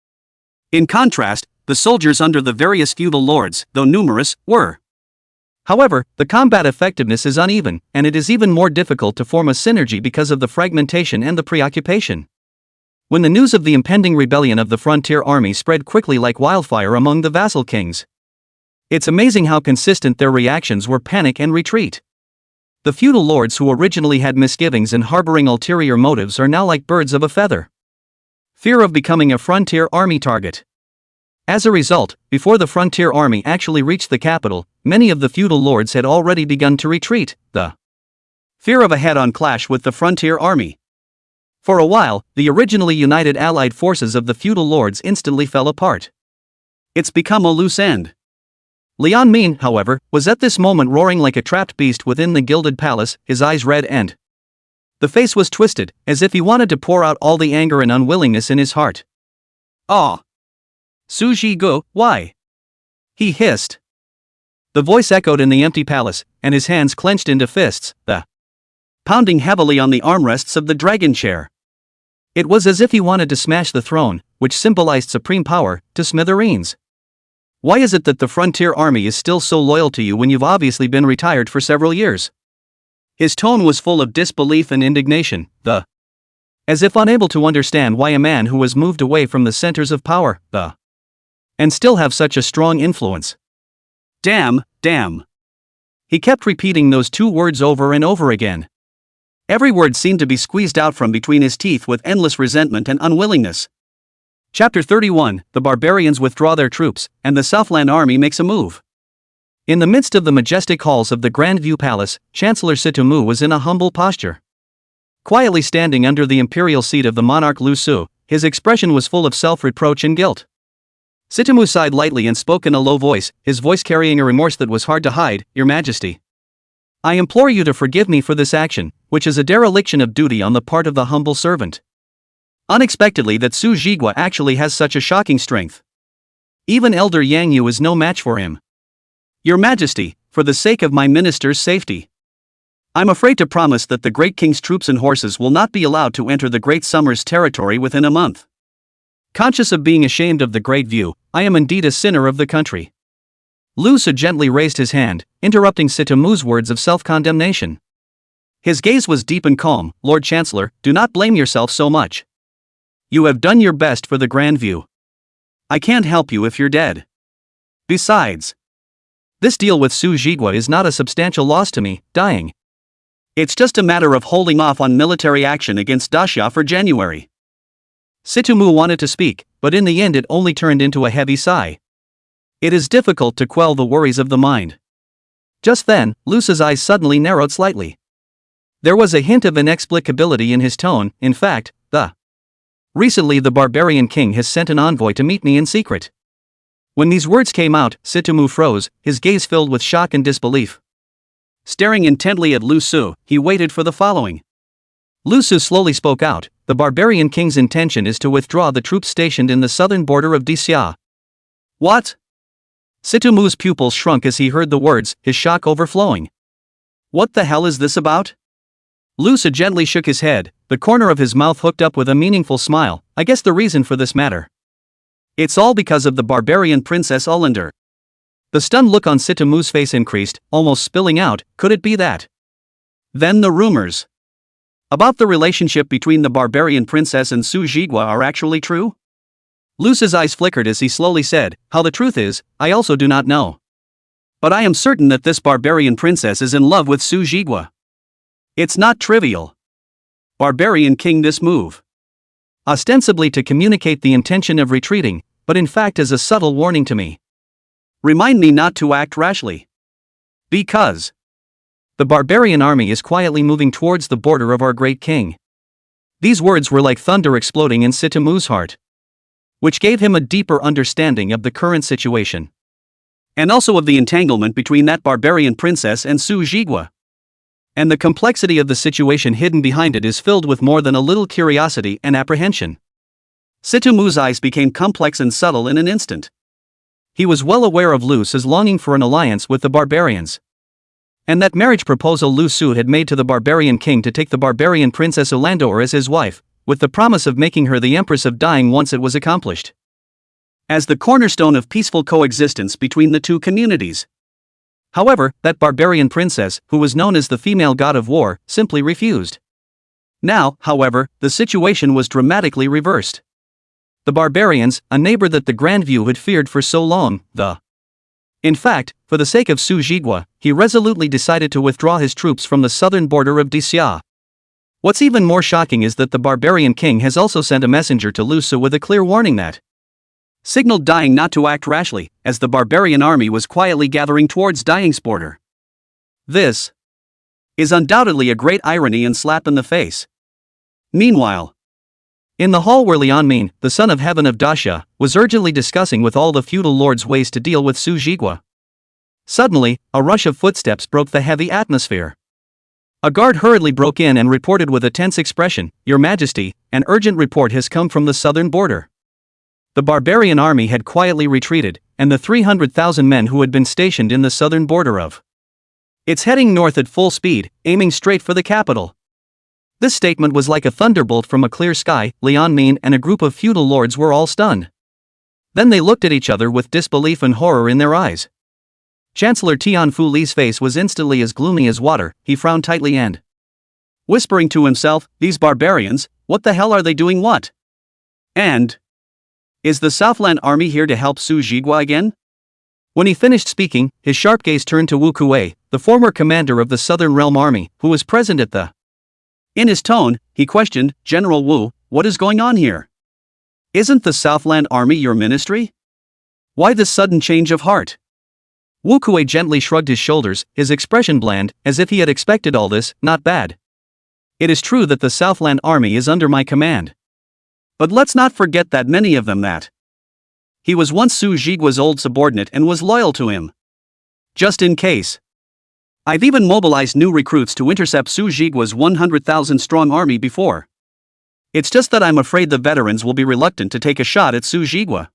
In contrast, the soldiers under the various feudal lords, though numerous, were. However, the combat effectiveness is uneven, and it is even more difficult to form a synergy because of the fragmentation and the preoccupation. When the news of the impending rebellion of the frontier army spread quickly like wildfire among the vassal kings, it's amazing how consistent their reactions were: panic and retreat. The feudal lords who originally had misgivings and harboring ulterior motives are now like birds of a feather. Fear of becoming a frontier army target. As a result, before the frontier army actually reached the capital, many of the feudal lords had already begun to retreat. The fear of a head-on clash with the frontier army. For a while, the originally united allied forces of the feudal lords instantly fell apart. It's become a loose end. Lian Min, however, was at this moment roaring like a trapped beast within the gilded palace, his eyes red and the face was twisted, as if he wanted to pour out all the anger and unwillingness in his heart. "Ah! Su Zhigu, why?" he hissed. The voice echoed in the empty palace, and his hands clenched into fists, pounding heavily on the armrests of the dragon chair. It was as if he wanted to smash the throne, which symbolized supreme power, to smithereens. Why is it that the frontier army is still so loyal to you when you've obviously been retired for several years? His tone was full of disbelief and indignation, as if unable to understand why a man who has moved away from the centers of power, and still have such a strong influence. Damn. He kept repeating those two words over and over again. Every word seemed to be squeezed out from between his teeth with endless resentment and unwillingness. Chapter 31, The barbarians withdraw their troops, and the Southland army makes a move. In the midst of the majestic halls of the Grand View Palace, Chancellor Sitomu was in a humble posture. Quietly standing under the imperial seat of the monarch Lu Su, his expression was full of self-reproach and guilt. Sitomu sighed lightly and spoke in a low voice, his voice carrying a remorse that was hard to hide. "Your Majesty, I implore you to forgive me for this action, which is a dereliction of duty on the part of the humble servant." Unexpectedly, that Su Zhigua actually has such a shocking strength. Even Elder Yang Yu is no match for him. "Your Majesty, for the sake of my minister's safety, I'm afraid to promise that the great king's troops and horses will not be allowed to enter the great summer's territory within a month. Conscious of being ashamed of the great view, I am indeed a sinner of the country." Lu Su gently raised his hand, interrupting Sitomu's words of self-condemnation. His gaze was deep and calm. "Lord Chancellor, do not blame yourself so much. You have done your best for the grand view. I can't help you if you're dead. Besides, this deal with Su Zhigua is not a substantial loss to me, dying. It's just a matter of holding off on military action against Daxia for January." Sitomu wanted to speak, but in the end it only turned into a heavy sigh. It is difficult to quell the worries of the mind. Just then, Lu Su's eyes suddenly narrowed slightly. There was a hint of inexplicability in his tone. "In fact, recently the barbarian king has sent an envoy to meet me in secret." When these words came out, Sitomu froze, his gaze filled with shock and disbelief. Staring intently at Lu Su, he waited for the following. Lu Su slowly spoke out, "The barbarian king's intention is to withdraw the troops stationed in the southern border of Daxia." What? Sitomu's pupils shrunk as he heard the words, his shock overflowing. What the hell is this about? Lu Su gently shook his head, the corner of his mouth hooked up with a meaningful smile. "I guess the reason for this matter. It's all because of the barbarian Princess Ullander." The stunned look on Sitomu's face increased, almost spilling out. Could it be that? Then the rumors about the relationship between the barbarian princess and Su Zhigua are actually true? Lu Su's eyes flickered as he slowly said, "How the truth is, I also do not know. But I am certain that this barbarian princess is in love with Su Zhigua. It's not trivial. Barbarian king, this move, ostensibly to communicate the intention of retreating, but in fact as a subtle warning to me. Remind me not to act rashly. Because the barbarian army is quietly moving towards the border of our great king." These words were like thunder exploding in Sitomu's heart, which gave him a deeper understanding of the current situation, and also of the entanglement between that barbarian princess and Su Zhigua. And the complexity of the situation hidden behind it is filled with more than a little curiosity and apprehension. Sitomu's eyes became complex and subtle in an instant. He was well aware of Lu Su's longing for an alliance with the barbarians, and that marriage proposal Lu Su had made to the barbarian king to take the barbarian princess Ulandor as his wife, with the promise of making her the empress of Dying once it was accomplished, as the cornerstone of peaceful coexistence between the two communities. However, that barbarian princess, who was known as the female god of war, simply refused. Now, however, the situation was dramatically reversed. The barbarians, a neighbor that the Grand View had feared for so long, in fact, for the sake of Su Jigua, he resolutely decided to withdraw his troops from the southern border of Dixia. What's even more shocking is that the barbarian king has also sent a messenger to Lu Su with a clear warning that signaled Dying not to act rashly, as the barbarian army was quietly gathering towards Dying's border. This is undoubtedly a great irony and slap in the face. Meanwhile, in the hall where Lianmin, the son of heaven of Dasha, was urgently discussing with all the feudal lords ways to deal with Su Jigua, suddenly, a rush of footsteps broke the heavy atmosphere. A guard hurriedly broke in and reported with a tense expression, "Your Majesty, an urgent report has come from the southern border." The barbarian army had quietly retreated, and the 300,000 men who had been stationed in the southern border of it's heading north at full speed, aiming straight for the capital. This statement was like a thunderbolt from a clear sky. Lianmin and a group of feudal lords were all stunned. Then they looked at each other with disbelief and horror in their eyes. Chancellor Tianfu Li's face was instantly as gloomy as water. He frowned tightly and, whispering to himself, "These barbarians, what the hell are they doing what? And is the Southland army here to help Su Jigua again?" When he finished speaking, his sharp gaze turned to Wu Kuei, the former commander of the Southern Realm Army, who was present at the. In his tone, he questioned, "General Wu, what is going on here? Isn't the Southland Army your ministry? Why this sudden change of heart?" Wu Kuei gently shrugged his shoulders, his expression bland, as if he had expected all this. "Not bad. It is true that the Southland Army is under my command. But let's not forget that many of them that he was once Su Jigua's old subordinate and was loyal to him. Just in case. I've even mobilized new recruits to intercept Su Jigua's 100,000-strong army before. It's just that I'm afraid the veterans will be reluctant to take a shot at Su Jigua."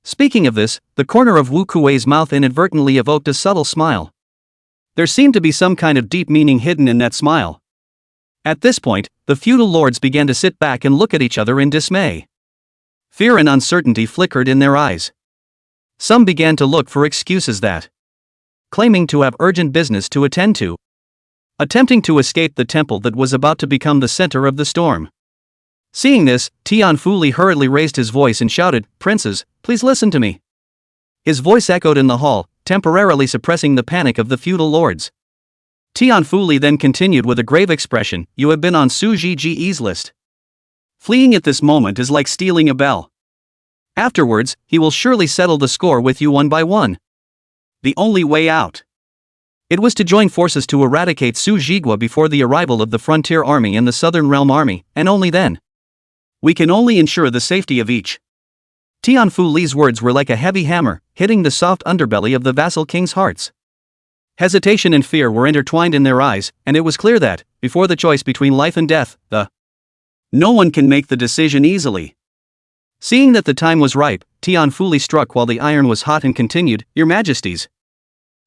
Speaking of this, the corner of Wu Kuei's mouth inadvertently evoked a subtle smile. There seemed to be some kind of deep meaning hidden in that smile. At this point, the feudal lords began to sit back and look at each other in dismay. Fear and uncertainty flickered in their eyes. Some began to look for excuses that, claiming to have urgent business to attend to, attempting to escape the temple that was about to become the center of the storm. Seeing this, Tianfu Li hurriedly raised his voice and shouted, "Princes, please listen to me." His voice echoed in the hall, temporarily suppressing the panic of the feudal lords. Tianfu Li then continued with a grave expression, "You have been on Su Ji's list. Fleeing at this moment is like stealing a bell. Afterwards, he will surely settle the score with you one by one. The only way out. It was to join forces to eradicate Su Jigua before the arrival of the Frontier Army and the Southern Realm Army, and only then. We can only ensure the safety of each." Tianfu Li's words were like a heavy hammer, hitting the soft underbelly of the vassal king's hearts. Hesitation and fear were intertwined in their eyes, and it was clear that, before the choice between life and death, no one can make the decision easily. Seeing that the time was ripe, Tianfu Li struck while the iron was hot and continued, "Your Majesties,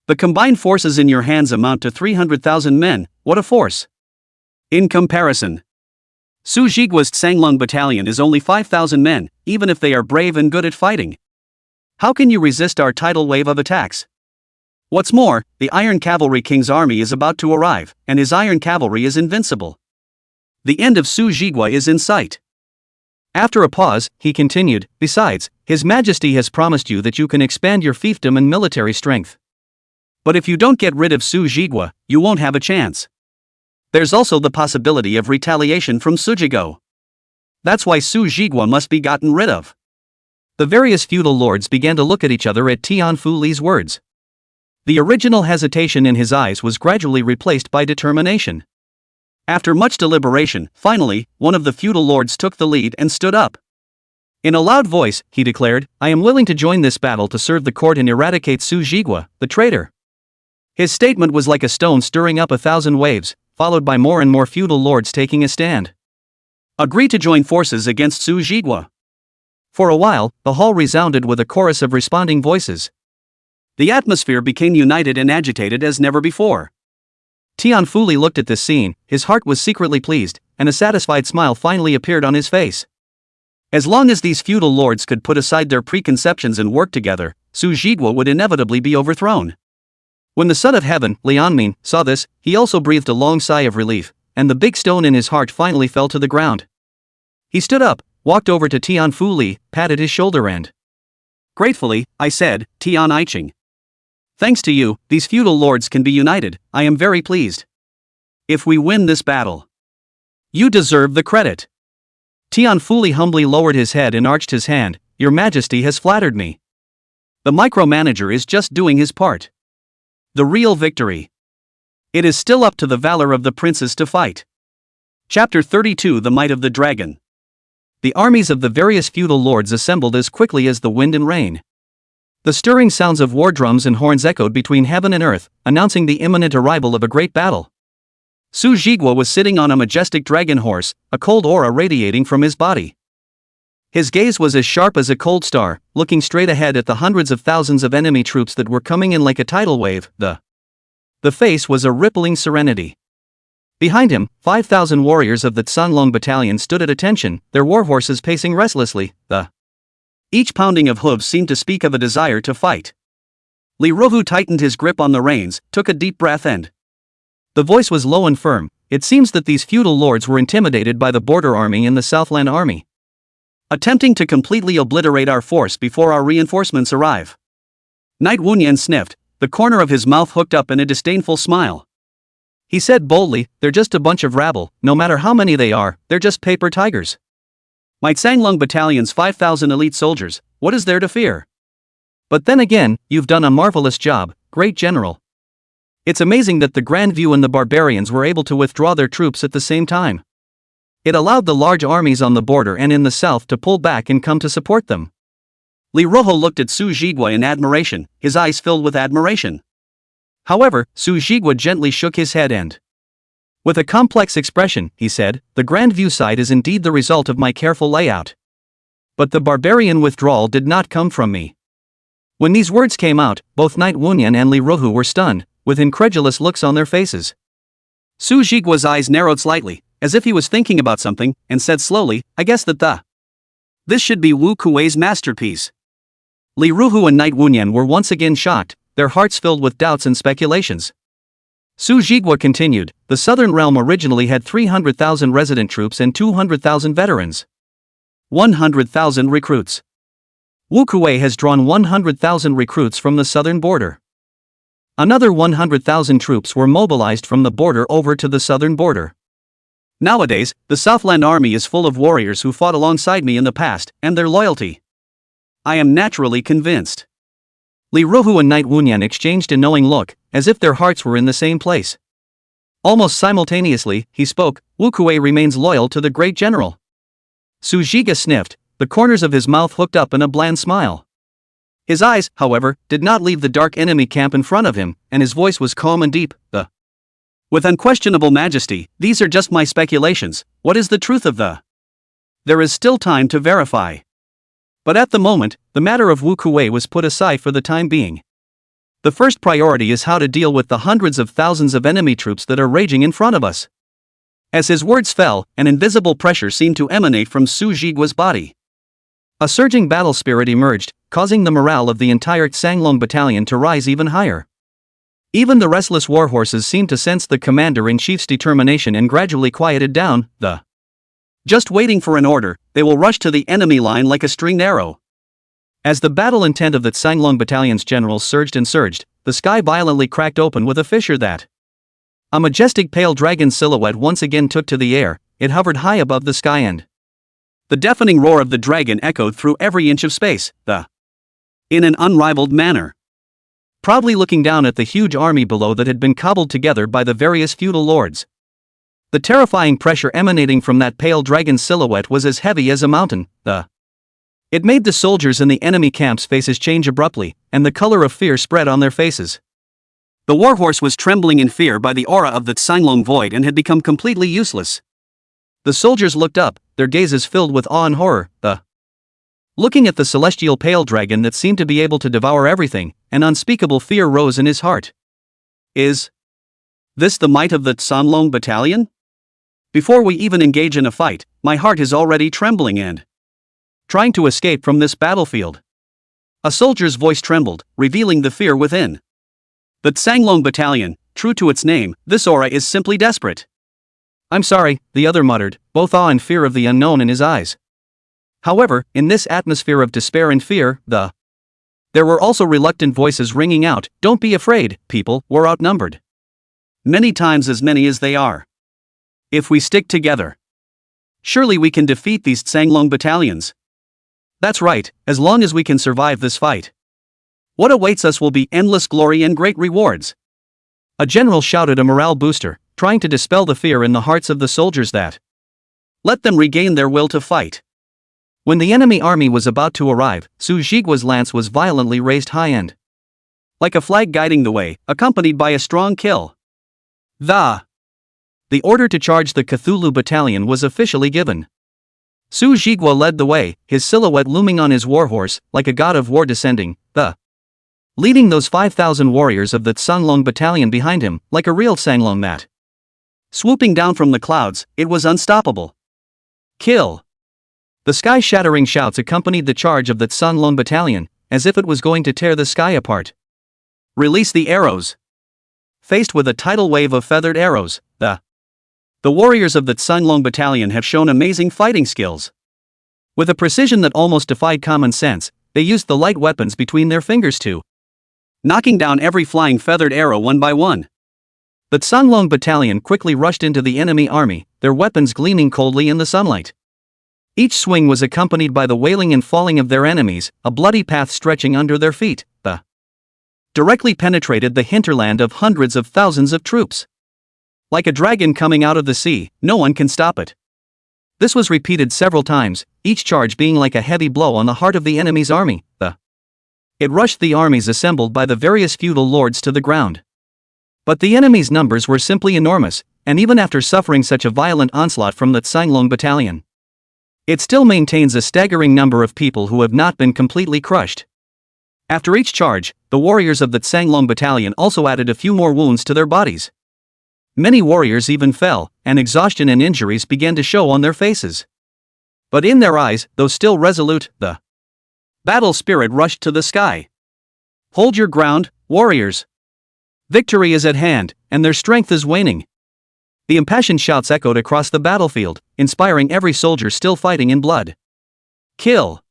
the combined forces in your hands amount to 300,000 men. What a force! In comparison, Su Jigua's Tsanglong battalion is only 5,000 men, even if they are brave and good at fighting. How can you resist our tidal wave of attacks? What's more, the Iron Cavalry King's army is about to arrive, and his Iron Cavalry is invincible. The end of Su Jigua is in sight." After a pause, he continued, "Besides, His Majesty has promised you that you can expand your fiefdom and military strength. But if you don't get rid of Su Jigua, you won't have a chance. There's also the possibility of retaliation from Sujigo. That's why Su Jigua must be gotten rid of." The various feudal lords began to look at each other at Tianfu Li's words. The original hesitation in his eyes was gradually replaced by determination. After much deliberation, finally, one of the feudal lords took the lead and stood up. In a loud voice, he declared, "I am willing to join this battle to serve the court and eradicate Su Jigua, the traitor." His statement was like a stone stirring up 1,000 waves, followed by more and more feudal lords taking a stand. "Agree to join forces against Su Jigua. For a while, the hall resounded with a chorus of responding voices. The atmosphere became united and agitated as never before. Tian Fuli looked at this scene, his heart was secretly pleased, and a satisfied smile finally appeared on his face. As long as these feudal lords could put aside their preconceptions and work together, Su Jigwa would inevitably be overthrown. When the son of heaven, Lianmin, saw this, he also breathed a long sigh of relief, and the big stone in his heart finally fell to the ground. He stood up, walked over to Tian Fuli, patted his shoulder and gratefully, I said, Tian Aiching. Thanks to you, these feudal lords can be united, I am very pleased. If we win this battle, you deserve the credit. Tian Fuli humbly lowered his head and arched his hand, Your Majesty has flattered me. The micromanager is just doing his part. The real victory. It is still up to the valor of the princes to fight. Chapter 32 The Might of the Dragon. The armies of the various feudal lords assembled as quickly as the wind and rain. The stirring sounds of war drums and horns echoed between heaven and earth, announcing the imminent arrival of a great battle. Su Jigwa was sitting on a majestic dragon horse, a cold aura radiating from his body. His gaze was as sharp as a cold star, looking straight ahead at the hundreds of thousands of enemy troops that were coming in like a tidal wave. The face was a rippling serenity. Behind him, 5,000 warriors of the Tsanglong battalion stood at attention, their warhorses pacing restlessly. Each pounding of hooves seemed to speak of a desire to fight. Li Rohu tightened his grip on the reins, took a deep breath and the voice was low and firm. It seems that these feudal lords were intimidated by the border army and the Southland army, attempting to completely obliterate our force before our reinforcements arrive. Knight Wunyan sniffed, the corner of his mouth hooked up in a disdainful smile. He said boldly, They're just a bunch of rabble, no matter how many they are, they're just paper tigers. My Tsanglong battalion's 5,000 elite soldiers, what is there to fear? But then again, you've done a marvelous job, great general. It's amazing that the Grand View and the barbarians were able to withdraw their troops at the same time. It allowed the large armies on the border and in the south to pull back and come to support them. Li Roho looked at Su Jigwa in admiration, his eyes filled with admiration. However, Su Jigwa gently shook his head and with a complex expression, he said, The Grand View site is indeed the result of my careful layout. But the barbarian withdrawal did not come from me. When these words came out, both Knight Wunyan and Li Rohu were stunned, with incredulous looks on their faces. Su Jigwa's eyes narrowed slightly, as if he was thinking about something, and said slowly, I guess that this should be Wu Kuei's masterpiece. Li Rohu and Knight Wunyan were once again shocked, their hearts filled with doubts and speculations. Su Jigwa continued, The southern realm originally had 300,000 resident troops and 200,000 veterans. 100,000 recruits. Wu Kuei has drawn 100,000 recruits from the southern border. Another 100,000 troops were mobilized from the border over to the southern border. Nowadays, the Southland army is full of warriors who fought alongside me in the past, and their loyalty. I am naturally convinced. Li Rohu and Knight Wunyan exchanged a knowing look, as if their hearts were in the same place. Almost simultaneously, he spoke, Wu Kuei remains loyal to the great general. Su Jigwa sniffed, the corners of his mouth hooked up in a bland smile. His eyes, however, did not leave the dark enemy camp in front of him, and his voice was calm and deep, With unquestionable majesty, these are just my speculations, what is the truth of There is still time to verify. But at the moment, the matter of Wu Kuei was put aside for the time being. The first priority is how to deal with the hundreds of thousands of enemy troops that are raging in front of us. As his words fell, an invisible pressure seemed to emanate from Su Jigwa's body. A surging battle spirit emerged, causing the morale of the entire Tsanglong battalion to rise even higher. Even the restless warhorses seemed to sense the commander-in-chief's determination and gradually quieted down, just waiting for an order, they will rush to the enemy line like a stringed arrow. As the battle intent of the Tsanglong battalion's generals surged and surged, the sky violently cracked open with a fissure that a majestic pale dragon silhouette once again took to the air. It hovered high above the sky and the deafening roar of the dragon echoed through every inch of space, in an unrivaled manner. Proudly looking down at the huge army below that had been cobbled together by the various feudal lords. The terrifying pressure emanating from that pale dragon silhouette was as heavy as a mountain. It made the soldiers in the enemy camp's faces change abruptly, and the color of fear spread on their faces. The warhorse was trembling in fear by the aura of the Tsanglong void and had become completely useless. The soldiers looked up, their gazes filled with awe and horror. Looking at the celestial pale dragon that seemed to be able to devour everything, an unspeakable fear rose in his heart. Is this the might of the Sanlong battalion? Before we even engage in a fight, my heart is already trembling and trying to escape from this battlefield. A soldier's voice trembled, revealing the fear within. The Sanlong battalion, true to its name, this aura is simply desperate. I'm sorry, the other muttered, both awe and fear of the unknown in his eyes. However, in this atmosphere of despair and fear, there were also reluctant voices ringing out, "Don't be afraid, people, we're outnumbered. Many times as many as they are. If we stick together, surely we can defeat these Sanlong battalions. That's right, as long as we can survive this fight. What awaits us will be endless glory and great rewards." A general shouted, a morale booster, trying to dispel the fear in the hearts of the soldiers that let them regain their will to fight. When the enemy army was about to arrive, Su Jigua's lance was violently raised high and like a flag guiding the way, accompanied by a strong kill. The order to charge the Cthulhu battalion was officially given. Su Jigua led the way, his silhouette looming on his warhorse, like a god of war descending, leading those 5,000 warriors of the Sanlong battalion behind him, like a real Sanlong mat. Swooping down from the clouds, it was unstoppable. Kill! The sky-shattering shouts accompanied the charge of the Sanlong battalion, as if it was going to tear the sky apart. Release the arrows! Faced with a tidal wave of feathered arrows, the warriors of the Sanlong battalion have shown amazing fighting skills. With a precision that almost defied common sense, they used the light weapons between their fingers to knocking down every flying feathered arrow one by one. The Sanlong battalion quickly rushed into the enemy army, their weapons gleaming coldly in the sunlight. Each swing was accompanied by the wailing and falling of their enemies, a bloody path stretching under their feet, directly penetrated the hinterland of hundreds of thousands of troops. Like a dragon coming out of the sea, no one can stop it. This was repeated several times, each charge being like a heavy blow on the heart of the enemy's army. It rushed the armies assembled by the various feudal lords to the ground. But the enemy's numbers were simply enormous, and even after suffering such a violent onslaught from the Sanlong battalion, it still maintains a staggering number of people who have not been completely crushed. After each charge, the warriors of the Sanlong battalion also added a few more wounds to their bodies. Many warriors even fell, and exhaustion and injuries began to show on their faces. But in their eyes, though still resolute, the battle spirit rushed to the sky. Hold your ground, warriors! Victory is at hand, and their strength is waning. The impassioned shouts echoed across the battlefield, inspiring every soldier still fighting in blood. Kill!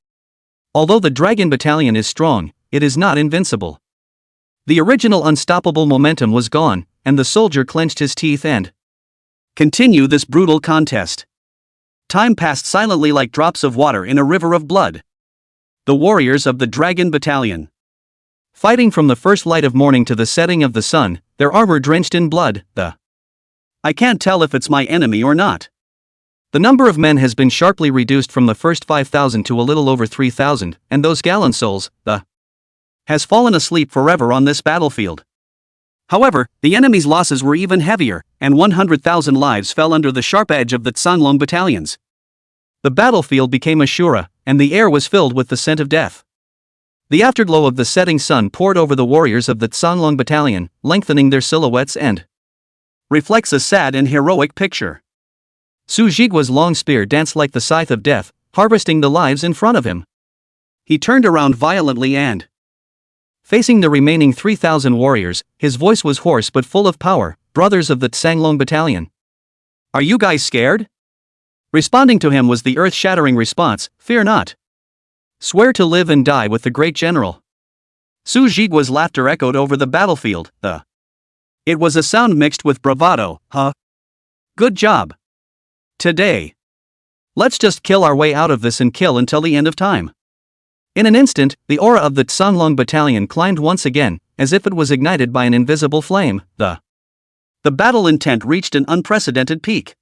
Although the Dragon Battalion is strong, it is not invincible. The original unstoppable momentum was gone, and the soldier clenched his teeth and continue this brutal contest. Time passed silently like drops of water in a river of blood. The warriors of the Dragon Battalion, fighting from the first light of morning to the setting of the sun, their armor drenched in blood. I can't tell if it's my enemy or not. The number of men has been sharply reduced from the first 5,000 to a little over 3,000, and those gallant souls, has fallen asleep forever on this battlefield. However, the enemy's losses were even heavier, and 100,000 lives fell under the sharp edge of the Sanlong battalions. The battlefield became a shura, and the air was filled with the scent of death. The afterglow of the setting sun poured over the warriors of the Sanlong battalion, lengthening their silhouettes and reflects a sad and heroic picture. Su Jigua's long spear danced like the scythe of death, harvesting the lives in front of him. He turned around violently and facing the remaining 3,000 warriors, his voice was hoarse but full of power. Brothers of the Sanlong battalion, are you guys scared? Responding to him was the earth-shattering response, fear not. Swear to live and die with the great general. Su Jigua's laughter echoed over the battlefield. It was a sound mixed with bravado. Good job. Today, let's just kill our way out of this and kill until the end of time. In an instant, the aura of the Sanlong battalion climbed once again, as if it was ignited by an invisible flame. The battle intent reached an unprecedented peak.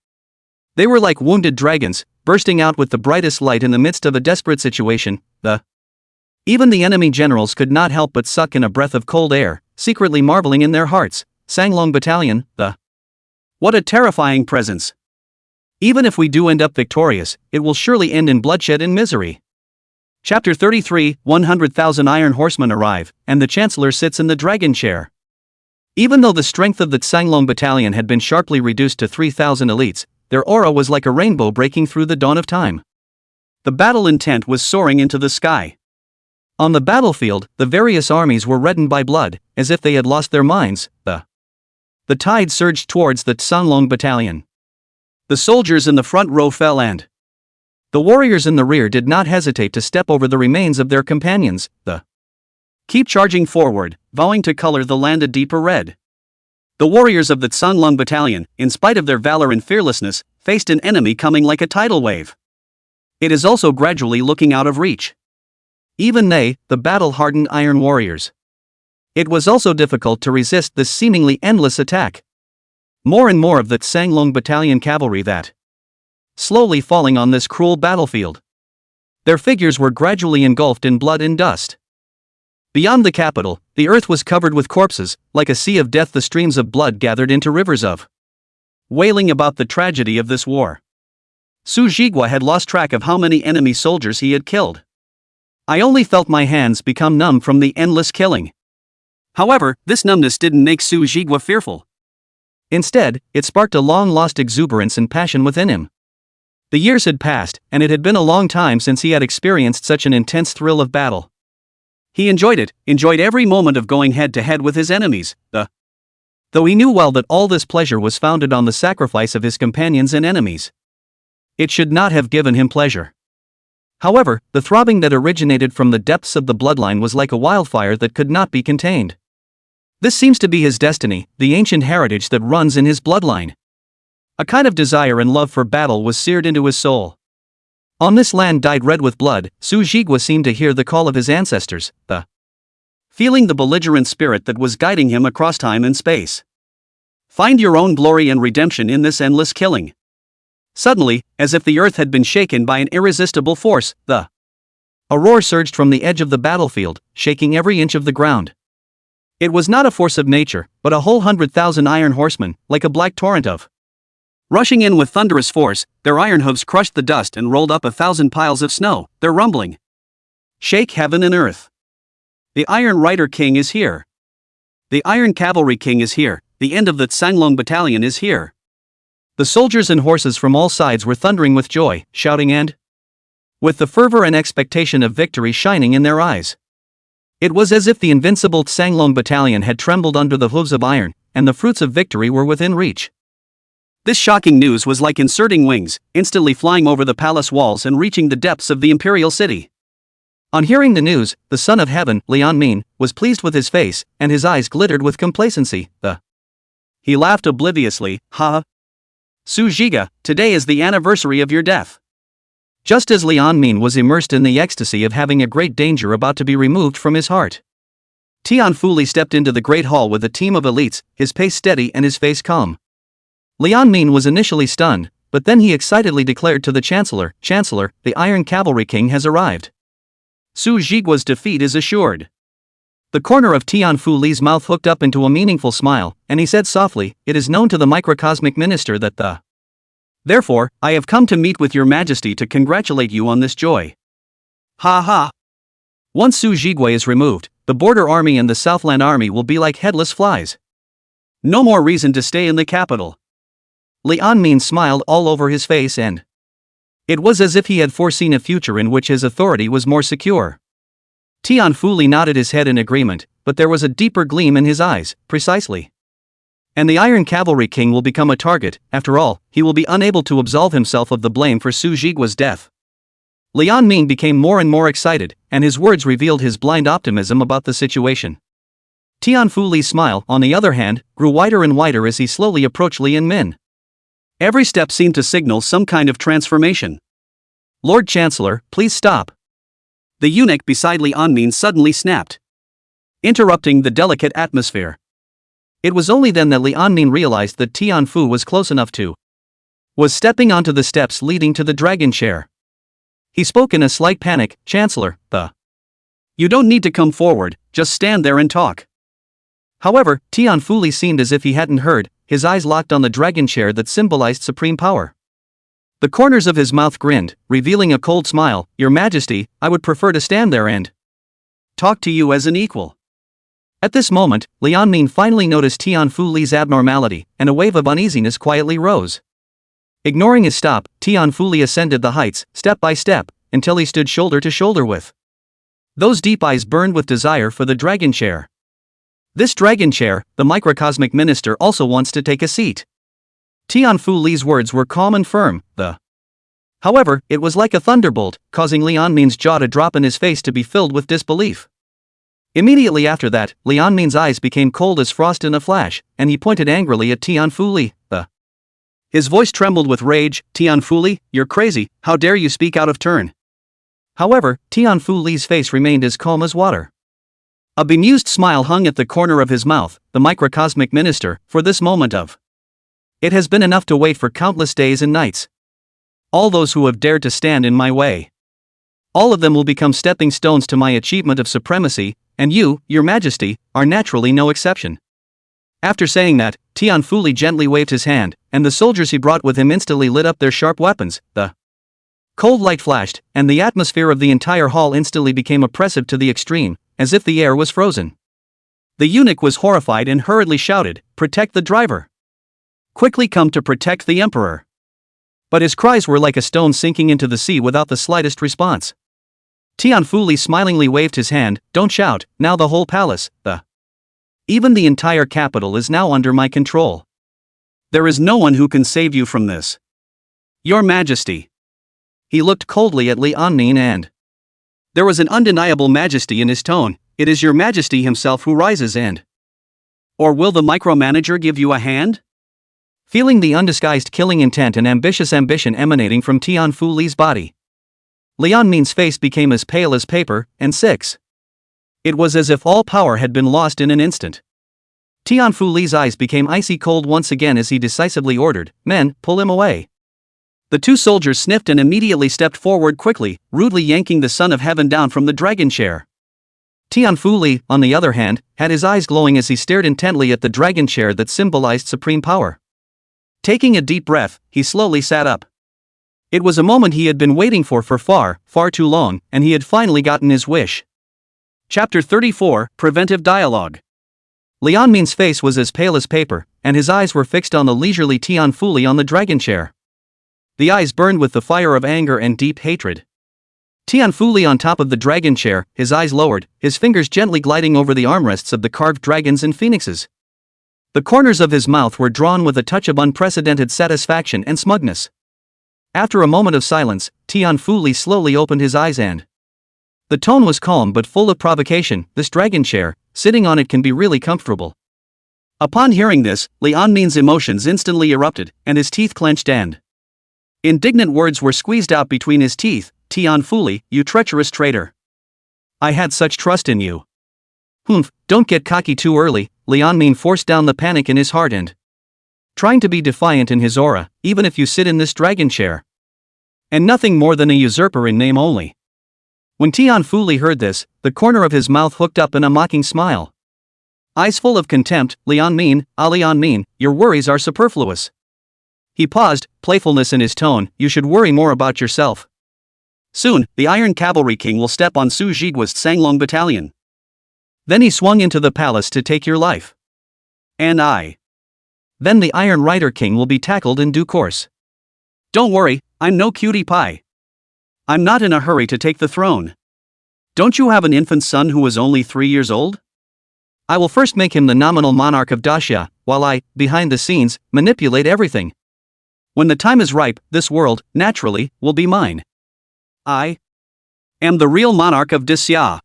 They were like wounded dragons, bursting out with the brightest light in the midst of a desperate situation. Even the enemy generals could not help but suck in a breath of cold air, secretly marveling in their hearts. Sanlong battalion, what a terrifying presence. Even if we do end up victorious, it will surely end in bloodshed and misery. Chapter 33, 100,000 Iron Horsemen arrive, and the Chancellor sits in the dragon chair. Even though the strength of the Tsanglong battalion had been sharply reduced to 3,000 elites, their aura was like a rainbow breaking through the dawn of time. The battle intent was soaring into the sky. On the battlefield, the various armies were reddened by blood, as if they had lost their minds. The tide surged towards the Tsanglong battalion. The soldiers in the front row fell and the warriors in the rear did not hesitate to step over the remains of their companions. Keep charging forward, vowing to color the land a deeper red. The warriors of the Tsanglong battalion, in spite of their valor and fearlessness, faced an enemy coming like a tidal wave. It is also gradually looking out of reach. Even they, the battle-hardened iron warriors. It was also difficult to resist this seemingly endless attack. More and more of the Tsanglong battalion cavalry that slowly falling on this cruel battlefield. Their figures were gradually engulfed in blood and dust. Beyond the capital, the earth was covered with corpses, like a sea of death. The streams of blood gathered into rivers of wailing about the tragedy of this war. Su Jigua had lost track of how many enemy soldiers he had killed. I only felt my hands become numb from the endless killing. However, this numbness didn't make Su Jigua fearful. Instead, it sparked a long-lost exuberance and passion within him. The years had passed, and it had been a long time since he had experienced such an intense thrill of battle. He enjoyed every moment of going head-to-head with his enemies, though he knew well that all this pleasure was founded on the sacrifice of his companions and enemies. It should not have given him pleasure. However, the throbbing that originated from the depths of the bloodline was like a wildfire that could not be contained. This seems to be his destiny, the ancient heritage that runs in his bloodline. A kind of desire and love for battle was seared into his soul. On this land dyed red with blood, Su Jigua seemed to hear the call of his ancestors, feeling the belligerent spirit that was guiding him across time and space. Find your own glory and redemption in this endless killing. Suddenly, as if the earth had been shaken by an irresistible force, a roar surged from the edge of the battlefield, shaking every inch of the ground. It was not a force of nature, but a whole 100,000 iron horsemen, like a black torrent of rushing in with thunderous force. Their iron hooves crushed the dust and rolled up 1,000 piles of snow, their rumbling shake heaven and earth. The Iron Rider King is here. The Iron Cavalry King is here. The end of the Tsanglong battalion is here. The soldiers and horses from all sides were thundering with joy, shouting and with the fervor and expectation of victory shining in their eyes. It was as if the invincible Tsanglong battalion had trembled under the hooves of iron, and the fruits of victory were within reach. This shocking news was like inserting wings, instantly flying over the palace walls and reaching the depths of the imperial city. On hearing the news, the son of heaven, Lian Min, was pleased with his face, and his eyes glittered with complacency. He laughed obliviously, ha! Su Jigua, today is the anniversary of your death. Just as Lian Min was immersed in the ecstasy of having a great danger about to be removed from his heart, Tian Fuli stepped into the great hall with a team of elites, his pace steady and his face calm. Lian Min was initially stunned, but then he excitedly declared to the Chancellor, "Chancellor, the Iron Cavalry King has arrived. Su Jigua's defeat is assured." The corner of Tian Fuli's mouth hooked up into a meaningful smile, and he said softly, "It is known to the microcosmic minister that Therefore, I have come to meet with your majesty to congratulate you on this joy." Ha ha! Once Su Jigua is removed, the border army and the Southland army will be like headless flies. No more reason to stay in the capital. Lian Min smiled all over his face and it was as if he had foreseen a future in which his authority was more secure. Tian Fuli nodded his head in agreement, but there was a deeper gleam in his eyes. Precisely. And the Iron Cavalry King will become a target. After all, he will be unable to absolve himself of the blame for Su Jigua's death. Lian Min became more and more excited, and his words revealed his blind optimism about the situation. Tian Fuli's smile, on the other hand, grew wider and wider as he slowly approached Lian Min. Every step seemed to signal some kind of transformation. "Lord Chancellor, please stop." The eunuch beside Lian Min suddenly snapped, interrupting the delicate atmosphere. It was only then that Lian Min realized that Tian Fu was close enough to was stepping onto the steps leading to the dragon chair. He spoke in a slight panic, "Chancellor, you don't need to come forward, just stand there and talk." However, Tian Fuli seemed as if he hadn't heard, his eyes locked on the dragon chair that symbolized supreme power. The corners of his mouth grinned, revealing a cold smile. Your Majesty, I would prefer to stand there and talk to you as an equal. At this moment, Liang finally noticed Tian Fu Li's abnormality, and a wave of uneasiness quietly rose. Ignoring his stop, Tian Fu Li ascended the heights, step by step, until he stood shoulder to shoulder with. Those deep eyes burned with desire for the dragon chair. This dragon chair, the microcosmic minister also wants to take a seat. Tian Fu Li's words were calm and firm, However, it was like a thunderbolt, causing Liang Ming's jaw to drop and his face to be filled with disbelief. Immediately after that, Liang Ming's eyes became cold as frost in a flash, and he pointed angrily at Tian Fu Li. His voice trembled with rage. Tian Fu Li, you're crazy, how dare you speak out of turn? However, Tian Fu Li's face remained as calm as water. A bemused smile hung at the corner of his mouth. The microcosmic minister, for this moment of it has been enough to wait for countless days and nights. All those who have dared to stand in my way, all of them will become stepping stones to my achievement of supremacy, and you, your Majesty, are naturally no exception. After saying that, Tian Fu Li gently waved his hand, and the soldiers he brought with him instantly lit up their sharp weapons. The cold light flashed, and the atmosphere of the entire hall instantly became oppressive to the extreme, as if the air was frozen. The eunuch was horrified and hurriedly shouted, "Protect the driver! Quickly come to protect the emperor!" But his cries were like a stone sinking into the sea without the slightest response. Tian Fu Li smilingly waved his hand. "Don't shout, now the whole palace, even the entire capital is now under my control. There is no one who can save you from this. Your Majesty." He looked coldly at Liang Ming and there was an undeniable majesty in his tone. "It is your Majesty himself who rises and or will the micromanager give you a hand?" Feeling the undisguised killing intent and ambitious ambition emanating from Tian Fu Li's body, Liang Ming's face became as pale as paper, and it was as if all power had been lost in an instant. Tian Fu Li's eyes became icy cold once again as he decisively ordered, "Men, pull him away." The two soldiers sniffed and immediately stepped forward quickly, rudely yanking the son of heaven down from the dragon chair. Tian Fu Li, on the other hand, had his eyes glowing as he stared intently at the dragon chair that symbolized supreme power. Taking a deep breath, he slowly sat up. It was a moment he had been waiting for far, far too long, and he had finally gotten his wish. Chapter 34, Preventive Dialogue. Liang Ming's face was as pale as paper, and his eyes were fixed on the leisurely Tian Fu Li on the dragon chair. The eyes burned with the fire of anger and deep hatred. Tian Fu Li on top of the dragon chair, his eyes lowered, his fingers gently gliding over the armrests of the carved dragons and phoenixes. The corners of his mouth were drawn with a touch of unprecedented satisfaction and smugness. After a moment of silence, Tian Fu Li slowly opened his eyes and the tone was calm but full of provocation. "This dragon chair, sitting on it can be really comfortable." Upon hearing this, Liang Ming's emotions instantly erupted, and his teeth clenched and indignant words were squeezed out between his teeth. "Tian Fu Li, you treacherous traitor! I had such trust in you." "Humph, don't get cocky too early." Liang Ming forced down the panic in his heart and trying to be defiant in his aura. "Even if you sit in this dragon chair, and nothing more than a usurper in name only." When Tian Fu Li heard this, the corner of his mouth hooked up in a mocking smile. Eyes full of contempt, Liang Ming, Liang Ming, your worries are superfluous." He paused, playfulness in his tone. "You should worry more about yourself. Soon, the Iron Cavalry King will step on Su Jigua's Sanglong battalion. Then he swung into the palace to take your life. And then the Iron Rider King will be tackled in due course. Don't worry, I'm no cutie pie. I'm not in a hurry to take the throne. Don't you have an infant son who is only 3 years old? I will first make him the nominal monarch of Daxia, while I, behind the scenes, manipulate everything. When the time is ripe, this world, naturally, will be mine. I am the real monarch of Daxia."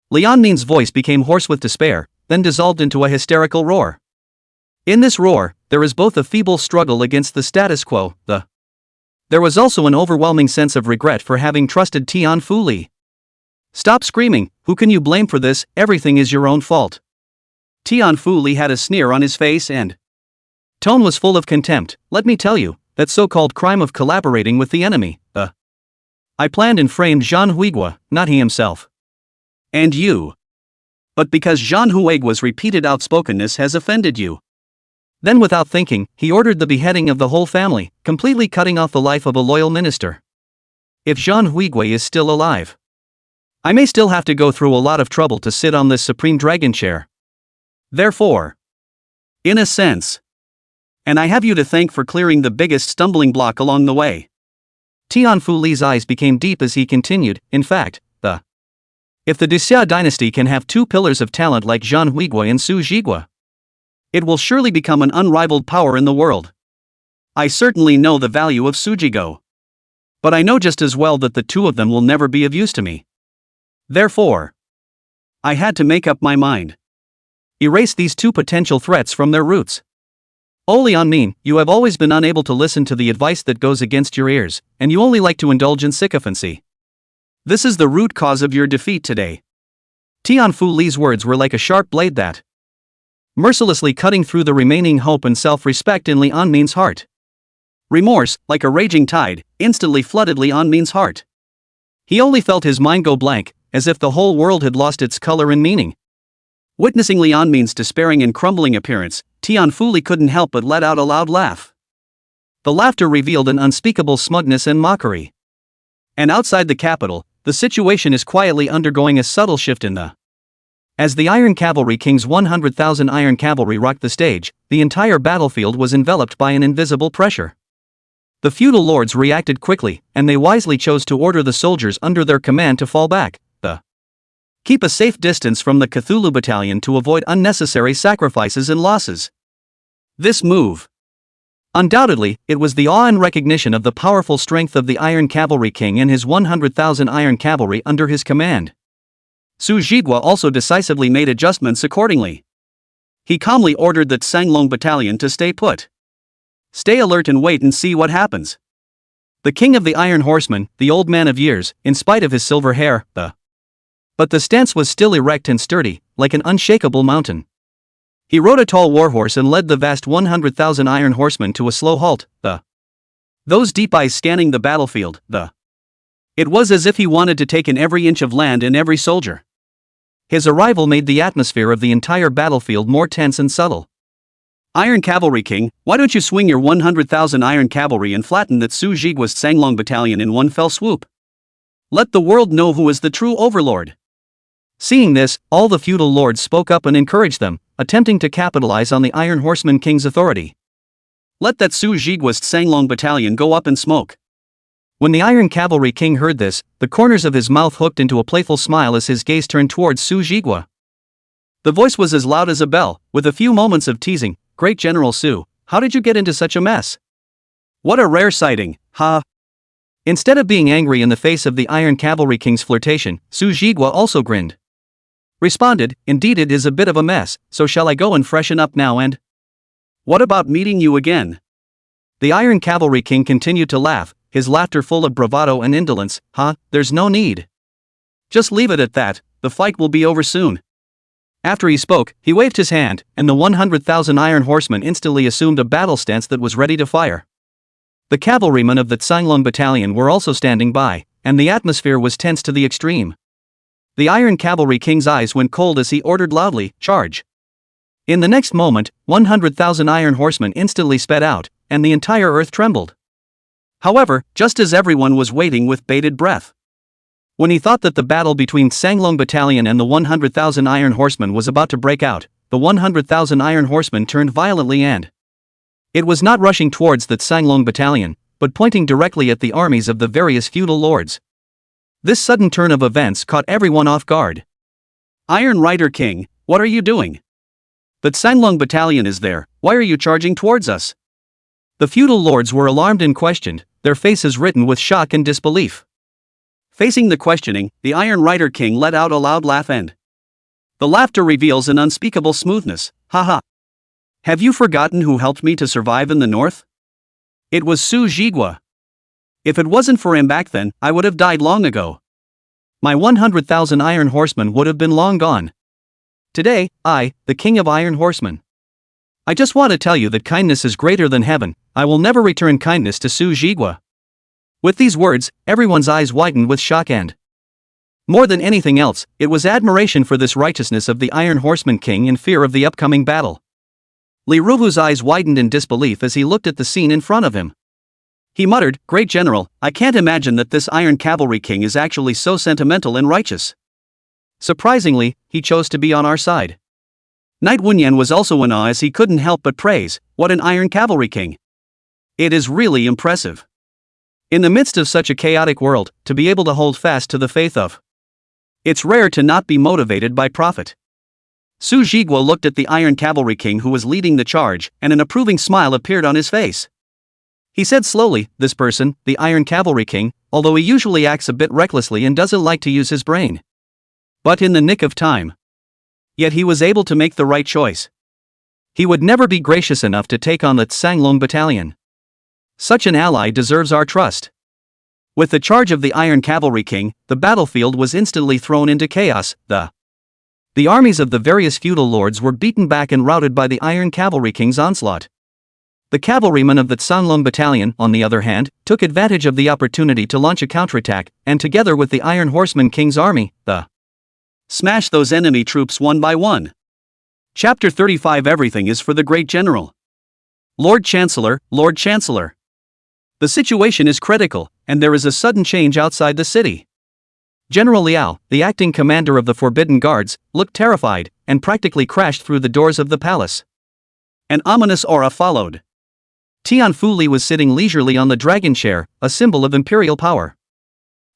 Liang Ming's voice became hoarse with despair, then dissolved into a hysterical roar. In this roar, there is both a feeble struggle against the status quo, there was also an overwhelming sense of regret for having trusted Tian Fu Li. "Stop screaming, who can you blame for this? Everything is your own fault." Tian Fu Li had a sneer on his face and tone was full of contempt. "Let me tell you, that so-called crime of collaborating with the enemy, I planned and framed Zhan Huigua, not he himself. And you. But because Zhan Huigua's repeated outspokenness has offended you, Then without thinking, he ordered the beheading of the whole family, completely cutting off the life of a loyal minister. If Jean Huigui is still alive, I may still have to go through a lot of trouble to sit on this supreme dragon chair. Therefore, in a sense, and I have you to thank for clearing the biggest stumbling block along the way. Tian Fu Li's eyes became deep as he continued, in fact, if the Xia dynasty can have two pillars of talent like Zhang Huigui and Su Zhigua, it will surely become an unrivaled power in the world. I certainly know the value of Su Zhigo, but I know just as well that the two of them will never be of use to me. Therefore, I had to make up my mind. Erase these two potential threats from their roots. Oli Anmin, you have always been unable to listen to the advice that goes against your ears, and you only like to indulge in sycophancy. This is the root cause of your defeat today. Tian Fu Li's words were like a sharp blade that mercilessly cutting through the remaining hope and self-respect in Li Anmin's heart. Remorse, like a raging tide, instantly flooded Li Anmin's heart. He only felt his mind go blank, as if the whole world had lost its color and meaning. Witnessing Li Anmin's despairing and crumbling appearance, Tian Fu Li couldn't help but let out a loud laugh. The laughter revealed an unspeakable smugness and mockery. And outside the capital, the situation is quietly undergoing a subtle shift As the Iron Cavalry King's 100,000 Iron Cavalry rocked the stage, the entire battlefield was enveloped by an invisible pressure. The feudal lords reacted quickly, and they wisely chose to order the soldiers under their command to fall back, keep a safe distance from the Cthulhu battalion to avoid unnecessary sacrifices and losses. This move. Undoubtedly, it was the awe and recognition of the powerful strength of the Iron Cavalry King and his 100,000 Iron Cavalry under his command. Su Zhigua also decisively made adjustments accordingly. He calmly ordered the Tsanglong battalion to stay put. Stay alert and wait and see what happens. The king of the Iron Horsemen, the old man of years, in spite of his silver hair, but the stance was still erect and sturdy, like an unshakable mountain. He rode a tall warhorse and led the vast 100,000 Iron Horsemen to a slow halt, those deep eyes scanning the battlefield, It was as if he wanted to take in every inch of land and every soldier. His arrival made the atmosphere of the entire battlefield more tense and subtle. Iron Cavalry King, why don't you swing your 100,000 Iron Cavalry and flatten that Su Zhigua's Tsanglong battalion in one fell swoop? Let the world know who is the true overlord. Seeing this, all the feudal lords spoke up and encouraged them, attempting to capitalize on the Iron Horseman King's authority. Let that Su Zhigua's Tsanglong battalion go up in smoke. When the Iron Cavalry King heard this, the corners of his mouth hooked into a playful smile as his gaze turned towards Su Zhigua. The voice was as loud as a bell, with a few moments of teasing. Great General Su, how did you get into such a mess? What a rare sighting, ha! Instead of being angry in the face of the Iron Cavalry King's flirtation, Su Zhigua also grinned. Responded, indeed it is a bit of a mess, so shall I go and freshen up now and? What about meeting you again? The Iron Cavalry King continued to laugh, his laughter full of bravado and indolence. There's no need. Just leave it at that, the fight will be over soon. After he spoke, he waved his hand, and the 100,000 Iron Horsemen instantly assumed a battle stance that was ready to fire. The cavalrymen of the Tsanglong battalion were also standing by, and the atmosphere was tense to the extreme. The Iron Cavalry King's eyes went cold as he ordered loudly, charge. In the next moment, 100,000 Iron Horsemen instantly sped out, and the entire earth trembled. However, just as everyone was waiting with bated breath, when he thought that the battle between Tsanglong battalion and the 100,000 Iron Horsemen was about to break out, the 100,000 Iron Horsemen turned violently and it was not rushing towards the Tsanglong battalion, but pointing directly at the armies of the various feudal lords. This sudden turn of events caught everyone off guard. Iron Rider King, what are you doing? The Tsanglong battalion is there, why are you charging towards us? The feudal lords were alarmed and questioned, their faces written with shock and disbelief. Facing the questioning, the Iron Rider King let out a loud laugh and the laughter reveals an unspeakable smoothness, haha. Have you forgotten who helped me to survive in the north? It was Su Zhigua. If it wasn't for him back then, I would have died long ago. My 100,000 Iron Horsemen would have been long gone. Today, I, the King of Iron Horsemen. I just want to tell you that kindness is greater than heaven, I will never return kindness to Su Zhigua. With these words, everyone's eyes widened with shock and more than anything else, it was admiration for this righteousness of the Iron Horseman King and fear of the upcoming battle. Li Ruvu's eyes widened in disbelief as he looked at the scene in front of him. He muttered, "Great General, I can't imagine that this Iron Cavalry King is actually so sentimental and righteous." Surprisingly, he chose to be on our side. Knight Wunyan was also in awe as he couldn't help but praise, "What an Iron Cavalry King! It is really impressive." In the midst of such a chaotic world, to be able to hold fast to the faith of. It's rare to not be motivated by profit. Su Jiguo looked at the Iron Cavalry King who was leading the charge, and an approving smile appeared on his face. He said slowly, "This person, the Iron Cavalry King, although he usually acts a bit recklessly and doesn't like to use his brain. But in the nick of time. Yet he was able to make the right choice. He would never be gracious enough to take on the Tsanglong Battalion. Such an ally deserves our trust." With the charge of the Iron Cavalry King, the battlefield was instantly thrown into chaos. The armies of the various feudal lords were beaten back and routed by the Iron Cavalry King's onslaught. The cavalrymen of the Tsanglong Battalion, on the other hand, took advantage of the opportunity to launch a counterattack, and together with the Iron Horseman King's army, smash those enemy troops one by one. Chapter 35. Everything is for the Great General. Lord Chancellor, Lord Chancellor. The situation is critical, and there is a sudden change outside the city. General Liao, the acting commander of the Forbidden Guards, looked terrified, and practically crashed through the doors of the palace. An ominous aura followed. Tianfu Li was sitting leisurely on the dragon chair, a symbol of imperial power.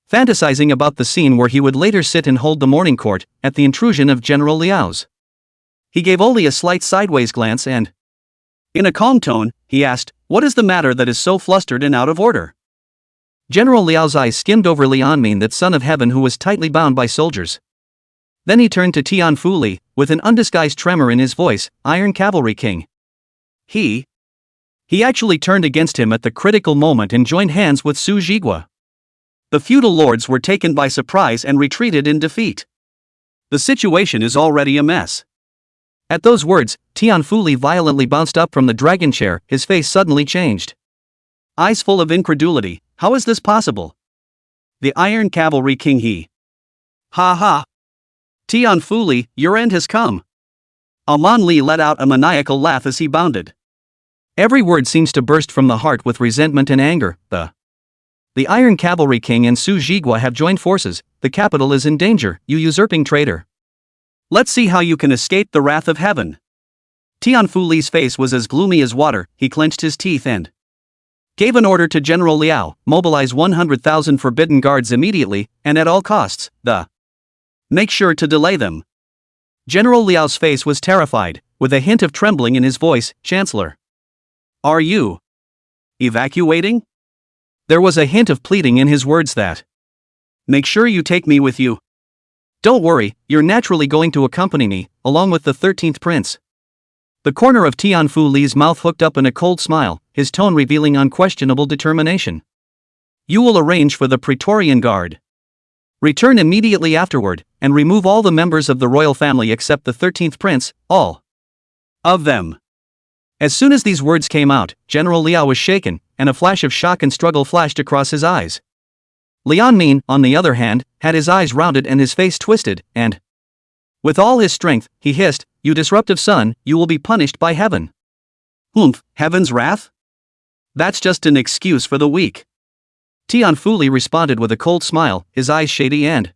Fantasizing about the scene where he would later sit and hold the morning court, at the intrusion of General Liao's. He gave only a slight sideways glance and, in a calm tone, he asked, "What is the matter that is so flustered and out of order?" General Liao's eyes skimmed over Lianmin, that son of heaven who was tightly bound by soldiers. Then he turned to Tianfu Li, with an undisguised tremor in his voice, "Iron Cavalry King." He actually turned against him at the critical moment and joined hands with Su Jiguo. The feudal lords were taken by surprise and retreated in defeat. The situation is already a mess. At those words, Tianfu Li violently bounced up from the dragon chair, his face suddenly changed. Eyes full of incredulity, "How is this possible? The Iron Cavalry King he. Ha ha. Tianfu Li, your end has come." Alman Li let out a maniacal laugh as he bounded. Every word seems to burst from the heart with resentment and anger. The Iron Cavalry King and Su Jiguo have joined forces. The capital is in danger, you usurping traitor. Let's see how you can escape the wrath of heaven. Tianfu Li's face was as gloomy as water. He clenched his teeth and gave an order to General Liao, "Mobilize 100,000 Forbidden Guards immediately, and at all costs. Make sure to delay them." General Liao's face was terrified, with a hint of trembling in his voice, "Chancellor. Are you evacuating?" There was a hint of pleading in his words that. "Make sure you take me with you." "Don't worry, you're naturally going to accompany me, along with the 13th prince." The corner of Tianfu Li's mouth hooked up in a cold smile, his tone revealing unquestionable determination. "You will arrange for the Praetorian Guard. Return immediately afterward, and remove all the members of the royal family except the 13th prince, all of them." As soon as these words came out, General Liao was shaken, and a flash of shock and struggle flashed across his eyes. Lianmin, on the other hand, had his eyes rounded and his face twisted, and with all his strength, he hissed, "You disruptive son, you will be punished by heaven." "Humph, heaven's wrath? That's just an excuse for the weak." Tianfu Li responded with a cold smile, his eyes shady and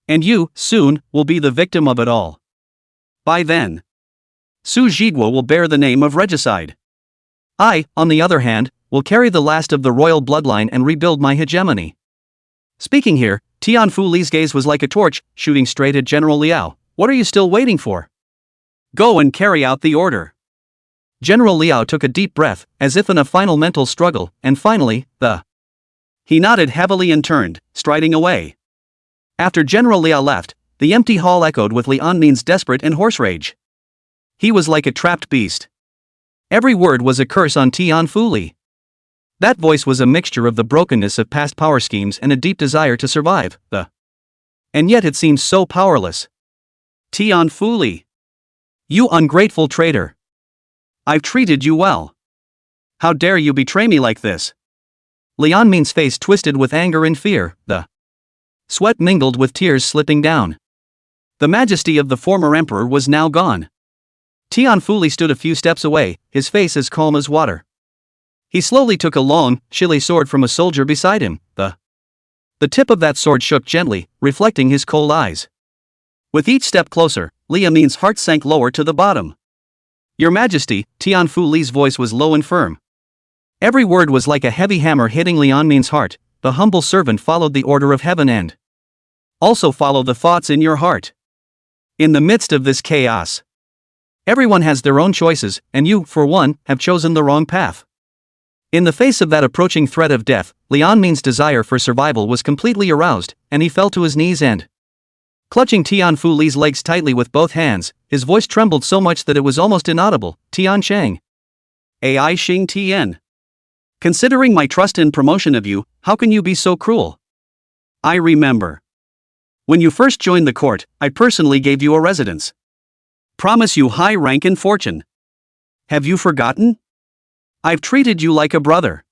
you, soon, will be the victim of it all. By then, Su Jiguo will bear the name of regicide. I, on the other hand, will carry the last of the royal bloodline and rebuild my hegemony. Speaking here, Tianfu Li's gaze was like a torch, shooting straight at General Liao. "What are you still waiting for? Go and carry out the order." General Liao took a deep breath, as if in a final mental struggle, and finally, he nodded heavily and turned, striding away. After General Liao left, the empty hall echoed with Lianmin's desperate and hoarse rage. He was like a trapped beast. Every word was a curse on Tianfu Li. That voice was a mixture of the brokenness of past power schemes and a deep desire to survive. And yet it seemed so powerless. "Tianfu Li. You ungrateful traitor. I've treated you well. How dare you betray me like this?" Lianmin's face twisted with anger and fear, the sweat mingled with tears slipping down. The majesty of the former emperor was now gone. Tian Fu Li stood a few steps away, his face as calm as water. He slowly took a long, chilly sword from a soldier beside him. The tip of that sword shook gently, reflecting his cold eyes. With each step closer, Liu Min's heart sank lower to the bottom. Your Majesty, Tian Fu Li's voice was low and firm. Every word was like a heavy hammer hitting Liu Min's heart. The humble servant followed the order of heaven and also follow the thoughts in your heart. In the midst of this chaos, everyone has their own choices, and you, for one, have chosen the wrong path. In the face of that approaching threat of death, Liu Min's desire for survival was completely aroused, and he fell to his knees and, clutching Tian Fu Li's legs tightly with both hands, his voice trembled so much that it was almost inaudible. Tian Chang. Ai Xing Tian. Considering my trust and promotion of you, how can you be so cruel? I remember. When you first joined the court, I personally gave you a residence. Promise you high rank and fortune. Have you forgotten? I've treated you like a brother.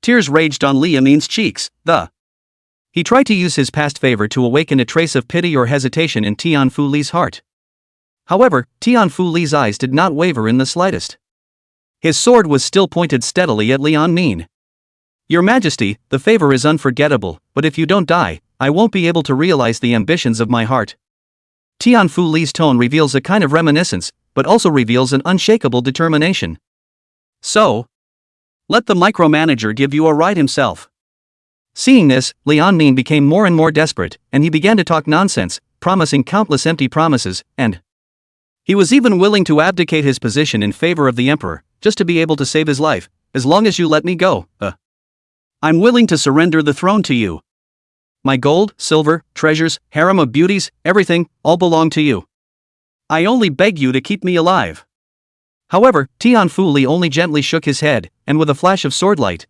Tears raged on Liu Min's cheeks. He tried to use his past favor to awaken a trace of pity or hesitation in Tian Fu Li's heart. However, Tian Fu Li's eyes did not waver in the slightest. His sword was still pointed steadily at Liu Min. Your Majesty, the favor is unforgettable, but if you don't die, I won't be able to realize the ambitions of my heart. Tian Fu Li's tone reveals a kind of reminiscence, but also reveals an unshakable determination. So, let the micromanager give you a ride himself. Seeing this, Liu Min became more and more desperate, and he began to talk nonsense, promising countless empty promises, and he was even willing to abdicate his position in favor of the emperor, just to be able to save his life. As long as you let me go, I'm willing to surrender the throne to you. My gold, silver, treasures, harem of beauties, everything, all belong to you. I only beg you to keep me alive. However, Tian Fu Li only gently shook his head, and with a flash of swordlight,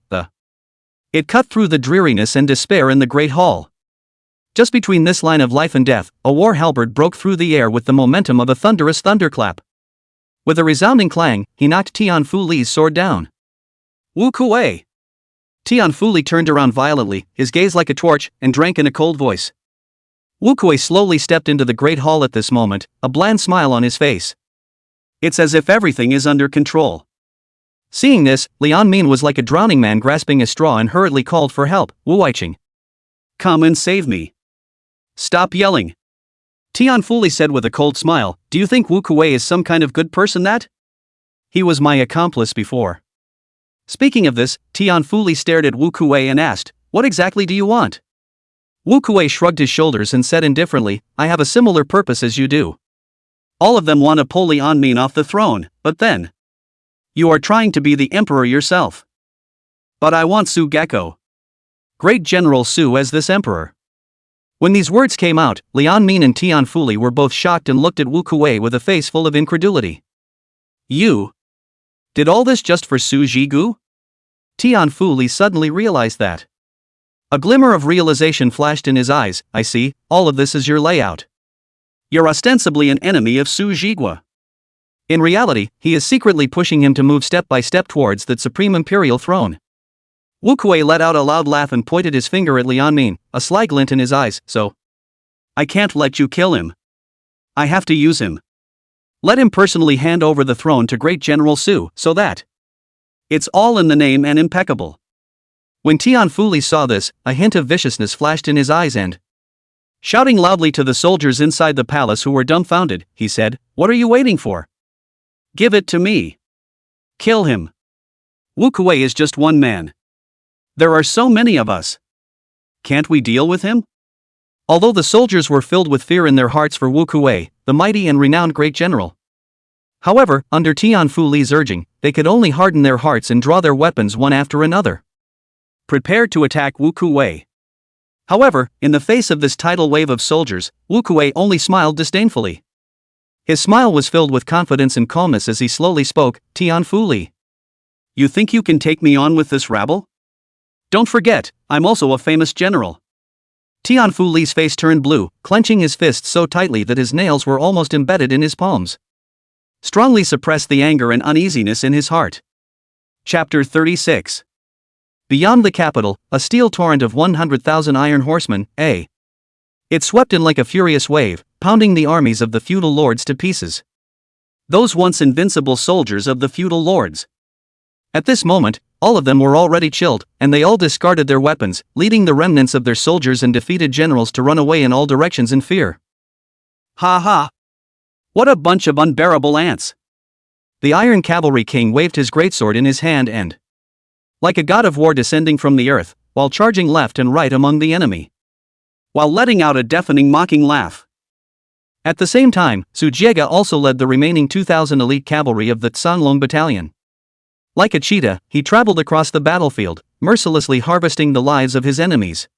it cut through the dreariness and despair in the great hall. Just between this line of life and death, a war halberd broke through the air with the momentum of a thunderous thunderclap. With a resounding clang, he knocked Tian Fu Li's sword down. Wu Kuei! Tian Fu Li turned around violently, his gaze like a torch, and drank in a cold voice. Wu Kuei slowly stepped into the great hall at this moment, a bland smile on his face. It's as if everything is under control. Seeing this, Liu Min was like a drowning man grasping a straw and hurriedly called for help. Wu Weiqing. Come and save me. Stop yelling. Tian Fu Li said with a cold smile, do you think Wu Kuei is some kind of good person that? He was my accomplice before. Speaking of this, Tian Fu Li stared at Wu Kuei and asked, what exactly do you want? Wu Kuei shrugged his shoulders and said indifferently, I have a similar purpose as you do. All of them want to pull Liu Min off the throne, but then you are trying to be the emperor yourself. But I want Su Gecko, Great General Su, as this emperor. When these words came out, Liu Min and Tian Fu Li were both shocked and looked at Wu Kuei with a face full of incredulity. You did all this just for Su Jigu? Tian Fu Li suddenly realized that. A glimmer of realization flashed in his eyes. I see, all of this is your layout. You're ostensibly an enemy of Su Jigua. In reality, he is secretly pushing him to move step by step towards that supreme imperial throne. Wu Kuei let out a loud laugh and pointed his finger at Liu Min, a sly glint in his eyes. So, I can't let you kill him. I have to use him. Let him personally hand over the throne to Great General Su, so that it's all in the name and impeccable. When Tian Fu Li saw this, a hint of viciousness flashed in his eyes and, shouting loudly to the soldiers inside the palace who were dumbfounded, he said, what are you waiting for? Give it to me. Kill him. Wu Kuei is just one man. There are so many of us. Can't we deal with him? Although the soldiers were filled with fear in their hearts for Wu Kuei, the mighty and renowned great general. However, under Tian Fu Li's urging, they could only harden their hearts and draw their weapons one after another, prepared to attack Wu Kuei. However, in the face of this tidal wave of soldiers, Wu Kuei only smiled disdainfully. His smile was filled with confidence and calmness as he slowly spoke, Tian Fu Li. You think you can take me on with this rabble? Don't forget, I'm also a famous general. Tian Fu Li's face turned blue, clenching his fists so tightly that his nails were almost embedded in his palms. Strongly suppressed the anger and uneasiness in his heart. Chapter 36. Beyond the capital, a steel torrent of 100,000 iron horsemen, it swept in like a furious wave, pounding the armies of the feudal lords to pieces. those once invincible soldiers of the feudal lords. At this moment, all of them were already chilled, and they all discarded their weapons, leading the remnants of their soldiers and defeated generals to run away in all directions in fear. Ha ha! What a bunch of unbearable ants! The Iron Cavalry King waved his greatsword in his hand and, like a god of war descending from the earth, while charging left and right among the enemy, while letting out a deafening mocking laugh. At the same time, Sujiega also led the remaining 2,000 elite cavalry of the Tsanglong battalion. Like a cheetah, he traveled across the battlefield, mercilessly harvesting the lives of his enemies.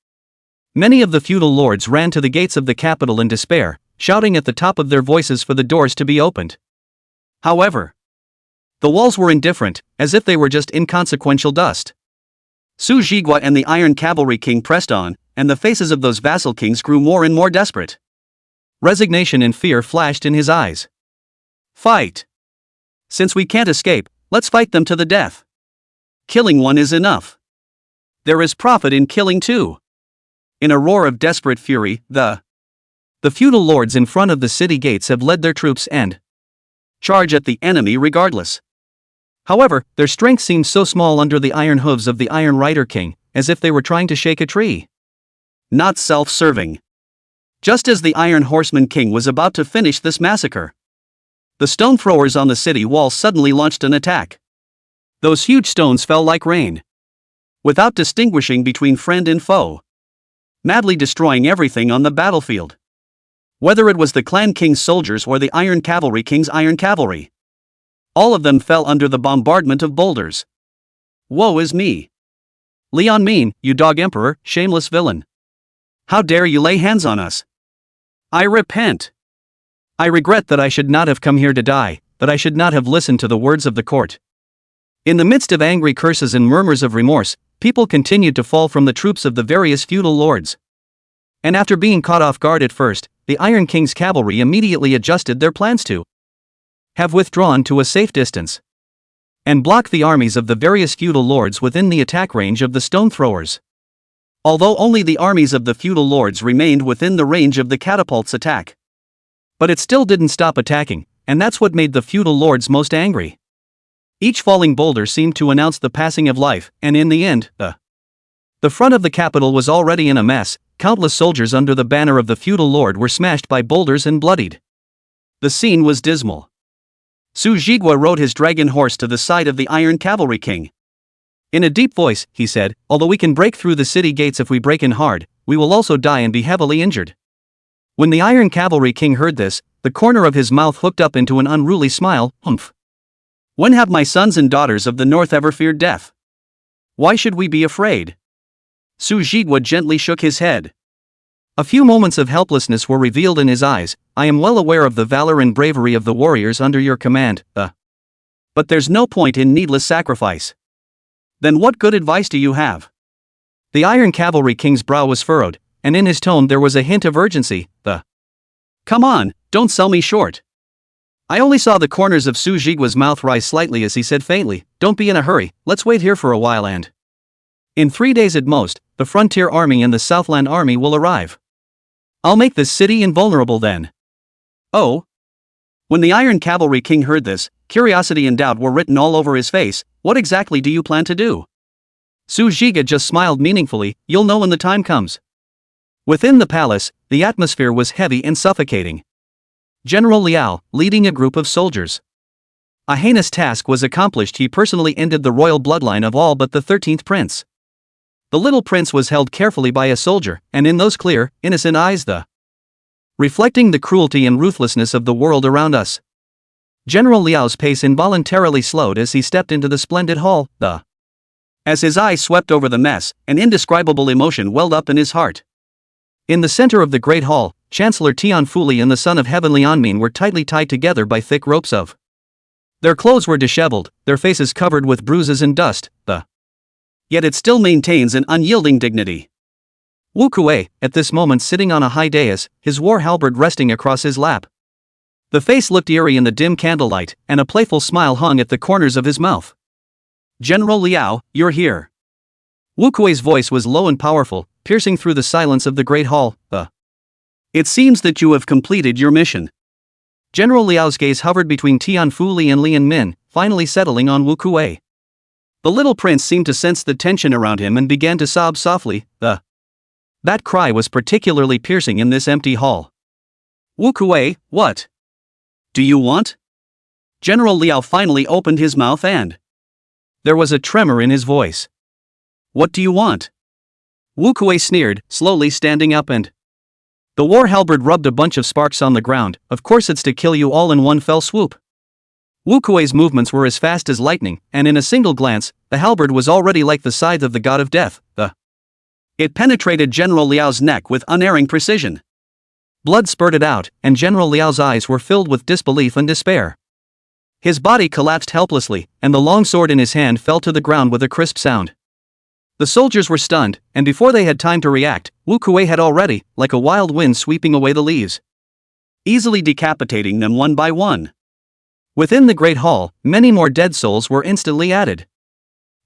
Many of the feudal lords ran to the gates of the capital in despair, shouting at the top of their voices for the doors to be opened. However, the walls were indifferent, as if they were just inconsequential dust. Su Jigua and the Iron Cavalry King pressed on, and the faces of those vassal kings grew more and more desperate. Resignation and fear flashed in his eyes. Fight! Since we can't escape, let's fight them to the death. Killing one is enough. There is profit in killing two. In a roar of desperate fury, the feudal lords in front of the city gates have led their troops and charge at the enemy regardless. However, their strength seemed so small under the iron hooves of the Iron Rider King, as if they were trying to shake a tree. Not self-serving. Just as the Iron Horseman King was about to finish this massacre, the stone throwers on the city wall suddenly launched an attack. Those huge stones fell like rain, without distinguishing between friend and foe, madly destroying everything on the battlefield. Whether it was the Clan King's soldiers or the Iron Cavalry King's Iron Cavalry, all of them fell under the bombardment of boulders. Woe is me! Leon Mean, you dog emperor, shameless villain! How dare you lay hands on us? I repent! I regret that I should not have come here to die, that I should not have listened to the words of the court. In the midst of angry curses and murmurs of remorse, people continued to fall from the troops of the various feudal lords. And after being caught off guard at first, the Iron King's cavalry immediately adjusted their plans to have withdrawn to a safe distance and block the armies of the various feudal lords within the attack range of the stone throwers. Although only the armies of the feudal lords remained within the range of the catapult's attack. But it still didn't stop attacking, and that's what made the feudal lords most angry. Each falling boulder seemed to announce the passing of life, and in the end, the front of the capital was already in a mess. Countless soldiers under the banner of the feudal lord were smashed by boulders and bloodied. The scene was dismal. Su Jigua rode his dragon horse to the side of the Iron Cavalry King. In a deep voice, he said, although we can break through the city gates if we break in hard, we will also die and be heavily injured. When the Iron Cavalry King heard this, the corner of his mouth hooked up into an unruly smile. Humph. When have my sons and daughters of the north ever feared death? Why should we be afraid? Su Jigua gently shook his head. A few moments of helplessness were revealed in his eyes. I am well aware of the valor and bravery of the warriors under your command, but there's no point in needless sacrifice. Then what good advice do you have? The Iron Cavalry King's brow was furrowed, and in his tone there was a hint of urgency. Come on, don't sell me short. I only saw the corners of Su Jigua's mouth rise slightly as he said faintly, don't be in a hurry, let's wait here for a while and in 3 days at most, the Frontier Army and the Southland Army will arrive. I'll make this city invulnerable then. Oh? When the Iron Cavalry King heard this, curiosity and doubt were written all over his face. What exactly do you plan to do? Su Jigua just smiled meaningfully, you'll know when the time comes. Within the palace, the atmosphere was heavy and suffocating. General Liao, leading a group of soldiers. A heinous task was accomplished. He personally ended the royal bloodline of all but the 13th prince. The little prince was held carefully by a soldier, and in those clear, innocent eyes reflecting the cruelty and ruthlessness of the world around us. General Liao's pace involuntarily slowed as he stepped into the splendid hall. As his eyes swept over the mess, an indescribable emotion welled up in his heart. In the center of the great hall, Chancellor Tian Fuli and the son of Heavenly Anmin were tightly tied together by thick ropes of. Their clothes were disheveled, their faces covered with bruises and dust, yet it still maintains an unyielding dignity. Wu Kuei, at this moment sitting on a high dais, his war halberd resting across his lap. The face looked eerie in the dim candlelight, and a playful smile hung at the corners of his mouth. General Liao, you're here. Wu Kuei's voice was low and powerful, piercing through the silence of the great hall. It seems that you have completed your mission. General Liao's gaze hovered between Tianfu Li and Lian Min, finally settling on Wu Kuei. The little prince seemed to sense the tension around him and began to sob softly. That cry was particularly piercing in this empty hall. Wu Kuei, what do you want? General Liao finally opened his mouth and there was a tremor in his voice. What do you want? Wu Kuei sneered, slowly standing up and the war halberd rubbed a bunch of sparks on the ground. Of course it's to kill you all in one fell swoop. Wu Kuei's movements were as fast as lightning, and in a single glance, the halberd was already like the scythe of the god of death. It penetrated General Liao's neck with unerring precision. Blood spurted out, and General Liao's eyes were filled with disbelief and despair. His body collapsed helplessly, and the long sword in his hand fell to the ground with a crisp sound. The soldiers were stunned, and before they had time to react, Wu Kuei had already, like a wild wind sweeping away the leaves, easily decapitating them one by one. Within the great hall, many more dead souls were instantly added.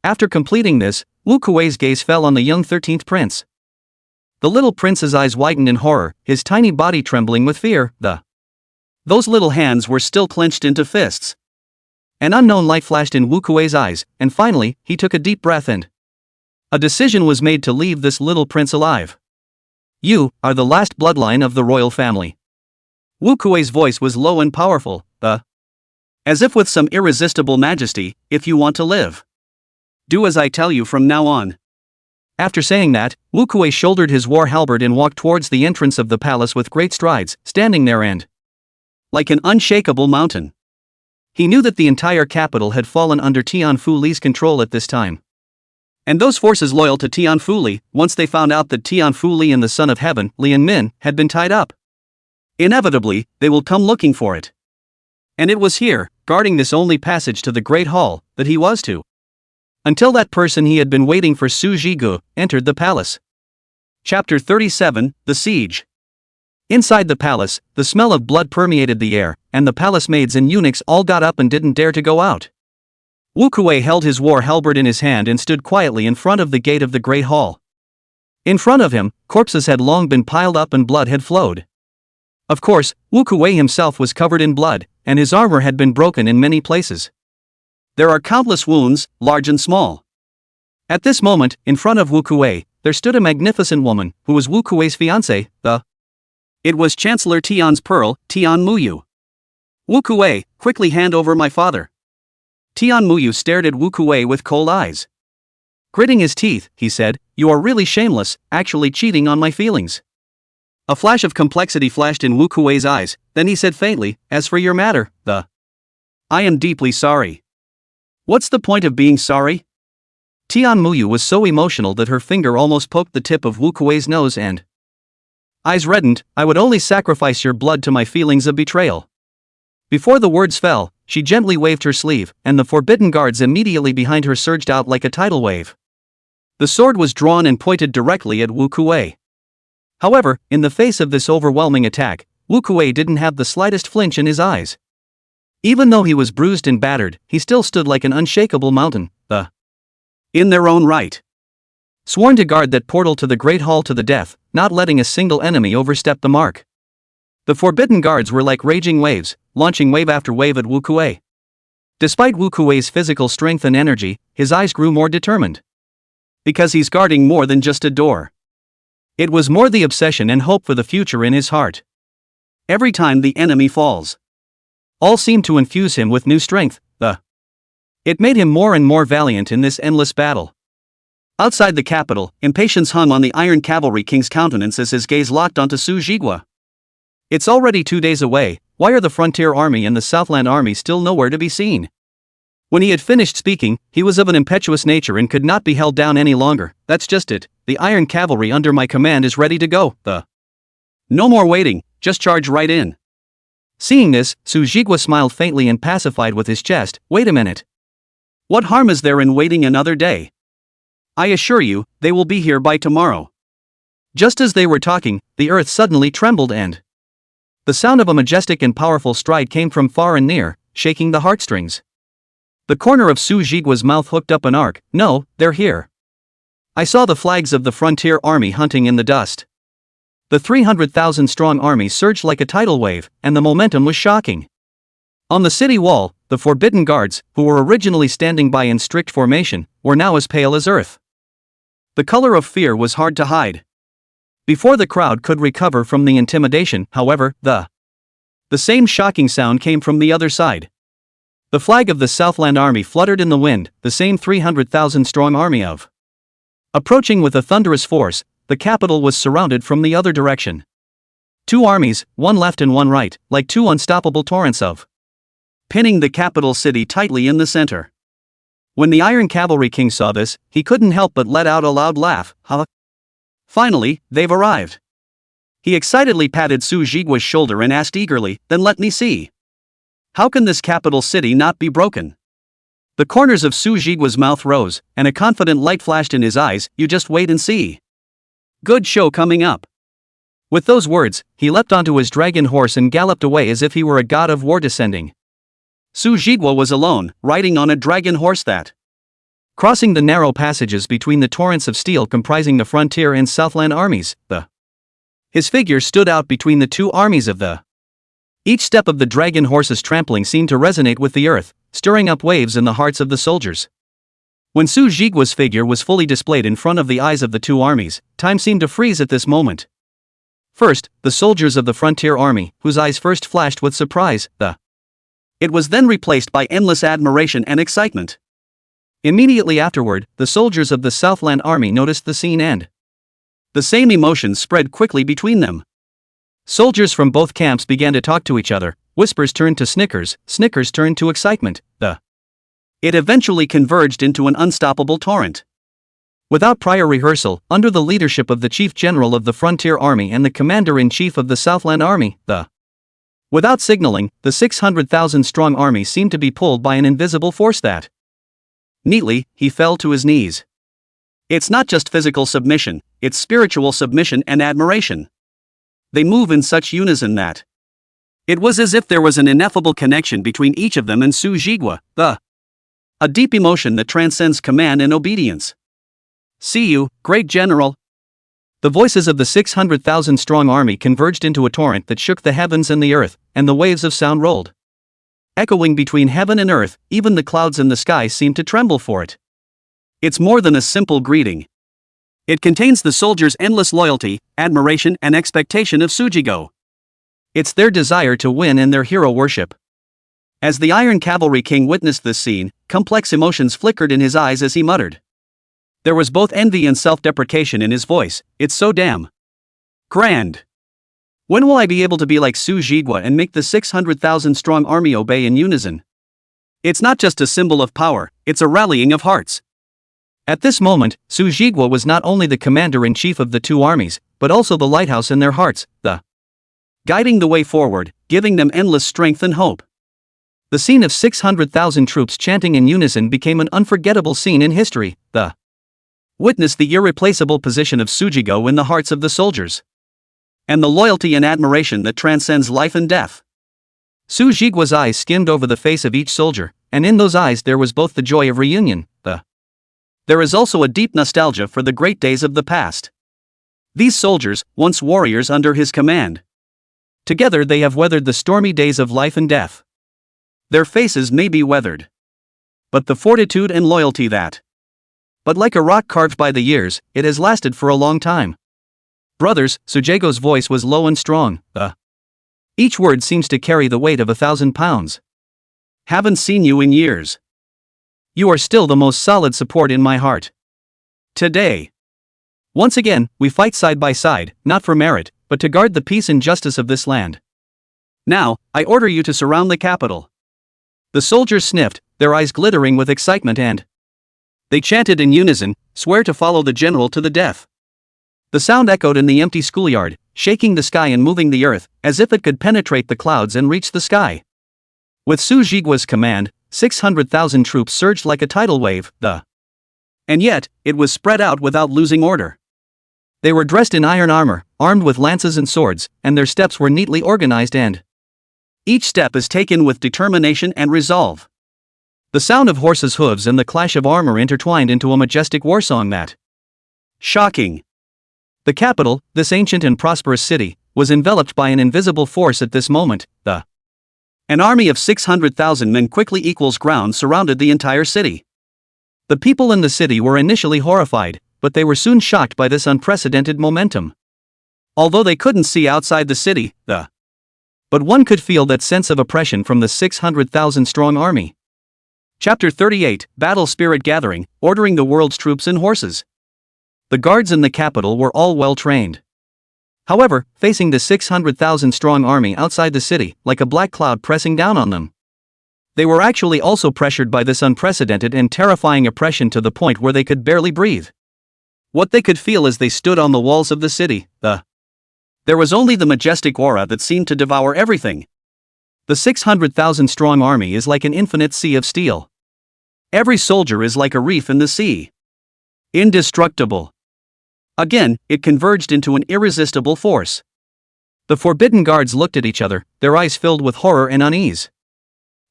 After completing this, Wu Kuei's gaze fell on the young 13th prince. The little prince's eyes widened in horror, his tiny body trembling with fear. Those little hands were still clenched into fists. An unknown light flashed in Wu Kuei's eyes, and finally, he took a deep breath and a decision was made to leave this little prince alive. You are the last bloodline of the royal family. Wu Kuei's voice was low and powerful, as if with some irresistible majesty. If you want to live, do as I tell you from now on. After saying that, Wu Kuei shouldered his war halberd and walked towards the entrance of the palace with great strides, standing there and like an unshakable mountain. He knew that the entire capital had fallen under Tianfu Li's control at this time. And those forces loyal to Tianfu Li, once they found out that Tianfu Li and the Son of Heaven, Lian Min, had been tied up, inevitably, they will come looking for it. And it was here, guarding this only passage to the Great Hall, that he was to. Until that person he had been waiting for, Su Zhigu, entered the palace. Chapter 37, The Siege. Inside the palace, the smell of blood permeated the air, and the palace maids and eunuchs all got up and didn't dare to go out. Wu Kuei held his war halberd in his hand and stood quietly in front of the gate of the Great Hall. In front of him, corpses had long been piled up and blood had flowed. Of course, Wu Kuei himself was covered in blood, and his armor had been broken in many places. There are countless wounds, large and small. At this moment, in front of Wu Kuei, there stood a magnificent woman, who was Wu Kuei's fiancée. It was Chancellor Tian's Pearl, Tian Muyu. Wu Kuei, quickly hand over my father. Tian Muyu stared at Wu Kuei with cold eyes. Gritting his teeth, he said, "You are really shameless, actually cheating on my feelings." A flash of complexity flashed in Wu Kuei's eyes, then he said faintly, "As for your matter, I am deeply sorry." What's the point of being sorry? Tian Muyu was so emotional that her finger almost poked the tip of Wu Kuei's nose and eyes reddened. "I would only sacrifice your blood to my feelings of betrayal." Before the words fell, she gently waved her sleeve, and the forbidden guards immediately behind her surged out like a tidal wave. The sword was drawn and pointed directly at Wu Kuei. However, in the face of this overwhelming attack, Wu Kuei didn't have the slightest flinch in his eyes. Even though he was bruised and battered, he still stood like an unshakable mountain, in their own right, sworn to guard that portal to the Great Hall to the death, not letting a single enemy overstep the mark. The forbidden guards were like raging waves, launching wave after wave at Wu Kuei. Despite Wu Kuei's physical strength and energy, his eyes grew more determined. Because he's guarding more than just a door. It was more the obsession and hope for the future in his heart. Every time the enemy falls, all seemed to infuse him with new strength. It made him more and more valiant in this endless battle. Outside the capital, impatience hung on the Iron Cavalry King's countenance as his gaze locked onto Su Zhigua. It's already 2 days away. Why are the Frontier Army and the Southland Army still nowhere to be seen? When he had finished speaking, he was of an impetuous nature and could not be held down any longer. That's just it. The Iron Cavalry under my command is ready to go. No more waiting, just charge right in. Seeing this, Su Zhigua smiled faintly and pacified with his chest. Wait a minute. What harm is there in waiting another day? I assure you, they will be here by tomorrow. Just as they were talking, the earth suddenly trembled and the sound of a majestic and powerful stride came from far and near, shaking the heartstrings. The corner of Su Zhigua's mouth hooked up an arc. No, they're here. I saw the flags of the Frontier Army hunting in the dust. The 300,000-strong army surged like a tidal wave, and the momentum was shocking. On the city wall, the forbidden guards, who were originally standing by in strict formation, were now as pale as earth. The color of fear was hard to hide. Before the crowd could recover from the intimidation, however, the same shocking sound came from the other side. The flag of the Southland Army fluttered in the wind, the same 300,000-strong army of. Approaching with a thunderous force, the capital was surrounded from the other direction. Two armies, one left and one right, like two unstoppable torrents of. Pinning the capital city tightly in the center. When the Iron Cavalry King saw this, he couldn't help but let out a loud laugh. Huh? Finally, they've arrived. He excitedly patted Su Jigua's shoulder and asked eagerly, "Then let me see. How can this capital city not be broken?" The corners of Su Jigua's mouth rose, and a confident light flashed in his eyes. "You just wait and see. Good show coming up." With those words, he leapt onto his dragon horse and galloped away as if he were a god of war descending. Su Jigua was alone, riding on a dragon horse that. Crossing the narrow passages between the torrents of steel comprising the frontier and Southland armies, his figure stood out between the two armies of the. Each step of the dragon horse's trampling seemed to resonate with the earth, stirring up waves in the hearts of the soldiers. When Su Jigua's figure was fully displayed in front of the eyes of the two armies, time seemed to freeze at this moment. First, the soldiers of the frontier army, whose eyes first flashed with surprise, It was then replaced by endless admiration and excitement. Immediately afterward, the soldiers of the Southland Army noticed the scene and. The same emotions spread quickly between them. Soldiers from both camps began to talk to each other, whispers turned to snickers, snickers turned to excitement, It eventually converged into an unstoppable torrent. Without prior rehearsal, under the leadership of the Chief General of the Frontier Army and the Commander-in-Chief of the Southland Army, Without signaling, the 600,000-strong army seemed to be pulled by an invisible force that. Neatly, he fell to his knees. It's not just physical submission, it's spiritual submission and admiration. They move in such unison that. It was as if there was an ineffable connection between each of them and Su Jigua, a deep emotion that transcends command and obedience. "See you, great general." The voices of the 600,000-strong army converged into a torrent that shook the heavens and the earth, and the waves of sound rolled. Echoing between heaven and earth, even the clouds in the sky seemed to tremble for it. It's more than a simple greeting. It contains the soldiers' endless loyalty, admiration and expectation of Sujigo. It's their desire to win and their hero worship. As the Iron Cavalry King witnessed this scene, complex emotions flickered in his eyes as he muttered. There was both envy and self-deprecation in his voice. "It's so damn grand. When will I be able to be like Su Jigua and make the 600,000-strong army obey in unison? It's not just a symbol of power, it's a rallying of hearts." At this moment, Su Jigua was not only the commander-in-chief of the two armies, but also the lighthouse in their hearts, guiding the way forward, giving them endless strength and hope. The scene of 600,000 troops chanting in unison became an unforgettable scene in history. Witness the irreplaceable position of Sujigo in the hearts of the soldiers. And the loyalty and admiration that transcends life and death. Su Jigua's eyes skimmed over the face of each soldier, and in those eyes there was both the joy of reunion, There is also a deep nostalgia for the great days of the past. These soldiers, once warriors under his command. Together they have weathered the stormy days of life and death. Their faces may be weathered. But the fortitude and loyalty that. But like a rock carved by the years, it has lasted for a long time. Brothers, Sujigo's voice was low and strong. Each word seems to carry the weight of 1,000 pounds. Haven't seen you in years. You are still the most solid support in my heart. Today. Once again, we fight side by side, not for merit, but to guard the peace and justice of this land. Now, I order you to surround the capital. The soldiers sniffed, their eyes glittering with excitement and. They chanted in unison, "Swear to follow the general to the death." The sound echoed in the empty schoolyard, shaking the sky and moving the earth, as if it could penetrate the clouds and reach the sky. With Su Jigua's command, 600,000 troops surged like a tidal wave, And yet, it was spread out without losing order. They were dressed in iron armor, armed with lances and swords, and their steps were neatly organized and. Each step is taken with determination and resolve. The sound of horses' hooves and the clash of armor intertwined into a majestic war song that. Shocking. The capital, this ancient and prosperous city, was enveloped by an invisible force at this moment. An army of 600,000 men quickly equals ground surrounded the entire city. The people in the city were initially horrified, but they were soon shocked by this unprecedented momentum. Although they couldn't see outside the city, but one could feel that sense of oppression from the 600,000 strong army. Chapter 38, Battle Spirit Gathering, Ordering the World's Troops and Horses. The guards in the capital were all well trained. However, facing the 600,000 strong army outside the city, like a black cloud pressing down on them, they were actually also pressured by this unprecedented and terrifying oppression to the point where they could barely breathe. What they could feel as they stood on the walls of the city, there was only the majestic aura that seemed to devour everything. The 600,000 strong army is like an infinite sea of steel. Every soldier is like a reef in the sea. Indestructible. Again, it converged into an irresistible force. The forbidden guards looked at each other, their eyes filled with horror and unease.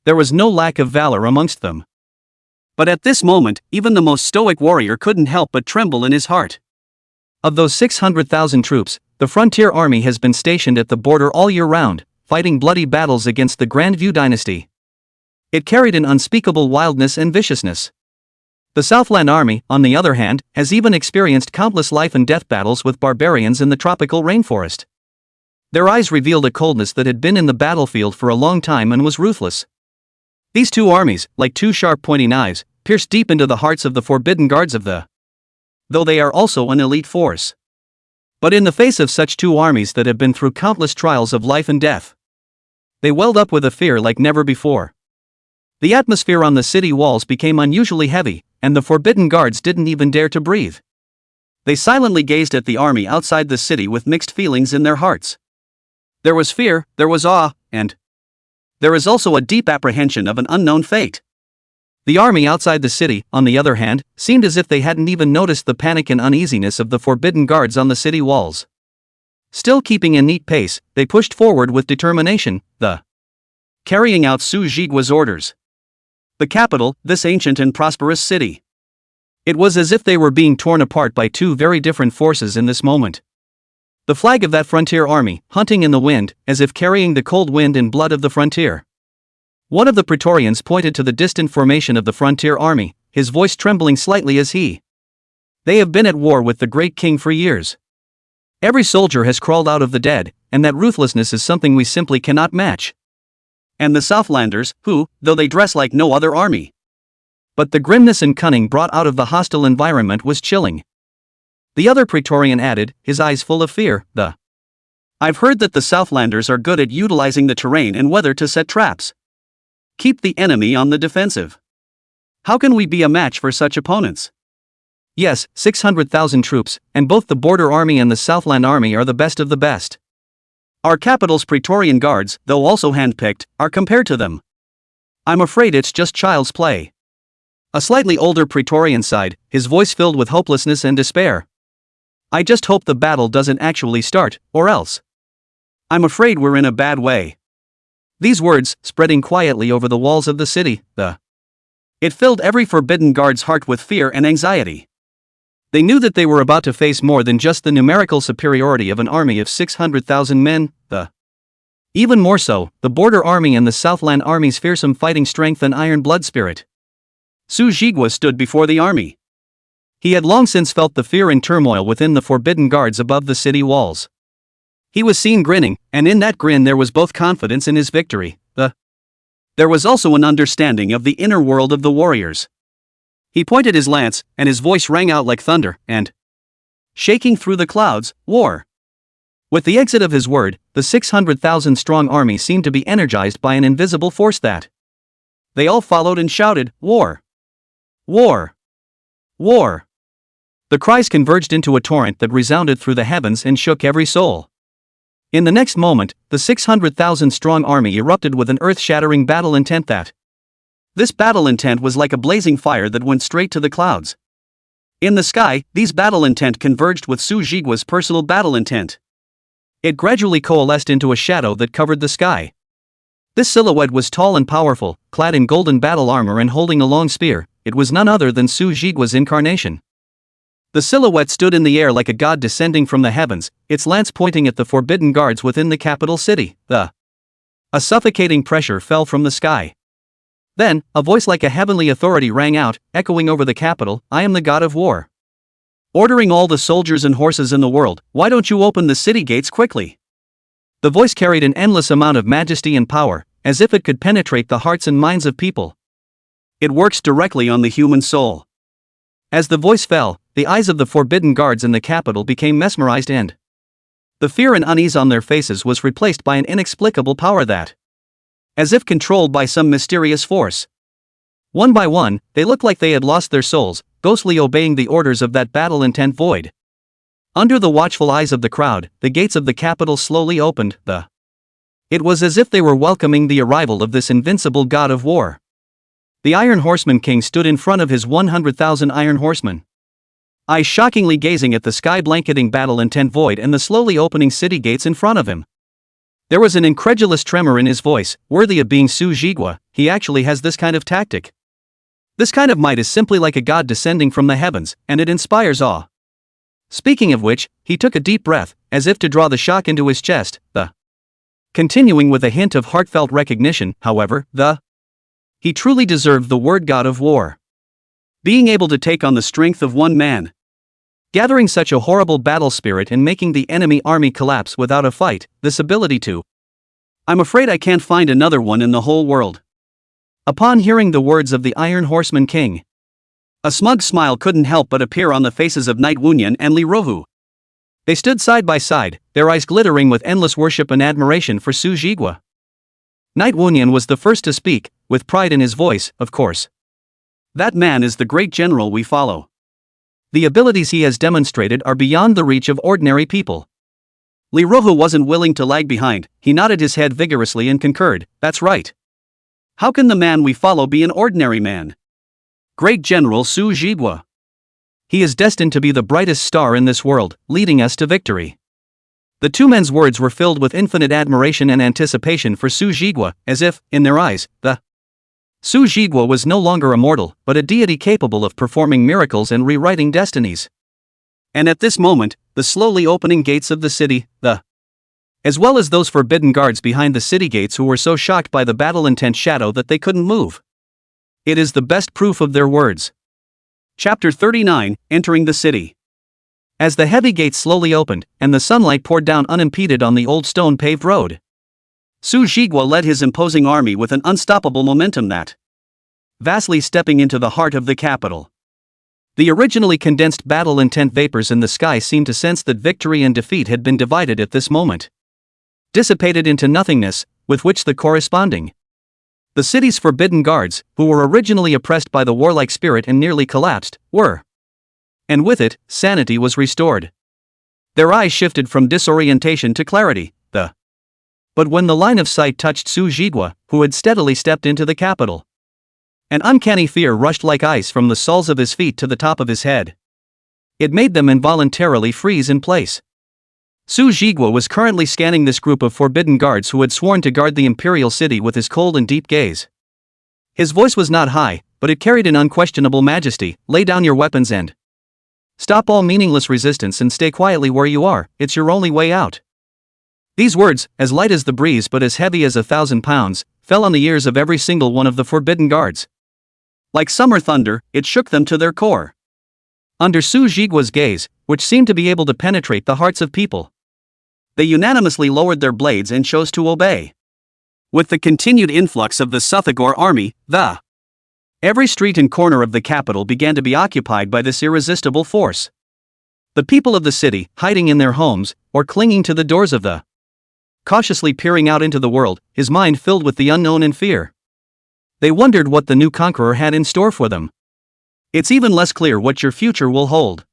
There was no lack of valor amongst them. But at this moment, even the most stoic warrior couldn't help but tremble in his heart. Of those 600,000 troops, the frontier army has been stationed at the border all year round, fighting bloody battles against the Grandview dynasty. It carried an unspeakable wildness and viciousness. The Southland Army, on the other hand, has even experienced countless life and death battles with barbarians in the tropical rainforest. Their eyes revealed a coldness that had been in the battlefield for a long time and was ruthless. These two armies, like two sharp pointy knives, pierced deep into the hearts of the forbidden guards of though they are also an elite force. But in the face of such two armies that have been through countless trials of life and death, they welled up with a fear like never before. The atmosphere on the city walls became unusually heavy, and the forbidden guards didn't even dare to breathe. They silently gazed at the army outside the city with mixed feelings in their hearts. There was fear, there was awe, and there is also a deep apprehension of an unknown fate. The army outside the city, on the other hand, seemed as if they hadn't even noticed the panic and uneasiness of the forbidden guards on the city walls. Still keeping a neat pace, they pushed forward with determination, carrying out Su Jigua's orders. The capital, this ancient and prosperous city. It was as if they were being torn apart by two very different forces in this moment. The flag of that frontier army, hunting in the wind, as if carrying the cold wind and blood of the frontier. One of the Praetorians pointed to the distant formation of the frontier army, his voice trembling slightly as they have been at war with the great king for years. Every soldier has crawled out of the dead, and that ruthlessness is something we simply cannot match. And the Southlanders, who, though they dress like no other army, but the grimness and cunning brought out of the hostile environment was chilling. The other Praetorian added, his eyes full of fear, I've heard that the Southlanders are good at utilizing the terrain and weather to set traps. Keep the enemy on the defensive. How can we be a match for such opponents? Yes, 600,000 troops, and both the Border Army and the Southland Army are the best of the best. Our capital's Praetorian guards, though also handpicked, are compared to them. I'm afraid it's just child's play. A slightly older Praetorian sighed, his voice filled with hopelessness and despair. I just hope the battle doesn't actually start, or else I'm afraid we're in a bad way. These words, spreading quietly over the walls of the city, it filled every forbidden guard's heart with fear and anxiety. They knew that they were about to face more than just the numerical superiority of an army of 600,000 men, even more so, the Border Army and the Southland Army's fearsome fighting strength and iron blood spirit. Su Jigua stood before the army. He had long since felt the fear and turmoil within the forbidden guards above the city walls. He was seen grinning, and in that grin there was both confidence in his victory, there was also an understanding of the inner world of the warriors. He pointed his lance, and his voice rang out like thunder, and shaking through the clouds, war. With the exit of his word, the 600,000 strong army seemed to be energized by an invisible force that they all followed and shouted, war! War! War! The cries converged into a torrent that resounded through the heavens and shook every soul. In the next moment, the 600,000 strong army erupted with an earth-shattering battle intent this battle intent was like a blazing fire that went straight to the clouds. In the sky, these battle intent converged with Su Jigua's personal battle intent. It gradually coalesced into a shadow that covered the sky. This silhouette was tall and powerful, clad in golden battle armor and holding a long spear. It was none other than Su Jigua's incarnation. The silhouette stood in the air like a god descending from the heavens, its lance pointing at the forbidden guards within the capital city. A suffocating pressure fell from the sky. Then, a voice like a heavenly authority rang out, echoing over the capital, "I am the god of war. Ordering all the soldiers and horses in the world, why don't you open the city gates quickly?" The voice carried an endless amount of majesty and power, as if it could penetrate the hearts and minds of people. It works directly on the human soul. As the voice fell, the eyes of the forbidden guards in the capital became mesmerized, and the fear and unease on their faces was replaced by an inexplicable power that, as if controlled by some mysterious force. One by one, they looked like they had lost their souls, ghostly obeying the orders of that battle-intent void. Under the watchful eyes of the crowd, the gates of the capital slowly opened. It was as if they were welcoming the arrival of this invincible god of war. The Iron Horseman King stood in front of his 100,000 Iron Horsemen, eyes shockingly gazing at the sky-blanketing battle-intent void and the slowly opening city gates in front of him. There was an incredulous tremor in his voice, worthy of being Su Jigua. He actually has this kind of tactic. This kind of might is simply like a god descending from the heavens, and it inspires awe. Speaking of which, he took a deep breath, as if to draw the shock into his chest. Continuing with a hint of heartfelt recognition, however, he truly deserved the word god of war. Being able to take on the strength of one man, gathering such a horrible battle spirit and making the enemy army collapse without a fight, this ability to. I'm afraid I can't find another one in the whole world. Upon hearing the words of the Iron Horseman King, a smug smile couldn't help but appear on the faces of Knight Wunyan and Li Rohu. They stood side by side, their eyes glittering with endless worship and admiration for Su Jigua. Knight Wunyan was the first to speak, with pride in his voice, "Of course. That man is the great general we follow. The abilities he has demonstrated are beyond the reach of ordinary people." Li Rohu wasn't willing to lag behind. He nodded his head vigorously and concurred, "That's right. How can the man we follow be an ordinary man? Great General Su Jigua. He is destined to be the brightest star in this world, leading us to victory." The two men's words were filled with infinite admiration and anticipation for Su Jigua, as if, in their eyes, Su Jigua was no longer a mortal, but a deity capable of performing miracles and rewriting destinies. And at this moment, the slowly opening gates of the city, as well as those forbidden guards behind the city gates who were so shocked by the battle-intent shadow that they couldn't move. It is the best proof of their words. Chapter 39, Entering the City. As the heavy gates slowly opened, and the sunlight poured down unimpeded on the old stone-paved road, Su Jigua led his imposing army with an unstoppable momentum that, vastly stepping into the heart of the capital. The originally condensed battle-intent vapors in the sky seemed to sense that victory and defeat had been divided at this moment, dissipated into nothingness, with which the corresponding. The city's forbidden guards, who were originally oppressed by the warlike spirit and nearly collapsed, were. And with it, sanity was restored. Their eyes shifted from disorientation to clarity. But when the line of sight touched Su Jigua, who had steadily stepped into the capital, an uncanny fear rushed like ice from the soles of his feet to the top of his head. It made them involuntarily freeze in place. Su Jigua was currently scanning this group of forbidden guards who had sworn to guard the imperial city with his cold and deep gaze. His voice was not high, but it carried an unquestionable majesty. "Lay down your weapons and stop all meaningless resistance and stay quietly where you are, it's your only way out." These words, as light as the breeze but as heavy as 1,000 pounds, fell on the ears of every single one of the forbidden guards. Like summer thunder, it shook them to their core. Under Su Jigua's gaze, which seemed to be able to penetrate the hearts of people, they unanimously lowered their blades and chose to obey. With the continued influx of the Suthagor army, every street and corner of the capital began to be occupied by this irresistible force. The people of the city, hiding in their homes, or clinging to the doors of cautiously peering out into the world, his mind filled with the unknown and fear. They wondered what the new conqueror had in store for them. It's even less clear what your future will hold.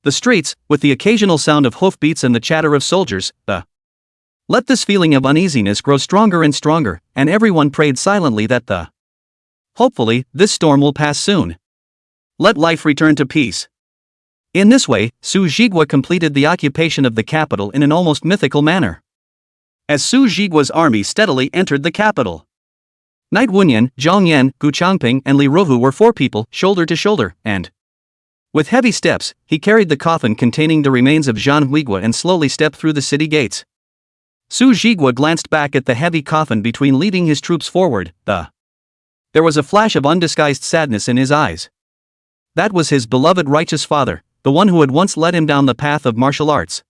The streets, with the occasional sound of hoofbeats and the chatter of soldiers, let this feeling of uneasiness grow stronger and stronger, and everyone prayed silently that hopefully, this storm will pass soon. Let life return to peace. In this way, Su Jigua completed the occupation of the capital in an almost mythical manner. As Su Jigua's army steadily entered the capital, Knight Wunyan, Zhang Yan, Gu Changping and Li Rohu were four people, shoulder to shoulder, and With heavy steps, he carried the coffin containing the remains of Jean Huigua and slowly stepped through the city gates. Su Jigua glanced back at the heavy coffin between leading his troops forward. There was a flash of undisguised sadness in his eyes. That was his beloved righteous father, the one who had once led him down the path of martial arts.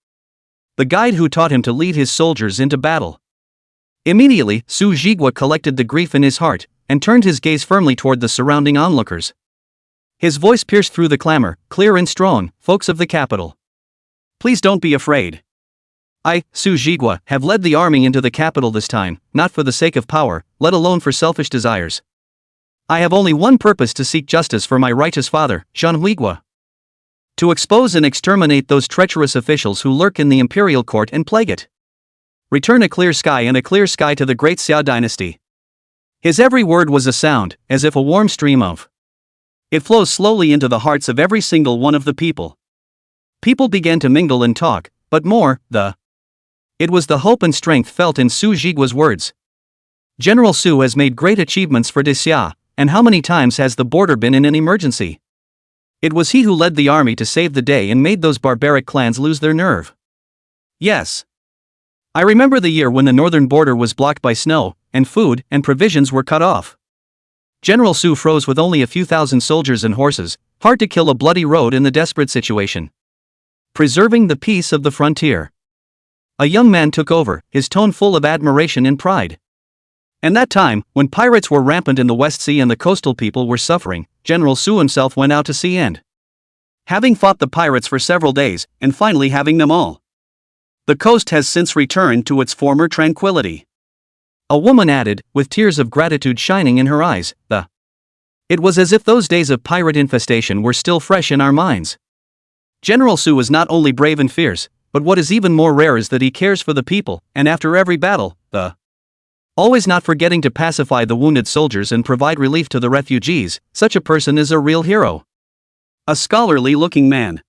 The guide who taught him to lead his soldiers into battle. Immediately, Su Jigua collected the grief in his heart, and turned his gaze firmly toward the surrounding onlookers. His voice pierced through the clamor, clear and strong, "Folks of the capital. Please don't be afraid. I, Su Jigua, have led the army into the capital this time, not for the sake of power, let alone for selfish desires. I have only one purpose: to seek justice for my righteous father, Jean Huigua. To expose and exterminate those treacherous officials who lurk in the imperial court and plague it. Return a clear sky and a clear sky to the great Xiao dynasty." His every word was a sound, as if a warm stream of. It flows slowly into the hearts of every single one of the people. People began to mingle and talk, but more, it was the hope and strength felt in Su Jigua's words. General Su has made great achievements for de Xia, and how many times has the border been in an emergency? It was he who led the army to save the day and made those barbaric clans lose their nerve. Yes. I remember the year when the northern border was blocked by snow, and food and provisions were cut off. General Su froze with only a few thousand soldiers and horses, hard to kill a bloody road in the desperate situation. Preserving the peace of the frontier. A young man took over, his tone full of admiration and pride. And that time, when pirates were rampant in the West Sea and the coastal people were suffering, General Su himself went out to sea and, having fought the pirates for several days, and finally having them all, the coast has since returned to its former tranquility. A woman added, with tears of gratitude shining in her eyes, It was as if those days of pirate infestation were still fresh in our minds. General Su is not only brave and fierce, but what is even more rare is that he cares for the people, and after every battle, always not forgetting to pacify the wounded soldiers and provide relief to the refugees. Such a person is a real hero. A scholarly-looking man,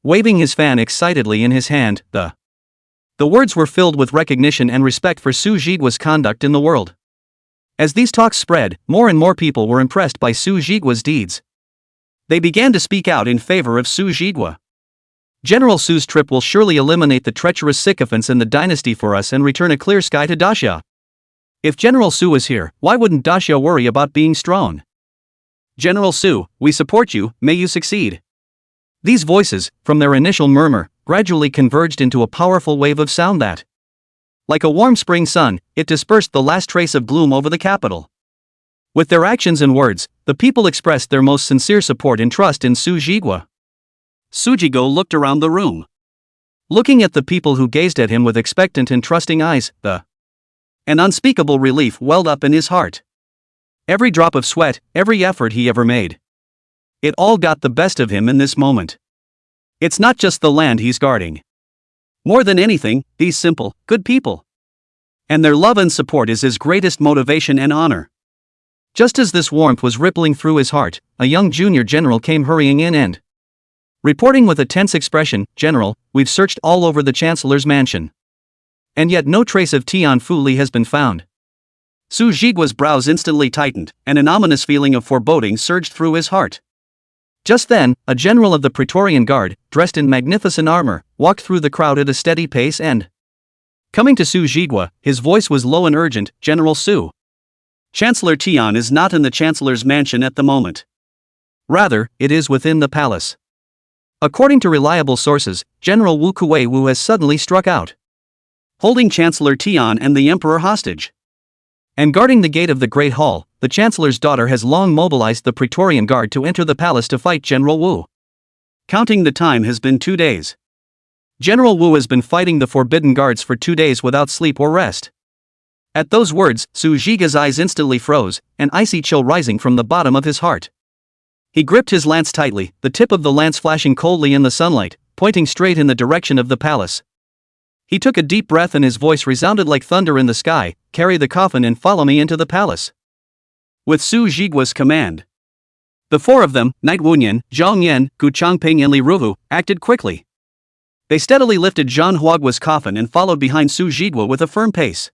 waving his fan excitedly in his hand, the words were filled with recognition and respect for Su Jigua's conduct in the world. As these talks spread, more and more people were impressed by Su Jigua's deeds. They began to speak out in favor of Su Jigua. General Su's trip will surely eliminate the treacherous sycophants in the dynasty for us and return a clear sky to Daxia. If General Su is here, why wouldn't Daxia worry about being strong? General Su, we support you, may you succeed. These voices, from their initial murmur, gradually converged into a powerful wave of sound that, like a warm spring sun, it dispersed the last trace of gloom over the capital. With their actions and words, the people expressed their most sincere support and trust in Su Jigua. Su Jigua looked around the room. Looking at the people who gazed at him with expectant and trusting eyes, an unspeakable relief welled up in his heart. Every drop of sweat, every effort he ever made, it all got the best of him in this moment. It's not just the land he's guarding. More than anything, these simple, good people. And their love and support is his greatest motivation and honor. Just as this warmth was rippling through his heart, a young junior general came hurrying in and, reporting with a tense expression, "General, we've searched all over the Chancellor's mansion. And yet no trace of Tian Fuli has been found." Su Jigua's brows instantly tightened, and an ominous feeling of foreboding surged through his heart. Just then, a general of the Praetorian Guard, dressed in magnificent armor, walked through the crowd at a steady pace and, coming to Su Jigua, his voice was low and urgent, "General Su. Chancellor Tian is not in the Chancellor's mansion at the moment. Rather, it is within the palace. According to reliable sources, General Wu Kuei-wu has suddenly struck out, holding Chancellor Tian and the Emperor hostage. And guarding the gate of the Great Hall, the Chancellor's daughter has long mobilized the Praetorian Guard to enter the palace to fight General Wu. Counting the time has been 2 days. General Wu has been fighting the Forbidden Guards for 2 days without sleep or rest." At those words, Su Jigua's eyes instantly froze, an icy chill rising from the bottom of his heart. He gripped his lance tightly, the tip of the lance flashing coldly in the sunlight, pointing straight in the direction of the palace. He took a deep breath and his voice resounded like thunder in the sky, "Carry the coffin and follow me into the palace." With Su Jigua's command, the four of them, Knight Wunyan, Zhang Yan, Gu Changping and Li Ruvu, acted quickly. They steadily lifted Zhang Huagua's coffin and followed behind Su Jigua with a firm pace.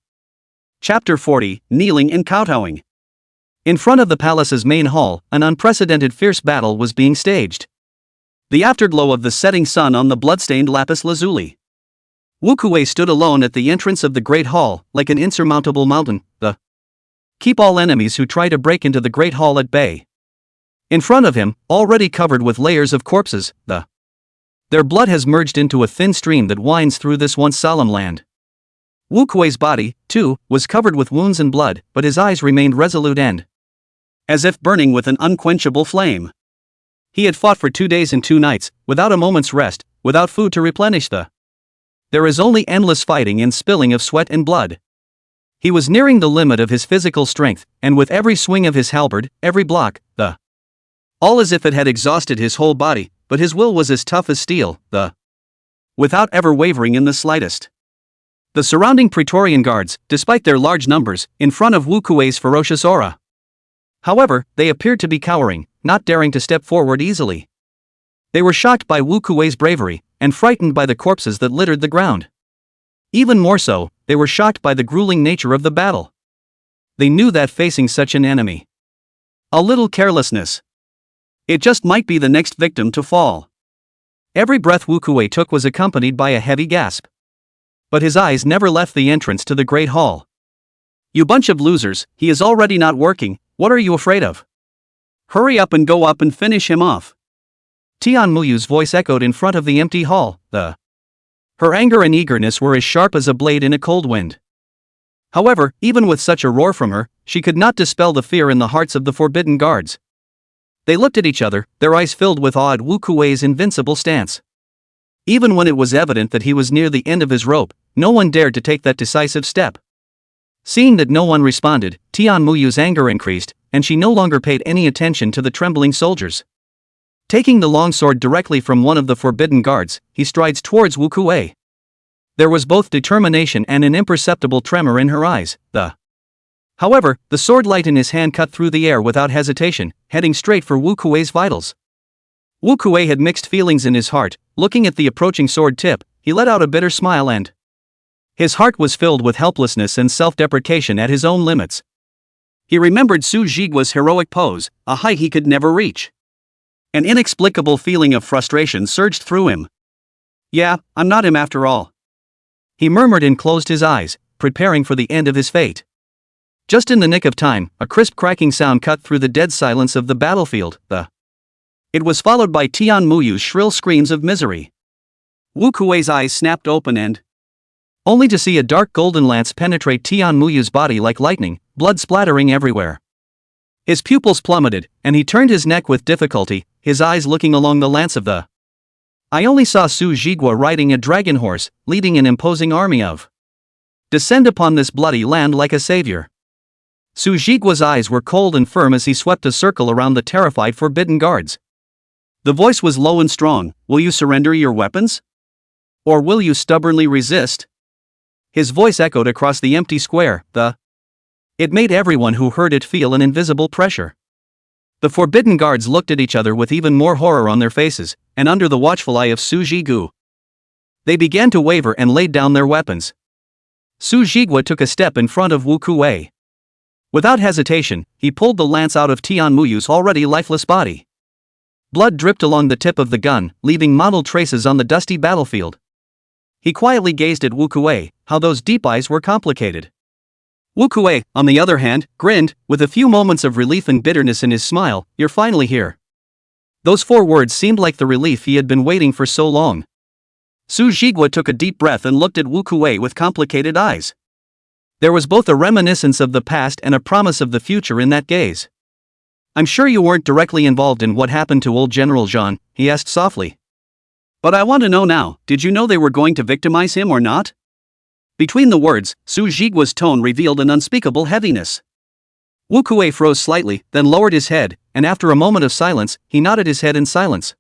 Chapter 40, Kneeling and Kowtowing. In front of the palace's main hall, an unprecedented fierce battle was being staged. The afterglow of the setting sun on the bloodstained lapis lazuli. Wu Kuei stood alone at the entrance of the great hall, like an insurmountable mountain, the keep all enemies who try to break into the great hall at bay. In front of him, already covered with layers of corpses, their blood has merged into a thin stream that winds through this once solemn land. Wu Kuei's body, too, was covered with wounds and blood, but his eyes remained resolute and as if burning with an unquenchable flame. He had fought for 2 days and 2 nights, without a moment's rest, without food to replenish there is only endless fighting and spilling of sweat and blood. He was nearing the limit of his physical strength, and with every swing of his halberd, every block, all as if it had exhausted his whole body, but his will was as tough as steel, without ever wavering in the slightest. The surrounding Praetorian guards, despite their large numbers, in front of Wu Kuei's ferocious aura. However, they appeared to be cowering, not daring to step forward easily. They were shocked by Wu Kuei's bravery, and frightened by the corpses that littered the ground. Even more so, they were shocked by the grueling nature of the battle. They knew that facing such an enemy, a little carelessness, it just might be the next victim to fall. Every breath Wu Kuei took was accompanied by a heavy gasp. But his eyes never left the entrance to the great hall. You bunch of losers, he is already not working, what are you afraid of? Hurry up and go up and finish him off. Tian Muyu's voice echoed in front of the empty hall, her anger and eagerness were as sharp as a blade in a cold wind. However, even with such a roar from her, she could not dispel the fear in the hearts of the forbidden guards. They looked at each other, their eyes filled with awe at Wu Kuei's invincible stance. Even when it was evident that he was near the end of his rope, no one dared to take that decisive step. Seeing that no one responded, Tian Muyu's anger increased, and she no longer paid any attention to the trembling soldiers. Taking the long sword directly from one of the forbidden guards, he strides towards Wu Kuei. There was both determination and an imperceptible tremor in her eyes, However, the sword light in his hand cut through the air without hesitation, heading straight for Wu Kuei's vitals. Wu Kuei had mixed feelings in his heart. Looking at the approaching sword tip, he let out a bitter smile and his heart was filled with helplessness and self-deprecation at his own limits. He remembered Su Jigua's heroic pose, a height he could never reach. An inexplicable feeling of frustration surged through him. Yeah, I'm not him after all. He murmured and closed his eyes, preparing for the end of his fate. Just in the nick of time, a crisp cracking sound cut through the dead silence of the battlefield, It was followed by Tian Muyu's shrill screams of misery. Wu Kuei's eyes snapped open and only to see a dark golden lance penetrate Tian Muyu's body like lightning, blood splattering everywhere. His pupils plummeted, and he turned his neck with difficulty, his eyes looking along the lance of I only saw Su Jigua riding a dragon horse, leading an imposing army of descend upon this bloody land like a savior. Su Jigua's eyes were cold and firm as he swept a circle around the terrified forbidden guards. The voice was low and strong. Will you surrender your weapons? Or will you stubbornly resist? His voice echoed across the empty square, It made everyone who heard it feel an invisible pressure. The forbidden guards looked at each other with even more horror on their faces, and under the watchful eye of Su Jigu, they began to waver and laid down their weapons. Su Jigua took a step in front of Wu Kuei. Without hesitation, he pulled the lance out of Tian Muyu's already lifeless body. Blood dripped along the tip of the gun, leaving mottled traces on the dusty battlefield. He quietly gazed at Wu Kuei, how those deep eyes were complicated. Wu Kuei, on the other hand, grinned, with a few moments of relief and bitterness in his smile. You're finally here. Those 4 words seemed like the relief he had been waiting for so long. Su Jigua took a deep breath and looked at Wu Kuei with complicated eyes. There was both a reminiscence of the past and a promise of the future in that gaze. I'm sure you weren't directly involved in what happened to old General Jean, he asked softly. But I want to know now, did you know they were going to victimize him or not? Between the words, Su Jigua's tone revealed an unspeakable heaviness. Wu Kuei froze slightly, then lowered his head, and after a moment of silence, he nodded his head in silence.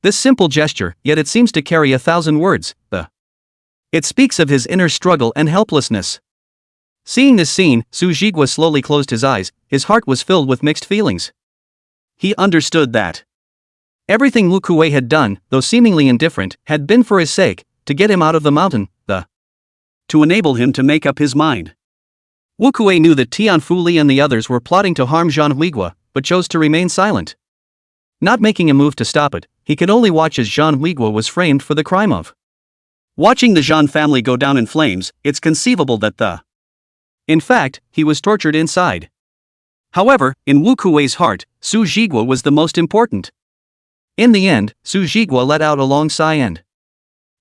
This simple gesture, yet it seems to carry 1,000 words, It speaks of his inner struggle and helplessness. Seeing this scene, Su Jigua slowly closed his eyes. His heart was filled with mixed feelings. He understood that everything Wu Kuei had done, though seemingly indifferent, had been for his sake, to get him out of the mountain, to enable him to make up his mind. Wu Kuei knew that Tian Fuli and the others were plotting to harm Jean Huigua, but chose to remain silent. Not making a move to stop it, he could only watch as Jean Huigua was framed for the crime of watching the Jean family go down in flames. It's conceivable that in fact, he was tortured inside. However, in Wu Kuei's heart, Su Jigua was the most important. In the end, Su Jigua let out a long sigh, and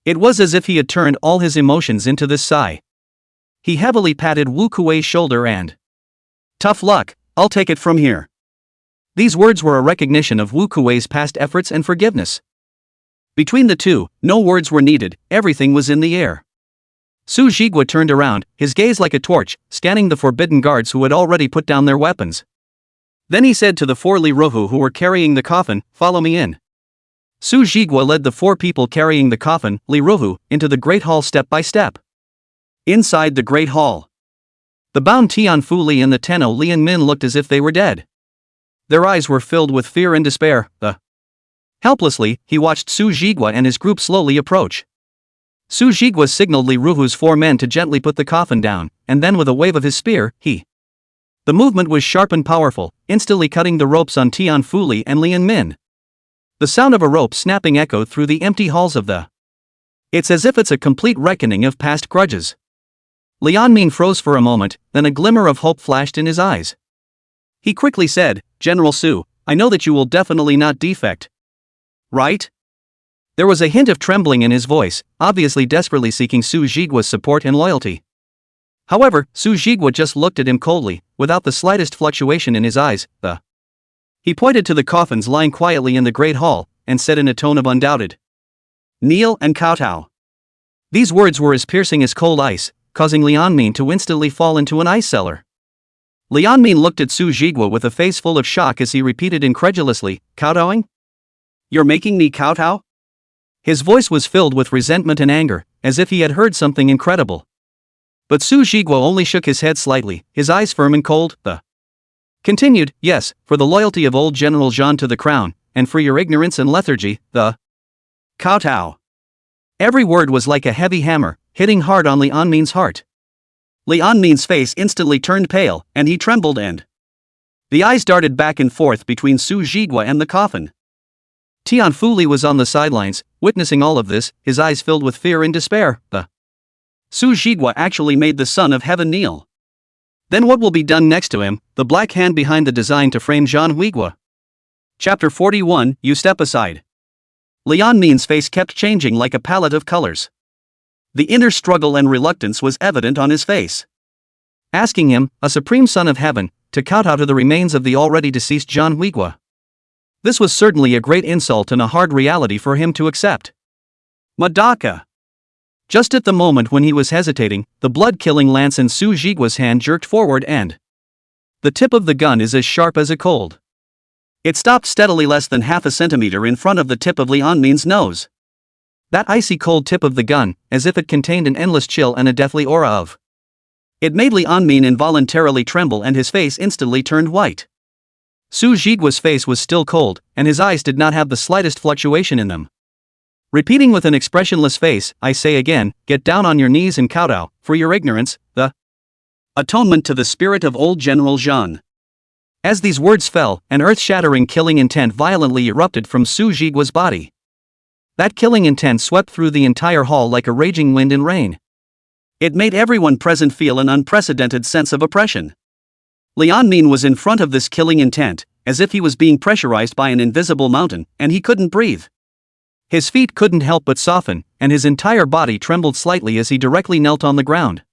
it was as if he had turned all his emotions into this sigh. He heavily patted Wu Kuei's shoulder and, "Tough luck, I'll take it from here." These words were a recognition of Wu Kuei's past efforts and forgiveness. Between the two, no words were needed, everything was in the air. Su Jigua turned around, his gaze like a torch, scanning the forbidden guards who had already put down their weapons. Then he said to the 4 Lirohu who were carrying the coffin, "Follow me in." Su Jigua led the 4 people carrying the coffin, Lirohu, into the great hall step by step. Inside the great hall, the bound Tian Fu Li and the Tenno Lian Min looked as if they were dead. Their eyes were filled with fear and despair. Helplessly, he watched Su Jigua and his group slowly approach. Su Jigua signaled Li Ruhu's 4 men to gently put the coffin down, and then with a wave of his spear, the movement was sharp and powerful, instantly cutting the ropes on Tian Fu Li and Lian Min. The sound of a rope snapping echoed through the empty halls of the. It's as if it's a complete reckoning of past grudges. Lian Min froze for a moment, then a glimmer of hope flashed in his eyes. He quickly said, "General Su, I know that you will definitely not defect. Right?" There was a hint of trembling in his voice, obviously desperately seeking Su Jigua's support and loyalty. However, Su Jigua just looked at him coldly, without the slightest fluctuation in his eyes. He pointed to the coffins lying quietly in the great hall, and said in a tone of undoubted, "Kneel and kowtow." These words were as piercing as cold ice, causing Lian Min to instantly fall into an ice cellar. Lian Min looked at Su Jigua with a face full of shock as he repeated incredulously, "Kowtowing? You're making me kowtow?" His voice was filled with resentment and anger, as if he had heard something incredible. But Su Jigua only shook his head slightly, his eyes firm and cold. Continued, "Yes, for the loyalty of old General Jean to the crown, and for your ignorance and lethargy, kowtow." Every word was like a heavy hammer, hitting hard on Lian Min's heart. Lian Min's face instantly turned pale, and he trembled and the eyes darted back and forth between Su Jigua and the coffin. Tian Fu Li was on the sidelines, witnessing all of this, his eyes filled with fear and despair. Su Jigua actually made the Son of Heaven kneel. Then what will be done next to him, the black hand behind the design to frame Jean Huigua? Chapter 41, You Step Aside. Lian Min's face kept changing like a palette of colors. The inner struggle and reluctance was evident on his face. Asking him, a supreme Son of Heaven, to kowtow to the remains of the already deceased Jean Huigua. This was certainly a great insult and a hard reality for him to accept. Madaka. Just at the moment when he was hesitating, the blood-killing lance in Su Jigua's hand jerked forward and the tip of the gun is as sharp as a cold. It stopped steadily less than half a centimeter in front of the tip of Lian Min's nose. That icy cold tip of the gun, as if it contained an endless chill and a deathly aura of. It made Lian Min involuntarily tremble and his face instantly turned white. Su Jigua's face was still cold, and his eyes did not have the slightest fluctuation in them. Repeating with an expressionless face, "I say again, get down on your knees and kowtow, for your ignorance, the atonement to the spirit of old General Jean." As these words fell, an earth-shattering killing intent violently erupted from Su Jigua's body. That killing intent swept through the entire hall like a raging wind and rain. It made everyone present feel an unprecedented sense of oppression. Lian Min was in front of this killing intent, as if he was being pressurized by an invisible mountain, and he couldn't breathe. His feet couldn't help but soften, and his entire body trembled slightly as he directly knelt on the ground.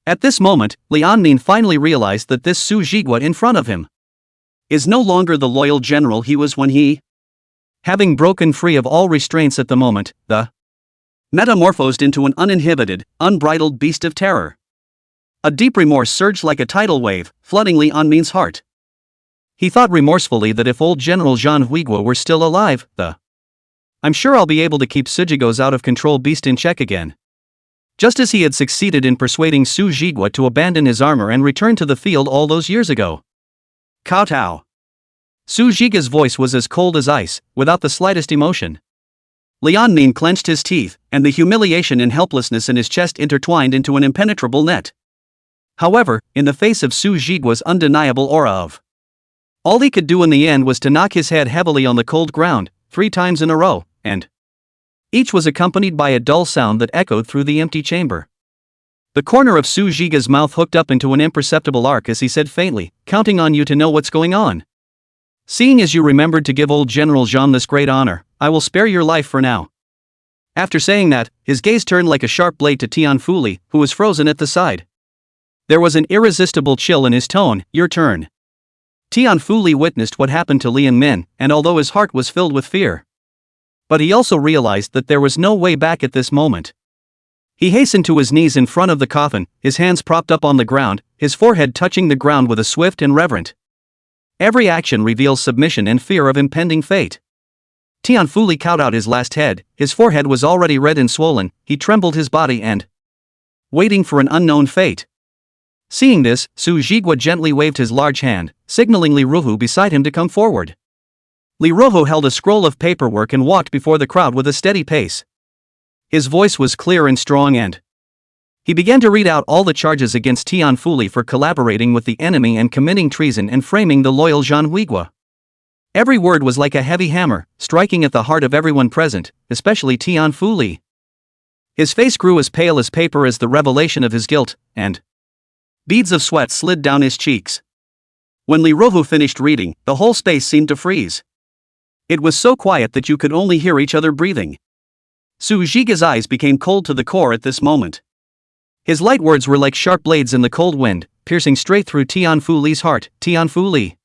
At this moment, Lian Min finally realized that this Su Jigua in front of him is no longer the loyal general he was when he, having broken free of all restraints at the moment, metamorphosed into an uninhibited, unbridled beast of terror. A deep remorse surged like a tidal wave, flooding Lian Min's heart. He thought remorsefully that if old General Jean Huigua were still alive, I'm sure I'll be able to keep Su Jigua's out-of-control beast in check again. Just as he had succeeded in persuading Su Jigua to abandon his armor and return to the field all those years ago. Kowtow. Su Jigua's voice was as cold as ice, without the slightest emotion. Lian Min clenched his teeth, and the humiliation and helplessness in his chest intertwined into an impenetrable net. However, in the face of Su Jigua's undeniable aura of all he could do in the end was to knock his head heavily on the cold ground, 3 times in a row, and each was accompanied by a dull sound that echoed through the empty chamber. The corner of Su Zhige's mouth hooked up into an imperceptible arc as he said faintly, "Counting on you to know what's going on. Seeing as you remembered to give old General Jean this great honor, I will spare your life for now." After saying that, his gaze turned like a sharp blade to Tian Fuli, who was frozen at the side. There was an irresistible chill in his tone. "Your turn." Tian Fuli witnessed what happened to Lian Min, and although his heart was filled with fear, but he also realized that there was no way back at this moment. He hastened to his knees in front of the coffin, his hands propped up on the ground, his forehead touching the ground with a swift and reverent. Every action reveals submission and fear of impending fate. Tian Fuli cowed out his last head, his forehead was already red and swollen, he trembled his body and waiting for an unknown fate. Seeing this, Su Zhigua gently waved his large hand, signaling Li Ruhu beside him to come forward. Li Ruhu held a scroll of paperwork and walked before the crowd with a steady pace. His voice was clear and strong and he began to read out all the charges against Tian Fuli for collaborating with the enemy and committing treason and framing the loyal Zhan Huigua. Every word was like a heavy hammer, striking at the heart of everyone present, especially Tian Fuli. His face grew as pale as paper as the revelation of his guilt, and beads of sweat slid down his cheeks. When Li Ruhu finished reading, the whole space seemed to freeze. It was so quiet that you could only hear each other breathing. Su Zhige's eyes became cold to the core at this moment. His light words were like sharp blades in the cold wind, piercing straight through Tian Fuli's heart. "Tian Fuli,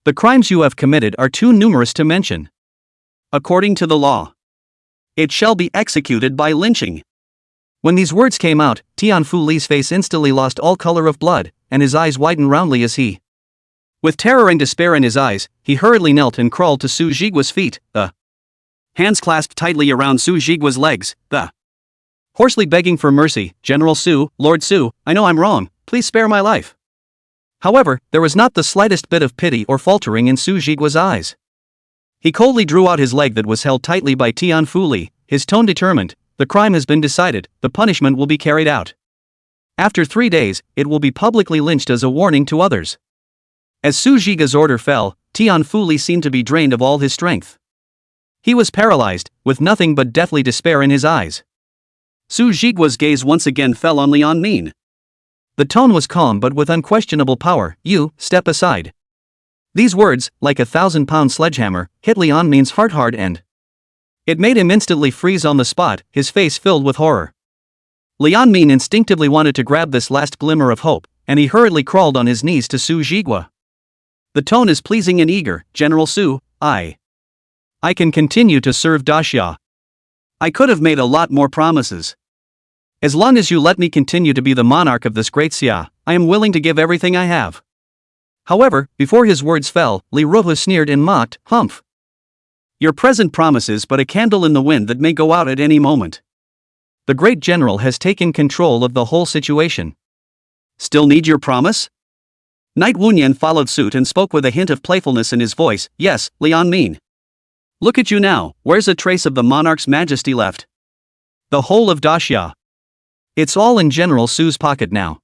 the crimes you have committed are too numerous to mention. According to the law, it shall be executed by lynching." When these words came out, Tian Fuli's face instantly lost all color of blood, and his eyes widened roundly as he, with terror and despair in his eyes, he hurriedly knelt and crawled to Su Zhigua's feet, the hands clasped tightly around Su Zhigua's legs, the hoarsely begging for mercy. "General Su, Lord Su, I know I'm wrong, please spare my life." However, there was not the slightest bit of pity or faltering in Su Zhigua's eyes. He coldly drew out his leg that was held tightly by Tian Fuli, his tone determined. "The crime has been decided, the punishment will be carried out. After 3 days, it will be publicly lynched as a warning to others." As Su Zhiga's order fell, Tian Fuli seemed to be drained of all his strength. He was paralyzed, with nothing but deathly despair in his eyes. Su Zhigua's gaze once again fell on Lian Min. The tone was calm but with unquestionable power. "You, step aside." These words, like a 1,000-pound sledgehammer, hit Lian Min's heart hard and it made him instantly freeze on the spot, his face filled with horror. Lian Min instinctively wanted to grab this last glimmer of hope, and he hurriedly crawled on his knees to Su Zhigua. "The tone is pleasing and eager, General Su. I can continue to serve Daxia. I could have made a lot more promises. As long as you let me continue to be the monarch of this great Xia, I am willing to give everything I have." However, before his words fell, Li Ruhu sneered and mocked, "Humph. Your present promise is but a candle in the wind that may go out at any moment. The great general has taken control of the whole situation. Still need your promise?" Knight Wunyan followed suit and spoke with a hint of playfulness in his voice. "Yes, Lian Min. Look at you now, where's a trace of the monarch's majesty left? The whole of Daxia. It's all in General Su's pocket now.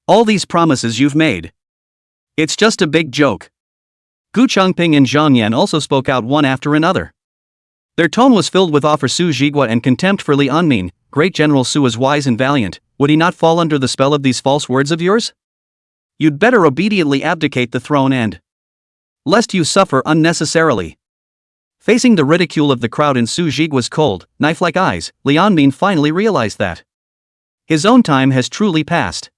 All these promises you've made. It's just a big joke." Gu Changping and Zhang Yan also spoke out one after another. Their tone was filled with awe for Su Zhigua and contempt for Lian Min. "Great General Su is wise and valiant, would he not fall under the spell of these false words of yours? You'd better obediently abdicate the throne and lest you suffer unnecessarily." Facing the ridicule of the crowd in Su Zhigua's cold, knife-like eyes, Lian Min finally realized that his own time has truly passed.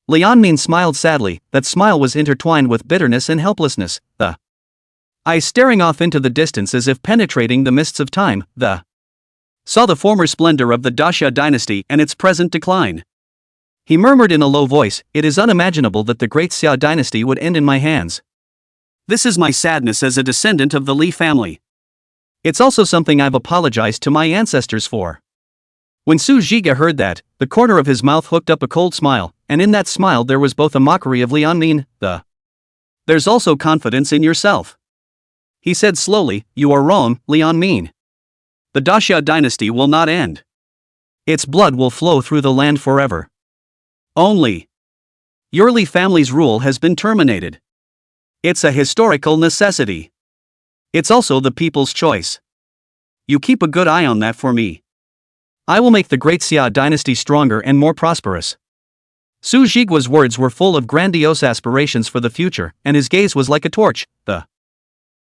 Lian Min smiled sadly, that smile was intertwined with bitterness and helplessness, the eyes staring off into the distance as if penetrating the mists of time, saw the former splendor of the Daxia dynasty and its present decline. He murmured in a low voice, "It is unimaginable that the great Xia dynasty would end in my hands. This is my sadness as a descendant of the Li family. It's also something I've apologized to my ancestors for." When Su Zhiga heard that, the corner of his mouth hooked up a cold smile, and in that smile there was both a mockery of Lian Min, there's also confidence in yourself. He said slowly, "You are wrong, Lian Min. The Daxia dynasty will not end. Its blood will flow through the land forever. Only your Li family's rule has been terminated. It's a historical necessity. It's also the people's choice. You keep a good eye on that for me. I will make the Great Xia dynasty stronger and more prosperous. Su Jigua's words were full of grandiose aspirations for the future, and his gaze was like a torch,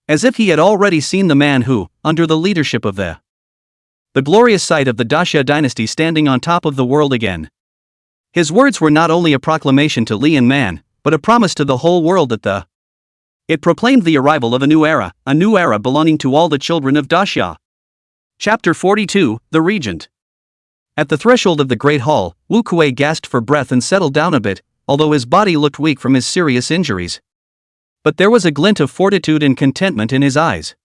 as if he had already seen the man who, under the leadership of the glorious sight of the Daxia dynasty standing on top of the world again. His words were not only a proclamation to Li and Man, but a promise to the whole world that it proclaimed the arrival of a new era belonging to all the children of Daxia. Chapter 42, The Regent. At the threshold of the great hall, Wu Kuei gasped for breath and settled down a bit, although his body looked weak from his serious injuries. But there was a glint of fortitude and contentment in his eyes.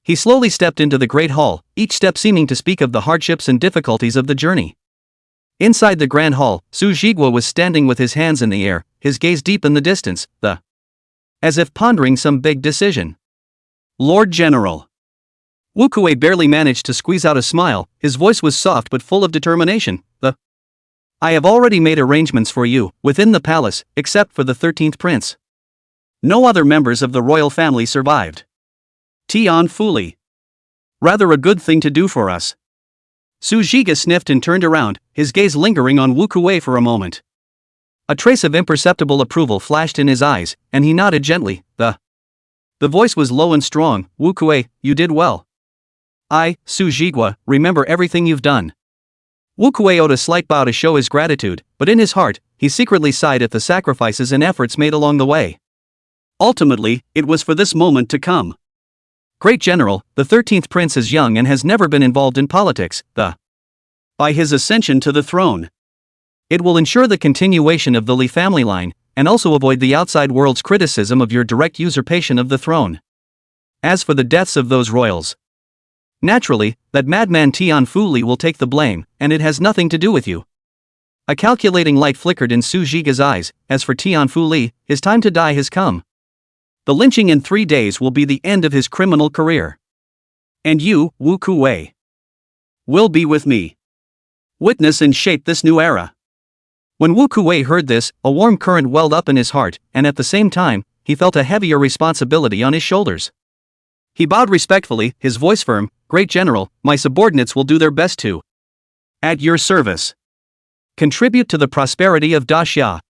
He slowly stepped into the great hall, each step seeming to speak of the hardships and difficulties of the journey. Inside the grand hall, Su Jigua was standing with his hands in the air, his gaze deep in the distance, as if pondering some big decision. Lord General. Wu Kuei barely managed to squeeze out a smile. His voice was soft but full of determination. I have already made arrangements for you, within the palace, except for the 13th prince. No other members of the royal family survived. Tian Fuli. Rather a good thing to do for us. Su Jigua sniffed and turned around, his gaze lingering on Wu Kuei for a moment. A trace of imperceptible approval flashed in his eyes, and he nodded gently. The voice was low and strong. Wu Kuei, you did well. I, Su Jigua, remember everything you've done. Wu Kuei owed a slight bow to show his gratitude, but in his heart, he secretly sighed at the sacrifices and efforts made along the way. Ultimately, it was for this moment to come. Great General, the 13th prince is young and has never been involved in politics, by his ascension to the throne. It will ensure the continuation of the Li family line, and also avoid the outside world's criticism of your direct usurpation of the throne. As for the deaths of those royals, naturally, that madman Tian Fuli will take the blame, and it has nothing to do with you. A calculating light flickered in Su Jigua's eyes. As for Tian Fuli, his time to die has come. The lynching in 3 days will be the end of his criminal career. And you, Wu Kuei, will be with me. Witness and shape this new era. When Wu Kuei heard this, a warm current welled up in his heart, and at the same time, he felt a heavier responsibility on his shoulders. He bowed respectfully, his voice firm. Great General, my subordinates will do their best to, at your service, contribute to the prosperity of Daxia.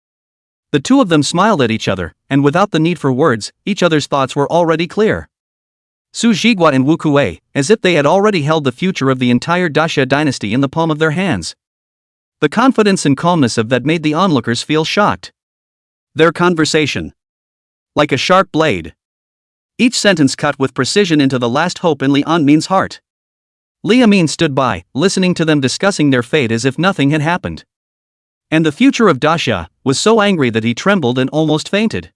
The two of them smiled at each other, and without the need for words, each other's thoughts were already clear. Su Jigua and Wu Kuei, as if they had already held the future of the entire Daxia dynasty in the palm of their hands. The confidence and calmness of that made the onlookers feel shocked. Their conversation, like a sharp blade, each sentence cut with precision into the last hope in Li Anmin's heart. Li Anmin stood by, listening to them discussing their fate as if nothing had happened. And the future of Daxia was so angry that he trembled and almost fainted.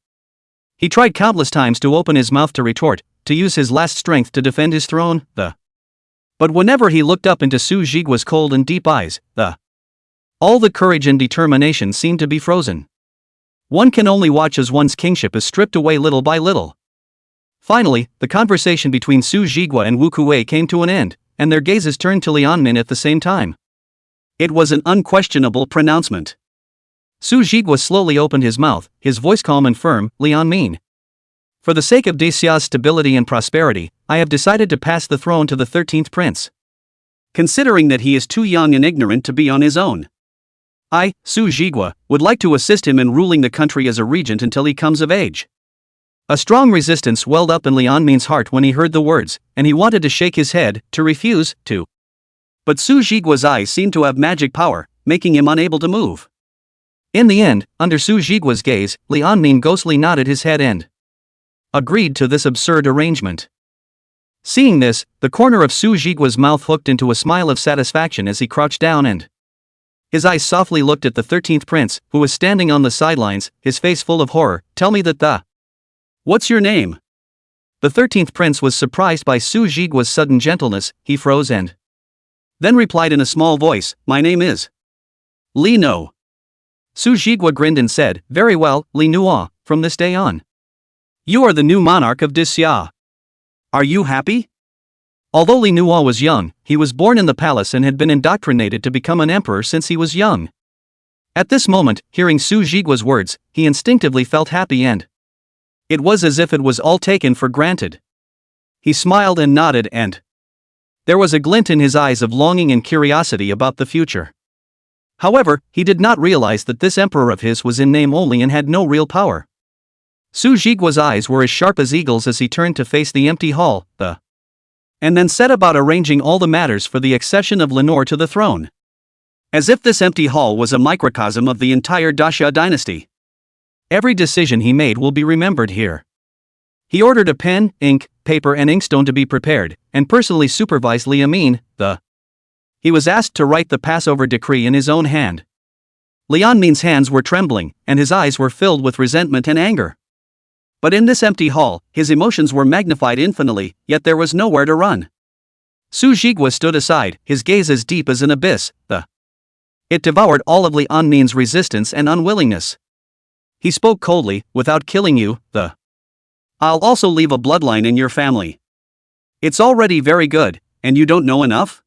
He tried countless times to open his mouth to retort, to use his last strength to defend his throne, but whenever he looked up into Su Jigua's cold and deep eyes, all the courage and determination seemed to be frozen. One can only watch as one's kingship is stripped away little by little. Finally, the conversation between Su Jigua and Wu Kuei came to an end, and their gazes turned to Li Anmin at the same time. It was an unquestionable pronouncement. Su Jigua slowly opened his mouth, his voice calm and firm. Li Anmin, for the sake of Daxia's stability and prosperity, I have decided to pass the throne to the 13th prince. Considering that he is too young and ignorant to be on his own, I, Su Jigua, would like to assist him in ruling the country as a regent until he comes of age. A strong resistance welled up in Li Anmin's heart when he heard the words, and he wanted to shake his head, to refuse, to. But Su Jigua's eyes seemed to have magic power, making him unable to move. In the end, under Su Jigua's gaze, Li Anmin ghostly nodded his head and agreed to this absurd arrangement. Seeing this, the corner of Su Jigua's mouth hooked into a smile of satisfaction as he crouched down and his eyes softly looked at the 13th prince, who was standing on the sidelines, his face full of horror. Tell me that What's your name? The 13th prince was surprised by Su Jigua's sudden gentleness. He froze and then replied in a small voice, my name is Li No. Su Jigua grinned and said, very well, Li Nuo, from this day on, you are the new monarch of Daxia. Are you happy? Although Li Nuo was young, he was born in the palace and had been indoctrinated to become an emperor since he was young. At this moment, hearing Su Jigua's words, he instinctively felt happy and it was as if it was all taken for granted. He smiled and nodded, and there was a glint in his eyes of longing and curiosity about the future. However, he did not realize that this emperor of his was in name only and had no real power. Su Jigua's eyes were as sharp as eagles as he turned to face the empty hall, and then set about arranging all the matters for the accession of Lenore to the throne. As if this empty hall was a microcosm of the entire Daxia dynasty. Every decision he made will be remembered here. He ordered a pen, ink, paper and inkstone to be prepared, and personally supervised Li Amin. He was asked to write the Passover decree in his own hand. Li Amin's hands were trembling, and his eyes were filled with resentment and anger. But in this empty hall, his emotions were magnified infinitely, yet there was nowhere to run. Su Jigua stood aside, his gaze as deep as an abyss. It devoured all of Li Amin's resistance and unwillingness. He spoke coldly, "Without killing you, I'll also leave a bloodline in your family. It's already very good, and you don't know enough?"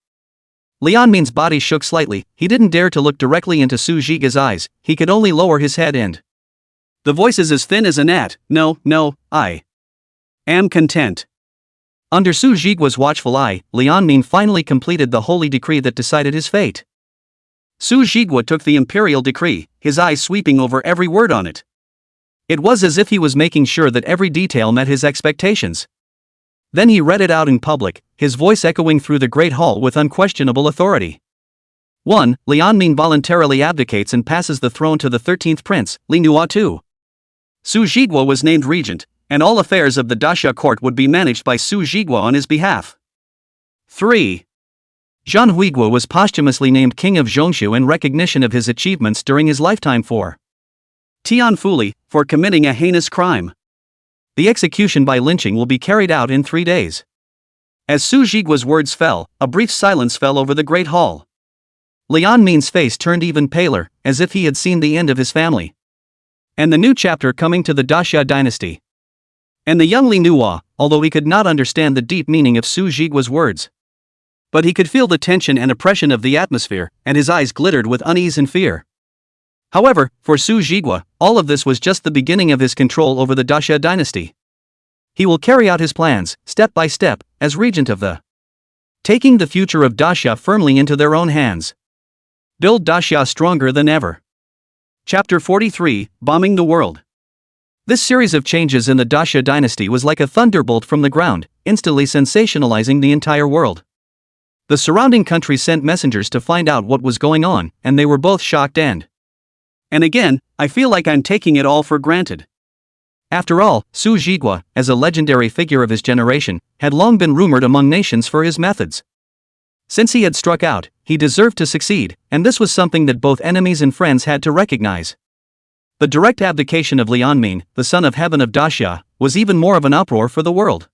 Li Amin's body shook slightly. He didn't dare to look directly into Su Jigua's eyes. He could only lower his head and the voice is as thin as a gnat. No, I am content." Under Su Jigua's watchful eye, Li Amin finally completed the holy decree that decided his fate. Su Jigua took the imperial decree, his eyes sweeping over every word on it. It was as if he was making sure that every detail met his expectations. Then he read it out in public, his voice echoing through the great hall with unquestionable authority. 1. Li Amin voluntarily abdicates and passes the throne to the 13th prince, Li Nua II. Su Jigua was named regent, and all affairs of the Daxia court would be managed by Su Jigua on his behalf. 3. Zhan Huigua was posthumously named king of Zhongshu in recognition of his achievements during his lifetime. 4. Tian Fuli, for committing a heinous crime. The execution by lynching will be carried out in 3 days. As Su Jigua's words fell, a brief silence fell over the great hall. Li Amin's face turned even paler, as if he had seen the end of his family. And the new chapter coming to the Daxia dynasty. And the young Li Nua, although he could not understand the deep meaning of Su Jigua's words. But he could feel the tension and oppression of the atmosphere, and his eyes glittered with unease and fear. However, for Su Jigua, all of this was just the beginning of his control over the Daxia dynasty. He will carry out his plans, step by step, as regent of taking the future of Daxia firmly into their own hands. Build Daxia stronger than ever. Chapter 43, Bombing the World. This series of changes in the Daxia dynasty was like a thunderbolt from the ground, instantly sensationalizing the entire world. The surrounding countries sent messengers to find out what was going on, and they were both shocked and again, I feel like I'm taking it all for granted. After all, Su Jigua, as a legendary figure of his generation, had long been rumored among nations for his methods. Since he had struck out, he deserved to succeed, and this was something that both enemies and friends had to recognize. The direct abdication of Li Amin, the son of heaven of Daxia, was even more of an uproar for the world.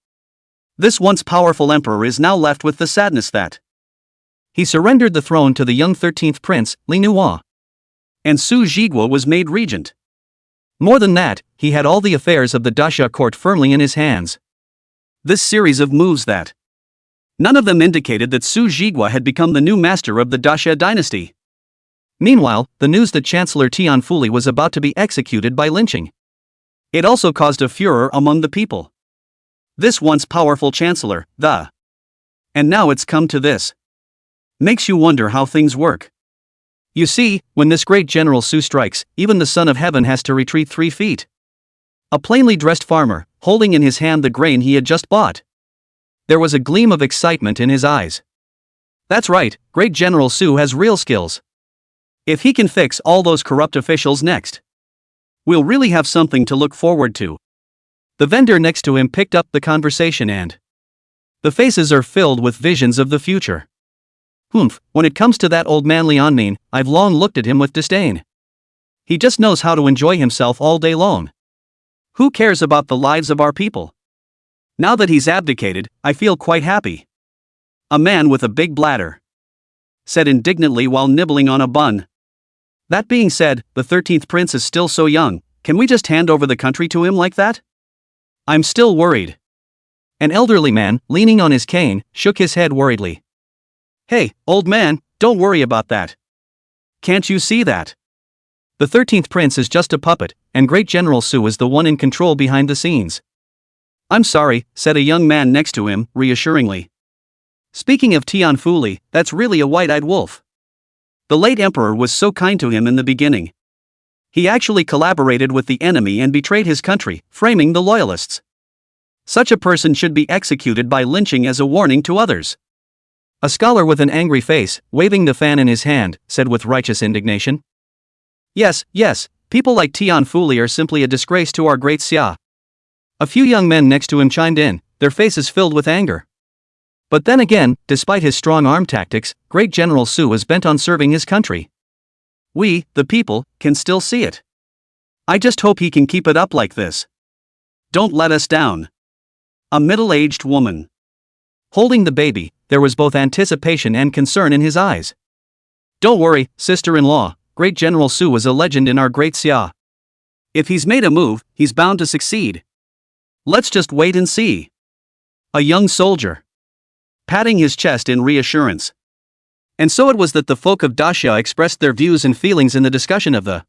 This once powerful emperor is now left with the sadness that he surrendered the throne to the young 13th prince, Li Nua. And Su Jigua was made regent. More than that, he had all the affairs of the Daxia court firmly in his hands. This series of moves that none of them indicated that Su Jigua had become the new master of the Daxia dynasty. Meanwhile, the news that Chancellor Tian Fuli was about to be executed by lynching. It also caused a furor among the people. This once powerful chancellor, and now it's come to this. Makes you wonder how things work. You see, when this great General Su strikes, even the Son of Heaven has to retreat 3 feet. A plainly dressed farmer, holding in his hand the grain he had just bought. There was a gleam of excitement in his eyes. That's right, great General Su has real skills. If he can fix all those corrupt officials next, we'll really have something to look forward to. The vendor next to him picked up the conversation and the faces are filled with visions of the future. Humph, when it comes to that old man Li Amin, I've long looked at him with disdain. He just knows how to enjoy himself all day long. Who cares about the lives of our people? Now that he's abdicated, I feel quite happy. A man with a big bladder said indignantly while nibbling on a bun. That being said, the 13th prince is still so young, can we just hand over the country to him like that? I'm still worried. An elderly man, leaning on his cane, shook his head worriedly. Hey, old man, don't worry about that. Can't you see that? The 13th prince is just a puppet, and great General Su is the one in control behind the scenes. I'm sorry, said a young man next to him, reassuringly. Speaking of Tian Fuli, that's really a white-eyed wolf. The late emperor was so kind to him in the beginning. He actually collaborated with the enemy and betrayed his country, framing the loyalists. Such a person should be executed by lynching as a warning to others. A scholar with an angry face, waving the fan in his hand, said with righteous indignation. Yes, people like Tian Fuli are simply a disgrace to our great Xia. A few young men next to him chimed in, their faces filled with anger. But then again, despite his strong arm tactics, great General Su is bent on serving his country. We, the people, can still see it. I just hope he can keep it up like this. Don't let us down. A middle-aged woman. Holding the baby, there was both anticipation and concern in his eyes. Don't worry, sister-in-law, great General Su is a legend in our great Xia. If he's made a move, he's bound to succeed. Let's just wait and see. A young soldier. Patting his chest in reassurance. And so it was that the folk of Daxia expressed their views and feelings in the discussion of the.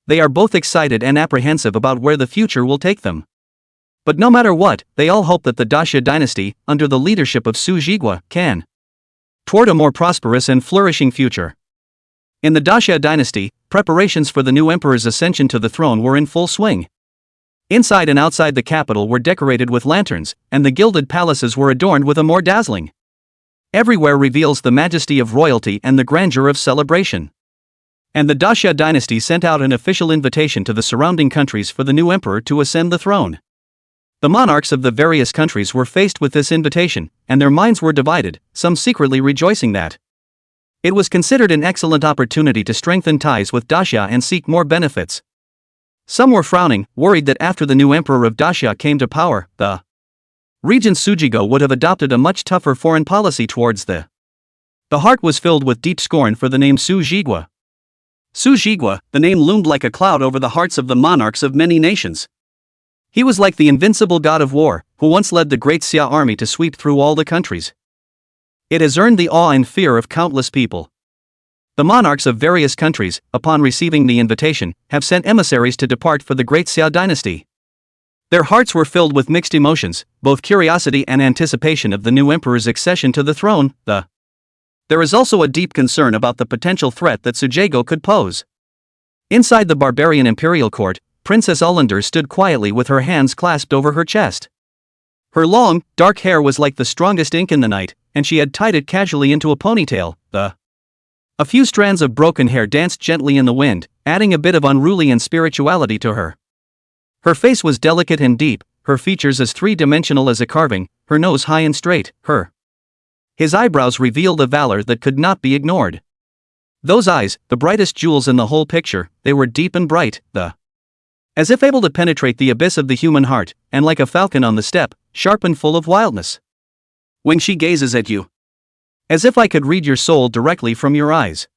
They are both excited and apprehensive about where the future will take them. But no matter what, they all hope that the Daxia dynasty, under the leadership of Su Zhigua, can toward a more prosperous and flourishing future. In the Daxia dynasty, preparations for the new emperor's ascension to the throne were in full swing. Inside and outside the capital were decorated with lanterns, and the gilded palaces were adorned with a more dazzling. Everywhere reveals the majesty of royalty and the grandeur of celebration. And the Daxia dynasty sent out an official invitation to the surrounding countries for the new emperor to ascend the throne. The monarchs of the various countries were faced with this invitation, and their minds were divided, some secretly rejoicing that it was considered an excellent opportunity to strengthen ties with Daxia and seek more benefits. Some were frowning, worried that after the new emperor of Daxia came to power, the regent Sujigo would have adopted a much tougher foreign policy towards the. The heart was filled with deep scorn for the name Su Zhigua. Su Zhigua, the name loomed like a cloud over the hearts of the monarchs of many nations. He was like the invincible god of war, who once led the great Xia army to sweep through all the countries. It has earned the awe and fear of countless people. The monarchs of various countries, upon receiving the invitation, have sent emissaries to depart for the great Xia dynasty. Their hearts were filled with mixed emotions, both curiosity and anticipation of the new emperor's accession to the throne. There is also a deep concern about the potential threat that Sujigo could pose. Inside the barbarian imperial court, Princess Ullander stood quietly with her hands clasped over her chest. Her long, dark hair was like the strongest ink in the night, and she had tied it casually into a ponytail. A few strands of broken hair danced gently in the wind, adding a bit of unruly and spirituality to her. Her face was delicate and deep, her features as three-dimensional as a carving, her nose high and straight, his eyebrows revealed a valor that could not be ignored. Those eyes, the brightest jewels in the whole picture, they were deep and bright, as if able to penetrate the abyss of the human heart, and like a falcon on the steppe, sharp and full of wildness. When she gazes at you, as if I could read your soul directly from your eyes.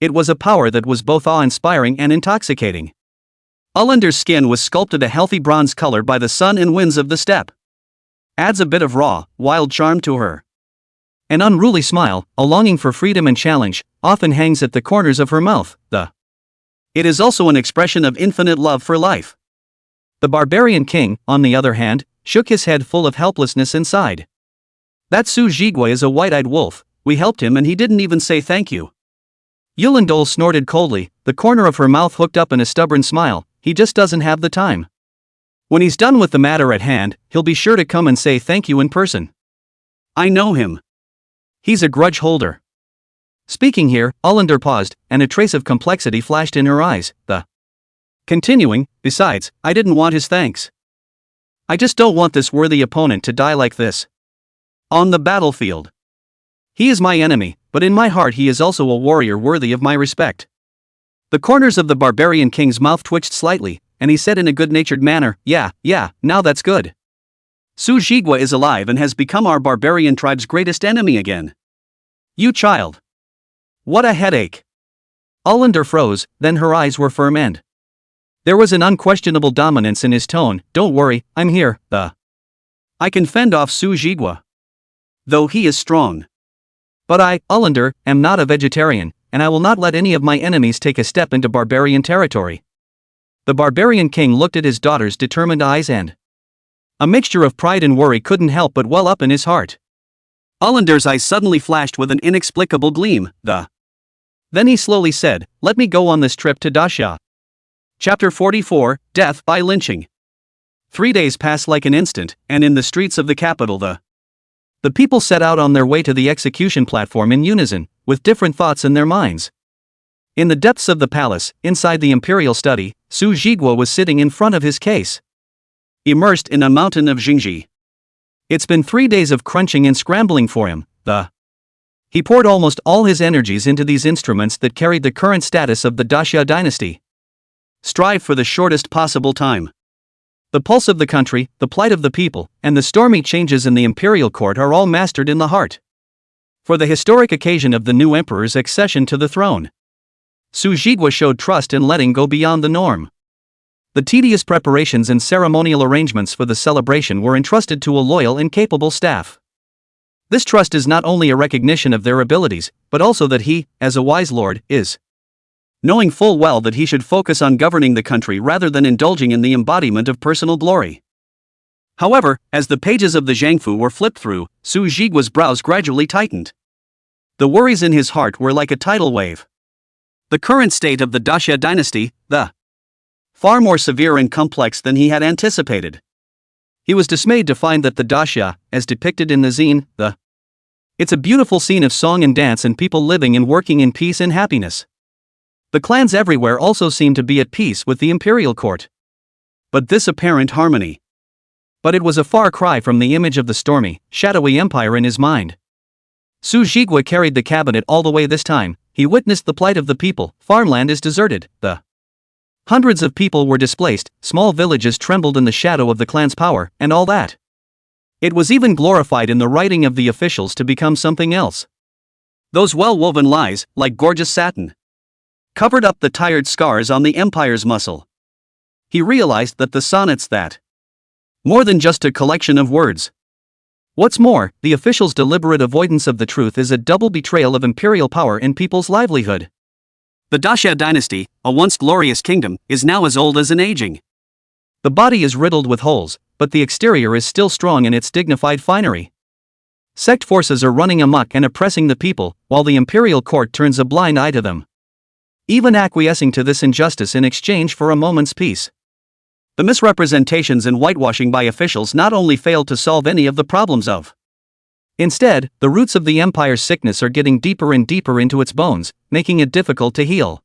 It was a power that was both awe-inspiring and intoxicating. Ullander's skin was sculpted a healthy bronze color by the sun and winds of the steppe. Adds a bit of raw, wild charm to her. An unruly smile, a longing for freedom and challenge, often hangs at the corners of her mouth. It is also an expression of infinite love for life. The barbarian king, on the other hand, shook his head full of helplessness and sighed. That Su Zhigua is a white-eyed wolf, we helped him and he didn't even say thank you. Yulindol snorted coldly, the corner of her mouth hooked up in a stubborn smile, he just doesn't have the time. When he's done with the matter at hand, he'll be sure to come and say thank you in person. I know him. He's a grudge holder. Speaking here, Ullander paused, and a trace of complexity flashed in her eyes. Continuing, besides, I didn't want his thanks. I just don't want this worthy opponent to die like this. On the battlefield. He is my enemy, but in my heart he is also a warrior worthy of my respect. The corners of the barbarian king's mouth twitched slightly, and he said in a good-natured manner, yeah, now that's good. Su Zhigua is alive and has become our barbarian tribe's greatest enemy again. You child. What a headache. Ullander froze, then her eyes were firm and there was an unquestionable dominance in his tone. Don't worry, I'm here, I can fend off Su Zhigua. Though he is strong. But I, Ullander, am not a vegetarian, and I will not let any of my enemies take a step into barbarian territory. The barbarian king looked at his daughter's determined eyes and A mixture of pride and worry couldn't help but well up in his heart. Allander's eyes suddenly flashed with an inexplicable gleam. Then he slowly said, "Let me go on this trip to Daxia." Chapter 44, Death by Lynching. 3 days passed like an instant, and in the streets of the capital the people set out on their way to the execution platform in unison, with different thoughts in their minds. In the depths of the palace, inside the imperial study, Su Zhiguo was sitting in front of his case, immersed in a mountain of Jingji. It's been 3 days of crunching and scrambling for him. He poured almost all his energies into these instruments that carried the current status of the Daxia dynasty. Strive for the shortest possible time. The pulse of the country, the plight of the people, and the stormy changes in the imperial court are all mastered in the heart. For the historic occasion of the new emperor's accession to the throne, Su Zhiguo showed trust in letting go beyond the norm. The tedious preparations and ceremonial arrangements for the celebration were entrusted to a loyal and capable staff. This trust is not only a recognition of their abilities, but also that he, as a wise lord, is knowing full well that he should focus on governing the country rather than indulging in the embodiment of personal glory. However, as the pages of the Zhangfu were flipped through, Su Zhiguo's brows gradually tightened. The worries in his heart were like a tidal wave. The current state of the Daxia dynasty, far more severe and complex than he had anticipated. He was dismayed to find that the Daxia, as depicted in the zine, it's a beautiful scene of song and dance and people living and working in peace and happiness. The clans everywhere also seemed to be at peace with the imperial court. But this apparent harmony. But it was a far cry from the image of the stormy, shadowy empire in his mind. Su Zhiguo carried the cabinet all the way this time. He witnessed the plight of the people. Farmland is deserted. Hundreds of people were displaced, small villages trembled in the shadow of the clan's power, and all that. It was even glorified in the writing of the officials to become something else. Those well-woven lies, like gorgeous satin, covered up the tired scars on the empire's muscle. He realized that the sonnets more than just a collection of words. What's more, the officials' deliberate avoidance of the truth is a double betrayal of imperial power in people's livelihood. The Daxia dynasty, a once glorious kingdom, is now as old as an aging. The body is riddled with holes, but the exterior is still strong in its dignified finery. Sect forces are running amok and oppressing the people, while the imperial court turns a blind eye to them, even acquiescing to this injustice in exchange for a moment's peace. The misrepresentations and whitewashing by officials not only failed to solve any of the problems Instead, the roots of the empire's sickness are getting deeper and deeper into its bones, making it difficult to heal.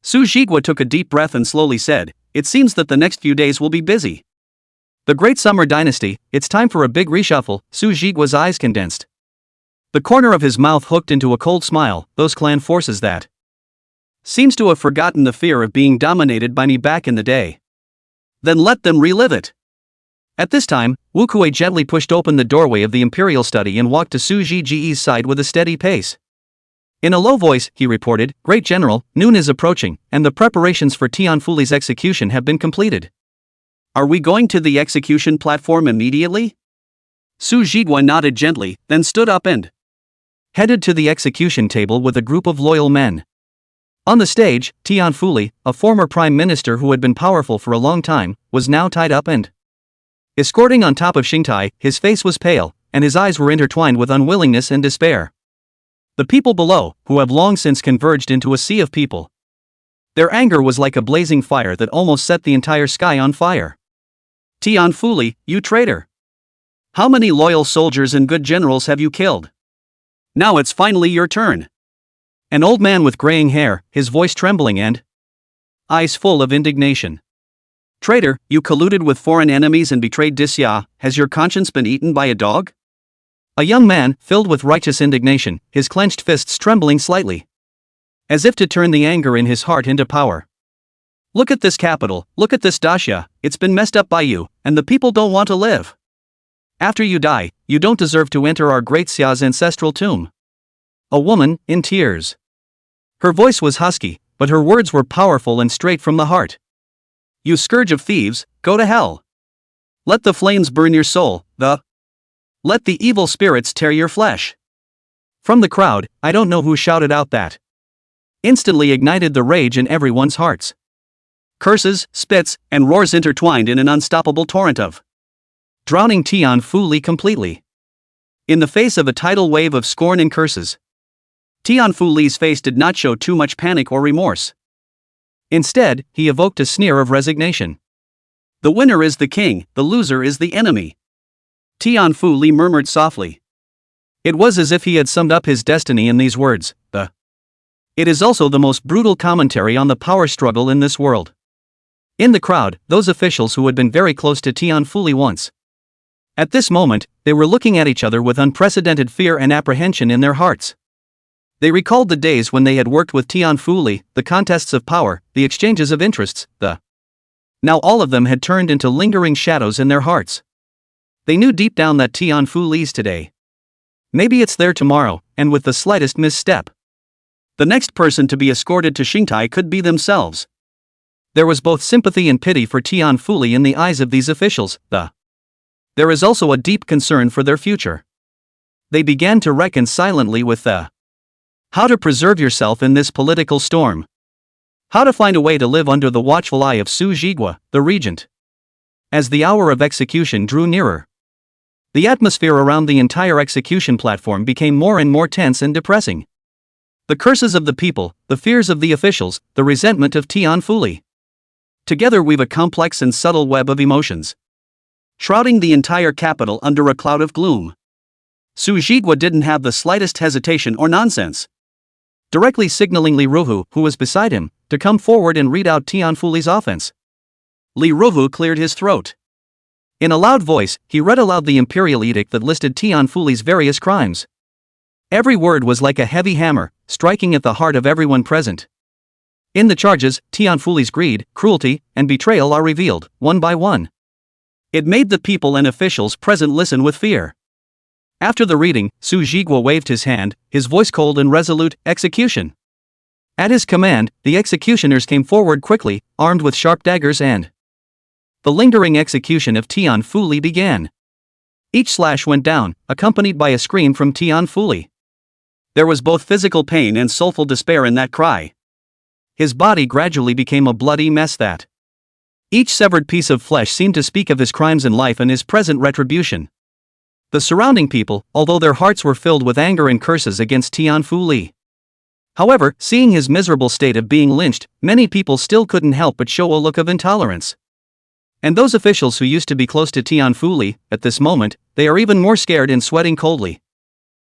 Su Zhiguo took a deep breath and slowly said, "It seems that the next few days will be busy. The Great Summer Dynasty, it's time for a big reshuffle." Su Zhiguo's eyes condensed. The corner of his mouth hooked into a cold smile. Those clan forces seems to have forgotten the fear of being dominated by me back in the day. Then let them relive it. At this time, Wu Kuei gently pushed open the doorway of the imperial study and walked to Su Zhiji's side with a steady pace. In a low voice, he reported, "Great General, noon is approaching, and the preparations for Tianfuli's execution have been completed. Are we going to the execution platform immediately?" Su Zhiguo nodded gently, then stood up and headed to the execution table with a group of loyal men. On the stage, Tianfuli, a former prime minister who had been powerful for a long time, was now tied up and escorting on top of Xingtai. His face was pale, and his eyes were intertwined with unwillingness and despair. The people below, who have long since converged into a sea of people. Their anger was like a blazing fire that almost set the entire sky on fire. "Tianfuli, you traitor! How many loyal soldiers and good generals have you killed? Now it's finally your turn." An old man with graying hair, his voice trembling and eyes full of indignation. "Traitor, you colluded with foreign enemies and betrayed Daxia. Has your conscience been eaten by a dog?" A young man, filled with righteous indignation, his clenched fists trembling slightly, as if to turn the anger in his heart into power. "Look at this capital, look at this Daxia, it's been messed up by you, and the people don't want to live. After you die, you don't deserve to enter our great Xia's ancestral tomb." A woman, in tears. Her voice was husky, but her words were powerful and straight from the heart. "You scourge of thieves, go to hell. Let the flames burn your soul, let the evil spirits tear your flesh." From the crowd, I don't know who shouted out that. Instantly ignited the rage in everyone's hearts. Curses, spits, and roars intertwined in an unstoppable torrent of drowning Tian Fu Li completely. In the face of a tidal wave of scorn and curses, Tian Fu Li's face did not show too much panic or remorse. Instead, he evoked a sneer of resignation. The winner is the king, the loser is the enemy. Tian Fu Li murmured softly. It was as if he had summed up his destiny in these words, It is also the most brutal commentary on the power struggle in this world. In the crowd, those officials who had been very close to Tian Fu Li once. At this moment, they were looking at each other with unprecedented fear and apprehension in their hearts. They recalled the days when they had worked with Tian Fu Li, the contests of power, the exchanges of interests, Now all of them had turned into lingering shadows in their hearts. They knew deep down that Tian Fu Li's today. Maybe it's there tomorrow, and with the slightest misstep, the next person to be escorted to Xingtai could be themselves. There was both sympathy and pity for Tian Fu Li in the eyes of these officials, There is also a deep concern for their future. They began to reckon silently with how to preserve yourself in this political storm. How to find a way to live under the watchful eye of Su Zhigua, the regent. As the hour of execution drew nearer, the atmosphere around the entire execution platform became more and more tense and depressing. The curses of the people, the fears of the officials, the resentment of Tian Fu Li, together weave a complex and subtle web of emotions, shrouding the entire capital under a cloud of gloom. Su Zhigua didn't have the slightest hesitation or nonsense. Directly signaling Li Ruhu, who was beside him, to come forward and read out Tian Fu Li's offense. Li Ruhu cleared his throat. In a loud voice, he read aloud the imperial edict that listed Tian Fu Li's various crimes. Every word was like a heavy hammer, striking at the heart of everyone present. In the charges, Tian Fu Li's greed, cruelty, and betrayal are revealed, one by one. It made the people and officials present listen with fear. After the reading, Su Zhigua waved his hand, his voice cold and resolute, execution. At his command, the executioners came forward quickly, armed with sharp daggers and the lingering execution of Tian Fu Li began. Each slash went down, accompanied by a scream from Tian Fu Li. There was both physical pain and soulful despair in that cry. His body gradually became a bloody mess that each severed piece of flesh seemed to speak of his crimes in life and his present retribution. The surrounding people, although their hearts were filled with anger and curses against Tian Fu Li. However, seeing his miserable state of being lynched, many people still couldn't help but show a look of intolerance. And those officials who used to be close to Tian Fu Li, at this moment, they are even more scared and sweating coldly.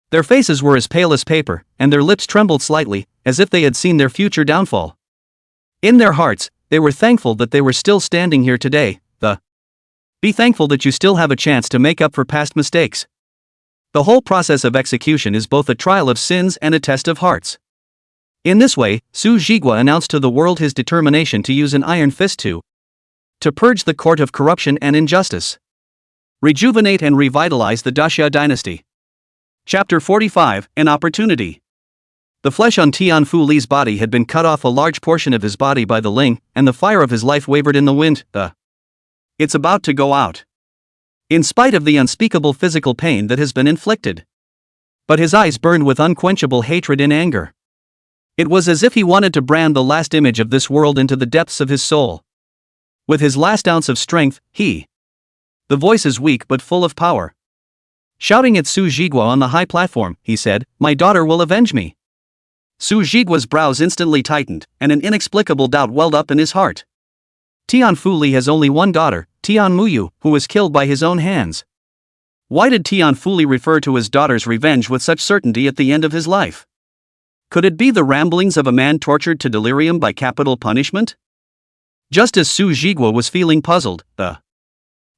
Their faces were as pale as paper, and their lips trembled slightly, as if they had seen their future downfall. In their hearts, they were thankful that they were still standing here today. Be thankful that you still have a chance to make up for past mistakes. The whole process of execution is both a trial of sins and a test of hearts. In this way, Su Zhigua announced to the world his determination to use an iron fist to purge the court of corruption and injustice. Rejuvenate and revitalize the Daxia dynasty. Chapter 45, An Opportunity. The flesh on Tian Fu Li's body had been cut off a large portion of his body by the Ling, and the fire of his life wavered in the wind. It's about to go out. In spite of the unspeakable physical pain that has been inflicted. But his eyes burned with unquenchable hatred and anger. It was as if he wanted to brand the last image of this world into the depths of his soul. With his last ounce of strength, the voice is weak but full of power. Shouting at Su Zhigua on the high platform, he said, "My daughter will avenge me." Su Zhigua's brows instantly tightened, and an inexplicable doubt welled up in his heart. Tian Fu Li has only one daughter, Tian Muyu, who was killed by his own hands. Why did Tian Fu Li refer to his daughter's revenge with such certainty at the end of his life? Could it be the ramblings of a man tortured to delirium by capital punishment? Just as Su Zhigua was feeling puzzled,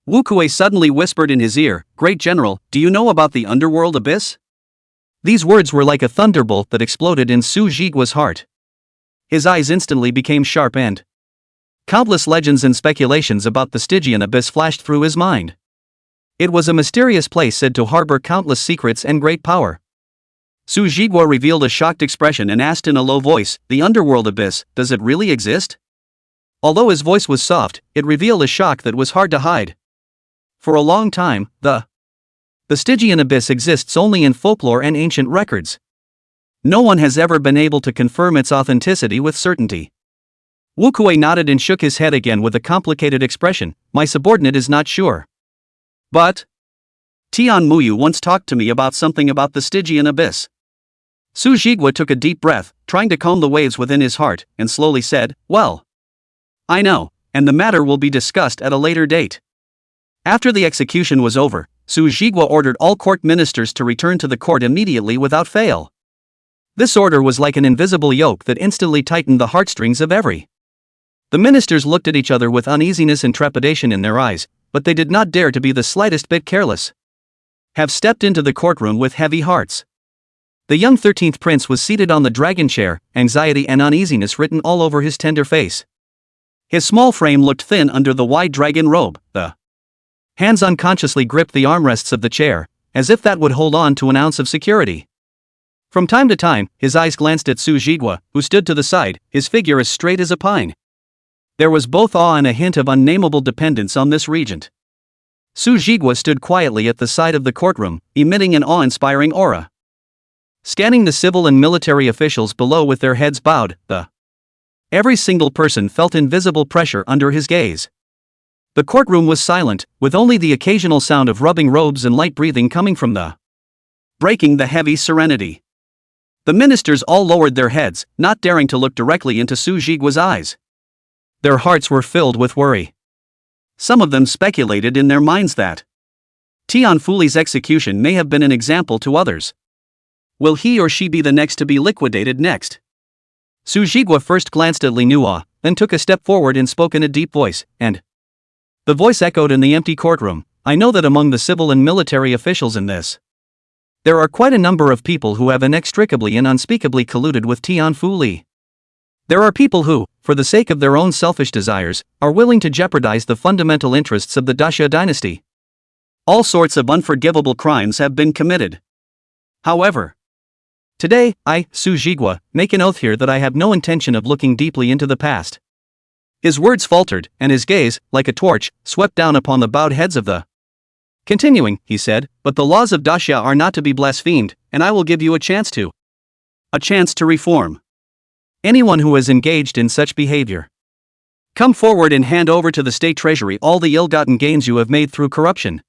Wu Kuei suddenly whispered in his ear, "Great General, do you know about the underworld abyss?" These words were like a thunderbolt that exploded in Su Zhigua's heart. His eyes instantly became sharp and countless legends and speculations about the Stygian abyss flashed through his mind. It was a mysterious place said to harbor countless secrets and great power. Su Zhigua revealed a shocked expression and asked in a low voice, "The underworld abyss, does it really exist?" Although his voice was soft, it revealed a shock that was hard to hide. For a long time, the Stygian abyss exists only in folklore and ancient records. No one has ever been able to confirm its authenticity with certainty. Wu Kuei nodded and shook his head again with a complicated expression. "My subordinate is not sure. But Tian Muyu once talked to me about something about the Stygian abyss. Su Jigwa took a deep breath, trying to calm the waves within his heart, and slowly said, "Well, I know, and the matter will be discussed at a later date." After the execution was over, Su Jigwa ordered all court ministers to return to the court immediately without fail. This order was like an invisible yoke that instantly tightened the heartstrings of every. The ministers looked at each other with uneasiness and trepidation in their eyes, but they did not dare to be the slightest bit careless. Have stepped into the courtroom with heavy hearts. The young 13th prince was seated on the dragon chair, anxiety and uneasiness written all over his tender face. His small frame looked thin under the wide dragon robe. The hands unconsciously gripped the armrests of the chair, as if that would hold on to an ounce of security. From time to time, his eyes glanced at Su Jigwa, who stood to the side, his figure as straight as a pine. There was both awe and a hint of unnamable dependence on this regent. Su Jigwa stood quietly at the side of the courtroom, emitting an awe-inspiring aura. Scanning the civil and military officials below with their heads bowed, every single person felt invisible pressure under his gaze. The courtroom was silent, with only the occasional sound of rubbing robes and light breathing coming from breaking the heavy serenity. The ministers all lowered their heads, not daring to look directly into Su Jigwa's eyes. Their hearts were filled with worry. Some of them speculated in their minds that Tian Fuli's execution may have been an example to others. Will he or she be the next to be liquidated next? Su Jigwa first glanced at Li Nuo, then took a step forward and spoke in a deep voice, and the voice echoed in the empty courtroom. I know that among the civil and military officials in this, there are quite a number of people who have inextricably and unspeakably colluded with Tian Fuli. There are people who, for the sake of their own selfish desires, are willing to jeopardize the fundamental interests of the Daxia dynasty. All sorts of unforgivable crimes have been committed. However, today, I, Su Jigwa, make an oath here that I have no intention of looking deeply into the past. His words faltered, and his gaze, like a torch, swept down upon the bowed heads of the. Continuing, he said, but the laws of Daxia are not to be blasphemed, and I will give you a chance to reform anyone who is engaged in such behavior. Come forward and hand over to the state treasury all the ill-gotten gains you have made through corruption.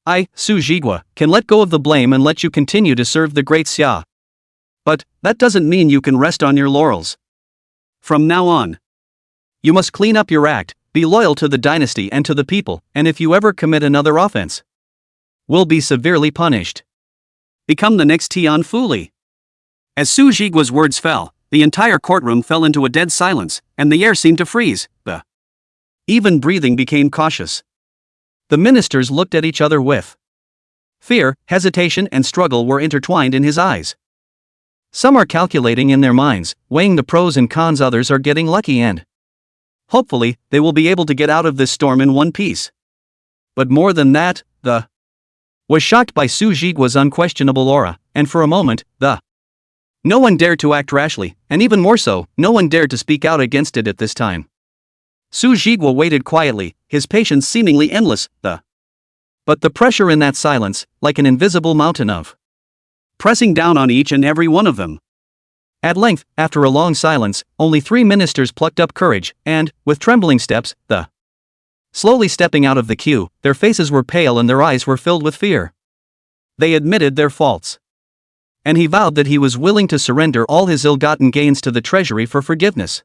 I, Su Jigwa, can let go of the blame and let you continue to serve the great Xia. But that doesn't mean you can rest on your laurels. From now on, you must clean up your act, be loyal to the dynasty and to the people, and if you ever commit another offense, will be severely punished. Become the next Tian Fuli. As Su Jigwa's words fell, the entire courtroom fell into a dead silence, and the air seemed to freeze. Even breathing became cautious. The ministers looked at each other with fear, hesitation and struggle were intertwined in his eyes. Some are calculating in their minds, weighing the pros and cons, others are getting lucky and hopefully, they will be able to get out of this storm in one piece. But more than that, was shocked by Su Jigwa's unquestionable aura, and for a moment, no one dared to act rashly, and even more so, no one dared to speak out against it at this time. Su Jigwa waited quietly, his patience seemingly endless, but the pressure in that silence, like an invisible mountain of pressing down on each and every one of them. At length, after a long silence, only 3 ministers plucked up courage, and, with trembling steps, slowly stepping out of the queue, their faces were pale and their eyes were filled with fear. They admitted their faults. And he vowed that he was willing to surrender all his ill-gotten gains to the treasury for forgiveness.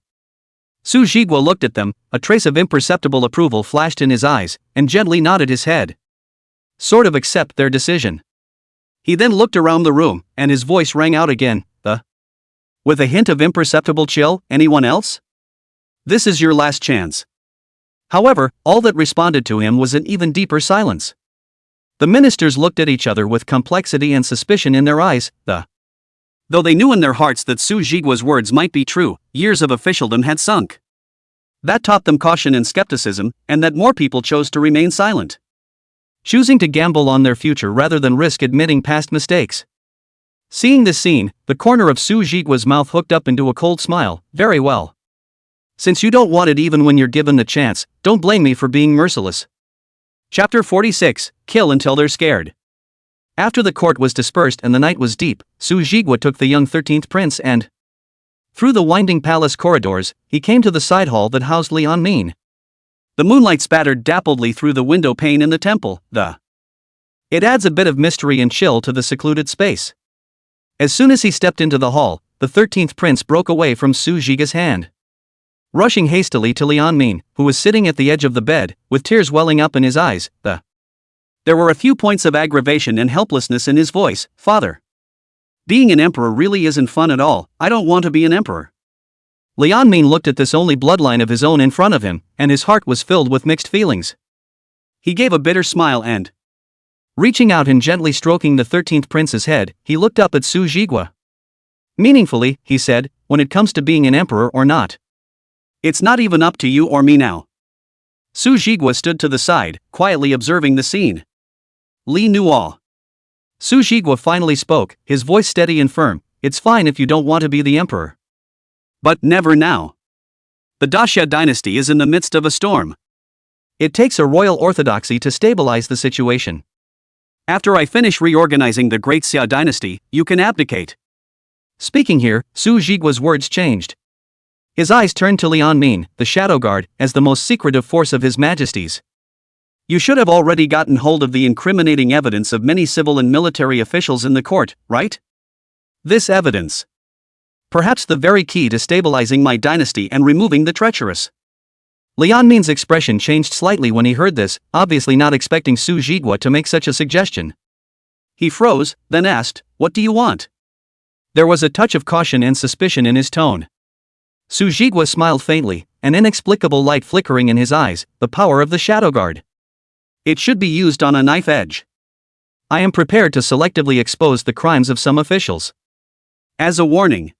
Su Jigwa looked at them, a trace of imperceptible approval flashed in his eyes, and gently nodded his head. Sort of accept their decision. He then looked around the room, and his voice rang out again, with a hint of imperceptible chill, anyone else? This is your last chance. However, all that responded to him was an even deeper silence. The ministers looked at each other with complexity and suspicion in their eyes, though they knew in their hearts that Su Jigwa's words might be true, years of officialdom had sunk. That taught them caution and skepticism, and that more people chose to remain silent, choosing to gamble on their future rather than risk admitting past mistakes. Seeing this scene, the corner of Su Jigwa's mouth hooked up into a cold smile. Very well. Since you don't want it even when you're given the chance, don't blame me for being merciless. Chapter 46, Kill Until They're Scared. After the court was dispersed and the night was deep, Su Jigwa took the young 13th prince and, through the winding palace corridors, he came to the side hall that housed Lian Min. The moonlight spattered dappledly through the window pane in the temple. It adds a bit of mystery and chill to the secluded space. As soon as he stepped into the hall, the 13th prince broke away from Su Zhiga's hand. Rushing hastily to Lianmin, who was sitting at the edge of the bed, with tears welling up in his eyes, There were a few points of aggravation and helplessness in his voice. Father. Being an emperor really isn't fun at all. I don't want to be an emperor. Lianmin looked at this only bloodline of his own in front of him, and his heart was filled with mixed feelings. He gave a bitter smile and, reaching out and gently stroking the 13th prince's head, he looked up at Su Zhigua. Meaningfully, he said, when it comes to being an emperor or not, it's not even up to you or me now. Su Zhigua stood to the side, quietly observing the scene. Li knew all. Su Zhigua finally spoke, his voice steady and firm. It's fine if you don't want to be the emperor. But never now. The Daxia dynasty is in the midst of a storm. It takes a royal orthodoxy to stabilize the situation. After I finish reorganizing the great Xia dynasty, you can abdicate. Speaking here, Su Zhigua's words changed. His eyes turned to Lianmin, the shadow guard, as the most secretive force of his majesties. You should have already gotten hold of the incriminating evidence of many civil and military officials in the court, right? This evidence. Perhaps the very key to stabilizing my dynasty and removing the treacherous. Lianmin's expression changed slightly when he heard this, obviously not expecting Su Zhigua to make such a suggestion. He froze, then asked, "What do you want?" There was a touch of caution and suspicion in his tone. Su Zhigua smiled faintly, an inexplicable light flickering in his eyes, the power of the shadow guard. It should be used on a knife edge. I am prepared to selectively expose the crimes of some officials. As a warning.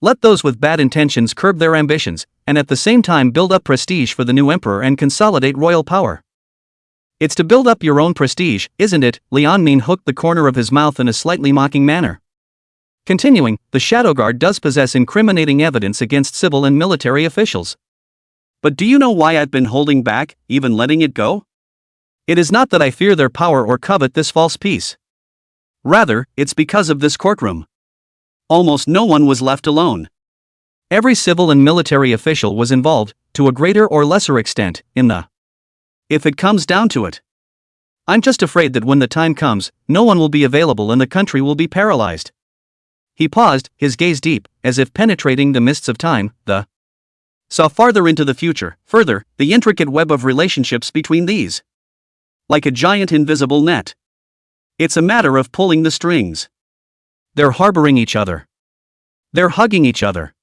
Let those with bad intentions curb their ambitions, and at the same time build up prestige for the new emperor and consolidate royal power. It's to build up your own prestige, isn't it? Lianmin hooked the corner of his mouth in a slightly mocking manner. Continuing, the shadow guard does possess incriminating evidence against civil and military officials. But do you know why I've been holding back, even letting it go? It is not that I fear their power or covet this false peace. Rather, it's because of this courtroom. Almost no one was left alone. Every civil and military official was involved, to a greater or lesser extent, in the. If it comes down to it. I'm just afraid that when the time comes, no one will be available and the country will be paralyzed. He paused, his gaze deep, as if penetrating the mists of time, saw farther into the future, further, the intricate web of relationships between these. Like a giant invisible net. It's a matter of pulling the strings. They're harboring each other. They're hugging each other.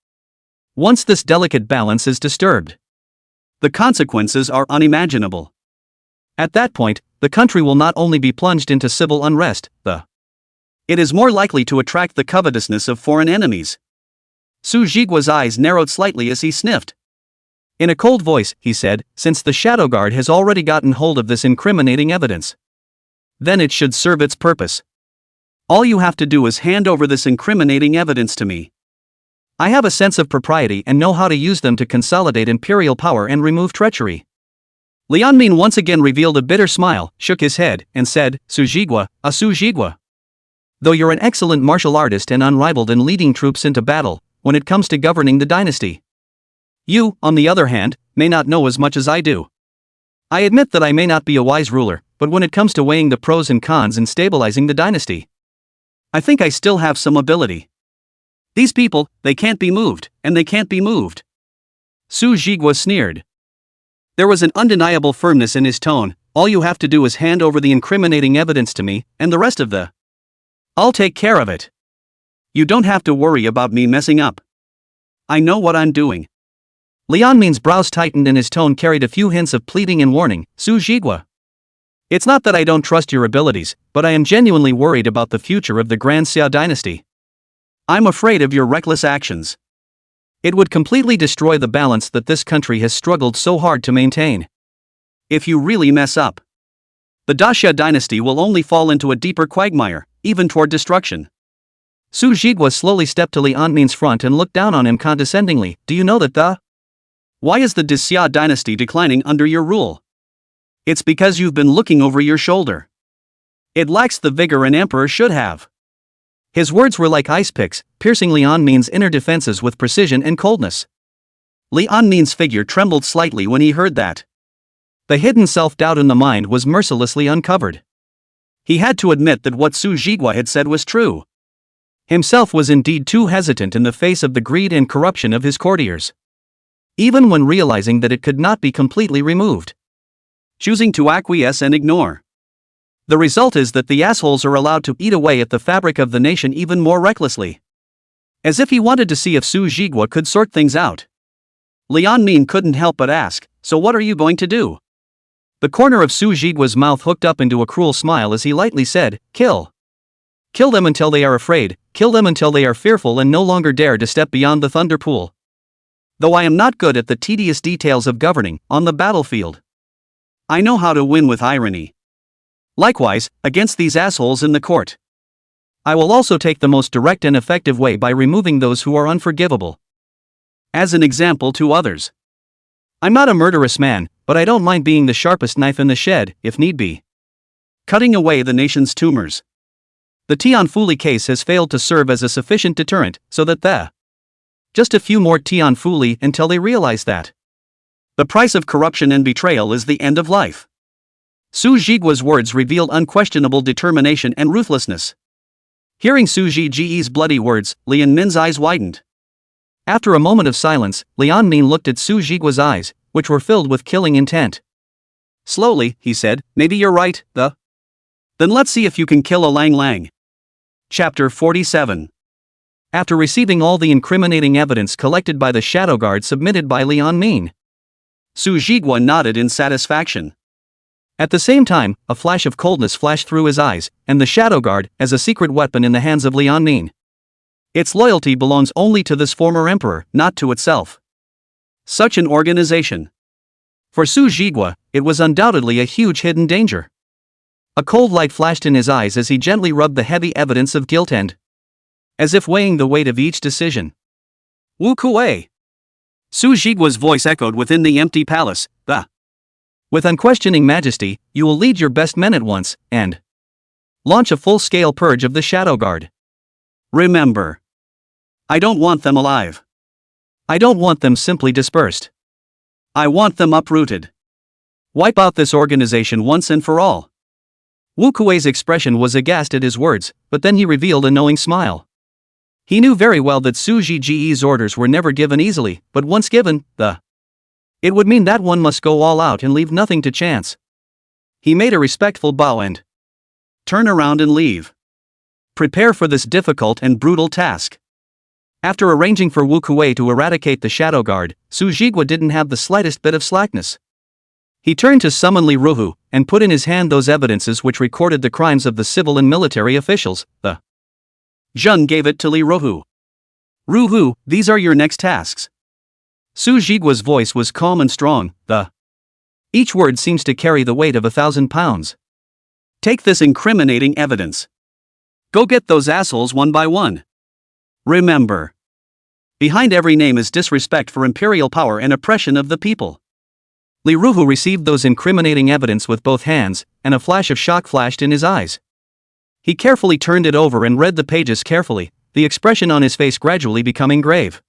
Once this delicate balance is disturbed, the consequences are unimaginable. At that point, the country will not only be plunged into civil unrest, it is more likely to attract the covetousness of foreign enemies. Su Zhigua's eyes narrowed slightly as he sniffed. In a cold voice, he said, since the shadow guard has already gotten hold of this incriminating evidence, then it should serve its purpose. All you have to do is hand over this incriminating evidence to me. I have a sense of propriety and know how to use them to consolidate imperial power and remove treachery. Lianmin once again revealed a bitter smile, shook his head, and said, Su Zhigua, Su Zhigua. Though you're an excellent martial artist and unrivaled in leading troops into battle, when it comes to governing the dynasty, you, on the other hand, may not know as much as I do. I admit that I may not be a wise ruler, but when it comes to weighing the pros and cons and stabilizing the dynasty, I think I still have some ability. These people, they can't be moved, and they can't be moved. Su Zhigua sneered. There was an undeniable firmness in his tone. All you have to do is hand over the incriminating evidence to me, and the rest of the. I'll take care of it. You don't have to worry about me messing up. I know what I'm doing. Lianmin's brows tightened and his tone carried a few hints of pleading and warning. Su Zhigua. It's not that I don't trust your abilities, but I am genuinely worried about the future of the Grand Xia dynasty. I'm afraid of your reckless actions. It would completely destroy the balance that this country has struggled so hard to maintain. If you really mess up, the Daxia dynasty will only fall into a deeper quagmire, even toward destruction. Su Zhigua slowly stepped to Lianmin's front and looked down on him condescendingly. Do you know that Why is the Daxia dynasty declining under your rule? It's because you've been looking over your shoulder. It lacks the vigor an emperor should have. His words were like ice picks, piercing Lianmin's inner defenses with precision and coldness. Lianmin's figure trembled slightly when he heard that. The hidden self-doubt in the mind was mercilessly uncovered. He had to admit that what Su Jigwa had said was true. Himself was indeed too hesitant in the face of the greed and corruption of his courtiers. Even when realizing that it could not be completely removed. Choosing to acquiesce and ignore. The result is that the assholes are allowed to eat away at the fabric of the nation even more recklessly. As if he wanted to see if Su Jigwa could sort things out. Lian Min couldn't help but ask, "So what are you going to do?" The corner of Su Jigwa's mouth hooked up into a cruel smile as he lightly said, "Kill. Kill them until they are afraid, kill them until they are fearful and no longer dare to step beyond the thunder pool. Though I am not good at the tedious details of governing on the battlefield, I know how to win with irony. Likewise, against these assholes in the court. I will also take the most direct and effective way by removing those who are unforgivable. As an example to others. I'm not a murderous man, but I don't mind being the sharpest knife in the shed, if need be. Cutting away the nation's tumors. The Tianfuli case has failed to serve as a sufficient deterrent, so that just a few more Tianfuli until they realize that the price of corruption and betrayal is the end of life." Su Jigwa's words revealed unquestionable determination and ruthlessness. Hearing Su Ji's bloody words, Lian Min's eyes widened. After a moment of silence, Lian Min looked at Su Jigwa's eyes, which were filled with killing intent. Slowly, he said, "Maybe you're right, Then let's see if you can kill a Lang Lang." Chapter 47. After receiving all the incriminating evidence collected by the shadow guard submitted by Lian Min, Su Jigwa nodded in satisfaction. At the same time, a flash of coldness flashed through his eyes, and the shadow guard, as a secret weapon in the hands of Lian Min. Its loyalty belongs only to this former emperor, not to itself. Such an organization. For Su Jigwa, it was undoubtedly a huge hidden danger. A cold light flashed in his eyes as he gently rubbed the heavy evidence of guilt and, as if weighing the weight of each decision. "Wu Kuei." Su Jigwa's voice echoed within the empty palace, With unquestioning majesty, you will lead your best men at once, and launch a full-scale purge of the shadow guard. Remember, I don't want them alive. I don't want them simply dispersed. I want them uprooted. Wipe out this organization once and for all. Wu Kuei's expression was aghast at his words, but then he revealed a knowing smile. He knew very well that Su Ji's orders were never given easily, but once given, it would mean that one must go all out and leave nothing to chance. He made a respectful bow and turn around and leave. Prepare for this difficult and brutal task. After arranging for Wu Kuei to eradicate the shadow guard, Su Jigwa didn't have the slightest bit of slackness. He turned to summon Li Ruhu, and put in his hand those evidences which recorded the crimes of the civil and military officials. Zheng gave it to Li Ruhu. "Ruhu, these are your next tasks." Su Jigwa's voice was calm and strong, each word seems to carry the weight of 1,000 pounds. "Take this incriminating evidence. Go get those assholes one by one. Remember, behind every name is disrespect for imperial power and oppression of the people." Li Ruhu received those incriminating evidence with both hands, and a flash of shock flashed in his eyes. He carefully turned it over and read the pages carefully, the expression on his face gradually becoming grave.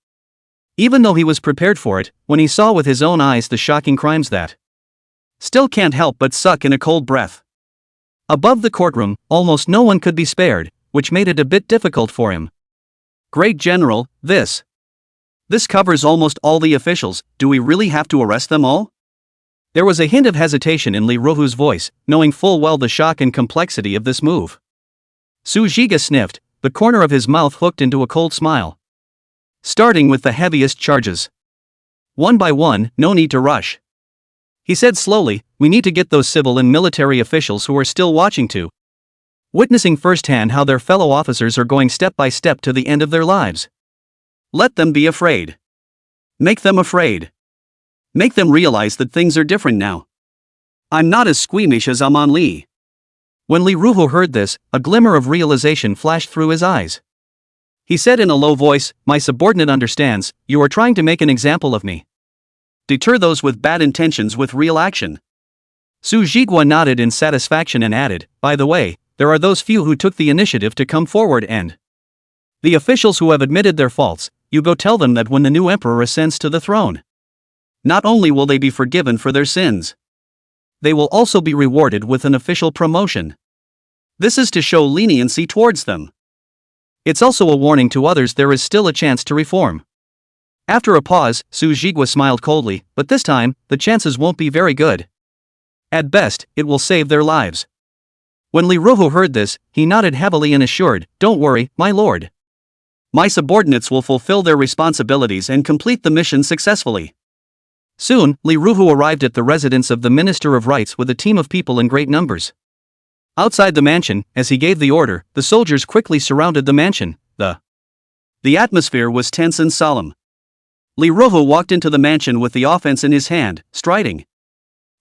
Even though he was prepared for it, when he saw with his own eyes the shocking crimes that still can't help but suck in a cold breath. Above the courtroom, almost no one could be spared, which made it a bit difficult for him. "Great General, this covers almost all the officials. Do we really have to arrest them all?" There was a hint of hesitation in Li Ruhu's voice, knowing full well the shock and complexity of this move. Su Jigwa sniffed, the corner of his mouth hooked into a cold smile. "Starting with the heaviest charges. One by one, no need to rush." He said slowly, "We need to get those civil and military officials who are still watching to witnessing firsthand how their fellow officers are going step by step to the end of their lives. Let them be afraid. Make them afraid. Make them realize that things are different now. I'm not as squeamish as Aman Li." When Li Ruhu heard this, a glimmer of realization flashed through his eyes. He said in a low voice, "My subordinate understands, you are trying to make an example of me. Deter those with bad intentions with real action." Su Jigwa nodded in satisfaction and added, "By the way, there are those few who took the initiative to come forward and the officials who have admitted their faults, you go tell them that when the new emperor ascends to the throne, not only will they be forgiven for their sins, they will also be rewarded with an official promotion. This is to show leniency towards them. It's also a warning to others there is still a chance to reform. After a pause, Su Jigwa smiled coldly, but this time, the chances won't be very good. At best, it will save their lives. When Li Ruhu heard this, he nodded heavily and assured, "Don't worry, my lord. My subordinates will fulfill their responsibilities and complete the mission successfully." Soon, Li Ruhu arrived at the residence of the Minister of Rights with a team of people in great numbers. Outside the mansion, as he gave the order, the soldiers quickly surrounded the mansion. The atmosphere was tense and solemn. Li Ruhu walked into the mansion with the offense in his hand, striding.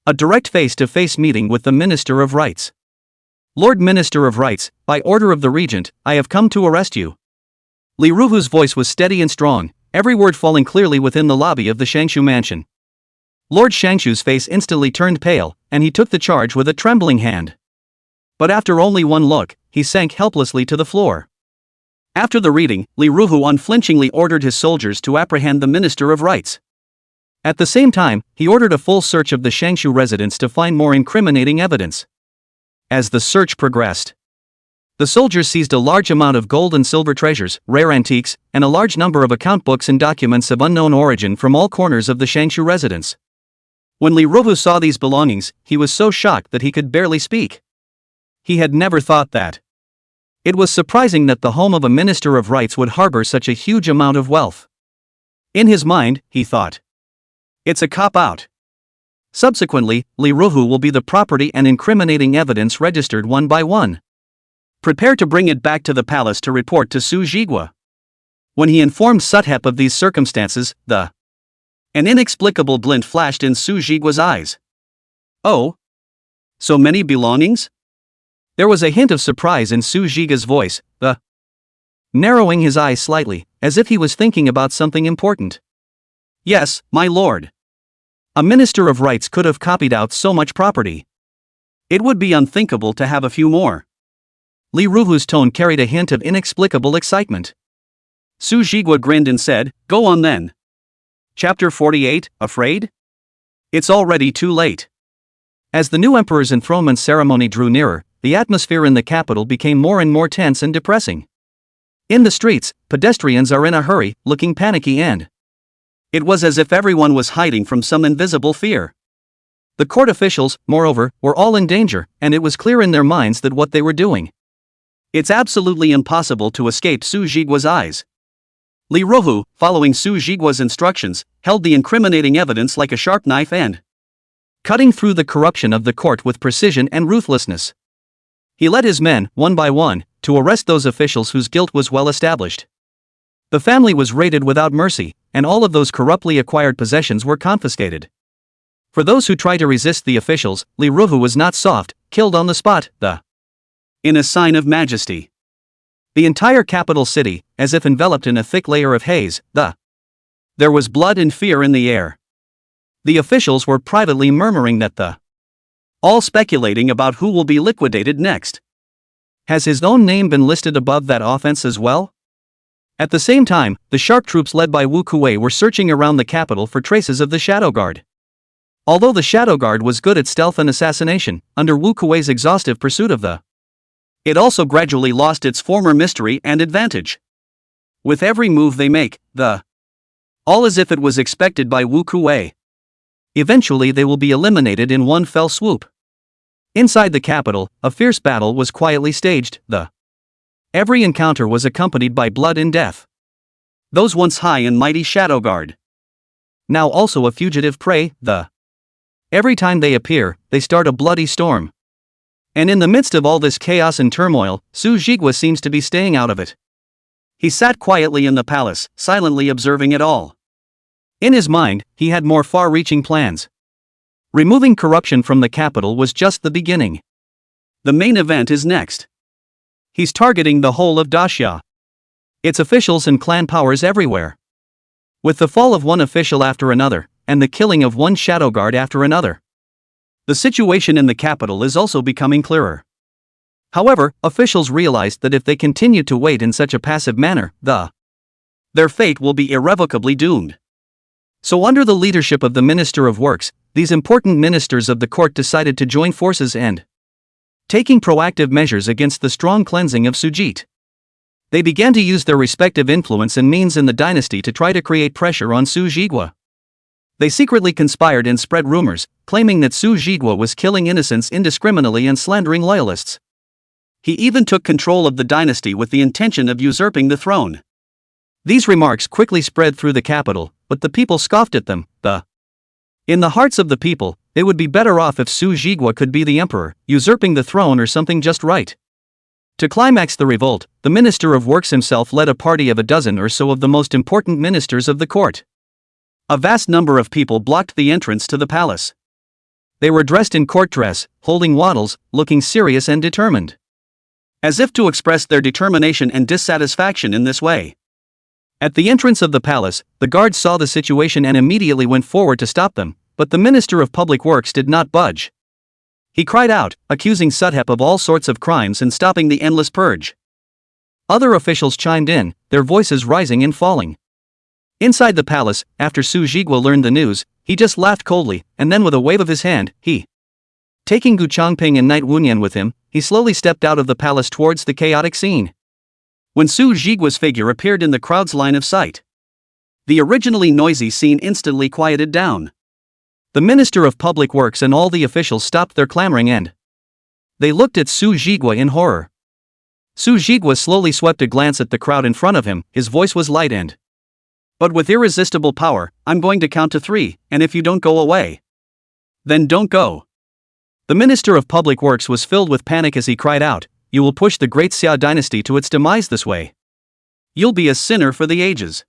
A direct face-to-face meeting with the Minister of Rights. "Lord Minister of Rights, by order of the Regent, I have come to arrest you." Li Ruhu's voice was steady and strong, every word falling clearly within the lobby of the Shangshu mansion. Lord Shangshu's face instantly turned pale, and he took the charge with a trembling hand. But after only one look, he sank helplessly to the floor. After the reading, Li Ruhu unflinchingly ordered his soldiers to apprehend the Minister of Rights. At the same time, he ordered a full search of the Shangshu residence to find more incriminating evidence. As the search progressed, the soldiers seized a large amount of gold and silver treasures, rare antiques, and a large number of account books and documents of unknown origin from all corners of the Shangshu residence. When Li Ruhu saw these belongings, he was so shocked that he could barely speak. He had never thought that. It was surprising that the home of a Minister of Rights would harbor such a huge amount of wealth. In his mind, he thought, "It's a cop-out." Subsequently, Li Ruhu will be the property and incriminating evidence registered one by one. Prepare to bring it back to the palace to report to Su Jigwa. When he informed Suthep of these circumstances, an inexplicable glint flashed in Su Jigwa's eyes. "Oh? So many belongings?" There was a hint of surprise in Su Jigwa's voice, narrowing his eyes slightly, as if he was thinking about something important. "Yes, my lord. A Minister of Rights could have copied out so much property. It would be unthinkable to have a few more." Li Ruhu's tone carried a hint of inexplicable excitement. Su Jigwa grinned and said, "Go on then." Chapter 48, Afraid? It's already too late. As the new emperor's enthronement ceremony drew nearer, the atmosphere in the capital became more and more tense and depressing. In the streets, pedestrians are in a hurry, looking panicky, and it was as if everyone was hiding from some invisible fear. The court officials, moreover, were all in danger, and it was clear in their minds that what they were doing. It's absolutely impossible to escape Su Jigwa's eyes. Li Ruhu, following Su Jigwa's instructions, held the incriminating evidence like a sharp knife and cutting through the corruption of the court with precision and ruthlessness. He led his men, one by one, to arrest those officials whose guilt was well established. The family was raided without mercy, and all of those corruptly acquired possessions were confiscated. For those who tried to resist the officials, Li Ruhu was not soft, killed on the spot, in a sign of majesty. The entire capital city, as if enveloped in a thick layer of haze, there was blood and fear in the air. The officials were privately murmuring that all speculating about who will be liquidated next. Has his own name been listed above that offense as well? At the same time, the sharp troops led by Wu Kuei were searching around the capital for traces of the Shadow Guard. Although the Shadow Guard was good at stealth and assassination, under Wu Kuei's exhaustive pursuit of it also gradually lost its former mystery and advantage. With every move they make, all as if it was expected by Wu Kuei. Eventually they will be eliminated in one fell swoop. Inside the capital, a fierce battle was quietly staged. Every encounter was accompanied by blood and death. Those once high and mighty Shadow Guard, now also a fugitive prey, every time they appear, they start a bloody storm. And in the midst of all this chaos and turmoil, Su Jigwa seems to be staying out of it. He sat quietly in the palace, silently observing it all. In his mind, he had more far-reaching plans. Removing corruption from the capital was just the beginning. The main event is next. He's targeting the whole of Daxia. Its officials and clan powers everywhere. With the fall of one official after another, and the killing of one Shadow Guard after another, the situation in the capital is also becoming clearer. However, officials realized that if they continue to wait in such a passive manner, their fate will be irrevocably doomed. So under the leadership of the Minister of Works, these important ministers of the court decided to join forces and taking proactive measures against the strong cleansing of Sujit. They began to use their respective influence and means in the dynasty to try to create pressure on Su Jigwa. They secretly conspired and spread rumors, claiming that Su Jigwa was killing innocents indiscriminately and slandering loyalists. He even took control of the dynasty with the intention of usurping the throne. These remarks quickly spread through the capital, but the people scoffed at them. In the hearts of the people, it would be better off if Su Jigwa could be the emperor, usurping the throne or something just right. To climax the revolt, the Minister of Works himself led a party of a dozen or so of the most important ministers of the court. A vast number of people blocked the entrance to the palace. They were dressed in court dress, holding wattles, looking serious and determined. As if to express their determination and dissatisfaction in this way. At the entrance of the palace, the guards saw the situation and immediately went forward to stop them, but the Minister of Public Works did not budge. He cried out, accusing Sudhep of all sorts of crimes and stopping the endless purge. Other officials chimed in, their voices rising and falling. Inside the palace, after Su Jigwa learned the news, he just laughed coldly, and then with a wave of his hand, taking Gu Changping and Knight Wunyan with him, he slowly stepped out of the palace towards the chaotic scene. When Su Jigwa's figure appeared in the crowd's line of sight, the originally noisy scene instantly quieted down. The Minister of Public Works and all the officials stopped their clamoring and they looked at Su Jigwa in horror. Su Jigwa slowly swept a glance at the crowd in front of him, his voice was light and but with irresistible power, I'm going to count to 3, and if you don't go away, then don't go. The Minister of Public Works was filled with panic as he cried out, you will push the great Xia dynasty to its demise this way. You'll be a sinner for the ages.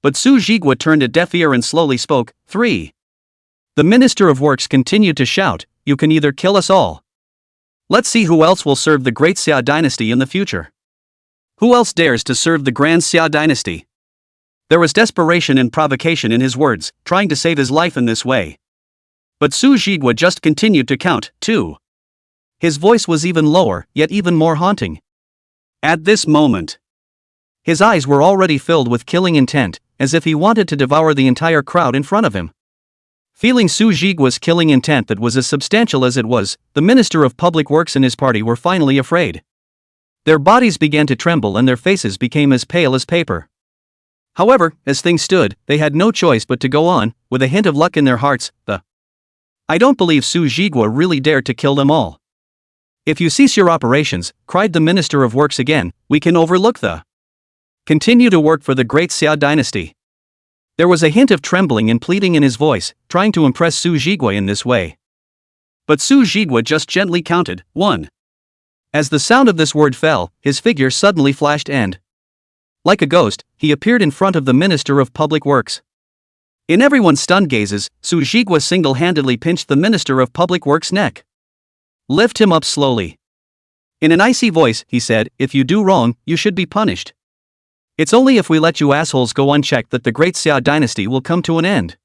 But Su Jigwa turned a deaf ear and slowly spoke, 3. The Minister of Works continued to shout, you can either kill us all. Let's see who else will serve the great Xia dynasty in the future. Who else dares to serve the grand Xia dynasty? There was desperation and provocation in his words, trying to save his life in this way. But Su Jigwa just continued to count, 2. His voice was even lower, yet even more haunting. At this moment, his eyes were already filled with killing intent, as if he wanted to devour the entire crowd in front of him. Feeling Su Jigwa's killing intent that was as substantial as it was, the Minister of Public Works and his party were finally afraid. Their bodies began to tremble and their faces became as pale as paper. However, as things stood, they had no choice but to go on, with a hint of luck in their hearts. I don't believe Su Jigwa really dared to kill them all. If you cease your operations, cried the Minister of Works again, we can overlook continue to work for the great Xia dynasty. There was a hint of trembling and pleading in his voice, trying to impress Su Jigwa in this way. But Su Jigwa just gently counted, 1. As the sound of this word fell, his figure suddenly flashed and like a ghost, he appeared in front of the Minister of Public Works. In everyone's stunned gazes, Su Jigwa single-handedly pinched the Minister of Public Works' neck. Lift him up slowly. In an icy voice, he said, if you do wrong, you should be punished. It's only if we let you assholes go unchecked that the great Xia dynasty will come to an end.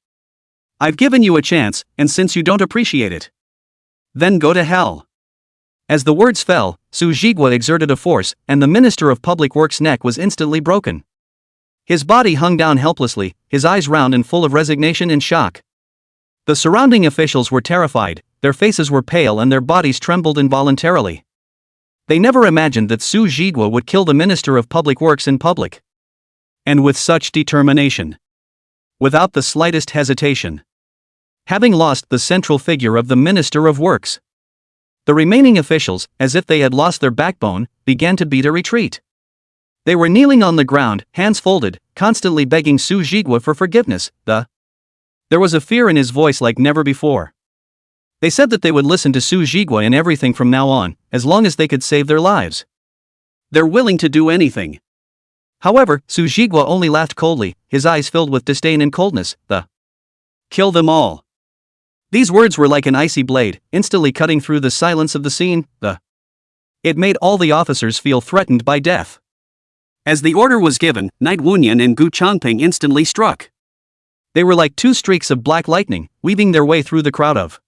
I've given you a chance, and since you don't appreciate it, then go to hell. As the words fell, Su Jigwa exerted a force, and the Minister of Public Works' neck was instantly broken. His body hung down helplessly, his eyes round and full of resignation and shock. The surrounding officials were terrified, their faces were pale and their bodies trembled involuntarily. They never imagined that Su Jigwa would kill the Minister of Public Works in public. And with such determination. Without the slightest hesitation. Having lost the central figure of the Minister of Works. The remaining officials, as if they had lost their backbone, began to beat a retreat. They were kneeling on the ground, hands folded, constantly begging Su Jigwa for forgiveness. There was a fear in his voice like never before. They said that they would listen to Su Jigwa in everything from now on, as long as they could save their lives. They're willing to do anything. However, Su Jigwa only laughed coldly, his eyes filled with disdain and coldness. Kill them all. These words were like an icy blade, instantly cutting through the silence of the scene. It made all the officers feel threatened by death. As the order was given, Knight Wunyan and Gu Changping instantly struck. They were like 2 streaks of black lightning, weaving their way through the crowd of.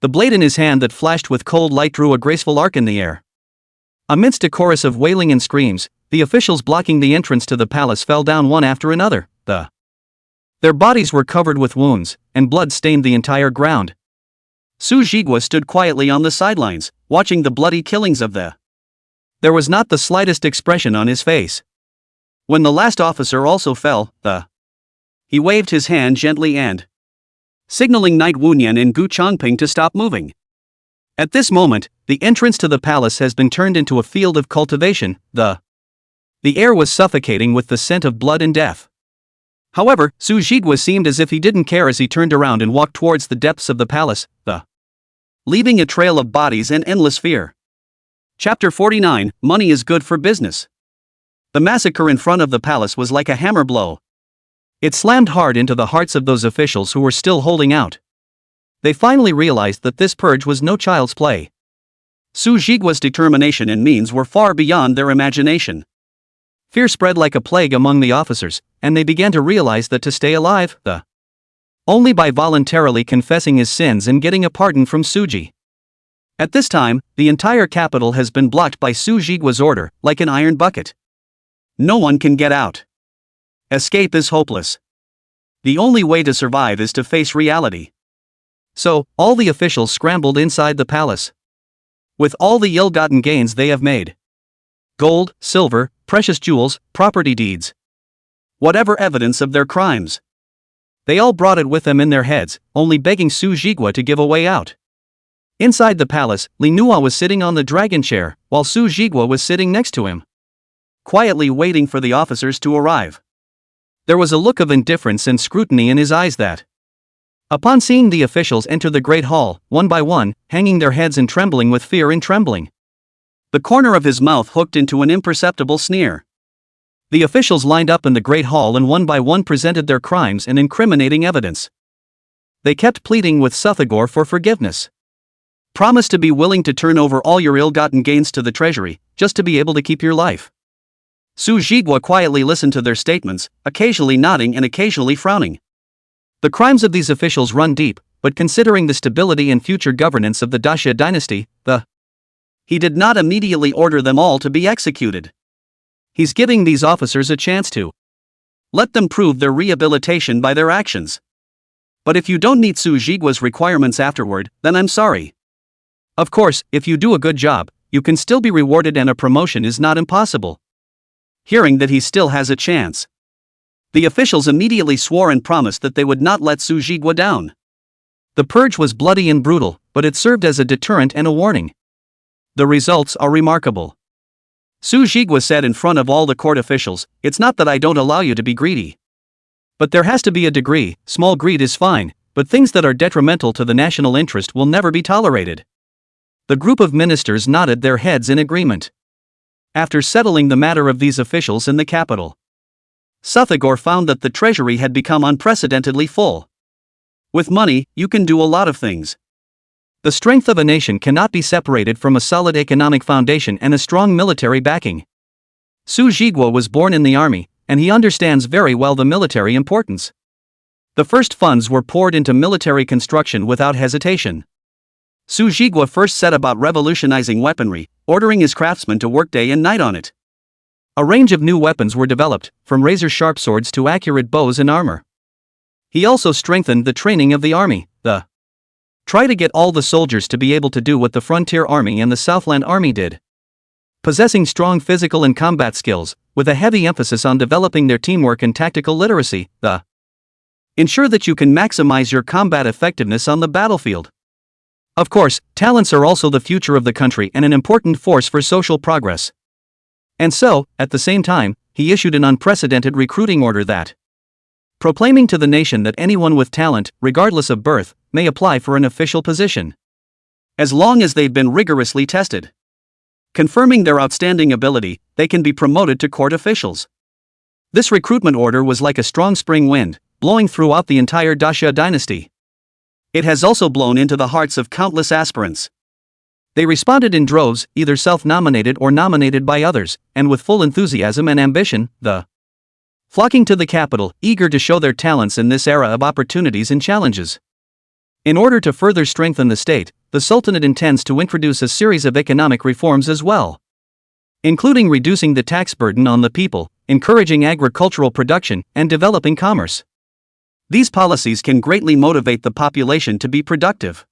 The blade in his hand that flashed with cold light drew a graceful arc in the air. Amidst a chorus of wailing and screams, the officials blocking the entrance to the palace fell down one after another. Their bodies were covered with wounds, and blood stained the entire ground. Su Jigwa stood quietly on the sidelines, watching the bloody killings of the. There was not the slightest expression on his face. When the last officer also fell, he waved his hand gently and signaling Knight Wunyan and Gu Chongping to stop moving. At this moment, the entrance to the palace has been turned into a field of cultivation. The air was suffocating with the scent of blood and death. However, Su Jigwa seemed as if he didn't care as he turned around and walked towards the depths of the palace, leaving a trail of bodies and endless fear. Chapter 49, Money is Good for Business. The massacre in front of the palace was like a hammer blow. It slammed hard into the hearts of those officials who were still holding out. They finally realized that this purge was no child's play. Su Jigwa's determination and means were far beyond their imagination. Fear spread like a plague among the officers, and they began to realize that to stay alive, only by voluntarily confessing his sins and getting a pardon from Suji. At this time, the entire capital has been blocked by Su Jigwa's order, like an iron bucket. No one can get out. Escape is hopeless. The only way to survive is to face reality. So, all the officials scrambled inside the palace. With all the ill-gotten gains they have made. Gold, silver, precious jewels, property deeds. Whatever evidence of their crimes. They all brought it with them in their heads, only begging Su Jigwa to give a way out. Inside the palace, Li Nua was sitting on the dragon chair, while Su Jigwa was sitting next to him, quietly waiting for the officers to arrive. There was a look of indifference and scrutiny in his eyes that, upon seeing the officials enter the great hall, one by one, hanging their heads and trembling with fear and trembling, the corner of his mouth hooked into an imperceptible sneer. The officials lined up in the great hall and one by one presented their crimes and incriminating evidence. They kept pleading with Suthagor for forgiveness. Promise to be willing to turn over all your ill-gotten gains to the treasury, just to be able to keep your life. Su Jigwa quietly listened to their statements, occasionally nodding and occasionally frowning. The crimes of these officials run deep, but considering the stability and future governance of the Daxia dynasty, he did not immediately order them all to be executed. He's giving these officers a chance to let them prove their rehabilitation by their actions. But if you don't meet Su Jigwa's requirements afterward, then I'm sorry. Of course, if you do a good job, you can still be rewarded and a promotion is not impossible. Hearing that he still has a chance, the officials immediately swore and promised that they would not let Su Jigwa down. The purge was bloody and brutal, but it served as a deterrent and a warning. The results are remarkable. Su Jigwa said in front of all the court officials, "It's not that I don't allow you to be greedy. But there has to be a degree. Small greed is fine, but things that are detrimental to the national interest will never be tolerated." The group of ministers nodded their heads in agreement. After settling the matter of these officials in the capital, Suthagor found that the treasury had become unprecedentedly full. With money, you can do a lot of things. The strength of a nation cannot be separated from a solid economic foundation and a strong military backing. Su Jigwa was born in the army, and he understands very well the military importance. The first funds were poured into military construction without hesitation. Su Jigwa first set about revolutionizing weaponry, ordering his craftsmen to work day and night on it. A range of new weapons were developed, from razor-sharp swords to accurate bows and armor. He also strengthened the training of the army, try to get all the soldiers to be able to do what the Frontier Army and the Southland Army did. Possessing strong physical and combat skills, with a heavy emphasis on developing their teamwork and tactical literacy, ensure that you can maximize your combat effectiveness on the battlefield. Of course, talents are also the future of the country and an important force for social progress. And so, at the same time, he issued an unprecedented recruiting order that, proclaiming to the nation that anyone with talent, regardless of birth, may apply for an official position, as long as they've been rigorously tested. Confirming their outstanding ability, they can be promoted to court officials. This recruitment order was like a strong spring wind, blowing throughout the entire Daxia dynasty. It has also blown into the hearts of countless aspirants. They responded in droves, either self-nominated or nominated by others, and with full enthusiasm and ambition, flocking to the capital, eager to show their talents in this era of opportunities and challenges. In order to further strengthen the state, the Sultanate intends to introduce a series of economic reforms as well, including reducing the tax burden on the people, encouraging agricultural production, and developing commerce. These policies can greatly motivate the population to be productive.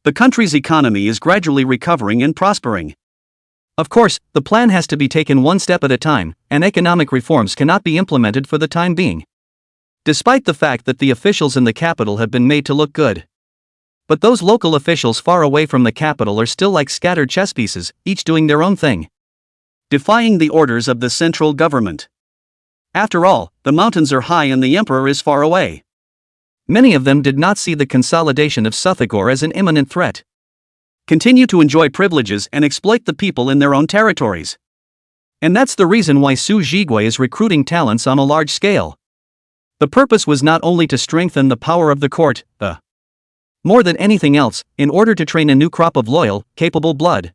The country's economy is gradually recovering and prospering. Of course, the plan has to be taken one step at a time, and economic reforms cannot be implemented for the time being. Despite the fact that the officials in the capital have been made to look good. But those local officials far away from the capital are still like scattered chess pieces, each doing their own thing, defying the orders of the central government. After all, the mountains are high and the emperor is far away. Many of them did not see the consolidation of Suffolkor as an imminent threat. Continue to enjoy privileges and exploit the people in their own territories. And that's the reason why Su Jigui is recruiting talents on a large scale. The purpose was not only to strengthen the power of the court, more than anything else, in order to train a new crop of loyal, capable blood,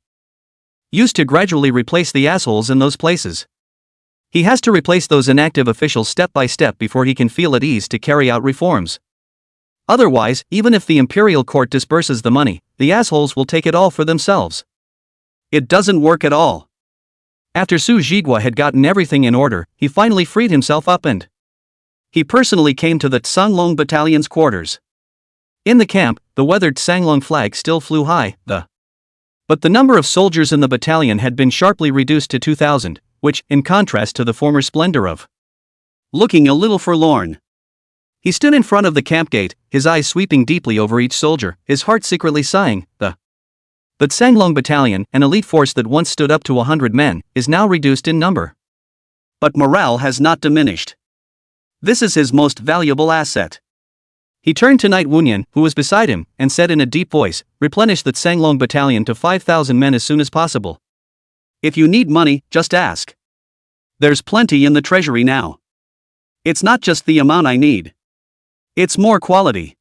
used to gradually replace the assholes in those places. He has to replace those inactive officials step by step before he can feel at ease to carry out reforms. Otherwise, even if the imperial court disburses the money, the assholes will take it all for themselves. It doesn't work at all. After Su Jigui had gotten everything in order, he finally freed himself up and he personally came to the Tsanglong battalion's quarters. In the camp, the weathered Tsanglong flag still flew high, but the number of soldiers in the battalion had been sharply reduced to 2,000, which, in contrast to the former splendor of, looking a little forlorn. He stood in front of the camp gate, his eyes sweeping deeply over each soldier, his heart secretly sighing. The Tsanglong battalion, an elite force that once stood up to 100 men, is now reduced in number. But morale has not diminished. This is his most valuable asset. He turned to Knight Wunyan, who was beside him, and said in a deep voice, "Replenish the Tsanglong battalion to 5,000 men as soon as possible. If you need money, just ask. There's plenty in the treasury now. It's not just the amount I need. It's more quality.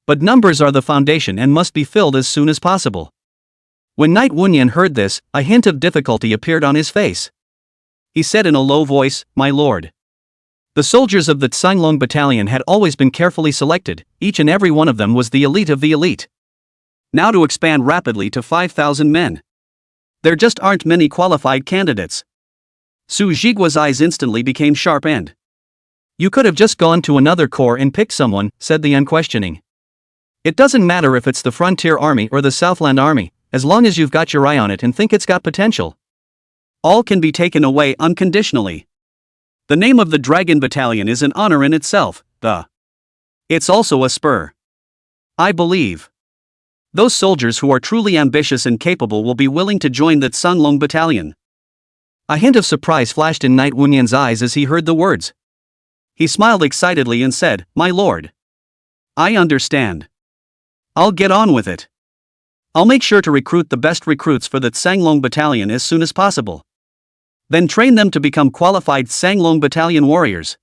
But numbers are the foundation and must be filled as soon as possible." When Knight Wunyan heard this, a hint of difficulty appeared on his face. He said in a low voice, "My lord." The soldiers of the Tsanglong battalion had always been carefully selected, each and every one of them was the elite of the elite. Now to expand rapidly to 5,000 men. There just aren't many qualified candidates. Su Jigui's eyes instantly became sharp and, "You could have just gone to another corps and picked someone," said the unquestioning. "It doesn't matter if it's the Frontier Army or the Southland Army, as long as you've got your eye on it and think it's got potential. All can be taken away unconditionally. The name of the Dragon Battalion is an honor in itself, it's also a spur. I believe those soldiers who are truly ambitious and capable will be willing to join the Tsanglong Battalion." A hint of surprise flashed in Knight Wunyan's eyes as he heard the words. He smiled excitedly and said, "My lord, I understand. I'll get on with it. I'll make sure to recruit the best recruits for the Tsanglong Battalion as soon as possible. Then train them to become qualified Tsanglong Battalion warriors."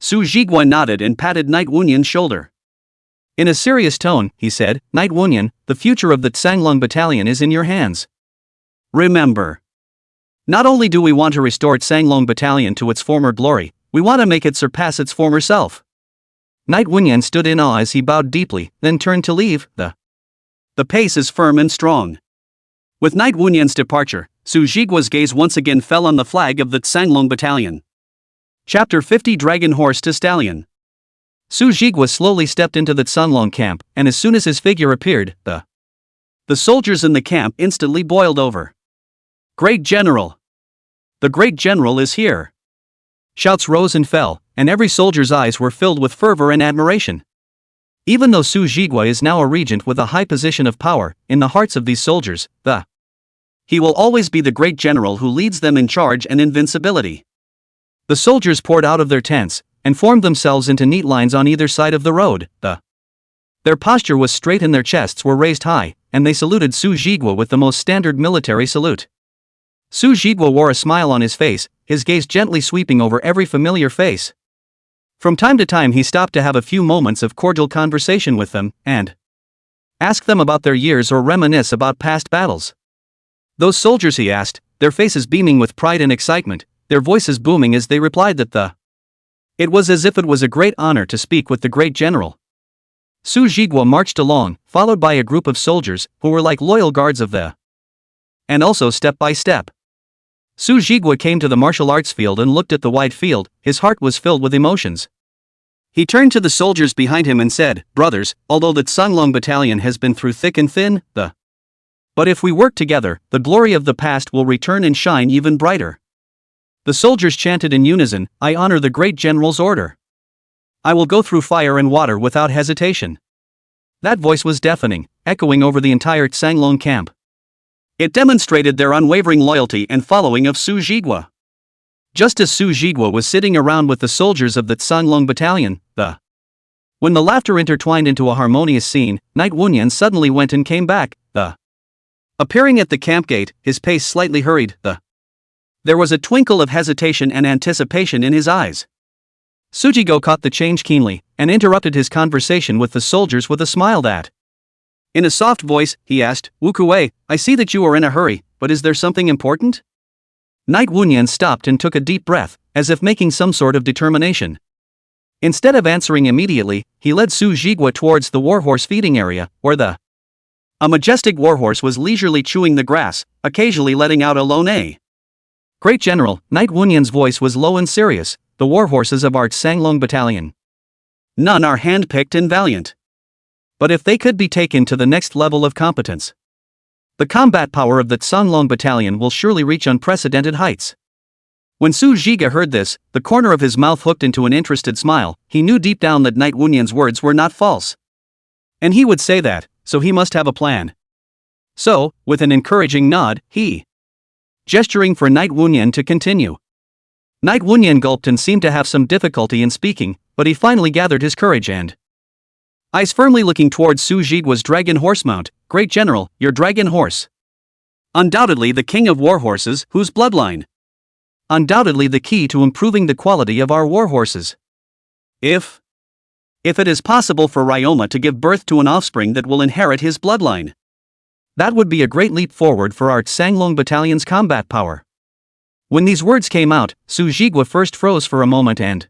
Su Jigui nodded and patted Knight Wunyan's shoulder. In a serious tone, he said, "Knight Wunyan, the future of the Tsanglong Battalion is in your hands. Remember, not only do we want to restore Tsanglong Battalion to its former glory, we want to make it surpass its former self." Knight Wunyan stood in awe as he bowed deeply, then turned to leave. The pace is firm and strong. With Knight Wunyan's departure, Su Jigui's gaze once again fell on the flag of the Tsanglong Battalion. Chapter 50 Dragon Horse to Stallion. Su Jigui slowly stepped into the Tsanglong camp, and as soon as his figure appeared, the soldiers in the camp instantly boiled over. "Great General! The Great General is here!" Shouts rose and fell, and every soldier's eyes were filled with fervor and admiration. Even though Su Jigui is now a regent with a high position of power, in the hearts of these soldiers, he will always be the great general who leads them in charge and invincibility. The soldiers poured out of their tents, and formed themselves into neat lines on either side of the road. Their posture was straight and their chests were raised high, and they saluted Su Jigui with the most standard military salute. Su Jigui wore a smile on his face, his gaze gently sweeping over every familiar face. From time to time he stopped to have a few moments of cordial conversation with them, and ask them about their years or reminisce about past battles. Those soldiers, he asked, their faces beaming with pride and excitement, their voices booming as they replied that it was as if it was a great honor to speak with the great general. Su Jigui marched along, followed by a group of soldiers, who were like loyal guards of and also step by step. Su Jigui came to the martial arts field and looked at the wide field, his heart was filled with emotions. He turned to the soldiers behind him and said, "Brothers, although the Tsanglong battalion has been through thick and thin, but if we work together, the glory of the past will return and shine even brighter." The soldiers chanted in unison, "I honor the great general's order. I will go through fire and water without hesitation." That voice was deafening, echoing over the entire Tsanglong camp. It demonstrated their unwavering loyalty and following of Su Jigwa. Just as Su Jigwa was sitting around with the soldiers of the Tsanglong battalion, when the laughter intertwined into a harmonious scene, Knight Wunyan suddenly went and came back, appearing at the camp gate, his pace slightly hurried, There was a twinkle of hesitation and anticipation in his eyes. Sujigo caught the change keenly, and interrupted his conversation with the soldiers with a smile that. In a soft voice, he asked, "Wukue, I see that you are in a hurry, but is there something important?" Knight Wunyan stopped and took a deep breath, as if making some sort of determination. Instead of answering immediately, he led Su Jigwa towards the warhorse feeding area, where a majestic warhorse was leisurely chewing the grass, occasionally letting out a low neigh. "Great General," Knight Wunyan's voice was low and serious, "the warhorses of our Tsanglong battalion. None are hand-picked and valiant. But if they could be taken to the next level of competence, the combat power of the Tsanglong battalion will surely reach unprecedented heights." When Su Jiga heard this, the corner of his mouth hooked into an interested smile. He knew deep down that Knight Wunyan's words were not false. And he would say that, so he must have a plan. So, with an encouraging nod, he gesturing for Knight Wunyan to continue. Knight Wunyan gulped and seemed to have some difficulty in speaking, but he finally gathered his courage and eyes firmly looking towards Su Jigwa's dragon horse mount. "Great General, your dragon horse. Undoubtedly the king of warhorses, whose bloodline. Undoubtedly the key to improving the quality of our warhorses. If it is possible for Ryoma to give birth to an offspring that will inherit his bloodline, that would be a great leap forward for our Tsanglong battalion's combat power." When these words came out, Su Jigwa first froze for a moment and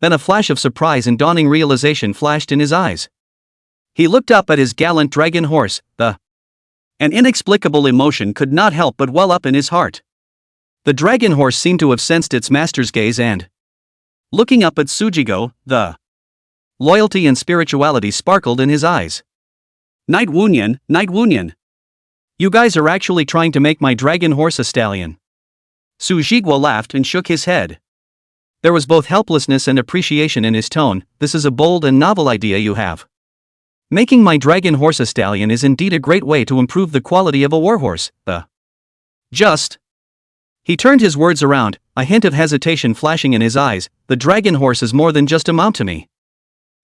then a flash of surprise and dawning realization flashed in his eyes. He looked up at his gallant dragon horse, an inexplicable emotion could not help but well up in his heart. The dragon horse seemed to have sensed its master's gaze and, looking up at Sujigo, the loyalty and spirituality sparkled in his eyes. Knight Wunyan. You guys are actually trying to make my dragon horse a stallion." Su Jigwa laughed and shook his head. There was both helplessness and appreciation in his tone. "This is a bold and novel idea you have. Making my dragon horse a stallion is indeed a great way to improve the quality of a warhorse. Just." He turned his words around, a hint of hesitation flashing in his eyes. "The dragon horse is more than just a mount to me.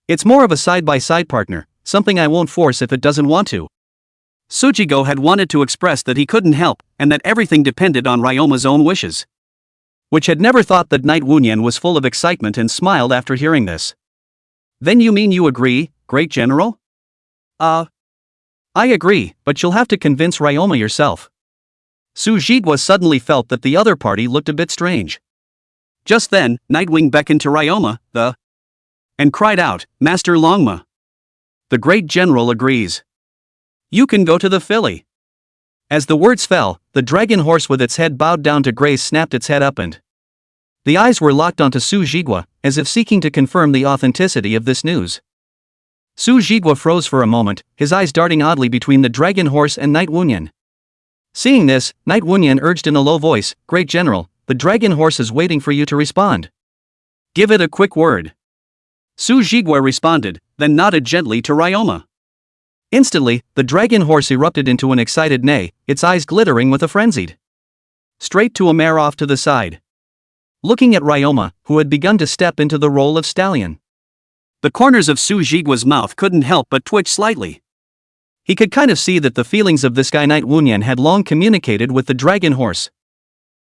It's more of a side-by-side partner, something I won't force if it doesn't want to." Sujigo had wanted to express that he couldn't help, and that everything depended on Ryoma's own wishes. Which had never thought that Knight Wunyan was full of excitement and smiled after hearing this. "Then you mean you agree, Great General?" I agree, but you'll have to convince Ryoma yourself." Su Jigwa suddenly felt that the other party looked a bit strange. Just then, Nightwing beckoned to Ryoma, and cried out, "Master Longma. The Great General agrees. You can go to the filly." As the words fell, the dragon horse with its head bowed down to graze snapped its head up and the eyes were locked onto Su Jigwa, as if seeking to confirm the authenticity of this news. Su Jigwa froze for a moment, his eyes darting oddly between the dragon horse and Knight Wunyan. Seeing this, Knight Wunyan urged in a low voice, "Great General, the dragon horse is waiting for you to respond. Give it a quick word." Su Jigwa responded, then nodded gently to Ryoma. Instantly, the dragon horse erupted into an excited neigh, its eyes glittering with a frenzied straight to a mare off to the side. Looking at Ryoma, who had begun to step into the role of stallion. The corners of Su Jigwa's mouth couldn't help but twitch slightly. He could kind of see that the feelings of this guy Knight Wunyan had long communicated with the dragon horse.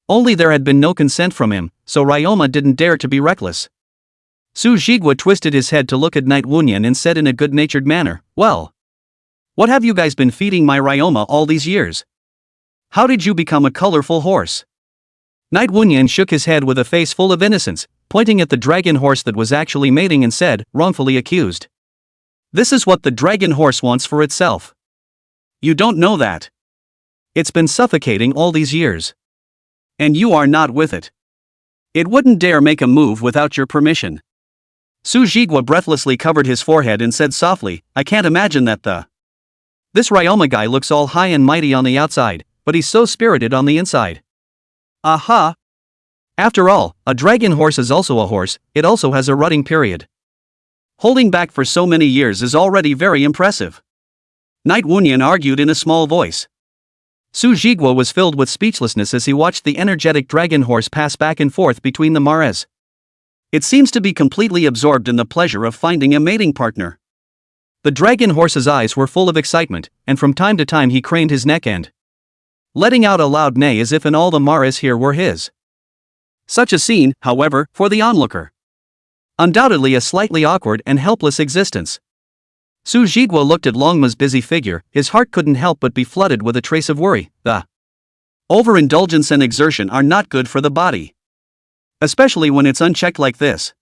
Only there had been no consent from him, so Ryoma didn't dare to be reckless. Su Jigwa twisted his head to look at Knight Wunyan and said in a good-natured manner, "Well, what have you guys been feeding my Ryoma all these years? How did you become a colorful horse?" Knight Wunyan shook his head with a face full of innocence, pointing at the dragon horse that was actually mating and said, wrongfully accused, "This is what the dragon horse wants for itself. You don't know that. It's been suffocating all these years. And you are not with it. It wouldn't dare make a move without your permission. Su Jigwa breathlessly covered his forehead and said softly, I can't imagine that This Ryoma guy looks all high and mighty on the outside, but he's so spirited on the inside. Aha! After all, a dragon horse is also a horse, it also has a rutting period. Holding back for so many years is already very impressive. Knight Wunyan argued in a small voice. Su Jigwa was filled with speechlessness as he watched the energetic dragon horse pass back and forth between the mares. It seems to be completely absorbed in the pleasure of finding a mating partner. The dragon horse's eyes were full of excitement, and from time to time he craned his neck and letting out a loud neigh as if and all the mares here were his. Such a scene, however, for the onlooker. Undoubtedly a slightly awkward and helpless existence. Su Jigwa looked at Longma's busy figure, his heart couldn't help but be flooded with a trace of worry. The overindulgence and exertion are not good for the body. Especially when it's unchecked like this.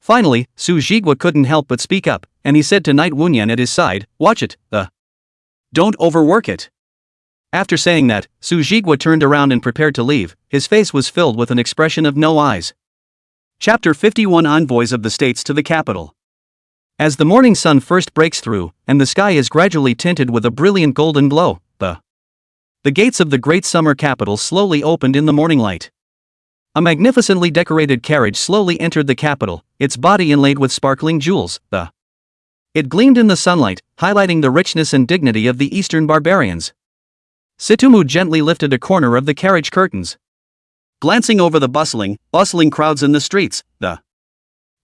Finally, Su Jigwa couldn't help but speak up, and he said to Knight Wunyan at his side, watch it, don't overwork it. After saying that, Su Jigwa turned around and prepared to leave, his face was filled with an expression of no eyes. Chapter 51 Envoys of the States to the Capital. As the morning sun first breaks through, and the sky is gradually tinted with a brilliant golden glow, the gates of the great summer capital slowly opened in the morning light. A magnificently decorated carriage slowly entered the capital, its body inlaid with sparkling jewels. It gleamed in the sunlight, highlighting the richness and dignity of the Eastern barbarians. Tsutomu gently lifted a corner of the carriage curtains. Glancing over the bustling crowds in the streets,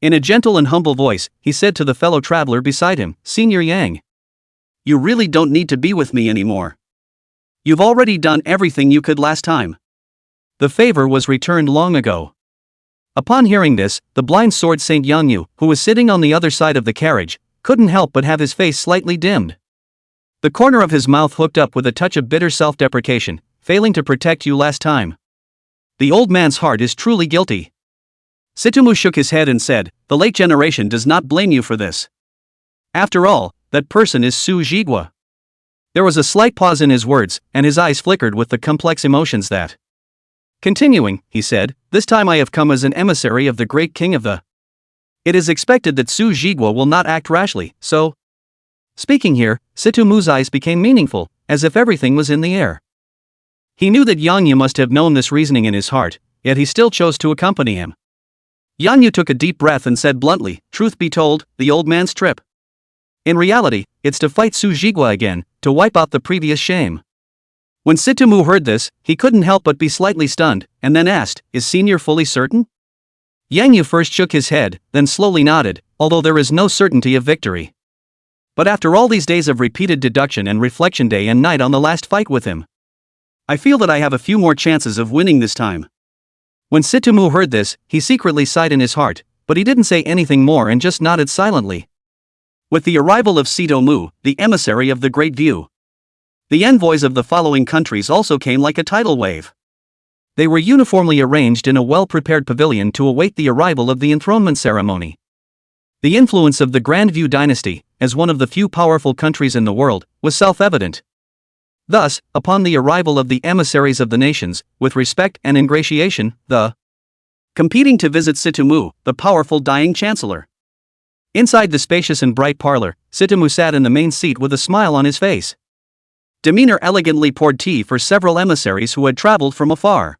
in a gentle and humble voice, he said to the fellow traveler beside him, Senior Yang. You really don't need to be with me anymore. You've already done everything you could last time. The favor was returned long ago. Upon hearing this, the blind sword Saint Yangyu, who was sitting on the other side of the carriage, couldn't help but have his face slightly dimmed. The corner of his mouth hooked up with a touch of bitter self-deprecation, failing to protect you last time. The old man's heart is truly guilty. Tsutomu shook his head and said, the late generation does not blame you for this. After all, that person is Su Jigwa. There was a slight pause in his words, and his eyes flickered with the complex emotions that. Continuing, he said, this time I have come as an emissary of the great king of the. It is expected that Su Jigwa will not act rashly, so. Speaking here, Tsutomu's eyes became meaningful, as if everything was in the air. He knew that Yangyu must have known this reasoning in his heart, yet he still chose to accompany him. Yangyu took a deep breath and said bluntly, truth be told, the old man's trip. In reality, it's to fight Su Jigwa again, to wipe out the previous shame. When Tsutomu heard this, he couldn't help but be slightly stunned, and then asked, is Senior fully certain? Yangyu first shook his head, then slowly nodded, although there is no certainty of victory. But after all these days of repeated deduction and reflection day and night on the last fight with him, I feel that I have a few more chances of winning this time. When Tsutomu heard this, he secretly sighed in his heart, but he didn't say anything more and just nodded silently. With the arrival of Tsutomu, the emissary of the Great View, the envoys of the following countries also came like a tidal wave. They were uniformly arranged in a well-prepared pavilion to await the arrival of the enthronement ceremony. The influence of the Grand View dynasty, as one of the few powerful countries in the world, was self-evident. Thus, upon the arrival of the emissaries of the nations, with respect and ingratiation, the competing to visit Tsutomu, the powerful dying chancellor. Inside the spacious and bright parlor, Tsutomu sat in the main seat with a smile on his face. Demeanor elegantly poured tea for several emissaries who had traveled from afar.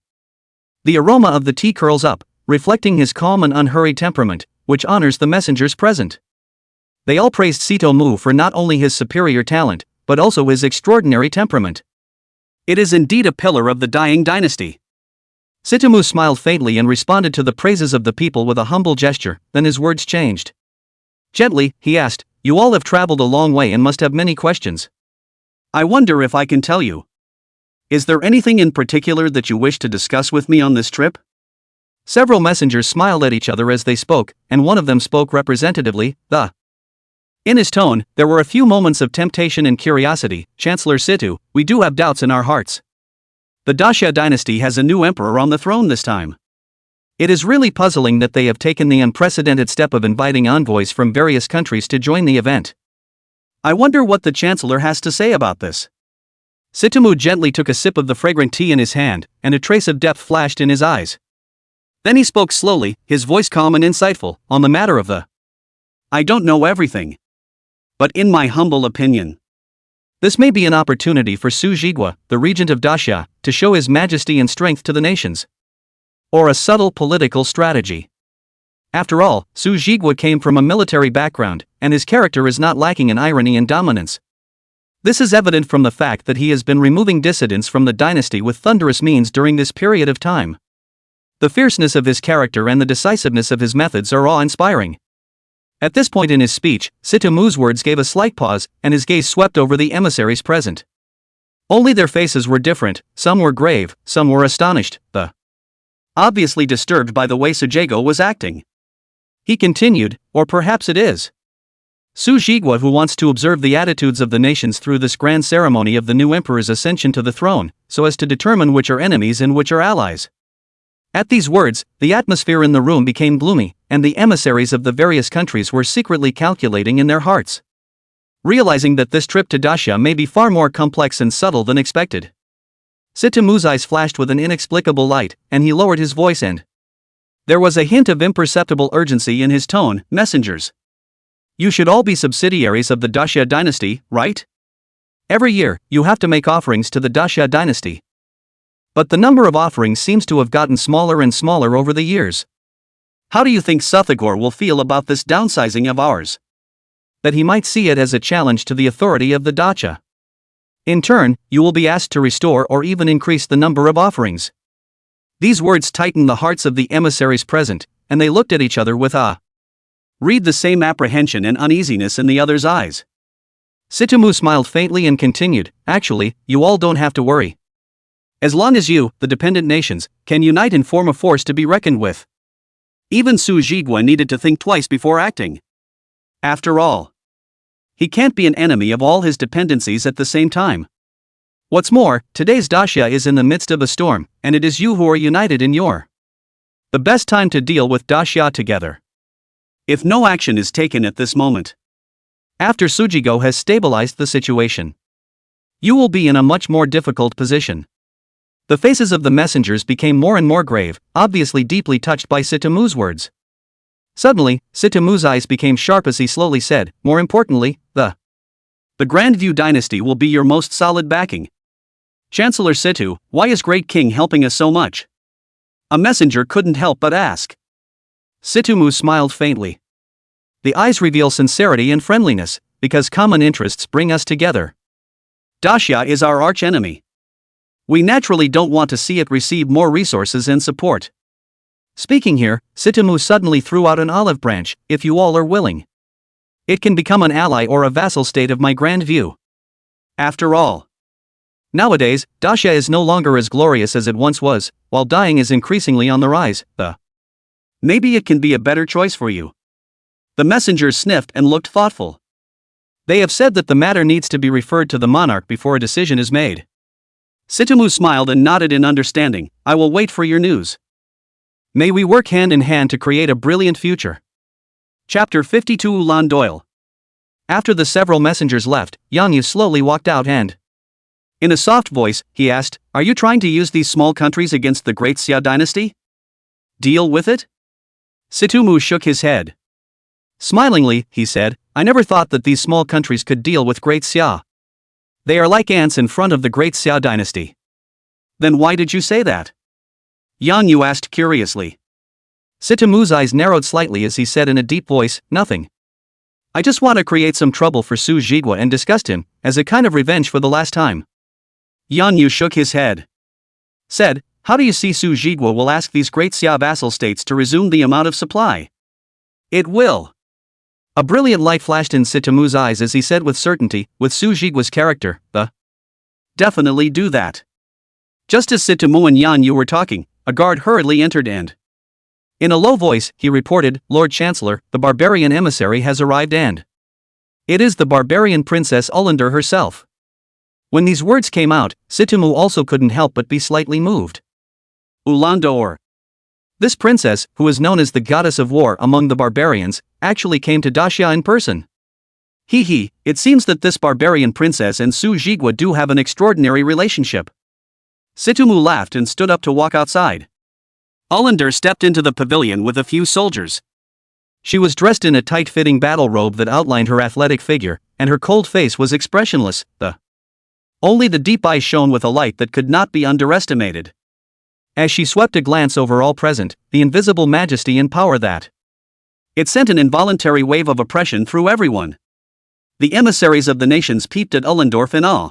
The aroma of the tea curls up, reflecting his calm and unhurried temperament, which honors the messengers present. They all praised Tsutomu for not only his superior talent, but also his extraordinary temperament. It is indeed a pillar of the dying dynasty. Tsutomu smiled faintly and responded to the praises of the people with a humble gesture, then his words changed. Gently, he asked, you all have traveled a long way and must have many questions. I wonder if I can tell you. Is there anything in particular that you wish to discuss with me on this trip? Several messengers smiled at each other as they spoke, and one of them spoke representatively, In his tone, there were a few moments of temptation and curiosity. Chancellor Situ, we do have doubts in our hearts. The Daxia dynasty has a new emperor on the throne this time. It is really puzzling that they have taken the unprecedented step of inviting envoys from various countries to join the event. I wonder what the chancellor has to say about this. Tsutomu gently took a sip of the fragrant tea in his hand, and a trace of depth flashed in his eyes. Then he spoke slowly, his voice calm and insightful, on the matter of the. I don't know everything. But in my humble opinion, this may be an opportunity for Su Jigwa, the regent of Daxia, to show his majesty and strength to the nations. Or a subtle political strategy. After all, Su Jigwa came from a military background, and his character is not lacking in irony and dominance. This is evident from the fact that he has been removing dissidents from the dynasty with thunderous means during this period of time. The fierceness of his character and the decisiveness of his methods are awe-inspiring. At this point in his speech, Sitomu's words gave a slight pause, and his gaze swept over the emissaries present. Only their faces were different, some were grave, some were astonished, obviously disturbed by the way Sujego was acting. He continued, or perhaps it is Su Jigwa who wants to observe the attitudes of the nations through this grand ceremony of the new emperor's ascension to the throne, so as to determine which are enemies and which are allies. At these words, the atmosphere in the room became gloomy, and the emissaries of the various countries were secretly calculating in their hearts. Realizing that this trip to Daxia may be far more complex and subtle than expected. Sitomu's eyes flashed with an inexplicable light, and he lowered his voice and there was a hint of imperceptible urgency in his tone. Messengers, you should all be subsidiaries of the Daxia dynasty, right? Every year, you have to make offerings to the Daxia dynasty. But the number of offerings seems to have gotten smaller and smaller over the years. How do you think Suthagor will feel about this downsizing of ours? That he might see it as a challenge to the authority of the Dacha. In turn, you will be asked to restore or even increase the number of offerings. These words tightened the hearts of the emissaries present, and they looked at each other with read the same apprehension and uneasiness in the other's eyes. Sitomu smiled faintly and continued, actually, you all don't have to worry. As long as you, the dependent nations, can unite and form a force to be reckoned with. Even Su Jigwa needed to think twice before acting. After all, he can't be an enemy of all his dependencies at the same time. What's more, today's Daxia is in the midst of a storm, and it is you who are united in the best time to deal with Daxia together. If no action is taken at this moment, after Sujigo has stabilized the situation, you will be in a much more difficult position. The faces of the messengers became more and more grave, obviously deeply touched by Sitomu's words. Suddenly, Sitomu's eyes became sharp as he slowly said, more importantly, the Grandview dynasty will be your most solid backing. Chancellor Situ, why is Great King helping us so much? A messenger couldn't help but ask. Sitomu smiled faintly. The eyes reveal sincerity and friendliness, because common interests bring us together. Daxia is our archenemy. We naturally don't want to see it receive more resources and support. Speaking here, Sitomu suddenly threw out an olive branch, if you all are willing. It can become an ally or a vassal state of my grand view. After all, nowadays, Daxia is no longer as glorious as it once was, while dying is increasingly on the rise. Maybe it can be a better choice for you. The messengers sniffed and looked thoughtful. They have said that the matter needs to be referred to the monarch before a decision is made. Sitomu smiled and nodded in understanding. I will wait for your news. May we work hand in hand to create a brilliant future. Chapter 52 Ulan Doyle. After the several messengers left, Yang Yu slowly walked out and, in a soft voice, he asked, are you trying to use these small countries against the great Xia dynasty? Deal with it? Sitomu shook his head. Smilingly, he said, I never thought that these small countries could deal with great Xia. They are like ants in front of the great Xia dynasty. Then why did you say that? Yang Yu asked curiously. Sitomu's eyes narrowed slightly as he said in a deep voice, nothing. I just want to create some trouble for Su Jigwa and disgust him, as a kind of revenge for the last time. Yang Yu shook his head. Said, how do you see Su Jigwa will ask these great Xia vassal states to resume the amount of supply? It will. A brilliant light flashed in Sitomu's eyes as he said with certainty, with Su Jigwa's character, definitely do that. Just as Sitomu and Yang Yu were talking, a guard hurriedly entered and, in a low voice, he reported, Lord Chancellor, the barbarian emissary has arrived and it is the barbarian Princess Ullander herself. When these words came out, Sitomu also couldn't help but be slightly moved. Ulandor. This princess, who is known as the goddess of war among the barbarians, actually came to Daxia in person. It seems that this barbarian princess and Su Jigwa do have an extraordinary relationship. Sitomu laughed and stood up to walk outside. Ullander stepped into the pavilion with a few soldiers. She was dressed in a tight-fitting battle robe that outlined her athletic figure, and her cold face was expressionless. Only the deep eyes shone with a light that could not be underestimated. As she swept a glance over all present, the invisible majesty and power that it sent an involuntary wave of oppression through everyone. The emissaries of the nations peeped at Ullendorf in awe.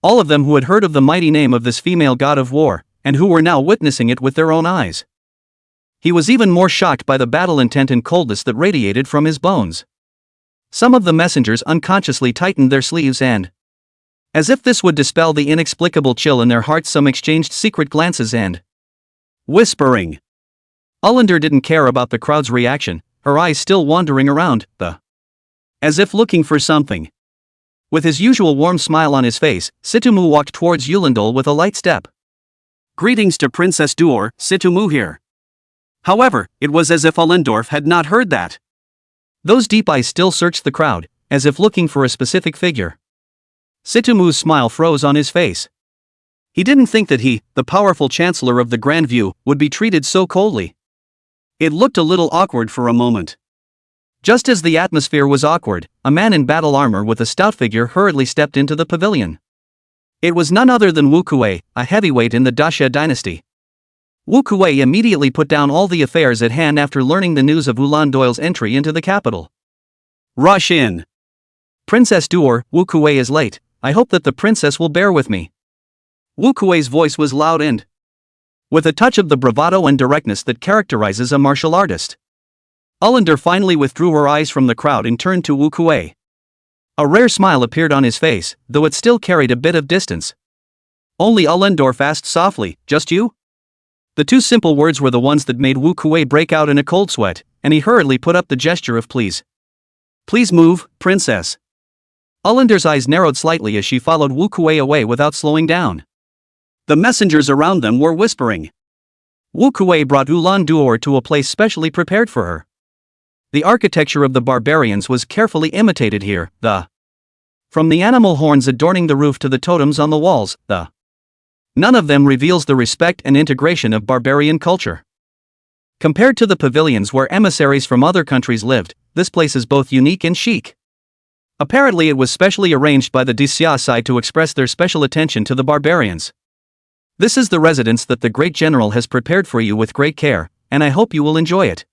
All of them who had heard of the mighty name of this female god of war, and who were now witnessing it with their own eyes. He was even more shocked by the battle intent and coldness that radiated from his bones. Some of the messengers unconsciously tightened their sleeves and, as if this would dispel the inexplicable chill in their hearts, some exchanged secret glances and whispering. Ullander didn't care about the crowd's reaction, her eyes still wandering around, as if looking for something. With his usual warm smile on his face, Situmu walked towards Yulindol with a light step. Greetings to Princess Duor, Situmu here. However, it was as if Ullendorf had not heard that. Those deep eyes still searched the crowd, as if looking for a specific figure. Situmu's smile froze on his face. He didn't think that he, the powerful chancellor of the Grand View, would be treated so coldly. It looked a little awkward for a moment. Just as the atmosphere was awkward, a man in battle armor with a stout figure hurriedly stepped into the pavilion. It was none other than Wu Kuei, a heavyweight in the Daxia dynasty. Wu Kuei immediately put down all the affairs at hand after learning the news of Ulan Doyle's entry into the capital. Rush in. Princess Duor, Wu Kuei is late. I hope that the princess will bear with me. Wu Kuei's voice was loud and with a touch of the bravado and directness that characterizes a martial artist. Ullander finally withdrew her eyes from the crowd and turned to Wu Kuei. A rare smile appeared on his face, though it still carried a bit of distance. Only Ullendorf asked softly, "Just you?" The two simple words were the ones that made Wu Kuei break out in a cold sweat, and he hurriedly put up the gesture of please. "Please move, princess." Ullender's eyes narrowed slightly as she followed Wu Kuei away without slowing down. The messengers around them were whispering. Wu Kuei brought Ulan Duor to a place specially prepared for her. The architecture of the barbarians was carefully imitated here, from the animal horns adorning the roof to the totems on the walls, none of them reveals the respect and integration of barbarian culture. Compared to the pavilions where emissaries from other countries lived, this place is both unique and chic. Apparently it was specially arranged by the Daxia side to express their special attention to the barbarians. This is the residence that the great general has prepared for you with great care, and I hope you will enjoy it.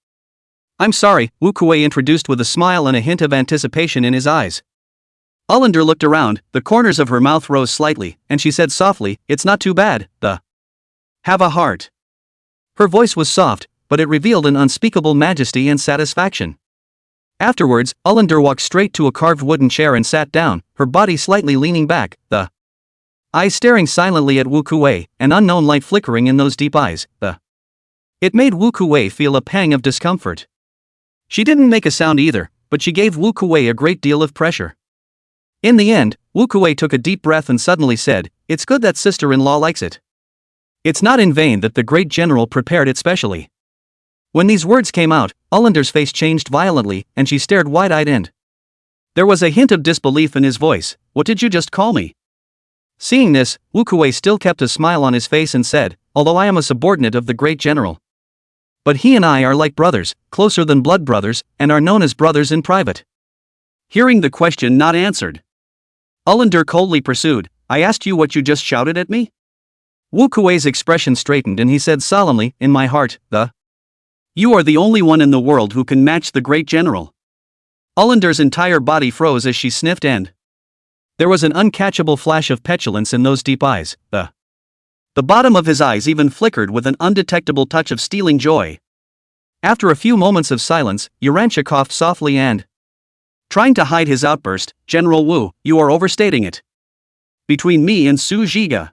I'm sorry, Wu Kuei introduced with a smile and a hint of anticipation in his eyes. Ullander looked around, the corners of her mouth rose slightly, and she said softly, "It's not too bad, have a heart." Her voice was soft, but it revealed an unspeakable majesty and satisfaction. Afterwards, Ullander walked straight to a carved wooden chair and sat down, her body slightly leaning back, eyes staring silently at Wu Kuei, an unknown light flickering in those deep eyes, It made Wu Kuei feel a pang of discomfort. She didn't make a sound either, but she gave Wu Kuei a great deal of pressure. In the end, Wu Kuei took a deep breath and suddenly said, "It's good that sister-in-law likes it. It's not in vain that the great general prepared it specially." When these words came out, Ullender's face changed violently, and she stared wide-eyed and there was a hint of disbelief in his voice. "What did you just call me?" Seeing this, Wu Kuei still kept a smile on his face and said, "Although I am a subordinate of the great general. But he and I are like brothers, closer than blood brothers, and are known as brothers in private." Hearing the question not answered, Ullander coldly pursued, "I asked you what you just shouted at me?" Wu Kuei's expression straightened and he said solemnly, "In my heart, you are the only one in the world who can match the great general." Ullender's entire body froze as she sniffed and there was an uncatchable flash of petulance in those deep eyes, the bottom of his eyes even flickered with an undetectable touch of stealing joy. After a few moments of silence, Urantia coughed softly and trying to hide his outburst, "General Wu, you are overstating it. Between me and Su Zhiga,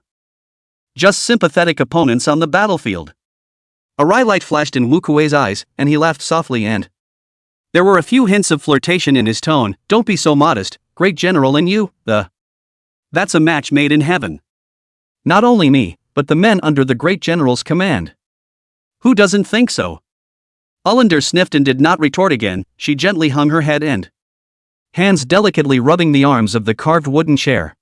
just sympathetic opponents on the battlefield." A wry light flashed in Wu Kuei's eyes, and he laughed softly and there were a few hints of flirtation in his tone. "Don't be so modest, great general, and you, that's a match made in heaven. Not only me, but the men under the great general's command. Who doesn't think so?" Ullander sniffed and did not retort again. She gently hung her head and hands delicately rubbing the arms of the carved wooden chair.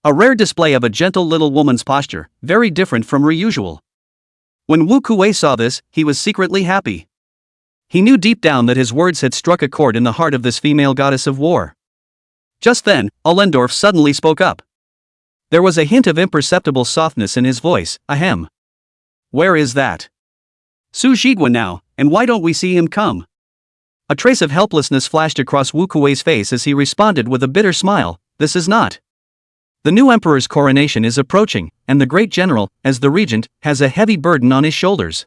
A rare display of a gentle little woman's posture, very different from her usual. When Wu Kuei saw this, he was secretly happy. He knew deep down that his words had struck a chord in the heart of this female goddess of war. Just then, Allendorf suddenly spoke up. There was a hint of imperceptible softness in his voice. Ahem. Where is that Su Zhigua now, and why don't we see him come? A trace of helplessness flashed across Wu Kuei's face as he responded with a bitter smile. This is not. The new emperor's coronation is approaching, and the great general, as the regent, has a heavy burden on his shoulders.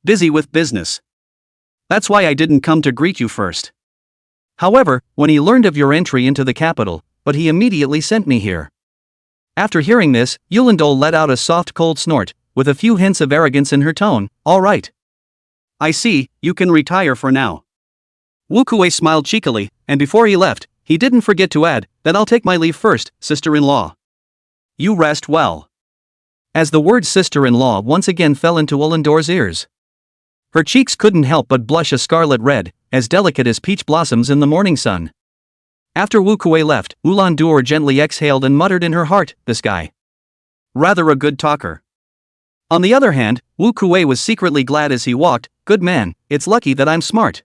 Busy with business. That's why I didn't come to greet you first. However, when he learned of your entry into the capital, but he immediately sent me here. After hearing this, Yulindol let out a soft cold snort, with a few hints of arrogance in her tone. All right. I see, you can retire for now. Wu Kuei smiled cheekily, and before he left, he didn't forget to add, that I'll take my leave first, sister-in-law. You rest well. As the word sister-in-law once again fell into Ullendor's ears. Her cheeks couldn't help but blush a scarlet red, as delicate as peach blossoms in the morning sun. After Wu Kuei left, Ulandur gently exhaled and muttered in her heart, this guy. Rather a good talker. On the other hand, Wu Kuei was secretly glad as he walked, good man, it's lucky that I'm smart.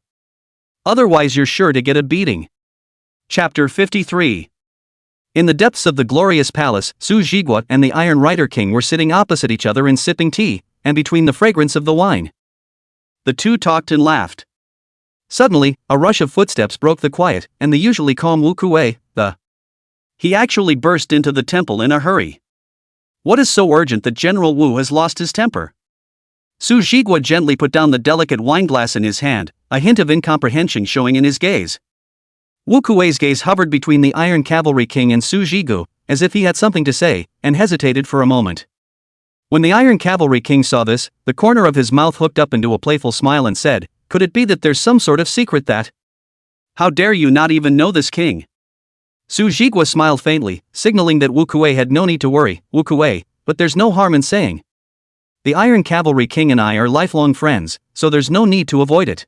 Otherwise you're sure to get a beating. Chapter 53. In the depths of the glorious palace, Su Zhigua and the Iron Rider King were sitting opposite each other and sipping tea, and between the fragrance of the wine. The two talked and laughed. Suddenly, a rush of footsteps broke the quiet, and the usually calm Wu Kuei, He actually burst into the temple in a hurry. What is so urgent that General Wu has lost his temper? Su Zhigua gently put down the delicate wineglass in his hand, a hint of incomprehension showing in his gaze. Wu Kuei's gaze hovered between the Iron Cavalry King and Su Zhigu, as if he had something to say, and hesitated for a moment. When the Iron Cavalry King saw this, the corner of his mouth hooked up into a playful smile and said, could it be that there's some sort of secret that? How dare you not even know this king? Su Zhigua smiled faintly, signaling that Wu Kuei had no need to worry. Wu Kuei, but there's no harm in saying. The Iron Cavalry King and I are lifelong friends, so there's no need to avoid it.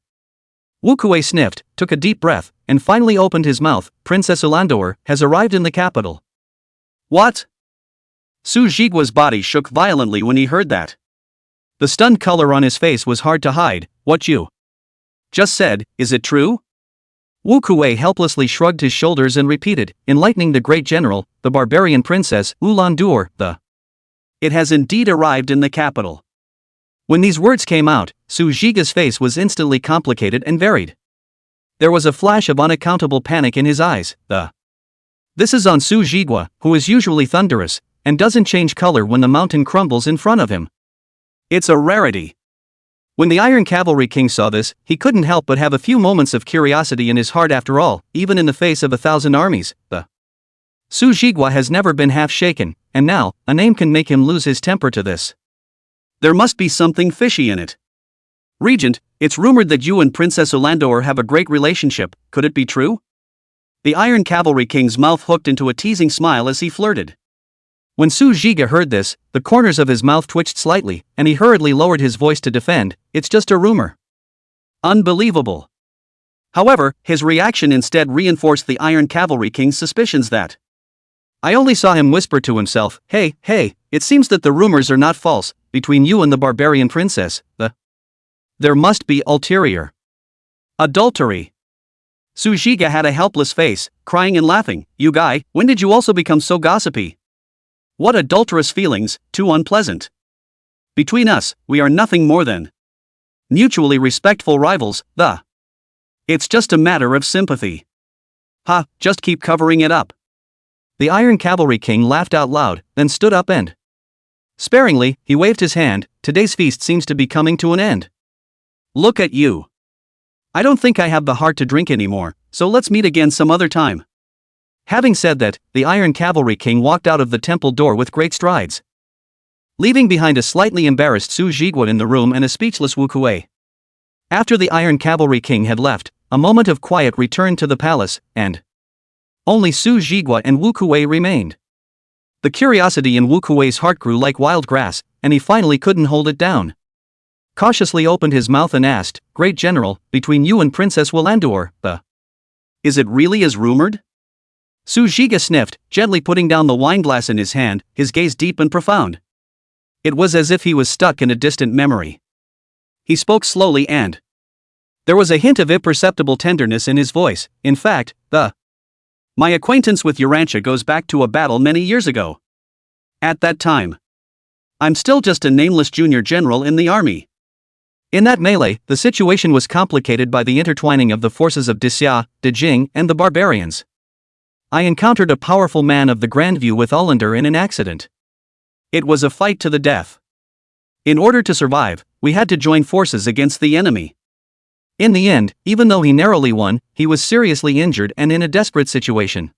Wu Kuei sniffed, took a deep breath, and finally opened his mouth. Princess Ulandur has arrived in the capital. What? Su Zhigua's body shook violently when he heard that. The stunned color on his face was hard to hide. What you just said, is it true? Wu Kuei helplessly shrugged his shoulders and repeated, enlightening the great general, the barbarian princess, Ulandur, It has indeed arrived in the capital. When these words came out, Su Zhiga's face was instantly complicated and varied. There was a flash of unaccountable panic in his eyes. This is on Su Zhigua, who is usually thunderous, and doesn't change color when the mountain crumbles in front of him. It's a rarity. When the Iron Cavalry King saw this, he couldn't help but have a few moments of curiosity in his heart after all, even in the face of 1,000 armies. Su Zhigua has never been half shaken, and now, a name can make him lose his temper to this. There must be something fishy in it. Regent, it's rumored that you and Princess Ulandur have a great relationship, could it be true? The Iron Cavalry King's mouth hooked into a teasing smile as he flirted. When Su Zhiga heard this, the corners of his mouth twitched slightly, and he hurriedly lowered his voice to defend, it's just a rumor. Unbelievable. However, his reaction instead reinforced the Iron Cavalry King's suspicions that. I only saw him whisper to himself, hey, it seems that the rumors are not false, between you and the barbarian princess, There must be ulterior. Adultery. Su Zhiga had a helpless face, crying and laughing. You guy, when did you also become so gossipy? What adulterous feelings, too unpleasant. Between us, we are nothing more than mutually respectful rivals, It's just a matter of sympathy. Ha, just keep covering it up. The Iron Cavalry King laughed out loud, then stood up and sparingly, he waved his hand. Today's feast seems to be coming to an end. Look at you. I don't think I have the heart to drink anymore, so let's meet again some other time. Having said that, the Iron Cavalry King walked out of the temple door with great strides, leaving behind a slightly embarrassed Su Zhigua in the room and a speechless Wu Kuei. After the Iron Cavalry King had left, a moment of quiet returned to the palace, and only Su Zhigua and Wu Kuei remained. The curiosity in Wu Kuei's heart grew like wild grass, and he finally couldn't hold it down. Cautiously opened his mouth and asked, Great General, between you and Princess Ulandur, is it really as rumored? Su Zhiga sniffed, gently putting down the wineglass in his hand, his gaze deep and profound. It was as if he was stuck in a distant memory. He spoke slowly and there was a hint of imperceptible tenderness in his voice. In fact, my acquaintance with Urantia goes back to a battle many years ago. At that time, I'm still just a nameless junior general in the army. In that melee, the situation was complicated by the intertwining of the forces of Dixia, Jing, and the barbarians. I encountered a powerful man of the Grandview with Ullander in an accident. It was a fight to the death. In order to survive, we had to join forces against the enemy. In the end, even though he narrowly won, he was seriously injured and in a desperate situation.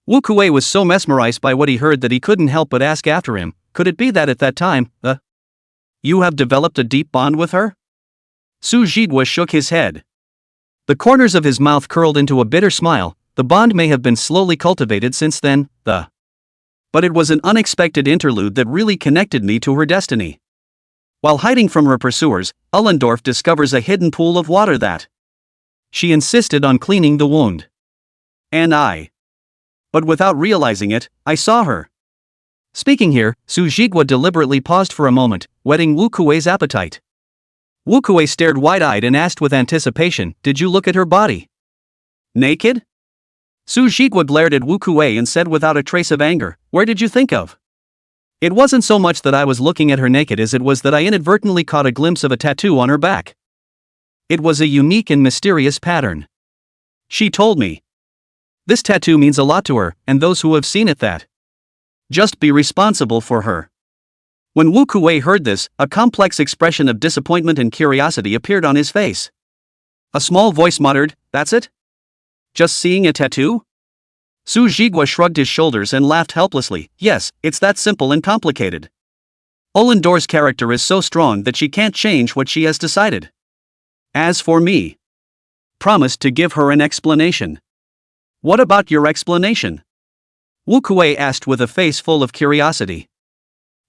Wu Kuei was so mesmerized by what he heard that he couldn't help but ask after him, could it be that at that time, you have developed a deep bond with her? Su Jigwa shook his head. The corners of his mouth curled into a bitter smile. The bond may have been slowly cultivated since then, but it was an unexpected interlude that really connected me to her destiny. While hiding from her pursuers, Ullendorf discovers a hidden pool of water that she insisted on cleaning the wound. But without realizing it, I saw her. Speaking here, Su Jigwa deliberately paused for a moment, whetting Wu Kuei's appetite. Wu Kuei stared wide-eyed and asked with anticipation, did you look at her body? Naked? Su Jigwa glared at Wu Kuei and said without a trace of anger, where did you think of? It wasn't so much that I was looking at her naked as it was that I inadvertently caught a glimpse of a tattoo on her back. It was a unique and mysterious pattern. She told me. This tattoo means a lot to her, and those who have seen it that. Just be responsible for her. When Wu Kuei heard this, a complex expression of disappointment and curiosity appeared on his face. A small voice muttered, that's it? Just seeing a tattoo? Su Jigwa shrugged his shoulders and laughed helplessly. Yes, it's that simple and complicated. Ullendorf's character is so strong that she can't change what she has decided. As for me, promised to give her an explanation. What about your explanation? Wu Kuei asked with a face full of curiosity.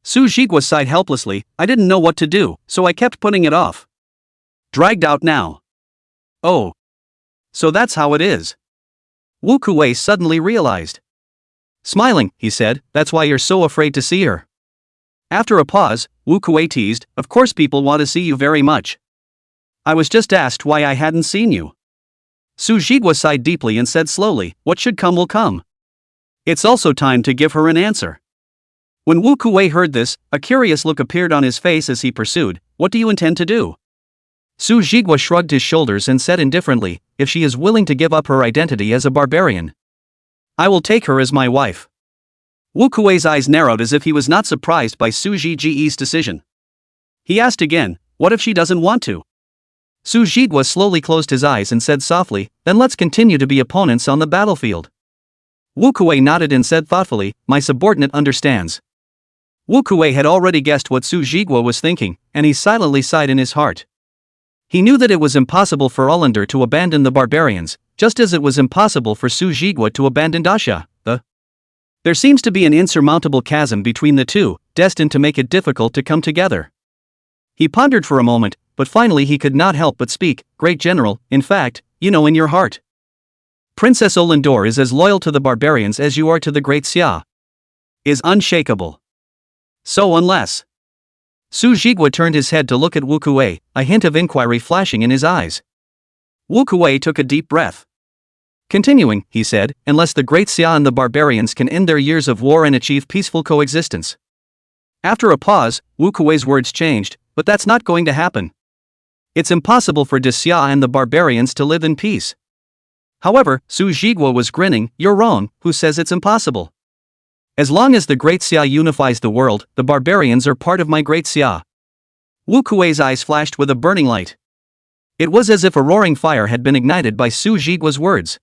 Su Jigwa sighed helplessly. I didn't know what to do, so I kept putting it off. Dragged out now. Oh. So that's how it is. Wu Kuei suddenly realized. Smiling, he said, that's why you're so afraid to see her. After a pause, Wu Kuei teased, of course people want to see you very much. I was just asked why I hadn't seen you. Su Jigwa sighed deeply and said slowly, what should come will come. It's also time to give her an answer. When Wu Kuei heard this, a curious look appeared on his face as he pursued, what do you intend to do? Su Jigwa shrugged his shoulders and said indifferently, if she is willing to give up her identity as a barbarian, I will take her as my wife. Wu Kuei's eyes narrowed as if he was not surprised by Su Jigwa's decision. He asked again, what if she doesn't want to? Su Jigwa slowly closed his eyes and said softly, then let's continue to be opponents on the battlefield. Wu Kuei nodded and said thoughtfully, my subordinate understands. Wu Kuei had already guessed what Su Jigwa was thinking, and he silently sighed in his heart. He knew that it was impossible for Ullander to abandon the barbarians, just as it was impossible for Su Jigwa to abandon Dasha. There seems to be an insurmountable chasm between the two, destined to make it difficult to come together. He pondered for a moment, but finally he could not help but speak, Great General, in fact, you know in your heart. Princess Ullendor is as loyal to the barbarians as you are to the Great Xia. Is unshakable. So unless... Su Jigwa turned his head to look at Wu Kuei, a hint of inquiry flashing in his eyes. Wu Kuei took a deep breath. Continuing, he said, unless the Great Xia and the barbarians can end their years of war and achieve peaceful coexistence. After a pause, Wu Kuei's words changed, but that's not going to happen. It's impossible for Xia and the barbarians to live in peace. However, Su Jigwa was grinning, you're wrong, who says it's impossible? As long as the Great Xia unifies the world, the barbarians are part of my Great Xia. Wu Kuei's eyes flashed with a burning light. It was as if a roaring fire had been ignited by Su Jigwa's words.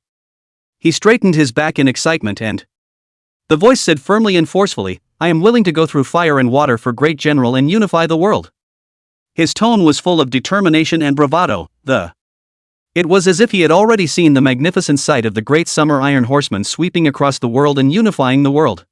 He straightened his back in excitement and... The voice said firmly and forcefully, I am willing to go through fire and water for Great General and unify the world. His tone was full of determination and bravado. It was as if he had already seen the magnificent sight of the great summer Iron Horseman sweeping across the world and unifying the world.